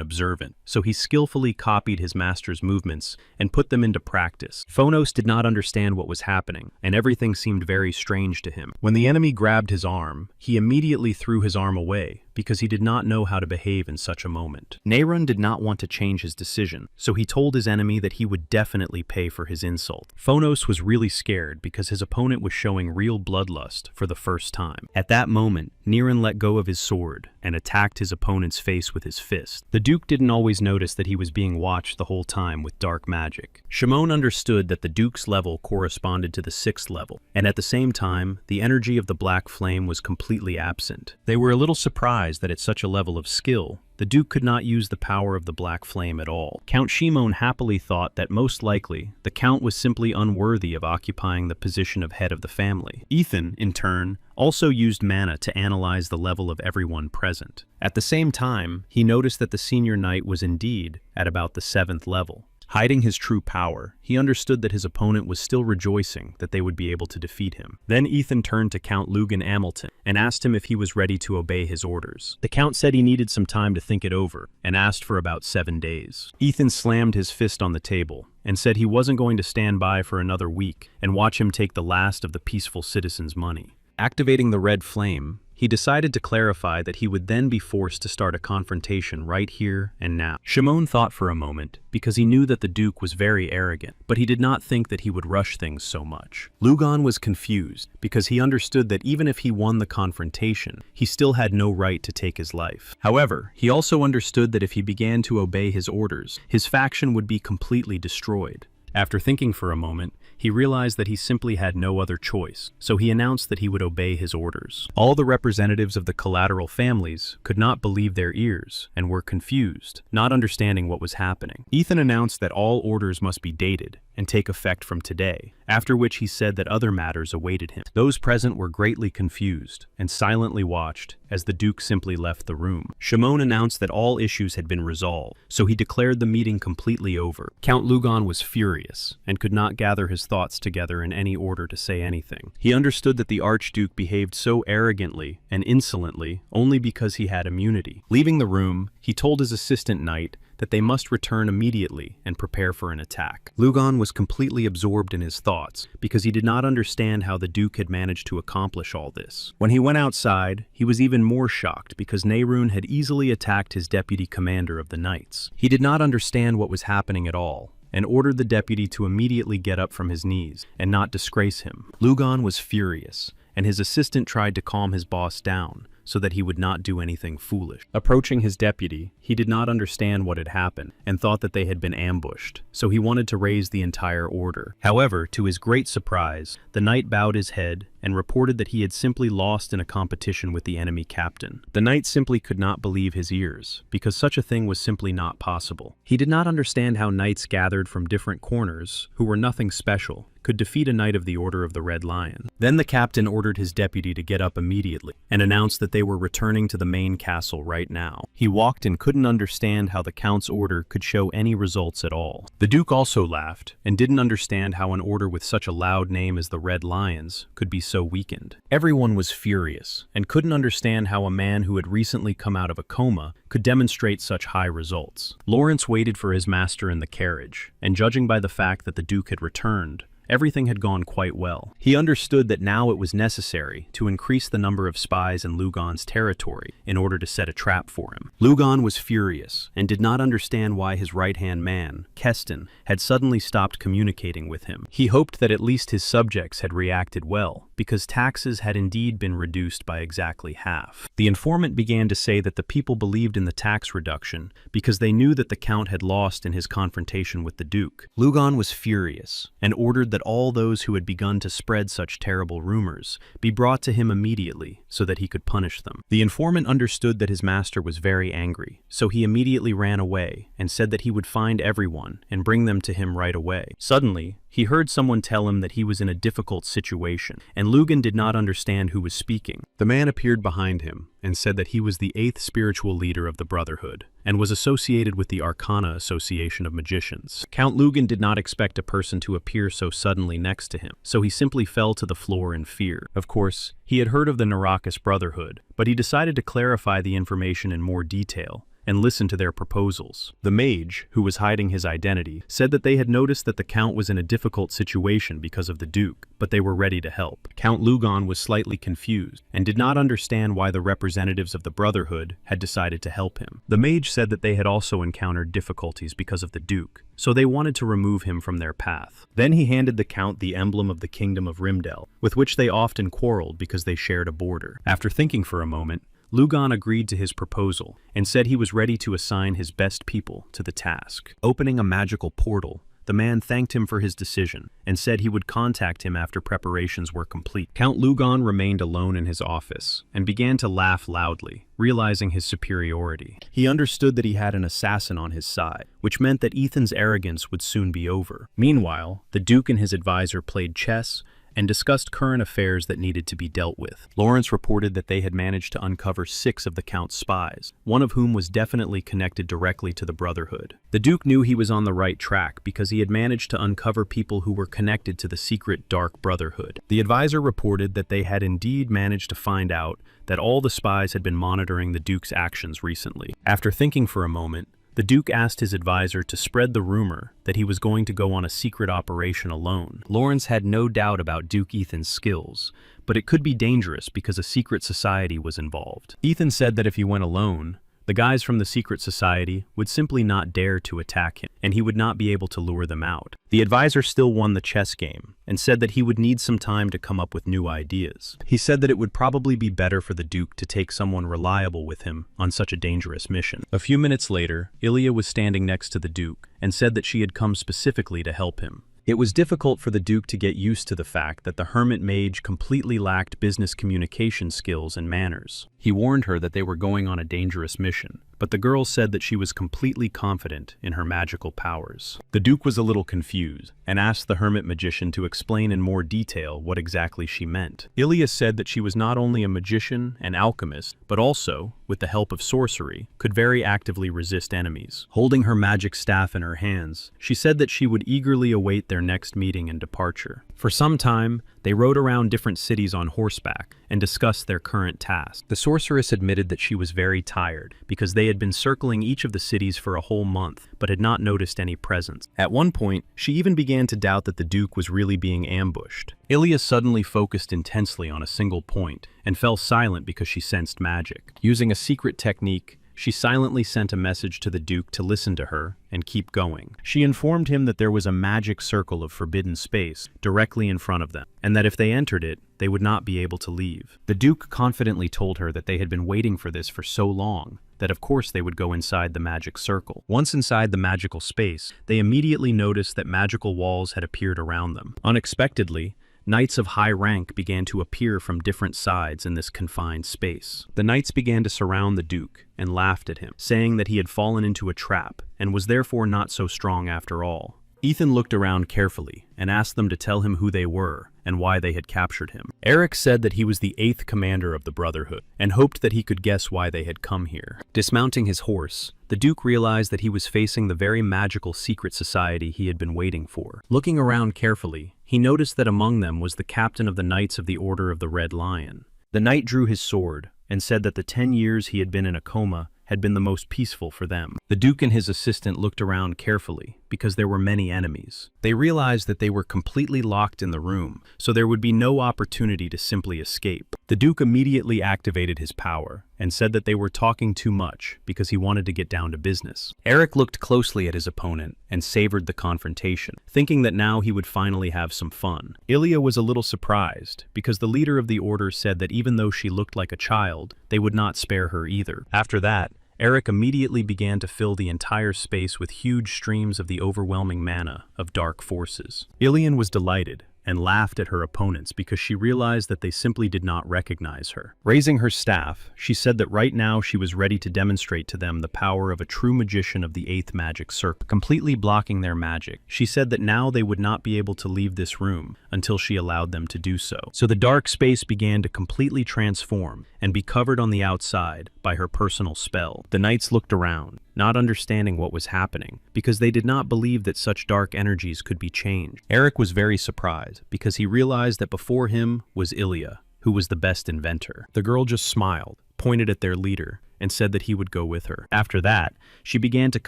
observant, so he skillfully copied his master's movements and put them into practice. Phonos did not understand what was happening, and everything seemed very strange to him. When the enemy grabbed his arm, he immediately threw his arm away, because he did not know how to behave in such a moment. Nehron did not want to change his decision, so he told his enemy that he would definitely pay for his insult. Phonos was really scared because his opponent was showing real bloodlust for the first time. At that moment, Nehron let go of his sword and attacked his opponent's face with his fist. The Duke didn't always notice that he was being watched the whole time with dark magic. Shimon understood that the Duke's level corresponded to the 6th level, and at the same time, the energy of the black flame was completely absent. They were a little surprised that at such a level of skill, the Duke could not use the power of the black flame at all. Count Shimon happily thought that most likely, the Count was simply unworthy of occupying the position of head of the family. Ethan, in turn, also used mana to analyze the level of everyone present. At the same time, he noticed that the senior knight was indeed at about the 7th level. Hiding his true power, he understood that his opponent was still rejoicing that they would be able to defeat him. Then Ethan turned to Count Lugan Hamilton and asked him if he was ready to obey his orders. The Count said he needed some time to think it over and asked for about 7 days. Ethan slammed his fist on the table and said he wasn't going to stand by for another week and watch him take the last of the peaceful citizens' money. Activating the red flame, he decided to clarify that he would then be forced to start a confrontation right here and now. Shimon thought for a moment, because he knew that the Duke was very arrogant, but he did not think that he would rush things so much. Lugan was confused, because he understood that even if he won the confrontation, he still had no right to take his life. However, he also understood that if he began to obey his orders, his faction would be completely destroyed. After thinking for a moment, he realized that he simply had no other choice, so he announced that he would obey his orders. All the representatives of the collateral families could not believe their ears and were confused, not understanding what was happening. Ethan announced that all orders must be dated and take effect from today, after which he said that other matters awaited him. Those present were greatly confused and silently watched as the Duke simply left the room. Shimon announced that all issues had been resolved, so he declared the meeting completely over. Count Lugan was furious and could not gather his thoughts together in any order to say anything. He understood that the Archduke behaved so arrogantly and insolently only because he had immunity. Leaving the room, he told his assistant knight that they must return immediately and prepare for an attack. Lugan was completely absorbed in his thoughts because he did not understand how the Duke had managed to accomplish all this. When he went outside, he was even more shocked because Nehron had easily attacked his deputy commander of the knights. He did not understand what was happening at all and ordered the deputy to immediately get up from his knees and not disgrace him. Lugan was furious, and his assistant tried to calm his boss down so that he would not do anything foolish. Approaching his deputy, he did not understand what had happened and thought that they had been ambushed, so he wanted to raise the entire order. However, to his great surprise, the knight bowed his head and reported that he had simply lost in a competition with the enemy captain. The knight simply could not believe his ears, because such a thing was simply not possible. He did not understand how knights gathered from different corners, who were nothing special, could defeat a knight of the Order of the Red Lion. Then the captain ordered his deputy to get up immediately and announced that they were returning to the main castle right now. He walked and couldn't understand how the Count's order could show any results at all. The Duke also laughed and didn't understand how an order with such a loud name as the Red Lions could be so weakened. Everyone was furious and couldn't understand how a man who had recently come out of a coma could demonstrate such high results. Lawrence waited for his master in the carriage, and judging by the fact that the Duke had returned, everything had gone quite well. He understood that now it was necessary to increase the number of spies in Lugan's territory in order to set a trap for him. Lugan was furious and did not understand why his right-hand man, Keston, had suddenly stopped communicating with him. He hoped that at least his subjects had reacted well, because taxes had indeed been reduced by exactly half. The informant began to say that the people believed in the tax reduction because they knew that the Count had lost in his confrontation with the Duke. Lugan was furious and ordered that all those who had begun to spread such terrible rumors be brought to him immediately so that he could punish them. The informant understood that his master was very angry, so he immediately ran away and said that he would find everyone and bring them to him right away. Suddenly, he heard someone tell him that he was in a difficult situation, and Lugan did not understand who was speaking. The man appeared behind him and said that he was the 8th spiritual leader of the Brotherhood and was associated with the Arcana Association of Magicians. Count Lugan did not expect a person to appear so suddenly next to him, so he simply fell to the floor in fear. Of course, he had heard of the Narakas Brotherhood, but he decided to clarify the information in more detail and listen to their proposals. The mage, who was hiding his identity, said that they had noticed that the Count was in a difficult situation because of the Duke, but they were ready to help. Count Lugon was slightly confused and did not understand why the representatives of the Brotherhood had decided to help him. The mage said that they had also encountered difficulties because of the Duke, so they wanted to remove him from their path. Then he handed the Count the emblem of the Kingdom of Rimdell, with which they often quarreled because they shared a border. After thinking for a moment, Lugon agreed to his proposal and said he was ready to assign his best people to the task. Opening a magical portal, the man thanked him for his decision and said he would contact him after preparations were complete. Count Lugon remained alone in his office and began to laugh loudly, realizing his superiority. He understood that he had an assassin on his side, which meant that Ethan's arrogance would soon be over. Meanwhile, the Duke and his advisor played chess and discussed current affairs that needed to be dealt with. Lawrence reported that they had managed to uncover 6 of the Count's spies, one of whom was definitely connected directly to the Brotherhood. The Duke knew he was on the right track because he had managed to uncover people who were connected to the secret Dark Brotherhood. The advisor reported that they had indeed managed to find out that all the spies had been monitoring the Duke's actions recently. After thinking for a moment, the Duke asked his advisor to spread the rumor that he was going to go on a secret operation alone. Lawrence had no doubt about Duke Ethan's skills, but it could be dangerous because a secret society was involved. Ethan said that if he went alone, the guys from the secret society would simply not dare to attack him, and he would not be able to lure them out. The advisor still won the chess game and said that he would need some time to come up with new ideas. He said that it would probably be better for the Duke to take someone reliable with him on such a dangerous mission. A few minutes later, Ilya was standing next to the Duke and said that she had come specifically to help him. It was difficult for the Duke to get used to the fact that the hermit mage completely lacked business communication skills and manners. He warned her that they were going on a dangerous mission, but the girl said that she was completely confident in her magical powers. The Duke was a little confused and asked the hermit magician to explain in more detail what exactly she meant. Ilya said that she was not only a magician and alchemist, but also, with the help of sorcery, could very actively resist enemies. Holding her magic staff in her hands, she said that she would eagerly await their next meeting and departure. For some time, they rode around different cities on horseback and discussed their current tasks. The sorceress admitted that she was very tired because they had been circling each of the cities for a whole month but had not noticed any presence. At one point, she even began to doubt that the Duke was really being ambushed. Ilya suddenly focused intensely on a single point and fell silent because she sensed magic. Using a secret technique, she silently sent a message to the Duke to listen to her and keep going. She informed him that there was a magic circle of forbidden space directly in front of them, and that if they entered it, they would not be able to leave. The Duke confidently told her that they had been waiting for this for so long that of course they would go inside the magic circle. Once inside the magical space, they immediately noticed that magical walls had appeared around them. Unexpectedly, knights of high rank began to appear from different sides in this confined space. The knights began to surround the Duke and laughed at him, saying that he had fallen into a trap and was therefore not so strong after all. Ethan looked around carefully and asked them to tell him who they were and why they had captured him. Eric said that he was the 8th commander of the Brotherhood and hoped that he could guess why they had come here. Dismounting his horse, the Duke realized that he was facing the very magical secret society he had been waiting for. Looking around carefully, he noticed that among them was the captain of the Knights of the Order of the Red Lion. The knight drew his sword and said that the 10 years he had been in a coma had been the most peaceful for them. The Duke and his assistant looked around carefully because there were many enemies. They realized that they were completely locked in the room, so there would be no opportunity to simply escape. The Duke immediately activated his power and said that they were talking too much because he wanted to get down to business. Eric looked closely at his opponent and savored the confrontation, thinking that now he would finally have some fun. Ilya was a little surprised because the leader of the order said that even though she looked like a child, they would not spare her either. After that, Eric immediately began to fill the entire space with huge streams of the overwhelming mana of dark forces. Ilian was delighted and laughed at her opponents because she realized that they simply did not recognize her. Raising her staff, she said that right now she was ready to demonstrate to them the power of a true magician of the 8th magic circle, completely blocking their magic. She said that now they would not be able to leave this room until she allowed them to do so. So the dark space began to completely transform and be covered on the outside by her personal spell. The knights looked around, not understanding what was happening, because they did not believe that such dark energies could be changed. Eric was very surprised, because he realized that before him was Ilya, who was the best inventor. The girl just smiled, pointed at their leader, and said that he would go with her. After that, she began to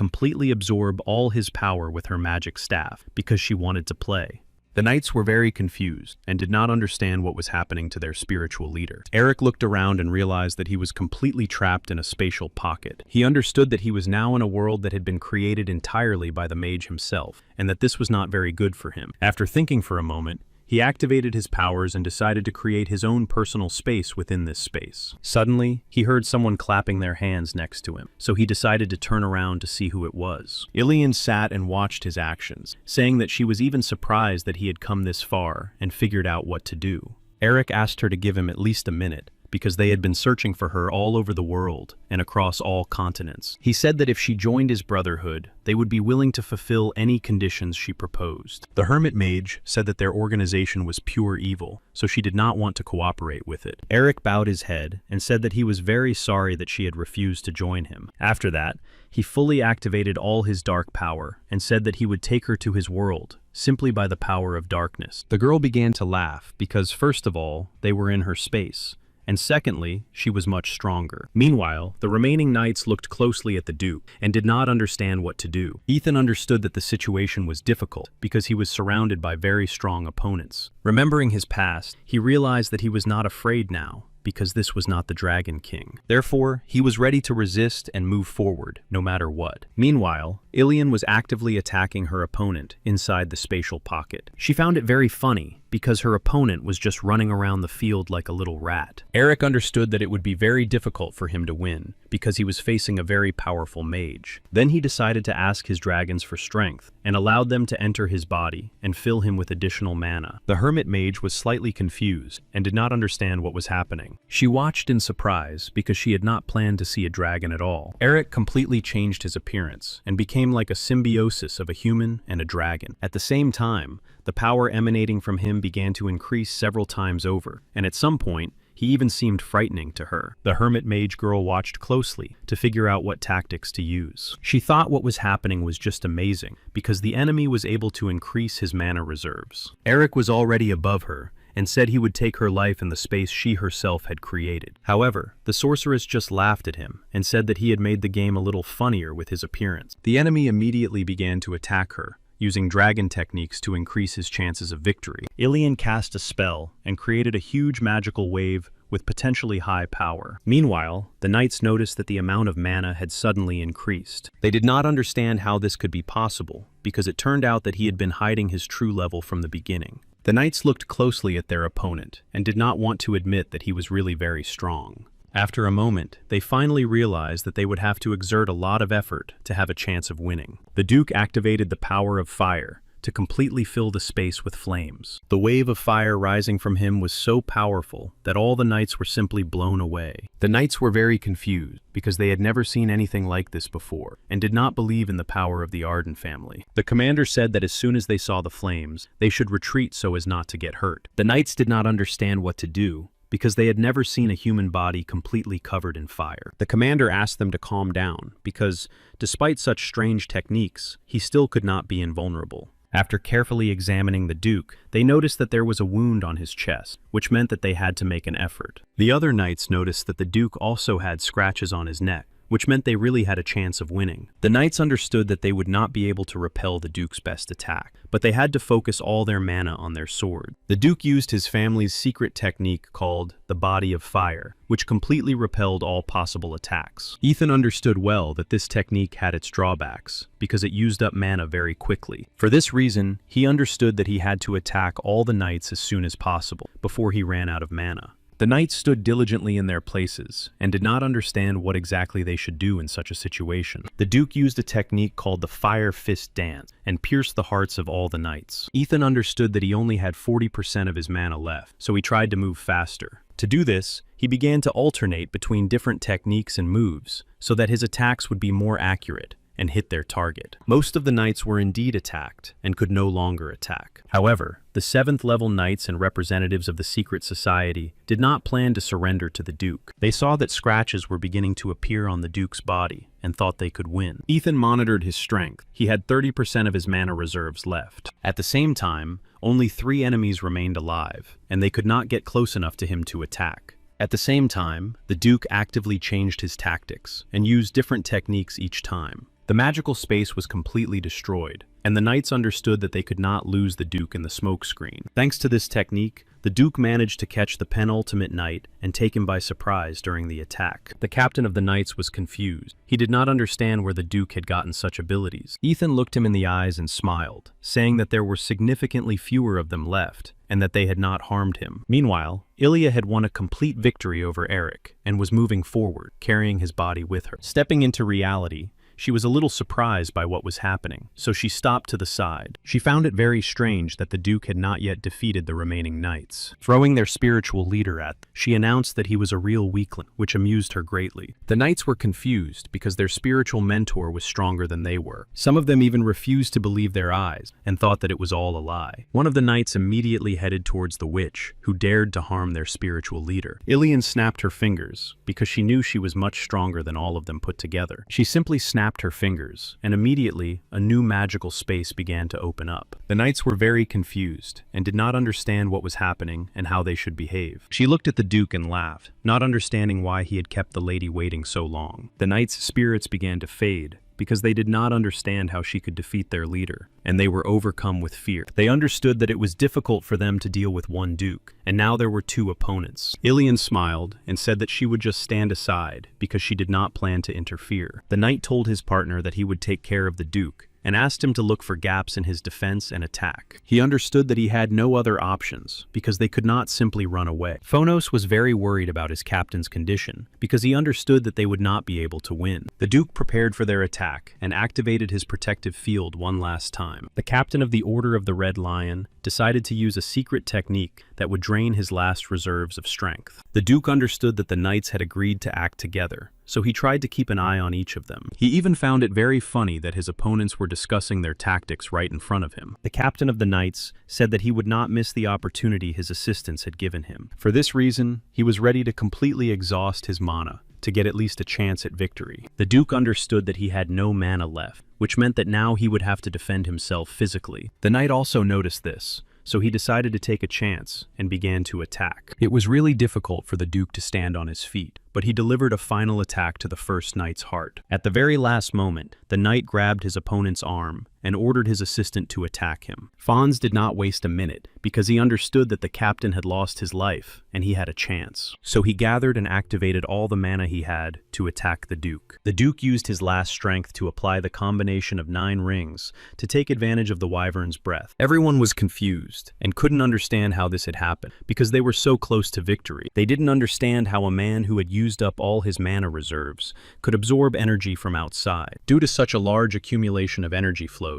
completely absorb all his power with her magic staff, because she wanted to play. The knights were very confused and did not understand what was happening to their spiritual leader. Eric looked around and realized that he was completely trapped in a spatial pocket. He understood that he was now in a world that had been created entirely by the mage himself, and that this was not very good for him. After thinking for a moment, he activated his powers and decided to create his own personal space within this space. Suddenly, he heard someone clapping their hands next to him, so he decided to turn around to see who it was. Ilian sat and watched his actions, saying that she was even surprised that he had come this far and figured out what to do. Eric asked her to give him at least a minute, because they had been searching for her all over the world and across all continents. He said that if she joined his brotherhood, they would be willing to fulfill any conditions she proposed. The hermit mage said that their organization was pure evil, so she did not want to cooperate with it. Eric bowed his head and said that he was very sorry that she had refused to join him. After that, he fully activated all his dark power and said that he would take her to his world, simply by the power of darkness. The girl began to laugh because, first of all, they were in her space, and secondly, she was much stronger. Meanwhile, the remaining knights looked closely at the Duke and did not understand what to do. Ethan understood that the situation was difficult because he was surrounded by very strong opponents. Remembering his past, he realized that he was not afraid now, because this was not the Dragon King. Therefore, he was ready to resist and move forward, no matter what. Meanwhile, Ilian was actively attacking her opponent inside the spatial pocket. She found it very funny, because her opponent was just running around the field like a little rat. Eric understood that it would be very difficult for him to win, because he was facing a very powerful mage. Then he decided to ask his dragons for strength, and allowed them to enter his body and fill him with additional mana. The hermit mage was slightly confused and did not understand what was happening. She watched in surprise because she had not planned to see a dragon at all. Eric completely changed his appearance and became like a symbiosis of a human and a dragon. At the same time, the power emanating from him began to increase several times over, and at some point, he even seemed frightening to her. The hermit mage girl watched closely to figure out what tactics to use. She thought what was happening was just amazing, because the enemy was able to increase his mana reserves. Eric was already above her, and said he would take her life in the space she herself had created. However, the sorceress just laughed at him and said that he had made the game a little funnier with his appearance. The enemy immediately began to attack her, using dragon techniques to increase his chances of victory. Ilian cast a spell and created a huge magical wave with potentially high power. Meanwhile, the knights noticed that the amount of mana had suddenly increased. They did not understand how this could be possible, because it turned out that he had been hiding his true level from the beginning. The knights looked closely at their opponent and did not want to admit that he was really very strong. After a moment, they finally realized that they would have to exert a lot of effort to have a chance of winning. The Duke activated the power of fire to completely fill the space with flames. The wave of fire rising from him was so powerful that all the knights were simply blown away. The knights were very confused because they had never seen anything like this before and did not believe in the power of the Arden family. The commander said that as soon as they saw the flames, they should retreat so as not to get hurt. The knights did not understand what to do because they had never seen a human body completely covered in fire. The commander asked them to calm down because, despite such strange techniques, he still could not be invulnerable. After carefully examining the Duke, they noticed that there was a wound on his chest, which meant that they had to make an effort. The other knights noticed that the Duke also had scratches on his neck, which meant they really had a chance of winning. The knights understood that they would not be able to repel the Duke's best attack, but they had to focus all their mana on their sword. The Duke used his family's secret technique called the Body of Fire, which completely repelled all possible attacks. Ethan understood well that this technique had its drawbacks, because it used up mana very quickly. For this reason, he understood that he had to attack all the knights as soon as possible, before he ran out of mana. The knights stood diligently in their places and did not understand what exactly they should do in such a situation. The Duke used a technique called the Fire Fist Dance and pierced the hearts of all the knights. Ethan understood that he only had 40% of his mana left, so he tried to move faster. To do this, he began to alternate between different techniques and moves so that his attacks would be more accurate and hit their target. Most of the knights were indeed attacked and could no longer attack. However, the 7th level knights and representatives of the secret society did not plan to surrender to the Duke. They saw that scratches were beginning to appear on the Duke's body and thought they could win. Ethan monitored his strength. He had 30% of his mana reserves left. At the same time, only 3 enemies remained alive, and they could not get close enough to him to attack. At the same time, the Duke actively changed his tactics and used different techniques each time. The magical space was completely destroyed, and the knights understood that they could not lose the Duke in the smoke screen. Thanks to this technique, the Duke managed to catch the penultimate knight and take him by surprise during the attack. The captain of the knights was confused. He did not understand where the Duke had gotten such abilities. Ethan looked him in the eyes and smiled, saying that there were significantly fewer of them left, and that they had not harmed him. Meanwhile, Ilya had won a complete victory over Eric and was moving forward, carrying his body with her. Stepping into reality, she was a little surprised by what was happening, so she stopped to the side. She found it very strange that the Duke had not yet defeated the remaining knights. Throwing their spiritual leader at them, she announced that he was a real weakling, which amused her greatly. The knights were confused because their spiritual mentor was stronger than they were. Some of them even refused to believe their eyes and thought that it was all a lie. One of the knights immediately headed towards the witch, who dared to harm their spiritual leader. Ilian snapped her fingers because she knew she was much stronger than all of them put together. She simply snapped her fingers, and immediately a new magical space began to open up. The knights were very confused and did not understand what was happening and how they should behave. She looked at the Duke and laughed, not understanding why he had kept the lady waiting so long. The knights' spirits began to fade, because they did not understand how she could defeat their leader, and they were overcome with fear. They understood that it was difficult for them to deal with one Duke, and now there were two opponents. Ilian smiled and said that she would just stand aside because she did not plan to interfere. The knight told his partner that he would take care of the Duke, and asked him to look for gaps in his defense and attack. He understood that he had no other options, because they could not simply run away. Phonos was very worried about his captain's condition, because he understood that they would not be able to win. The Duke prepared for their attack, and activated his protective field one last time. The captain of the Order of the Red Lion decided to use a secret technique that would drain his last reserves of strength. The Duke understood that the knights had agreed to act together, so he tried to keep an eye on each of them. He even found it very funny that his opponents were discussing their tactics right in front of him. The captain of the knights said that he would not miss the opportunity his assistants had given him. For this reason, he was ready to completely exhaust his mana to get at least a chance at victory. The Duke understood that he had no mana left, which meant that now he would have to defend himself physically. The knight also noticed this, so he decided to take a chance and began to attack. It was really difficult for the Duke to stand on his feet, but he delivered a final attack to the first knight's heart. At the very last moment, the knight grabbed his opponent's arm and ordered his assistant to attack him. Fons did not waste a minute, because he understood that the captain had lost his life and he had a chance. So he gathered and activated all the mana he had to attack the Duke. The Duke used his last strength to apply the combination of 9 rings to take advantage of the wyvern's breath. Everyone was confused and couldn't understand how this had happened, because they were so close to victory. They didn't understand how a man who had used up all his mana reserves could absorb energy from outside. Due to such a large accumulation of energy flows,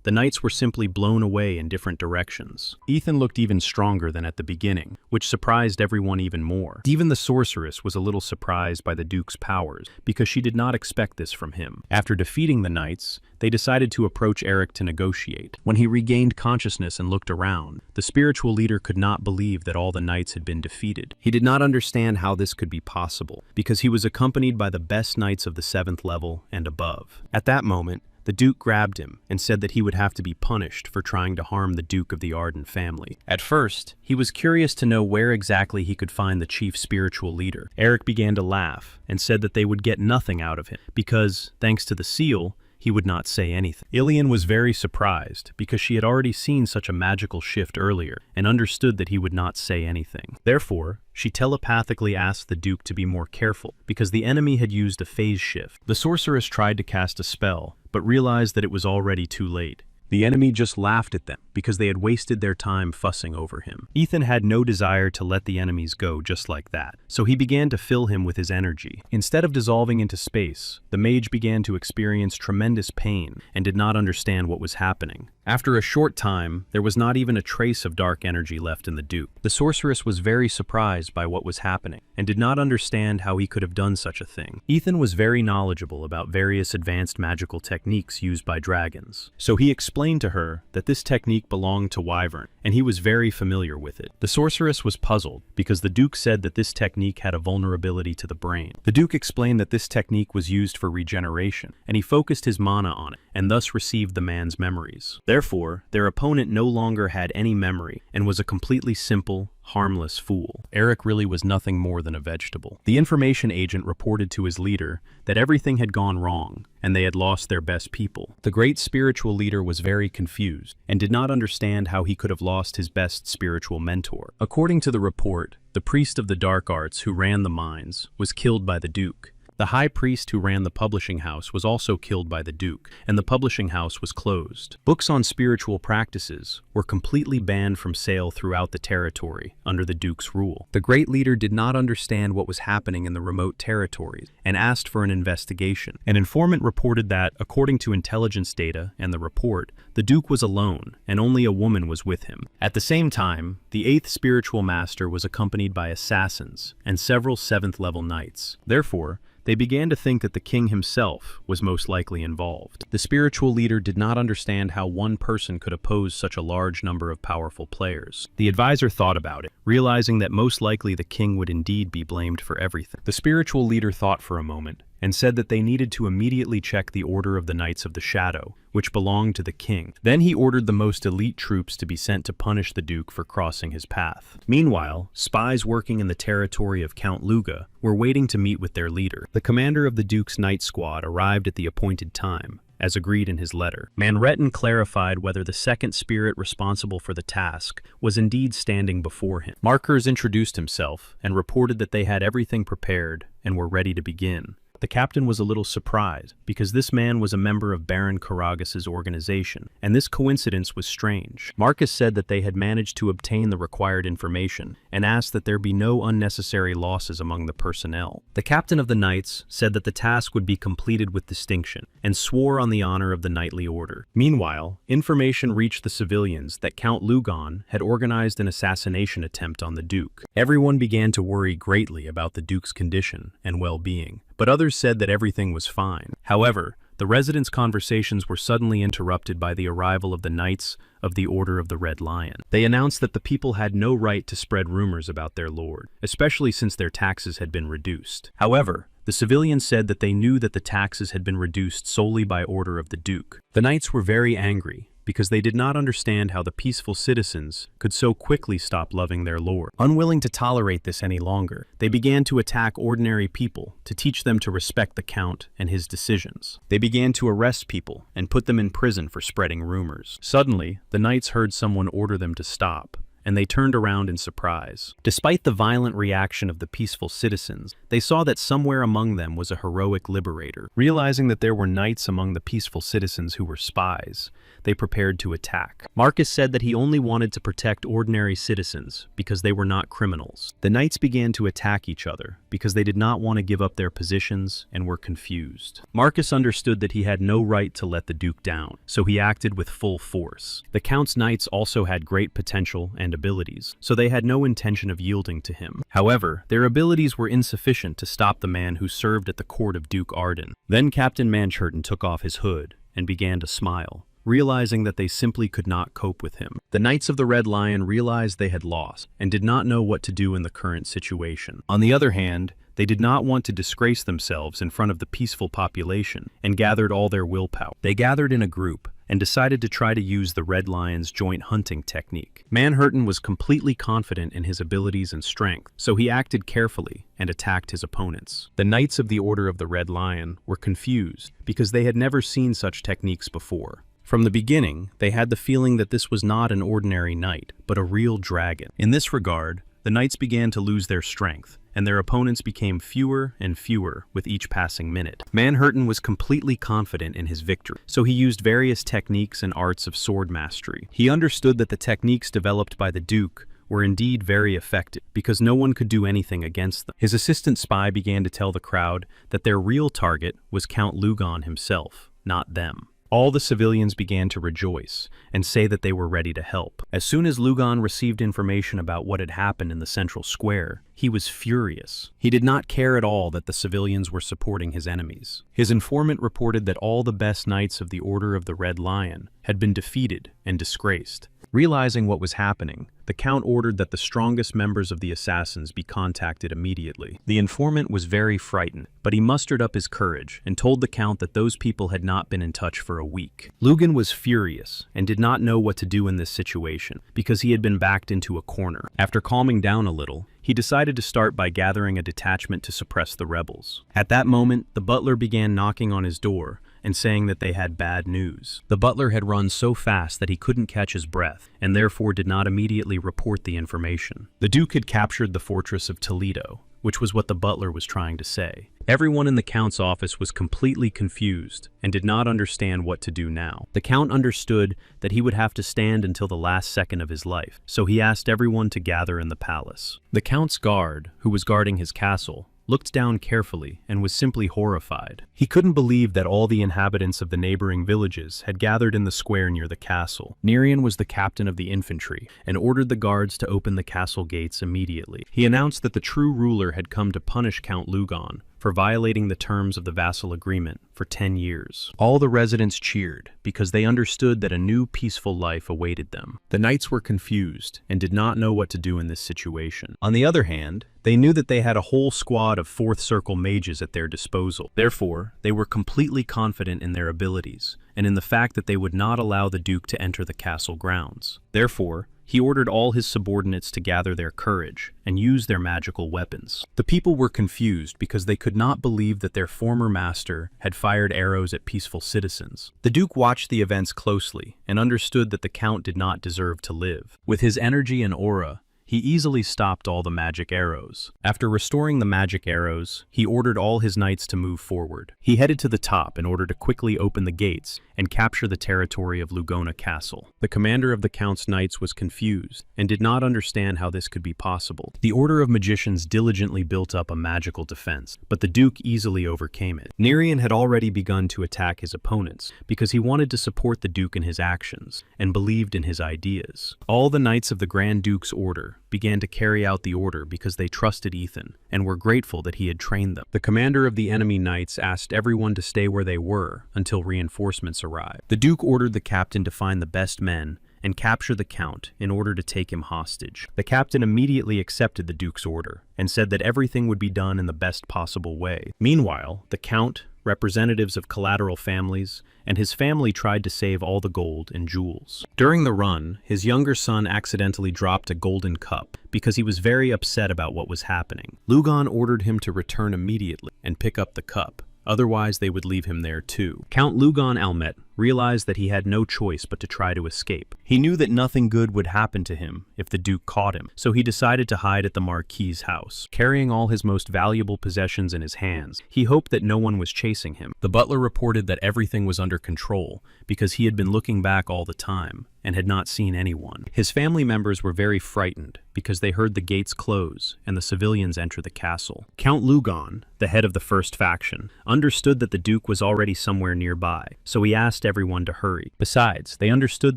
the knights were simply blown away in different directions. Ethan looked even stronger than at the beginning, which surprised everyone even more. Even the sorceress was a little surprised by the Duke's powers, because she did not expect this from him. After defeating the knights, they decided to approach Eric to negotiate. When he regained consciousness and looked around, the spiritual leader could not believe that all the knights had been defeated. He did not understand how this could be possible, because he was accompanied by the best knights of the 7th level and above. At that moment, the Duke grabbed him and said that he would have to be punished for trying to harm the Duke of the Arden family. At first, he was curious to know where exactly he could find the chief spiritual leader. Eric began to laugh and said that they would get nothing out of him because, thanks to the seal, he would not say anything. Ilian was very surprised because she had already seen such a magical shift earlier and understood that he would not say anything. Therefore, she telepathically asked the Duke to be more careful because the enemy had used a phase shift. The sorceress tried to cast a spell, but realized that it was already too late. The enemy just laughed at them because they had wasted their time fussing over him. Ethan had no desire to let the enemies go just like that, so he began to fill him with his energy. Instead of dissolving into space, the mage began to experience tremendous pain and did not understand what was happening. After a short time, there was not even a trace of dark energy left in the Duke. The sorceress was very surprised by what was happening and did not understand how he could have done such a thing. Ethan was very knowledgeable about various advanced magical techniques used by dragons, so he explained to her that this technique belonged to Wyvern, and he was very familiar with it. The sorceress was puzzled because the Duke said that this technique had a vulnerability to the brain. The Duke explained that this technique was used for regeneration, and he focused his mana on it, and thus received the man's memories. Therefore, their opponent no longer had any memory and was a completely simple, harmless fool. Eric really was nothing more than a vegetable. The information agent reported to his leader that everything had gone wrong and they had lost their best people. The great spiritual leader was very confused and did not understand how he could have lost his best spiritual mentor. According to the report, the priest of the dark arts who ran the mines was killed by the Duke. The high priest who ran the publishing house was also killed by the Duke, and the publishing house was closed. Books on spiritual practices were completely banned from sale throughout the territory under the Duke's rule. The great leader did not understand what was happening in the remote territories and asked for an investigation. An informant reported that, according to intelligence data and the report, the Duke was alone and only a woman was with him. At the same time, the 8th spiritual master was accompanied by assassins and several 7th-level knights. Therefore, they began to think that the king himself was most likely involved. The spiritual leader did not understand how one person could oppose such a large number of powerful players. The advisor thought about it, realizing that most likely the king would indeed be blamed for everything. The spiritual leader thought for a moment and said that they needed to immediately check the Order of the Knights of the Shadow, which belonged to the king. Then he ordered the most elite troops to be sent to punish the Duke for crossing his path. Meanwhile, spies working in the territory of Count Luga were waiting to meet with their leader. The commander of the Duke's Knight Squad arrived at the appointed time, as agreed in his letter. Manrettan clarified whether the second spirit responsible for the task was indeed standing before him. Markers introduced himself and reported that they had everything prepared and were ready to begin. The captain was a little surprised, because this man was a member of Baron Karagas's organization, and this coincidence was strange. Marcus said that they had managed to obtain the required information, and asked that there be no unnecessary losses among the personnel. The captain of the knights said that the task would be completed with distinction, and swore on the honor of the knightly order. Meanwhile, information reached the civilians that Count Lugon had organized an assassination attempt on the Duke. Everyone began to worry greatly about the Duke's condition and well-being, but others said that everything was fine. However, the residents' conversations were suddenly interrupted by the arrival of the Knights of the Order of the Red Lion. They announced that the people had no right to spread rumors about their lord, especially since their taxes had been reduced. However, the civilians said that they knew that the taxes had been reduced solely by order of the Duke. The Knights were very angry, because they did not understand how the peaceful citizens could so quickly stop loving their lord. Unwilling to tolerate this any longer, they began to attack ordinary people to teach them to respect the Count and his decisions. They began to arrest people and put them in prison for spreading rumors. Suddenly, the knights heard someone order them to stop, and they turned around in surprise. Despite the violent reaction of the peaceful citizens, they saw that somewhere among them was a heroic liberator. Realizing that there were knights among the peaceful citizens who were spies, they prepared to attack. Marcus said that he only wanted to protect ordinary citizens because they were not criminals. The knights began to attack each other because they did not want to give up their positions and were confused. Marcus understood that he had no right to let the Duke down, so he acted with full force. The Count's knights also had great potential and abilities, so they had no intention of yielding to him. However, their abilities were insufficient to stop the man who served at the court of Duke Arden. Then Captain Manchurton took off his hood and began to smile, realizing that they simply could not cope with him. The Knights of the Red Lion realized they had lost and did not know what to do in the current situation. On the other hand, they did not want to disgrace themselves in front of the peaceful population and gathered all their willpower. They gathered in a group and decided to try to use the Red Lion's joint hunting technique. Manhurton was completely confident in his abilities and strength, so he acted carefully and attacked his opponents. The Knights of the Order of the Red Lion were confused because they had never seen such techniques before. From the beginning, they had the feeling that this was not an ordinary knight, but a real dragon. In this regard, the knights began to lose their strength, and their opponents became fewer and fewer with each passing minute. Manhurton was completely confident in his victory, so he used various techniques and arts of sword mastery. He understood that the techniques developed by the Duke were indeed very effective, because no one could do anything against them. His assistant spy began to tell the crowd that their real target was Count Lugon himself, not them. All the civilians began to rejoice and say that they were ready to help. As soon as Lugon received information about what had happened in the central square, he was furious. He did not care at all that the civilians were supporting his enemies. His informant reported that all the best knights of the Order of the Red Lion had been defeated and disgraced. Realizing what was happening, the Count ordered that the strongest members of the assassins be contacted immediately. The informant was very frightened, but he mustered up his courage and told the Count that those people had not been in touch for a week. Lugan was furious and did not know what to do in this situation because he had been backed into a corner. After calming down a little, he decided to start by gathering a detachment to suppress the rebels. At that moment, the butler began knocking on his door and saying that they had bad news. The butler had run so fast that he couldn't catch his breath and therefore did not immediately report the information. The Duke had captured the fortress of Toledo, which was what the butler was trying to say. Everyone in the Count's office was completely confused and did not understand what to do now. The Count understood that he would have to stand until the last second of his life, so he asked everyone to gather in the palace. The Count's guard, who was guarding his castle, looked down carefully and was simply horrified. He couldn't believe that all the inhabitants of the neighboring villages had gathered in the square near the castle. Nerian was the captain of the infantry and ordered the guards to open the castle gates immediately. He announced that the true ruler had come to punish Count Lugan for violating the terms of the vassal agreement for 10 years. All the residents cheered because they understood that a new peaceful life awaited them. The knights were confused and did not know what to do in this situation. On the other hand, they knew that they had a whole squad of fourth circle mages at their disposal. Therefore, they were completely confident in their abilities and in the fact that they would not allow the Duke to enter the castle grounds. Therefore, he ordered all his subordinates to gather their courage and use their magical weapons. The people were confused because they could not believe that their former master had fired arrows at peaceful citizens. The Duke watched the events closely and understood that the Count did not deserve to live. With his energy and aura, he easily stopped all the magic arrows. After restoring the magic arrows, he ordered all his knights to move forward. He headed to the top in order to quickly open the gates and capture the territory of Lugona Castle. The commander of the Count's knights was confused and did not understand how this could be possible. The Order of Magicians diligently built up a magical defense, but the Duke easily overcame it. Nerian had already begun to attack his opponents because he wanted to support the Duke in his actions and believed in his ideas. All the knights of the Grand Duke's order began to carry out the order because they trusted Ethan and were grateful that he had trained them. The commander of the enemy knights asked everyone to stay where they were until reinforcements arrived. The Duke ordered the captain to find the best men and capture the Count in order to take him hostage. The captain immediately accepted the Duke's order and said that everything would be done in the best possible way. Meanwhile, the Count, representatives of collateral families, and his family tried to save all the gold and jewels. During the run, his younger son accidentally dropped a golden cup because he was very upset about what was happening. Lugan ordered him to return immediately and pick up the cup. Otherwise, they would leave him there too. Count Lugan Almet realized that he had no choice but to try to escape. He knew that nothing good would happen to him if the Duke caught him, so he decided to hide at the Marquis's house. Carrying all his most valuable possessions in his hands, he hoped that no one was chasing him. The butler reported that everything was under control because he had been looking back all the time and had not seen anyone. His family members were very frightened because they heard the gates close and the civilians enter the castle. Count Lugan, the head of the first faction, understood that the Duke was already somewhere nearby, so he asked everyone to hurry. Besides, they understood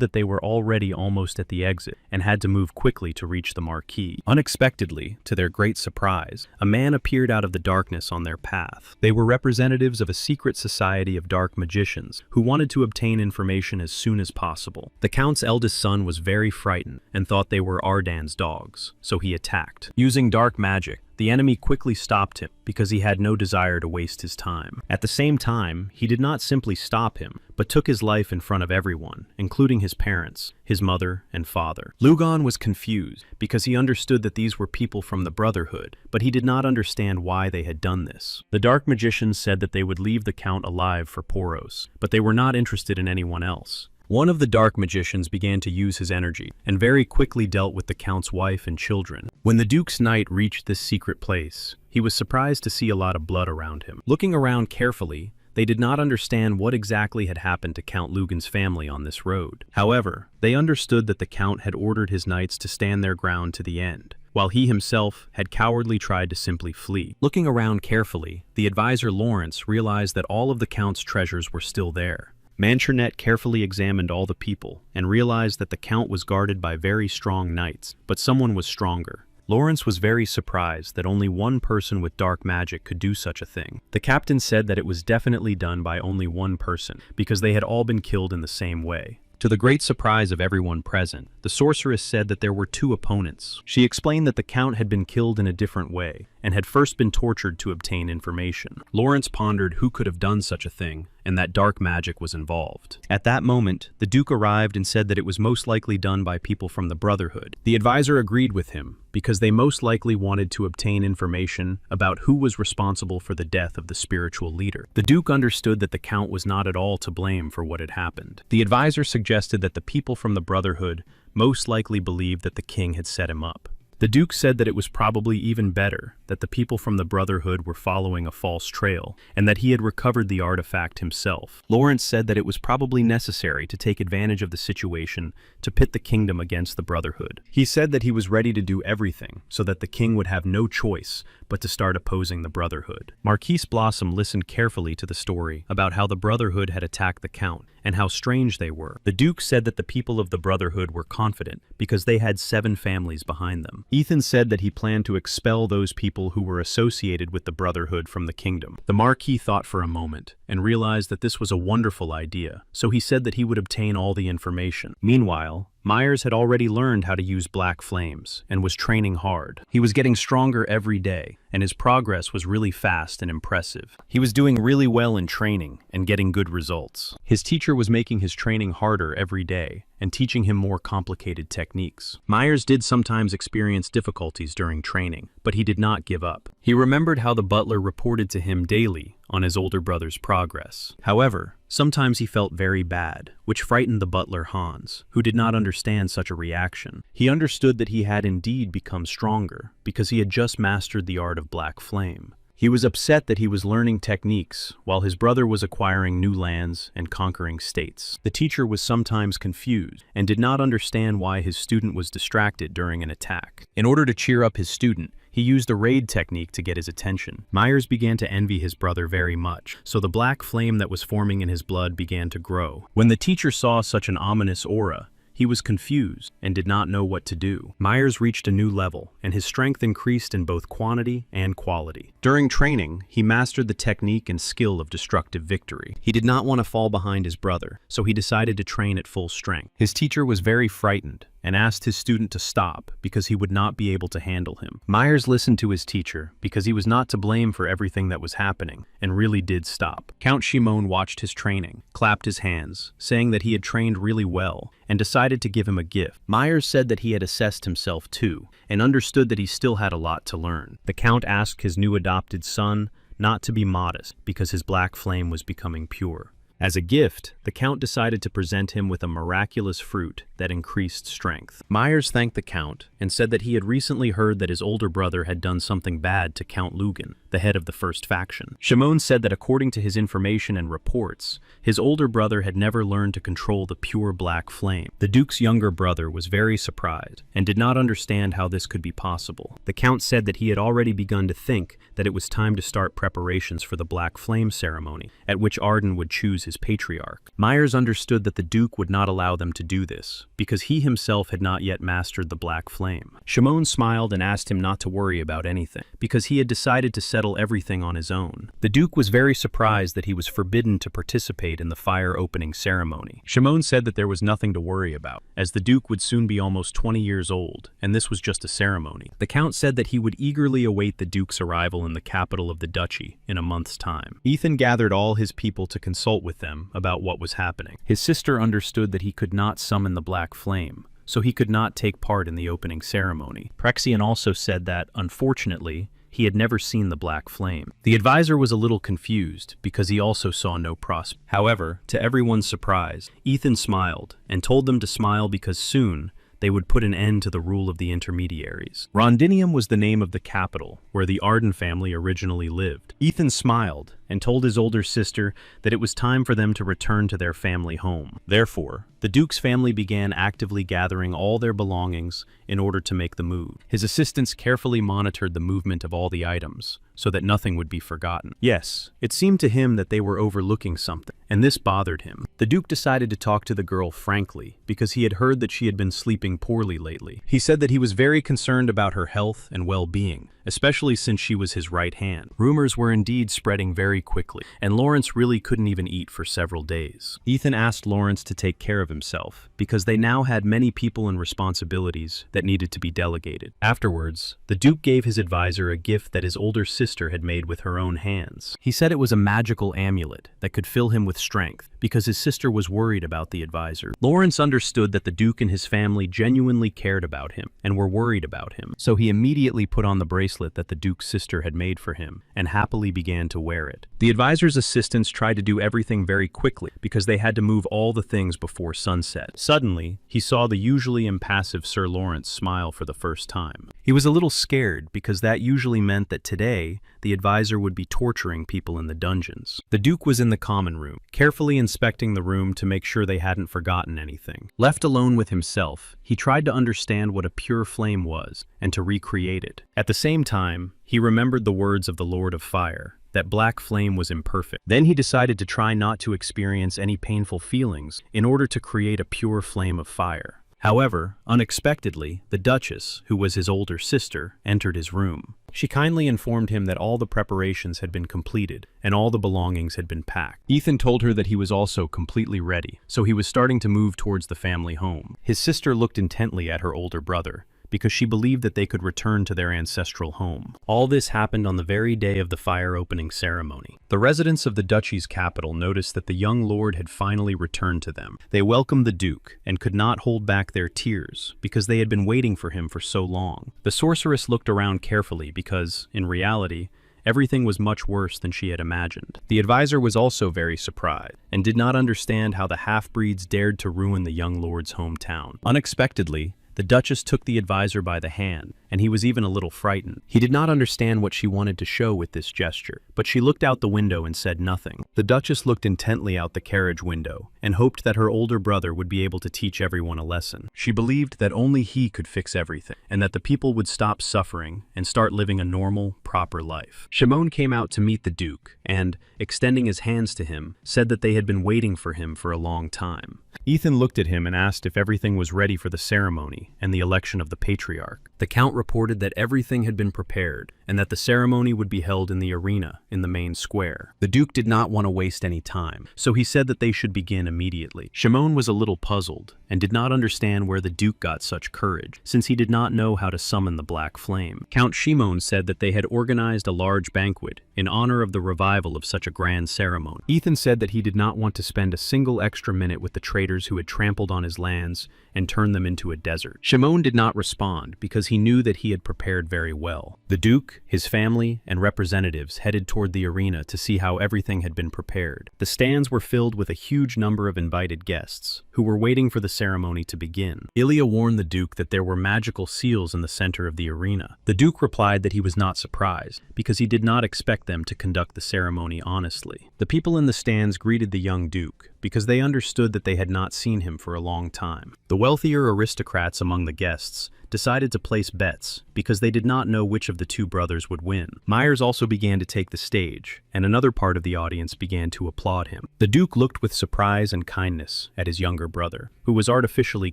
that they were already almost at the exit and had to move quickly to reach the Marquis. Unexpectedly, to their great surprise, a man appeared out of the darkness on their path. They were representatives of a secret society of dark magicians who wanted to obtain information as soon as possible. The Count's eldest son was very frightened and thought they were Ardan's dogs, so he attacked. Using dark magic, the enemy quickly stopped him because he had no desire to waste his time. At the same time, he did not simply stop him, but took his life in front of everyone, including his parents, his mother, and father. Lugan was confused because he understood that these were people from the Brotherhood, but he did not understand why they had done this. The dark magicians said that they would leave the Count alive for Poros, but they were not interested in anyone else. One of the dark magicians began to use his energy and very quickly dealt with the Count's wife and children. When the Duke's knight reached this secret place, he was surprised to see a lot of blood around him. Looking around carefully, they did not understand what exactly had happened to Count Lugan's family on this road. However, they understood that the Count had ordered his knights to stand their ground to the end, while he himself had cowardly tried to simply flee. Looking around carefully, the advisor Lawrence realized that all of the Count's treasures were still there. Manchernet carefully examined all the people and realized that the Count was guarded by very strong knights, but someone was stronger. Lawrence was very surprised that only one person with dark magic could do such a thing. The captain said that it was definitely done by only one person, because they had all been killed in the same way. To the great surprise of everyone present, the sorceress said that there were two opponents. She explained that the count had been killed in a different way, and had first been tortured to obtain information. Lawrence pondered who could have done such a thing, and that dark magic was involved. At that moment, the Duke arrived and said that it was most likely done by people from the Brotherhood. The advisor agreed with him, because they most likely wanted to obtain information about who was responsible for the death of the spiritual leader. The Duke understood that the Count was not at all to blame for what had happened. The advisor suggested that the people from the Brotherhood most likely believed that the king had set him up. The Duke said that it was probably even better that the people from the Brotherhood were following a false trail, and that he had recovered the artifact himself. Lawrence said that it was probably necessary to take advantage of the situation to pit the kingdom against the Brotherhood. He said that he was ready to do everything so that the king would have no choice but to start opposing the Brotherhood. Marquise Blossom listened carefully to the story about how the Brotherhood had attacked the Count and how strange they were. The Duke said that the people of the Brotherhood were confident because they had 7 families behind them. Ethan said that he planned to expel those people who were associated with the Brotherhood from the kingdom. The Marquis thought for a moment and realized that this was a wonderful idea, so he said that he would obtain all the information. Meanwhile, Myers had already learned how to use black flames and was training hard. He was getting stronger every day, and his progress was really fast and impressive. He was doing really well in training and getting good results. His teacher was making his training harder every day and teaching him more complicated techniques. Myers did sometimes experience difficulties during training, but he did not give up. He remembered how the butler reported to him daily on his older brother's progress. However, sometimes he felt very bad, which frightened the butler Hans, who did not understand such a reaction. He understood that he had indeed become stronger because he had just mastered the art of black flame. He was upset that he was learning techniques while his brother was acquiring new lands and conquering states. The teacher was sometimes confused and did not understand why his student was distracted during an attack. In order to cheer up his student, he used a raid technique to get his attention. Myers began to envy his brother very much, so the black flame that was forming in his blood began to grow. When the teacher saw such an ominous aura, he was confused and did not know what to do. Myers reached a new level, and his strength increased in both quantity and quality. During training, he mastered the technique and skill of destructive victory. He did not want to fall behind his brother, so he decided to train at full strength. His teacher was very frightened and asked his student to stop because he would not be able to handle him. Myers listened to his teacher because he was not to blame for everything that was happening and really did stop. Count Shimon watched his training, clapped his hands, saying that he had trained really well and decided to give him a gift. Myers said that he had assessed himself too and understood that he still had a lot to learn. The Count asked his new adopted son not to be modest because his black flame was becoming pure. As a gift, the Count decided to present him with a miraculous fruit that increased strength. Myers thanked the Count and said that he had recently heard that his older brother had done something bad to Count Lugan, the head of the first faction. Shimon said that according to his information and reports, his older brother had never learned to control the pure black flame. The Duke's younger brother was very surprised and did not understand how this could be possible. The Count said that he had already begun to think that it was time to start preparations for the black flame ceremony, at which Arden would choose his patriarch. Myers understood that the Duke would not allow them to do this, because he himself had not yet mastered the black flame. Shimon smiled and asked him not to worry about anything, because he had decided to settle everything on his own. The Duke was very surprised that he was forbidden to participate in the fire opening ceremony. Shimon said that there was nothing to worry about, as the Duke would soon be almost 20 years old, and this was just a ceremony. The Count said that he would eagerly await the Duke's arrival in the capital of the duchy in a month's time. Ethan gathered all his people to consult with them about what was happening. His sister understood that he could not summon the black flame, so he could not take part in the opening ceremony. Prexian also said that, unfortunately, he had never seen the black flame. The advisor was a little confused because he also saw no prospect. However, to everyone's surprise, Ethan smiled and told them to smile because soon they would put an end to the rule of the intermediaries. Rondinium was the name of the capital where the Arden family originally lived. Ethan smiled and told his older sister that it was time for them to return to their family home. Therefore, the Duke's family began actively gathering all their belongings in order to make the move. His assistants carefully monitored the movement of all the items so that nothing would be forgotten. Yes, it seemed to him that they were overlooking something, and this bothered him. The Duke decided to talk to the girl frankly because he had heard that she had been sleeping poorly lately. He said that he was very concerned about her health and well-being, especially since she was his right hand. Rumors were indeed spreading very quickly, and Lawrence really couldn't even eat for several days. Ethan asked Lawrence to take care of himself, because they now had many people and responsibilities that needed to be delegated. Afterwards, the Duke gave his advisor a gift that his older sister had made with her own hands. He said it was a magical amulet that could fill him with strength, because his sister was worried about the advisor. Lawrence understood that the Duke and his family genuinely cared about him and were worried about him, so he immediately put on the bracelet that the Duke's sister had made for him and happily began to wear it. The advisor's assistants tried to do everything very quickly because they had to move all the things before sunset. Suddenly, he saw the usually impassive Sir Lawrence smile for the first time. He was a little scared because that usually meant that today, the advisor would be torturing people in the dungeons. The Duke was in the common room, carefully inspecting the room to make sure they hadn't forgotten anything. Left alone with himself, he tried to understand what a pure flame was and to recreate it. At the same time, he remembered the words of the Lord of Fire, that black flame was imperfect. Then he decided to try not to experience any painful feelings in order to create a pure flame of fire. However, unexpectedly, the Duchess, who was his older sister, entered his room. She kindly informed him that all the preparations had been completed and all the belongings had been packed. Ethan told her that he was also completely ready, so he was starting to move towards the family home. His sister looked intently at her older brother, because she believed that they could return to their ancestral home. All this happened on the very day of the fire opening ceremony. The residents of the duchy's capital noticed that the young lord had finally returned to them. They welcomed the Duke and could not hold back their tears because they had been waiting for him for so long. The sorceress looked around carefully because, in reality, everything was much worse than she had imagined. The advisor was also very surprised and did not understand how the half-breeds dared to ruin the young lord's hometown. Unexpectedly, the Duchess took the advisor by the hand, and he was even a little frightened. He did not understand what she wanted to show with this gesture, but she looked out the window and said nothing. The Duchess looked intently out the carriage window and hoped that her older brother would be able to teach everyone a lesson. She believed that only he could fix everything, and that the people would stop suffering and start living a normal, proper life. Shimon came out to meet the Duke and, extending his hands to him, said that they had been waiting for him for a long time. Ethan looked at him and asked if everything was ready for the ceremony and the election of the patriarch. The Count reported that everything had been prepared and that the ceremony would be held in the arena in the main square. The Duke did not want to waste any time, so he said that they should begin immediately. Shimon was a little puzzled and did not understand where the Duke got such courage, since he did not know how to summon the black flame. Count Shimon said that they had organized a large banquet in honor of the revival of such a grand ceremony. Ethan said that he did not want to spend a single extra minute with the traitors who had trampled on his lands and turned them into a desert. Shimon did not respond because he knew that he had prepared very well. The Duke, his family, and representatives headed toward the arena to see how everything had been prepared. The stands were filled with a huge number of invited guests, who were waiting for the ceremony to begin. Ilya warned the Duke that there were magical seals in the center of the arena. The Duke replied that he was not surprised, because he did not expect them to conduct the ceremony honestly. The people in the stands greeted the young Duke, because they understood that they had not seen him for a long time. The wealthier aristocrats among the guests decided to place bets because they did not know which of the two brothers would win. Myers also began to take the stage, and another part of the audience began to applaud him. The Duke looked with surprise and kindness at his younger brother, who was artificially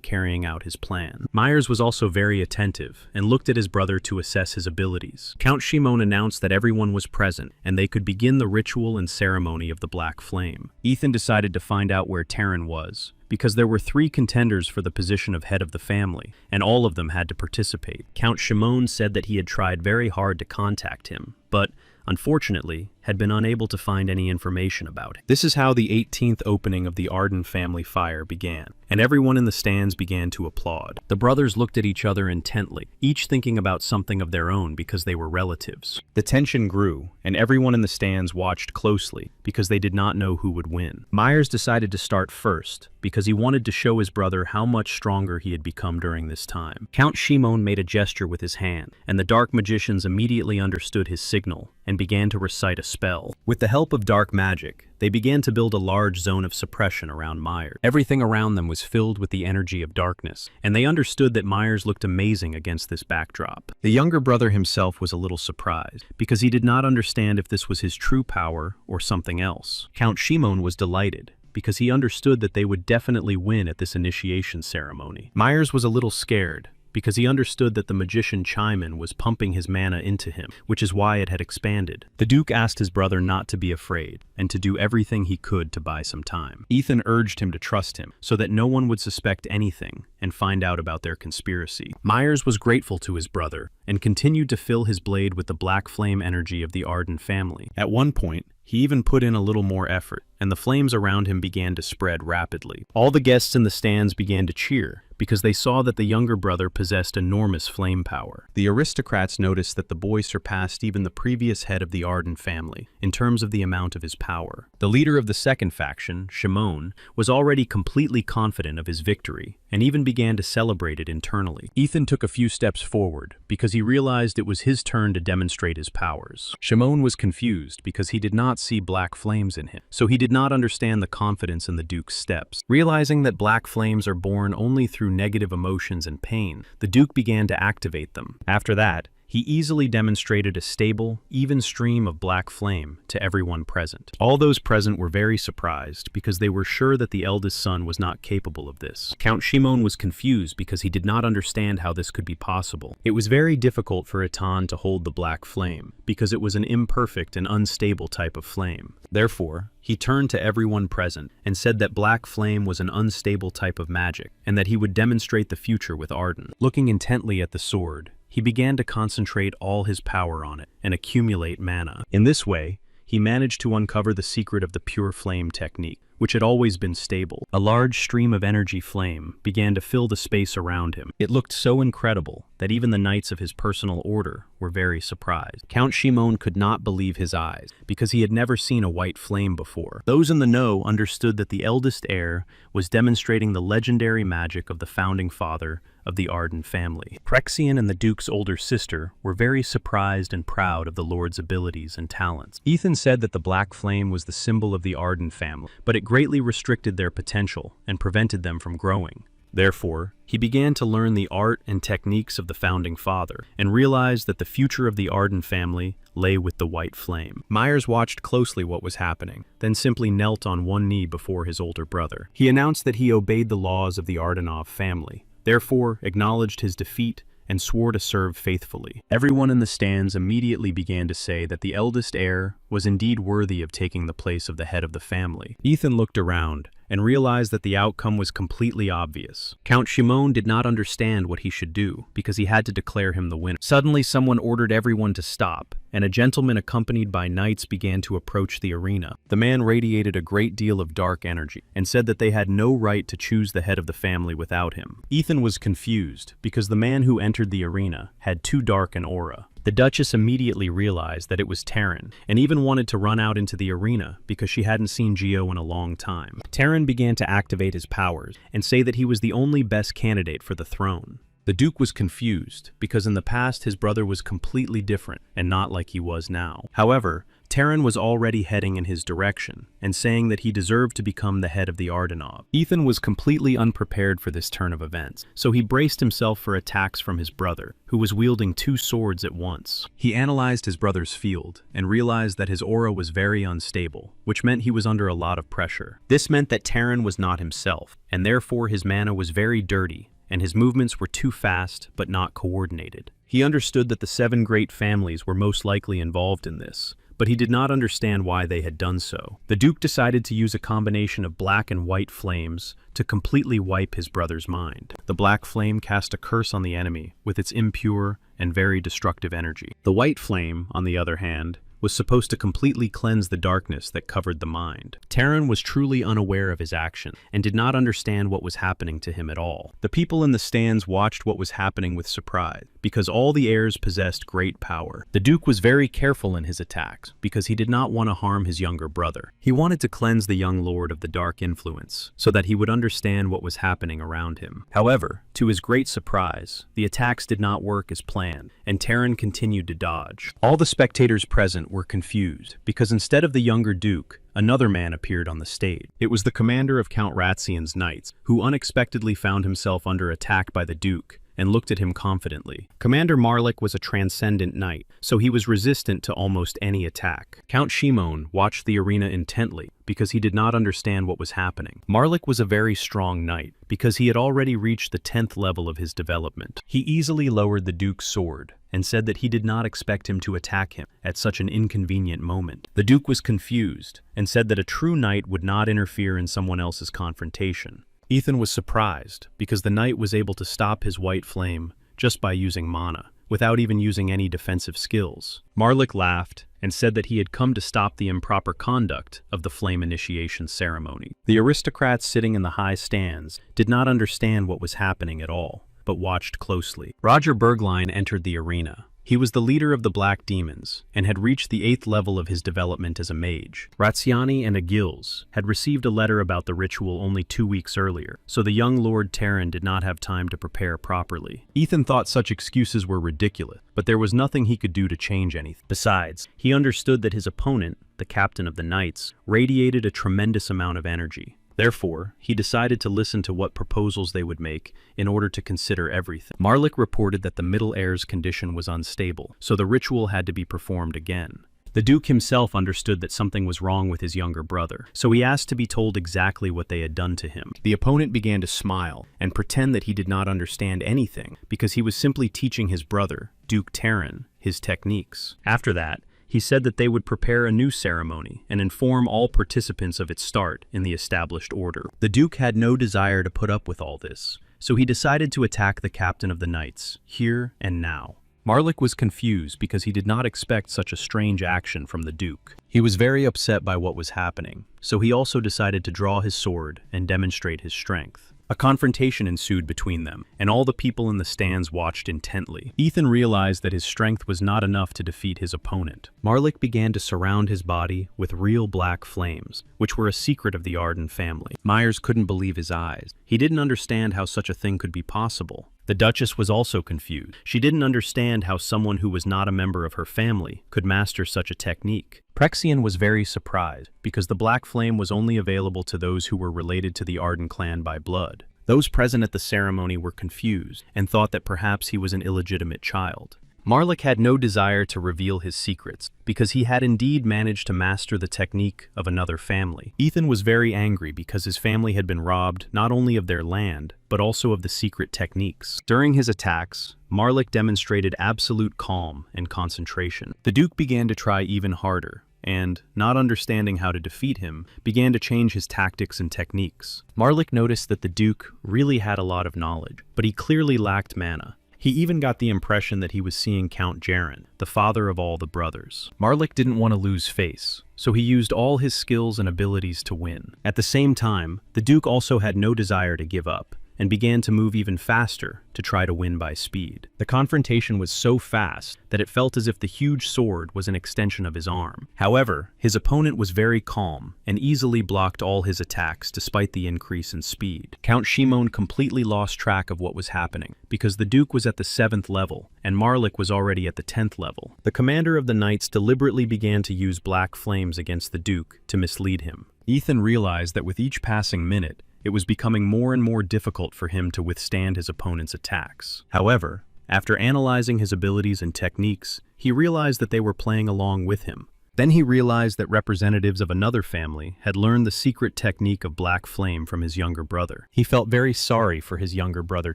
carrying out his plan. Myers was also very attentive and looked at his brother to assess his abilities. Count Shimon announced that everyone was present and they could begin the ritual and ceremony of the Black Flame. Ethan decided to find out where Terran was, because there were 3 contenders for the position of head of the family, and all of them had to participate. Count Shimon said that he had tried very hard to contact him, but, unfortunately, had been unable to find any information about it. This is how the 18th opening of the Arden family fire began, and everyone in the stands began to applaud. The brothers looked at each other intently, each thinking about something of their own because they were relatives. The tension grew, and everyone in the stands watched closely because they did not know who would win. Myers decided to start first because he wanted to show his brother how much stronger he had become during this time. Count Shimon made a gesture with his hand, and the dark magicians immediately understood his signal and began to recite a spell. With the help of dark magic, they began to build a large zone of suppression around Myers. Everything around them was filled with the energy of darkness, and they understood that Myers looked amazing against this backdrop. The younger brother himself was a little surprised, because he did not understand if this was his true power or something else. Count Shimon was delighted, because he understood that they would definitely win at this initiation ceremony. Myers was a little scared, because he understood that the magician Chiman was pumping his mana into him, which is why it had expanded. The Duke asked his brother not to be afraid, and to do everything he could to buy some time. Ethan urged him to trust him, so that no one would suspect anything and find out about their conspiracy. Myers was grateful to his brother, and continued to fill his blade with the black flame energy of the Arden family. At one point, he even put in a little more effort, and the flames around him began to spread rapidly. All the guests in the stands began to cheer, because they saw that the younger brother possessed enormous flame power. The aristocrats noticed that the boy surpassed even the previous head of the Arden family, in terms of the amount of his power. The leader of the second faction, Shimon, was already completely confident of his victory, and even began to celebrate it internally. Ethan took a few steps forward, because he realized it was his turn to demonstrate his powers. Shimon was confused, because he did not see black flames in him, so he did not understand the confidence in the Duke's steps. Realizing that black flames are born only through negative emotions and pain, the Duke began to activate them. After that, he easily demonstrated a stable, even stream of black flame to everyone present. All those present were very surprised because they were sure that the eldest son was not capable of this. Count Shimon was confused because he did not understand how this could be possible. It was very difficult for Atan to hold the black flame because it was an imperfect and unstable type of flame. Therefore, he turned to everyone present and said that black flame was an unstable type of magic and that he would demonstrate the future with Arden. Looking intently at the sword, he began to concentrate all his power on it and accumulate mana. In this way, he managed to uncover the secret of the pure flame technique, which had always been stable. A large stream of energy flame began to fill the space around him. It looked so incredible that even the knights of his personal order were very surprised. Count Shimon could not believe his eyes, because he had never seen a white flame before. Those in the know understood that the eldest heir was demonstrating the legendary magic of the founding father of the Arden family. Prexian and the Duke's older sister were very surprised and proud of the Lord's abilities and talents. Ethan said that the black flame was the symbol of the Arden family, but it greatly restricted their potential and prevented them from growing. Therefore, he began to learn the art and techniques of the founding father and realized that the future of the Arden family lay with the white flame. Myers watched closely what was happening, then simply knelt on one knee before his older brother. He announced that he obeyed the laws of the Ardenov family, therefore acknowledged his defeat and swore to serve faithfully. Everyone in the stands immediately began to say that the eldest heir was indeed worthy of taking the place of the head of the family. Ethan looked around and realized that the outcome was completely obvious. Count Shimon did not understand what he should do because he had to declare him the winner. Suddenly, someone ordered everyone to stop, and a gentleman accompanied by knights began to approach the arena. The man radiated a great deal of dark energy and said that they had no right to choose the head of the family without him. Ethan was confused because the man who entered the arena had too dark an aura. The Duchess immediately realized that it was Terran, and even wanted to run out into the arena because she hadn't seen Gio in a long time. Terran began to activate his powers and say that he was the only best candidate for the throne. The Duke was confused because in the past his brother was completely different and not like he was now. However, Terran was already heading in his direction and saying that he deserved to become the head of the Ardenov. Ethan was completely unprepared for this turn of events, so he braced himself for attacks from his brother, who was wielding two swords at once. He analyzed his brother's field and realized that his aura was very unstable, which meant he was under a lot of pressure. This meant that Terran was not himself, and therefore his mana was very dirty, and his movements were too fast but not coordinated. He understood that the 7 great families were most likely involved in this, but he did not understand why they had done so. The Duke decided to use a combination of black and white flames to completely wipe his brother's mind. The black flame cast a curse on the enemy with its impure and very destructive energy. The white flame, on the other hand, was supposed to completely cleanse the darkness that covered the mind. Terran was truly unaware of his action and did not understand what was happening to him at all. The people in the stands watched what was happening with surprise, because all the heirs possessed great power. The Duke was very careful in his attacks, because he did not want to harm his younger brother. He wanted to cleanse the young lord of the dark influence, so that he would understand what was happening around him. However, to his great surprise, the attacks did not work as planned, and Terran continued to dodge. All the spectators present were confused, because instead of the younger Duke, another man appeared on the stage. It was the commander of Count Ratzian's knights, who unexpectedly found himself under attack by the Duke, and looked at him confidently. Commander Marlik was a transcendent knight, so he was resistant to almost any attack. Count Shimon watched the arena intently because he did not understand what was happening. Marlik was a very strong knight because he had already reached the 10th level of his development. He easily lowered the Duke's sword and said that he did not expect him to attack him at such an inconvenient moment. The Duke was confused and said that a true knight would not interfere in someone else's confrontation. Ethan was surprised because the knight was able to stop his white flame just by using mana, without even using any defensive skills. Marlik laughed and said that he had come to stop the improper conduct of the flame initiation ceremony. The aristocrats sitting in the high stands did not understand what was happening at all, but watched closely. Roger Bergline entered the arena. He was the leader of the Black Demons and had reached the 8th level of his development as a mage. Ratsiani and Agils had received a letter about the ritual only 2 weeks earlier, so the young Lord Terran did not have time to prepare properly. Ethan thought such excuses were ridiculous, but there was nothing he could do to change anything. Besides, he understood that his opponent, the captain of the Knights, radiated a tremendous amount of energy. Therefore, he decided to listen to what proposals they would make in order to consider everything. Marlik reported that the Middle Heir's condition was unstable, so the ritual had to be performed again. The Duke himself understood that something was wrong with his younger brother, so he asked to be told exactly what they had done to him. The opponent began to smile and pretend that he did not understand anything because he was simply teaching his brother, Duke Terran, his techniques. After that, he said that they would prepare a new ceremony and inform all participants of its start in the established order. The Duke had no desire to put up with all this, so he decided to attack the captain of the Knights, here and now. Marlik was confused because he did not expect such a strange action from the Duke. He was very upset by what was happening, so he also decided to draw his sword and demonstrate his strength. A confrontation ensued between them, and all the people in the stands watched intently. Ethan realized that his strength was not enough to defeat his opponent. Marlik began to surround his body with real black flames, which were a secret of the Arden family. Myers couldn't believe his eyes. He didn't understand how such a thing could be possible. The Duchess was also confused. She didn't understand how someone who was not a member of her family could master such a technique. Prexian was very surprised because the black flame was only available to those who were related to the Arden clan by blood. Those present at the ceremony were confused and thought that perhaps he was an illegitimate child. Marlik had no desire to reveal his secrets because he had indeed managed to master the technique of another family. Ethan was very angry because his family had been robbed not only of their land, but also of the secret techniques. During his attacks, Marlik demonstrated absolute calm and concentration. The Duke began to try even harder, and, not understanding how to defeat him, began to change his tactics and techniques. Marlik noticed that the Duke really had a lot of knowledge, but he clearly lacked mana. He even got the impression that he was seeing Count Jaren, the father of all the brothers. Marlik didn't want to lose face, so he used all his skills and abilities to win. At the same time, the Duke also had no desire to give up, and began to move even faster to try to win by speed. The confrontation was so fast that it felt as if the huge sword was an extension of his arm. However, his opponent was very calm and easily blocked all his attacks despite the increase in speed. Count Shimon completely lost track of what was happening because the Duke was at the 7th level and Marlik was already at the 10th level. The commander of the Knights deliberately began to use black flames against the Duke to mislead him. Ethan realized that with each passing minute, it was becoming more and more difficult for him to withstand his opponent's attacks. However, after analyzing his abilities and techniques, he realized that they were playing along with him. Then he realized that representatives of another family had learned the secret technique of black flame from his younger brother. He felt very sorry for his younger brother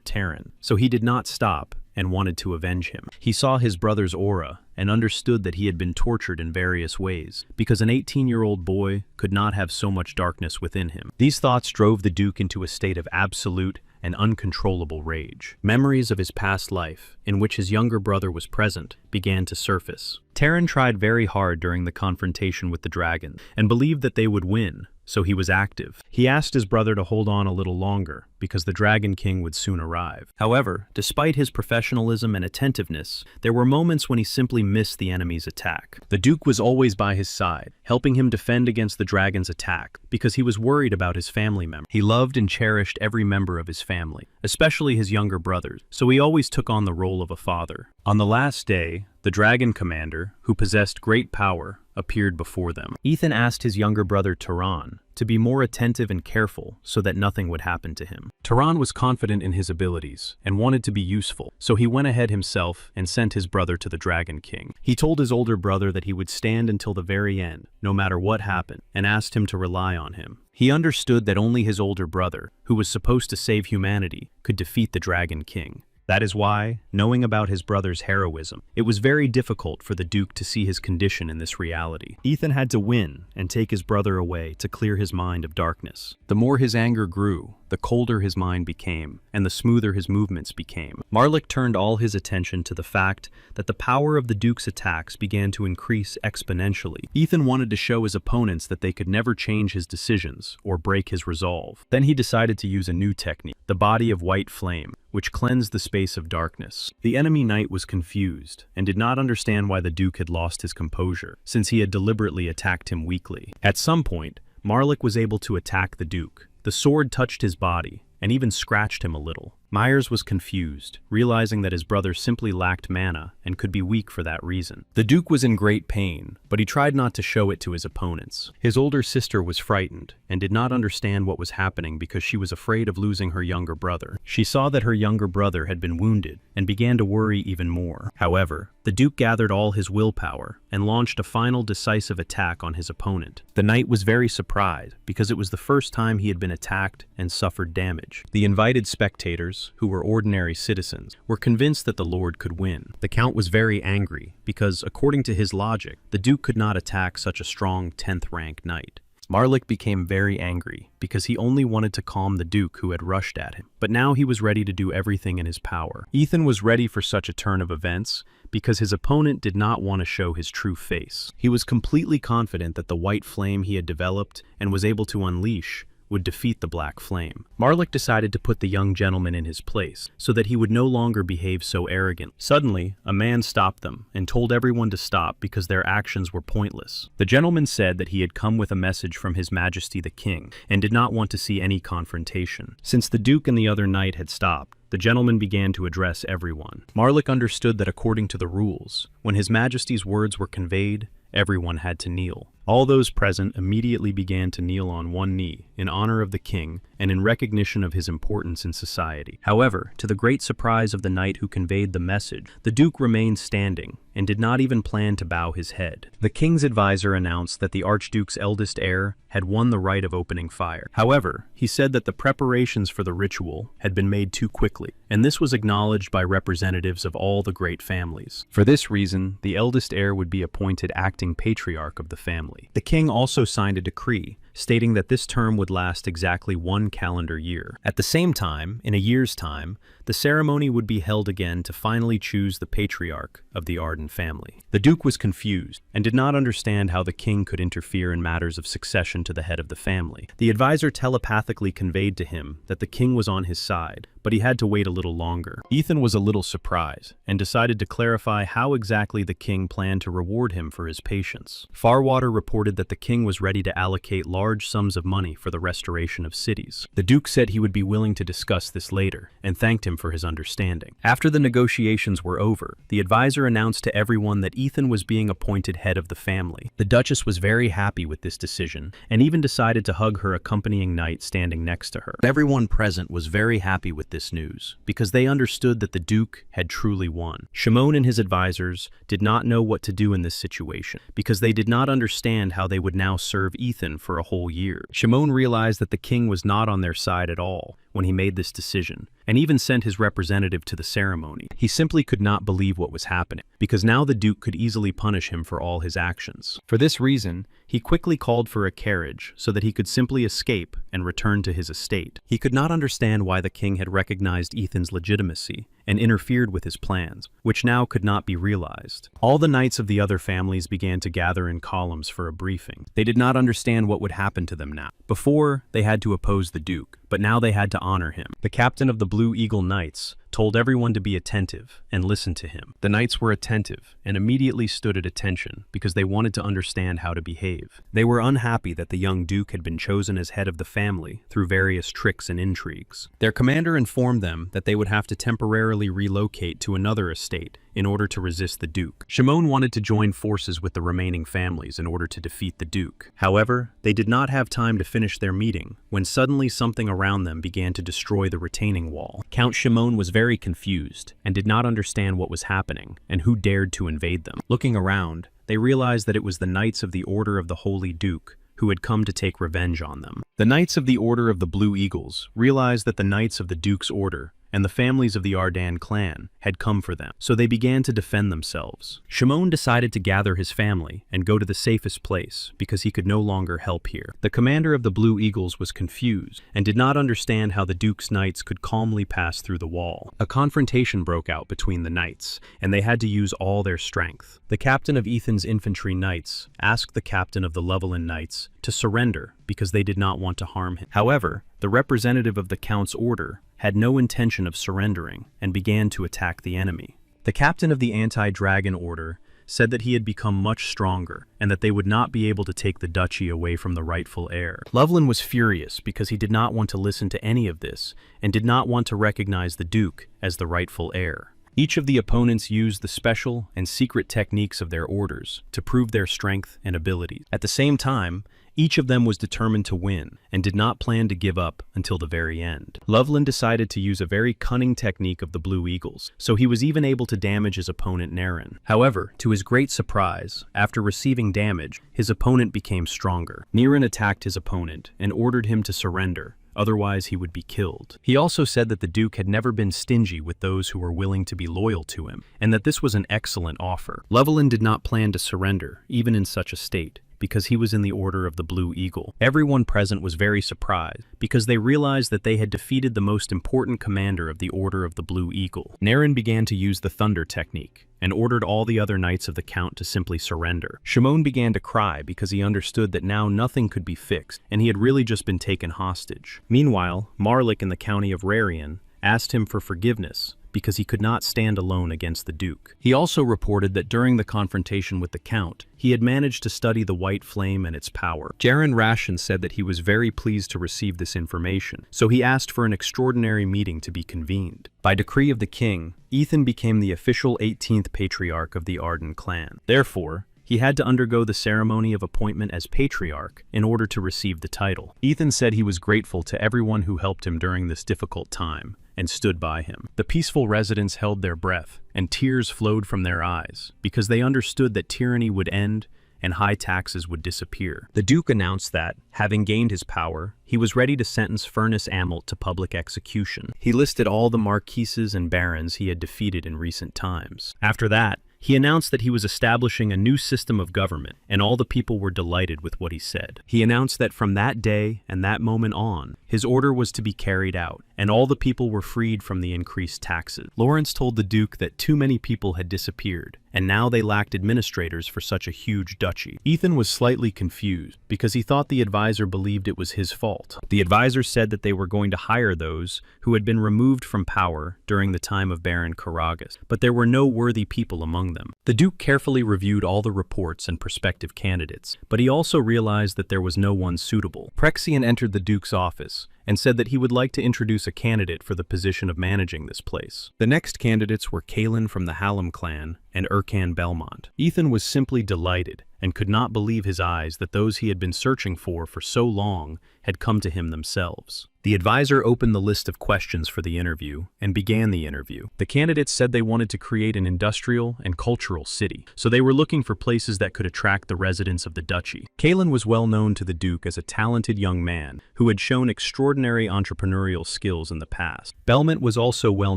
Terran, so he did not stop and wanted to avenge him. He saw his brother's aura and understood that he had been tortured in various ways, because an 18-year-old boy could not have so much darkness within him. These thoughts drove the Duke into a state of absolute and uncontrollable rage. Memories of his past life, in which his younger brother was present, began to surface. Terran tried very hard during the confrontation with the dragon, and believed that they would win, so he was active. He asked his brother to hold on a little longer, because the Dragon King would soon arrive. However, despite his professionalism and attentiveness, there were moments when he simply missed the enemy's attack. The Duke was always by his side, helping him defend against the dragon's attack, because he was worried about his family members. He loved and cherished every member of his family, especially his younger brothers, so he always took on the role of a father. On the last day, the Dragon Commander, who possessed great power, appeared before them. Ethan asked his younger brother Turan to be more attentive and careful so that nothing would happen to him. Tehran was confident in his abilities and wanted to be useful, so he went ahead himself and sent his brother to the Dragon King. He told his older brother that he would stand until the very end, no matter what happened, and asked him to rely on him. He understood that only his older brother, who was supposed to save humanity, could defeat the Dragon King. That is why, knowing about his brother's heroism, it was very difficult for the Duke to see his condition in this reality. Ethan had to win and take his brother away to clear his mind of darkness. The more his anger grew, the colder his mind became, and the smoother his movements became. Marlik turned all his attention to the fact that the power of the Duke's attacks began to increase exponentially. Ethan wanted to show his opponents that they could never change his decisions or break his resolve. Then he decided to use a new technique, the body of white flame, which cleansed the space of darkness. The enemy knight was confused and did not understand why the Duke had lost his composure, since he had deliberately attacked him weakly. At some point, Marlik was able to attack the Duke. The sword touched his body and even scratched him a little. Myers was confused, realizing that his brother simply lacked mana and could be weak for that reason. The Duke was in great pain, but he tried not to show it to his opponents. His older sister was frightened and did not understand what was happening because she was afraid of losing her younger brother. She saw that her younger brother had been wounded and began to worry even more. However, the Duke gathered all his willpower and launched a final decisive attack on his opponent. The knight was very surprised because it was the first time he had been attacked and suffered damage. The invited spectators, who were ordinary citizens, were convinced that the Lord could win. The Count was very angry because, according to his logic, the Duke could not attack such a strong 10th rank knight. Marlik became very angry because he only wanted to calm the Duke who had rushed at him, but now he was ready to do everything in his power. Ethan was ready for such a turn of events because his opponent did not want to show his true face. He was completely confident that the white flame he had developed and was able to unleash would defeat the black flame. Marlik decided to put the young gentleman in his place so that he would no longer behave so arrogant. Suddenly, a man stopped them and told everyone to stop because their actions were pointless. The gentleman said that he had come with a message from His Majesty the King and did not want to see any confrontation. Since the Duke and the other knight had stopped, the gentleman began to address everyone. Marlik understood that according to the rules, when His Majesty's words were conveyed, everyone had to kneel. All those present immediately began to kneel on one knee in honor of the king and in recognition of his importance in society. However, to the great surprise of the knight who conveyed the message, the Duke remained standing and did not even plan to bow his head. The king's advisor announced that the Archduke's eldest heir had won the right of opening fire. However, he said that the preparations for the ritual had been made too quickly, and this was acknowledged by representatives of all the great families. For this reason, the eldest heir would be appointed acting patriarch of the family. The king also signed a decree stating that this term would last exactly 1 calendar year. At the same time, in a year's time, the ceremony would be held again to finally choose the patriarch of the Arden family. The Duke was confused and did not understand how the king could interfere in matters of succession to the head of the family. The advisor telepathically conveyed to him that the king was on his side, but he had to wait a little longer. Ethan was a little surprised and decided to clarify how exactly the king planned to reward him for his patience. Farwater reported that the king was ready to allocate large sums of money for the restoration of cities. The Duke said he would be willing to discuss this later and thanked him for his understanding. After the negotiations were over, the advisor announced to everyone that Ethan was being appointed head of the family. The Duchess was very happy with this decision and even decided to hug her accompanying knight standing next to her. Everyone present was very happy with this news because they understood that the Duke had truly won. Shimon and his advisors did not know what to do in this situation because they did not understand how they would now serve Ethan for a whole year. Shimon realized that the king was not on their side at all when he made this decision, and even sent his representative to the ceremony. He simply could not believe what was happening, because now the Duke could easily punish him for all his actions. For this reason, he quickly called for a carriage so that he could simply escape and return to his estate. He could not understand why the king had recognized Ethan's legitimacy and interfered with his plans, which now could not be realized. All the knights of the other families began to gather in columns for a briefing. They did not understand what would happen to them now. Before, they had to oppose the Duke, but now they had to honor him. The captain of the Blue Eagle Knights told everyone to be attentive and listen to him. The knights were attentive and immediately stood at attention because they wanted to understand how to behave. They were unhappy that the young Duke had been chosen as head of the family through various tricks and intrigues. Their commander informed them that they would have to temporarily relocate to another estate in order to resist the Duke. Shimon wanted to join forces with the remaining families in order to defeat the Duke. However, they did not have time to finish their meeting when suddenly something around them began to destroy the retaining wall. Count Shimon was very confused and did not understand what was happening and who dared to invade them. Looking around, they realized that it was the Knights of the Order of the Holy Duke who had come to take revenge on them. The Knights of the Order of the Blue Eagles realized that the Knights of the Duke's Order and the families of the Ardan clan had come for them, so they began to defend themselves. Shimon decided to gather his family and go to the safest place because he could no longer help here. The commander of the Blue Eagles was confused and did not understand how the Duke's knights could calmly pass through the wall. A confrontation broke out between the knights, and they had to use all their strength. The captain of Ethan's infantry knights asked the captain of the Levelin knights to surrender because they did not want to harm him. However, the representative of the Count's order had no intention of surrendering and began to attack the enemy. The captain of the anti-dragon order said that he had become much stronger and that they would not be able to take the duchy away from the rightful heir. Loveland was furious because he did not want to listen to any of this and did not want to recognize the Duke as the rightful heir. Each of the opponents used the special and secret techniques of their orders to prove their strength and abilities. At the same time, each of them was determined to win and did not plan to give up until the very end. Loveland decided to use a very cunning technique of the Blue Eagles, so he was even able to damage his opponent Naren. However, to his great surprise, after receiving damage, his opponent became stronger. Naren attacked his opponent and ordered him to surrender, otherwise he would be killed. He also said that the Duke had never been stingy with those who were willing to be loyal to him, and that this was an excellent offer. Loveland did not plan to surrender, even in such a state, because he was in the Order of the Blue Eagle. Everyone present was very surprised because they realized that they had defeated the most important commander of the Order of the Blue Eagle. Naren began to use the Thunder technique and ordered all the other knights of the Count to simply surrender. Shimon began to cry because he understood that now nothing could be fixed and he had really just been taken hostage. Meanwhile, Marlik in the county of Rarian asked him for forgiveness because he could not stand alone against the Duke. He also reported that during the confrontation with the Count, he had managed to study the white flame and its power. Jaren Rashin said that he was very pleased to receive this information, so he asked for an extraordinary meeting to be convened. By decree of the king, Ethan became the official 18th patriarch of the Arden clan. Therefore, he had to undergo the ceremony of appointment as patriarch in order to receive the title. Ethan said he was grateful to everyone who helped him during this difficult time and stood by him. The peaceful residents held their breath, and tears flowed from their eyes, because they understood that tyranny would end and high taxes would disappear. The Duke announced that, having gained his power, he was ready to sentence Furness Amelt to public execution. He listed all the marquises and barons he had defeated in recent times. After that, he announced that he was establishing a new system of government, and all the people were delighted with what he said. He announced that from that day and that moment on, his order was to be carried out, and all the people were freed from the increased taxes. Lawrence told the Duke that too many people had disappeared, and now they lacked administrators for such a huge duchy. Ethan was slightly confused, because he thought the advisor believed it was his fault. The advisor said that they were going to hire those who had been removed from power during the time of Baron Karagas, but there were no worthy people among them. The Duke carefully reviewed all the reports and prospective candidates, but he also realized that there was no one suitable. Prexian entered the Duke's office and said that he would like to introduce a candidate for the position of managing this place. The next candidates were Kalen from the Hallam clan and Erkan Belmont. Ethan was simply delighted and could not believe his eyes that those he had been searching for so long had come to him themselves. The advisor opened the list of questions for the interview and began the interview. The candidates said they wanted to create an industrial and cultural city, so they were looking for places that could attract the residents of the duchy. Kalen was well known to the Duke as a talented young man who had shown extraordinary entrepreneurial skills in the past. Belmont was also well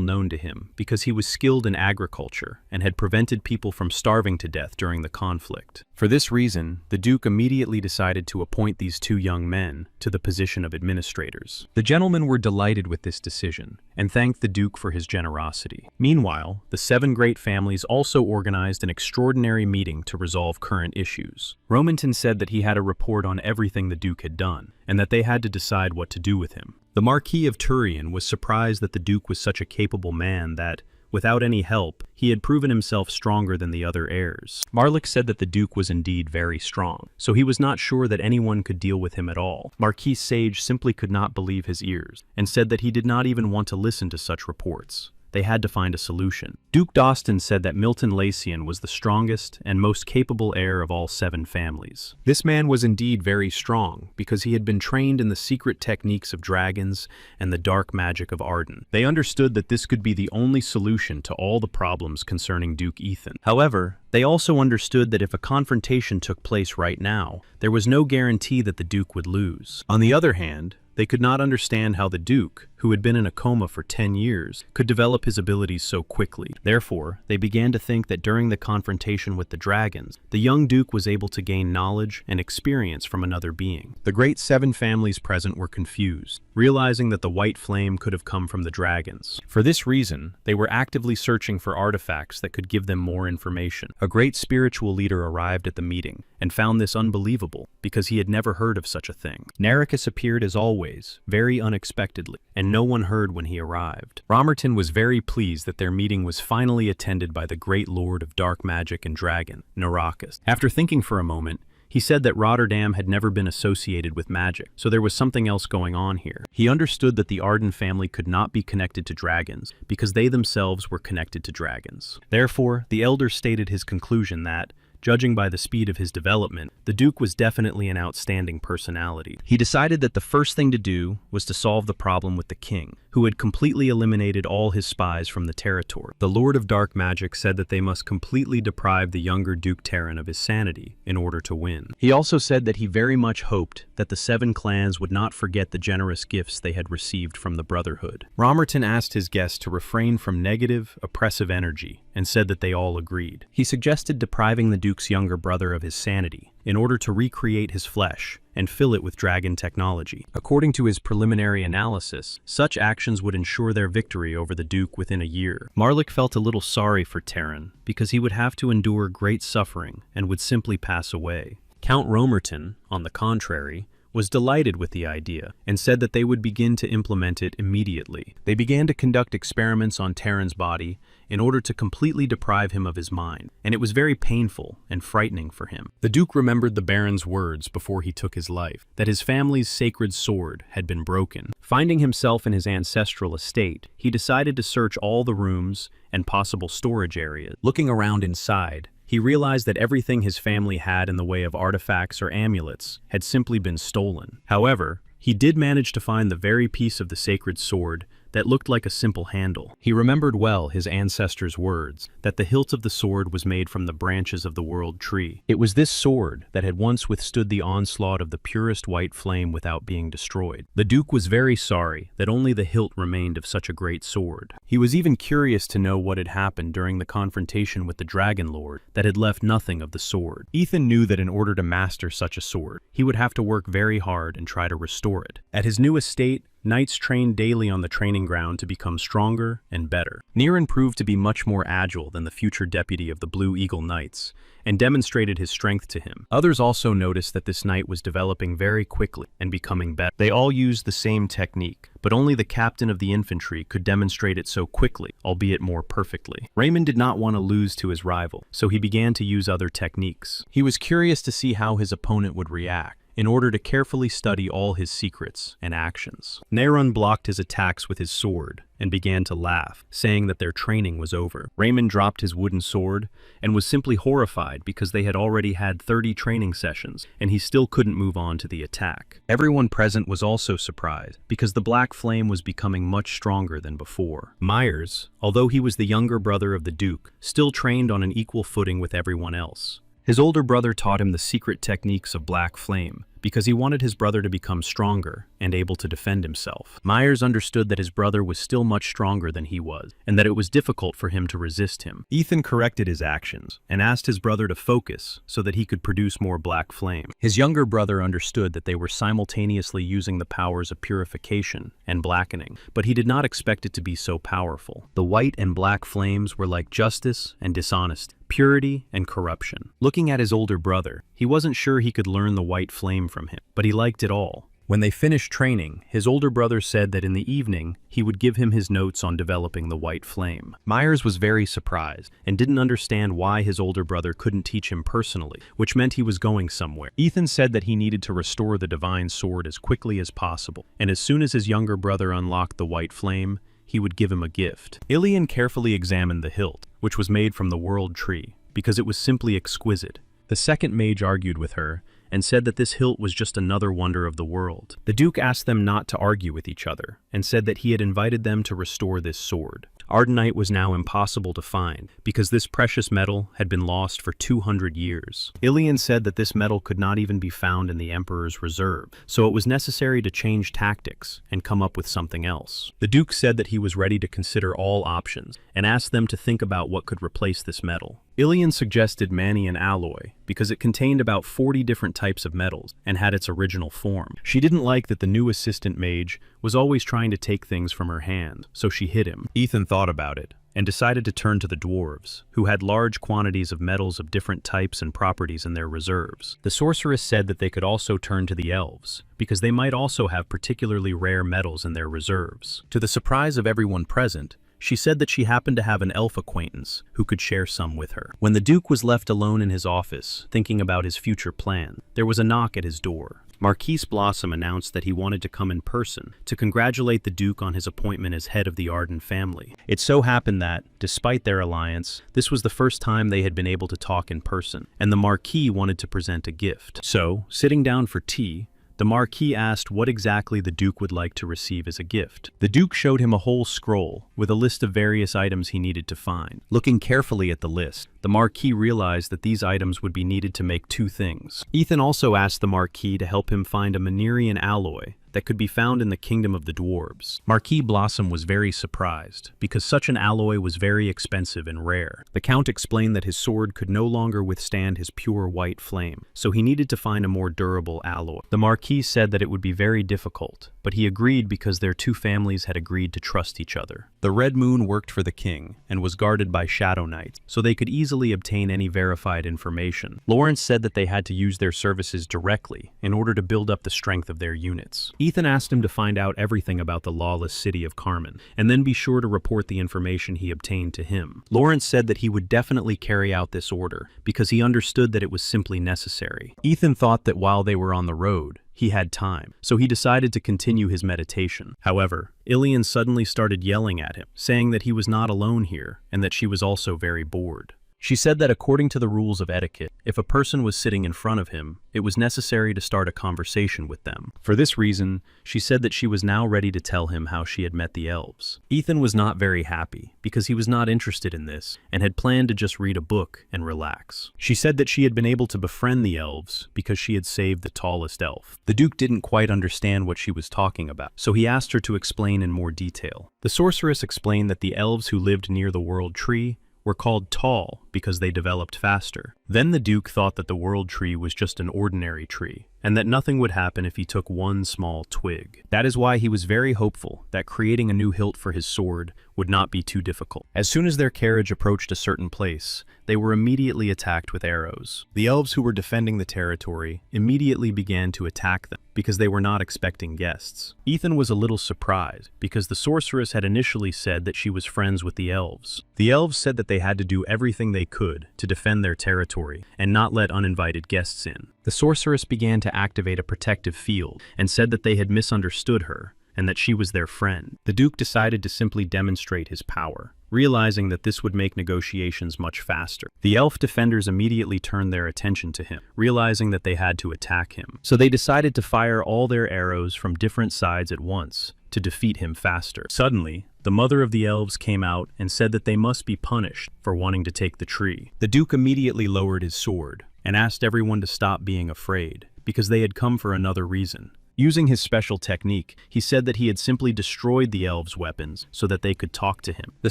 known to him because he was skilled in agriculture and had prevented people from starving to death during the conflict. For this reason, the Duke immediately decided to appoint these two young men to the position of administrators. The gentlemen were delighted with this decision and thanked the Duke for his generosity. Meanwhile, the 7 great families also organized an extraordinary meeting to resolve current issues. Romanton said that he had a report on everything the Duke had done, and that they had to decide what to do with him. The Marquis of Turian was surprised that the Duke was such a capable man that, without any help, he had proven himself stronger than the other heirs. Marlik said that the Duke was indeed very strong, so he was not sure that anyone could deal with him at all. Marquis Sage simply could not believe his ears, and said that he did not even want to listen to such reports, they had to find a solution. Duke Dostin said that Milton Lacian was the strongest and most capable heir of all 7 families. This man was indeed very strong because he had been trained in the secret techniques of dragons and the dark magic of Arden. They understood that this could be the only solution to all the problems concerning Duke Ethan. However, they also understood that if a confrontation took place right now, there was no guarantee that the Duke would lose. On the other hand, they could not understand how the Duke, who had been in a coma for 10 years, could develop his abilities so quickly. Therefore, they began to think that during the confrontation with the dragons, the young Duke was able to gain knowledge and experience from another being. The great 7 families present were confused, realizing that the white flame could have come from the dragons. For this reason, they were actively searching for artifacts that could give them more information. A great spiritual leader arrived at the meeting and found this unbelievable because he had never heard of such a thing. Naricus appeared as always, very unexpectedly, and no one heard when he arrived. Romerton was very pleased that their meeting was finally attended by the great lord of dark magic and dragon, Naracus. After thinking for a moment, he said that Rotterdam had never been associated with magic, so there was something else going on here. He understood that the Arden family could not be connected to dragons because they themselves were connected to dragons. Therefore, the elder stated his conclusion that, judging by the speed of his development, the Duke was definitely an outstanding personality. He decided that the first thing to do was to solve the problem with the king, who had completely eliminated all his spies from the territory. The Lord of Dark Magic said that they must completely deprive the younger Duke Terran of his sanity in order to win. He also said that he very much hoped that the 7 clans would not forget the generous gifts they had received from the Brotherhood. Romerton asked his guests to refrain from negative, oppressive energy and said that they all agreed. He suggested depriving the Duke's younger brother of his sanity in order to recreate his flesh and fill it with dragon technology. According to his preliminary analysis, such actions would ensure their victory over the Duke within a year. Marlik felt a little sorry for Terran because he would have to endure great suffering and would simply pass away. Count Romerton, on the contrary, was delighted with the idea and said that they would begin to implement it immediately. They began to conduct experiments on Terran's body in order to completely deprive him of his mind, and it was very painful and frightening for him. The Duke remembered the Baron's words before he took his life, that his family's sacred sword had been broken. Finding himself in his ancestral estate, he decided to search all the rooms and possible storage areas. Looking around inside, he realized that everything his family had in the way of artifacts or amulets had simply been stolen. However, he did manage to find the very piece of the sacred sword that looked like a simple handle. He remembered well his ancestors' words, that the hilt of the sword was made from the branches of the world tree. It was this sword that had once withstood the onslaught of the purest white flame without being destroyed. The Duke was very sorry that only the hilt remained of such a great sword. He was even curious to know what had happened during the confrontation with the Dragon Lord that had left nothing of the sword. Ethan knew that in order to master such a sword, he would have to work very hard and try to restore it. At his new estate, knights trained daily on the training ground to become stronger and better. Niran proved to be much more agile than the future deputy of the Blue Eagle Knights, and demonstrated his strength to him. Others also noticed that this knight was developing very quickly and becoming better. They all used the same technique, but only the captain of the infantry could demonstrate it so quickly, albeit more perfectly. Raymond did not want to lose to his rival, so he began to use other techniques. He was curious to see how his opponent would react, in order to carefully study all his secrets and actions. Nerun blocked his attacks with his sword and began to laugh, saying that their training was over. Raymond dropped his wooden sword and was simply horrified because they had already had 30 training sessions and he still couldn't move on to the attack. Everyone present was also surprised because the black flame was becoming much stronger than before. Myers, although he was the younger brother of the Duke, still trained on an equal footing with everyone else. His older brother taught him the secret techniques of black flame because he wanted his brother to become stronger and able to defend himself. Myers understood that his brother was still much stronger than he was, and that it was difficult for him to resist him. Ethan corrected his actions and asked his brother to focus so that he could produce more black flame. His younger brother understood that they were simultaneously using the powers of purification and blackening, but he did not expect it to be so powerful. The white and black flames were like justice and dishonesty, purity and corruption. Looking at his older brother, he wasn't sure he could learn the white flame from him, but he liked it all. When they finished training, his older brother said that in the evening, he would give him his notes on developing the white flame. Myers was very surprised and didn't understand why his older brother couldn't teach him personally, which meant he was going somewhere. Ethan said that he needed to restore the divine sword as quickly as possible, and as soon as his younger brother unlocked the white flame, he would give him a gift. Ilian carefully examined the hilt, which was made from the world tree, because it was simply exquisite. The second mage argued with her and said that this hilt was just another wonder of the world. The Duke asked them not to argue with each other and said that he had invited them to restore this sword. Ardenite was now impossible to find because this precious metal had been lost for 200 years. Ilian said that this metal could not even be found in the Emperor's reserve, so it was necessary to change tactics and come up with something else. The Duke said that he was ready to consider all options and asked them to think about what could replace this metal. Ilian suggested Manian alloy because it contained about 40 different types of metals and had its original form. She didn't like that the new assistant mage was always trying to take things from her hand, so she hid him. Ethan thought about it and decided to turn to the dwarves, who had large quantities of metals of different types and properties in their reserves. The sorceress said that they could also turn to the elves, because they might also have particularly rare metals in their reserves. To the surprise of everyone present, she said that she happened to have an elf acquaintance who could share some with her. When the Duke was left alone in his office, thinking about his future plan, there was a knock at his door. Marquise Blossom announced that he wanted to come in person to congratulate the Duke on his appointment as head of the Arden family. It so happened that, despite their alliance, this was the first time they had been able to talk in person, and the Marquis wanted to present a gift. So, sitting down for tea, the Marquis asked what exactly the Duke would like to receive as a gift. The Duke showed him a whole scroll with a list of various items he needed to find. Looking carefully at the list, the Marquis realized that these items would be needed to make two things. Ethan also asked the Marquis to help him find a Manherian alloy that could be found in the kingdom of the dwarves. Marquis Blossom was very surprised, because such an alloy was very expensive and rare. The Count explained that his sword could no longer withstand his pure white flame, so he needed to find a more durable alloy. The Marquis said that it would be very difficult, but he agreed because their two families had agreed to trust each other. The Red Moon worked for the king, and was guarded by Shadow Knights, so they could easily obtain any verified information. Lawrence said that they had to use their services directly in order to build up the strength of their units. Ethan asked him to find out everything about the lawless city of Carmen, and then be sure to report the information he obtained to him. Lawrence said that he would definitely carry out this order, because he understood that it was simply necessary. Ethan thought that while they were on the road, he had time, so he decided to continue his meditation. However, Ilian suddenly started yelling at him, saying that he was not alone here, and that she was also very bored. She said that according to the rules of etiquette, if a person was sitting in front of him, it was necessary to start a conversation with them. For this reason, she said that she was now ready to tell him how she had met the elves. Ethan was not very happy, because he was not interested in this, and had planned to just read a book and relax. She said that she had been able to befriend the elves because she had saved the tallest elf. The Duke didn't quite understand what she was talking about, so he asked her to explain in more detail. The sorceress explained that the elves who lived near the World Tree were called tall because they developed faster. Then the Duke thought that the World Tree was just an ordinary tree, and that nothing would happen if he took one small twig. That is why he was very hopeful that creating a new hilt for his sword would not be too difficult. As soon as their carriage approached a certain place, they were immediately attacked with arrows. The elves who were defending the territory immediately began to attack them because they were not expecting guests. Ethan was a little surprised because the sorceress had initially said that she was friends with the elves. The elves said that they had to do everything they could to defend their territory and not let uninvited guests in. The sorceress began to activate a protective field and said that they had misunderstood her and that she was their friend. The Duke decided to simply demonstrate his power, realizing that this would make negotiations much faster. The elf defenders immediately turned their attention to him, realizing that they had to attack him. So they decided to fire all their arrows from different sides at once to defeat him faster. Suddenly, the mother of the elves came out and said that they must be punished for wanting to take the tree. The Duke immediately lowered his sword and asked everyone to stop being afraid, because they had come for another reason. Using his special technique, he said that he had simply destroyed the elves' weapons so that they could talk to him. The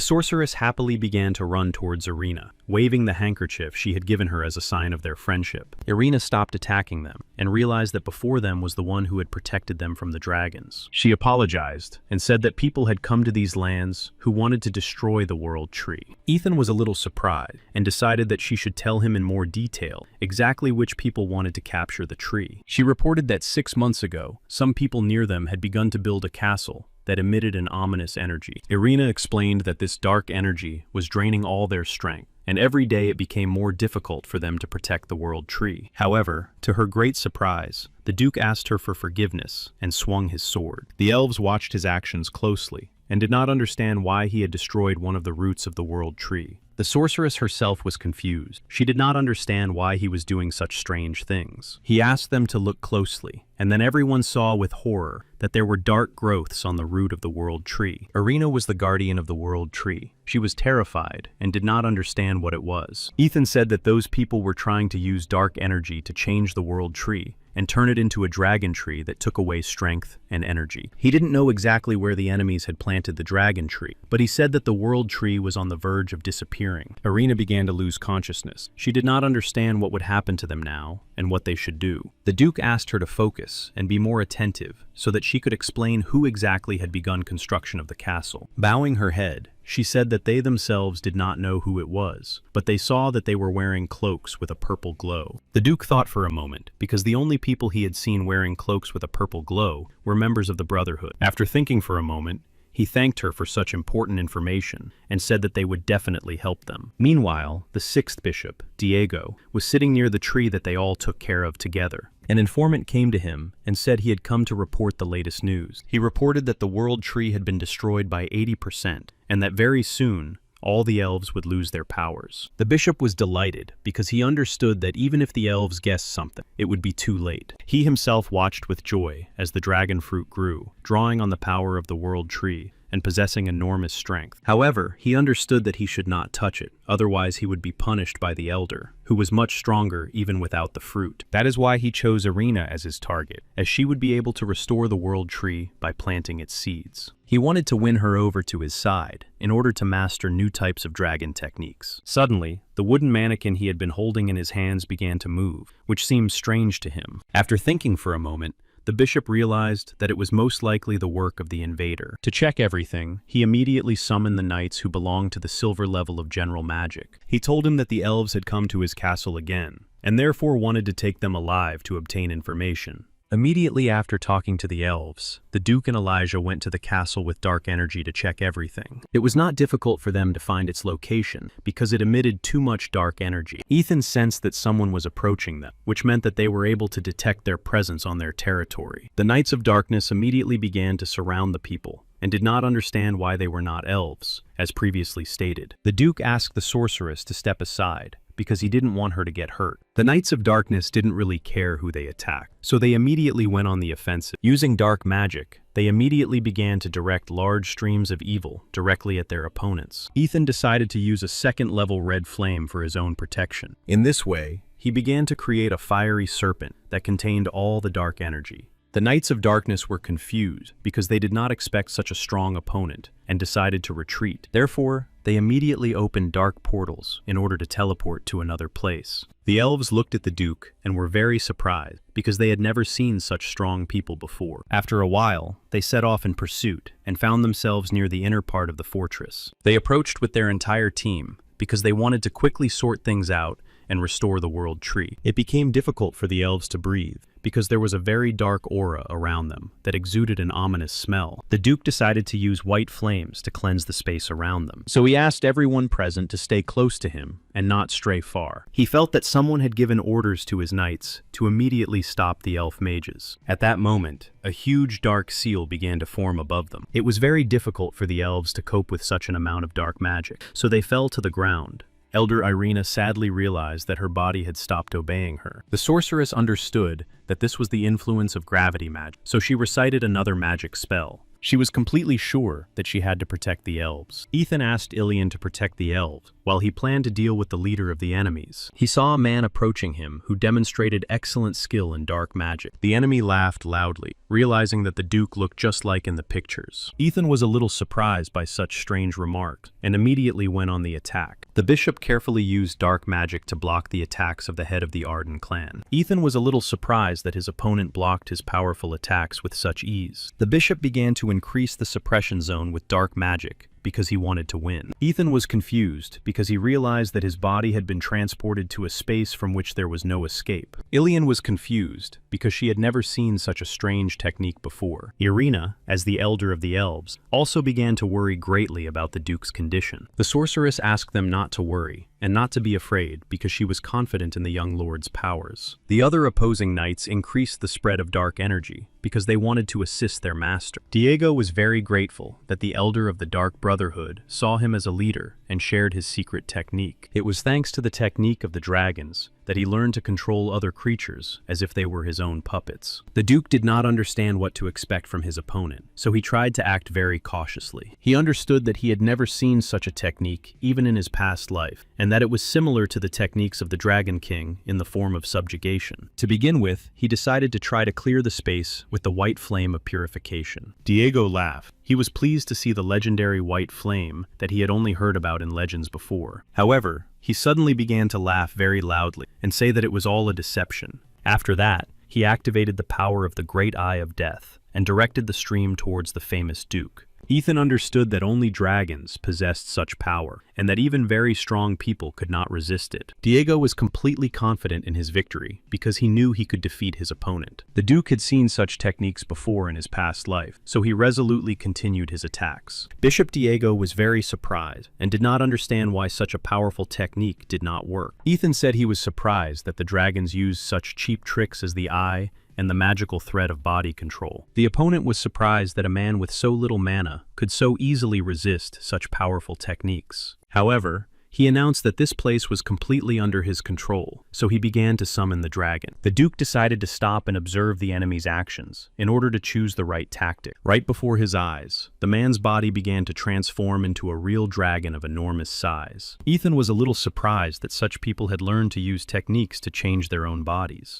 sorceress happily began to run towards Irina, waving the handkerchief she had given her as a sign of their friendship. Irina stopped attacking them and realized that before them was the one who had protected them from the dragons. She apologized and said that people had come to these lands who wanted to destroy the World Tree. Ethan was a little surprised and decided that she should tell him in more detail exactly which people wanted to capture the tree. She reported that 6 months ago, some people near them had begun to build a castle that emitted an ominous energy. Irina explained that this dark energy was draining all their strength, and every day it became more difficult for them to protect the World Tree. However, to her great surprise, the Duke asked her for forgiveness and swung his sword. The elves watched his actions closely and did not understand why he had destroyed one of the roots of the world tree. The sorceress herself was confused. She did not understand why he was doing such strange things. He asked them to look closely, and then everyone saw with horror that there were dark growths on the root of the world tree. Irina was the guardian of the world tree. She was terrified and did not understand what it was. Ethan said that those people were trying to use dark energy to change the world tree and turn it into a dragon tree that took away strength and energy. He didn't know exactly where the enemies had planted the dragon tree, but he said that the world tree was on the verge of disappearing. Irina began to lose consciousness. She did not understand what would happen to them now and what they should do. The Duke asked her to focus and be more attentive so that she could explain who exactly had begun construction of the castle. Bowing her head, she said that they themselves did not know who it was, but they saw that they were wearing cloaks with a purple glow. The Duke thought for a moment, because the only people he had seen wearing cloaks with a purple glow were members of the Brotherhood. After thinking for a moment, he thanked her for such important information and said that they would definitely help them. Meanwhile, the sixth bishop, Diego, was sitting near the tree that they all took care of together. An informant came to him and said he had come to report the latest news. He reported that the world tree had been destroyed by 80% and that very soon, all the elves would lose their powers. The bishop was delighted because he understood that even if the elves guessed something, it would be too late. He himself watched with joy as the dragon fruit grew, drawing on the power of the world tree and possessing enormous strength. However, he understood that he should not touch it, otherwise he would be punished by the elder, who was much stronger even without the fruit. That is why he chose Irina as his target, as she would be able to restore the world tree by planting its seeds. He wanted to win her over to his side in order to master new types of dragon techniques. Suddenly, the wooden mannequin he had been holding in his hands began to move, which seemed strange to him. After thinking for a moment, the bishop realized that it was most likely the work of the invader. To check everything, he immediately summoned the knights who belonged to the silver level of general magic. He told him that the elves had come to his castle again, and therefore wanted to take them alive to obtain information. Immediately after talking to the elves, the Duke and Elijah went to the castle with dark energy to check everything. It was not difficult for them to find its location because it emitted too much dark energy. Ethan sensed that someone was approaching them, which meant that they were able to detect their presence on their territory. The Knights of Darkness immediately began to surround the people and did not understand why they were not elves, as previously stated. The Duke asked the sorceress to step aside, because he didn't want her to get hurt. The Knights of Darkness didn't really care who they attacked, so they immediately went on the offensive. Using dark magic, they immediately began to direct large streams of evil directly at their opponents. Ethan decided to use a second-level red flame for his own protection. In this way, he began to create a fiery serpent that contained all the dark energy. The Knights of Darkness were confused because they did not expect such a strong opponent and decided to retreat. Therefore, they immediately opened dark portals in order to teleport to another place. The elves looked at the Duke and were very surprised because they had never seen such strong people before. After a while, they set off in pursuit and found themselves near the inner part of the fortress. They approached with their entire team because they wanted to quickly sort things out and restore the world tree. It became difficult for the elves to breathe because there was a very dark aura around them that exuded an ominous smell. The Duke decided to use white flames to cleanse the space around them. So he asked everyone present to stay close to him and not stray far. He felt that someone had given orders to his knights to immediately stop the elf mages. At that moment, a huge dark seal began to form above them. It was very difficult for the elves to cope with such an amount of dark magic, so they fell to the ground. Elder Irina sadly realized that her body had stopped obeying her. The sorceress understood that this was the influence of gravity magic, so she recited another magic spell. She was completely sure that she had to protect the elves. Ethan asked Ilian to protect the elves, while he planned to deal with the leader of the enemies. He saw a man approaching him who demonstrated excellent skill in dark magic. The enemy laughed loudly, realizing that the Duke looked just like in the pictures. Ethan was a little surprised by such strange remarks, and immediately went on the attack. The bishop carefully used dark magic to block the attacks of the head of the Arden clan. Ethan was a little surprised that his opponent blocked his powerful attacks with such ease. The bishop began to increase the suppression zone with dark magic because he wanted to win. Ethan was confused because he realized that his body had been transported to a space from which there was no escape. Ilian was confused because she had never seen such a strange technique before. Irina, as the elder of the elves, also began to worry greatly about the Duke's condition. The sorceress asked them not to worry and not to be afraid because she was confident in the young lord's powers. The other opposing knights increased the spread of dark energy because they wanted to assist their master. Diego was very grateful that the elder of the Dark Brotherhood saw him as a leader and shared his secret technique. It was thanks to the technique of the dragons that he learned to control other creatures as if they were his own puppets. The Duke did not understand what to expect from his opponent, so he tried to act very cautiously. He understood that he had never seen such a technique even in his past life, and that it was similar to the techniques of the Dragon King in the form of subjugation. To begin with, he decided to try to clear the space with the white flame of purification. Diego laughed. He was pleased to see the legendary white flame that he had only heard about in legends before. However, he suddenly began to laugh very loudly and say that it was all a deception. After that, he activated the power of the Great Eye of Death and directed the stream towards the famous Duke. Ethan understood that only dragons possessed such power, and that even very strong people could not resist it. Diego was completely confident in his victory because he knew he could defeat his opponent. The Duke had seen such techniques before in his past life, so he resolutely continued his attacks. Bishop Diego was very surprised and did not understand why such a powerful technique did not work. Ethan said he was surprised that the dragons used such cheap tricks as the eye and the magical thread of body control. The opponent was surprised that a man with so little mana could so easily resist such powerful techniques. However, he announced that this place was completely under his control, so he began to summon the dragon. The Duke decided to stop and observe the enemy's actions in order to choose the right tactic. Right before his eyes, the man's body began to transform into a real dragon of enormous size. Ethan was a little surprised that such people had learned to use techniques to change their own bodies.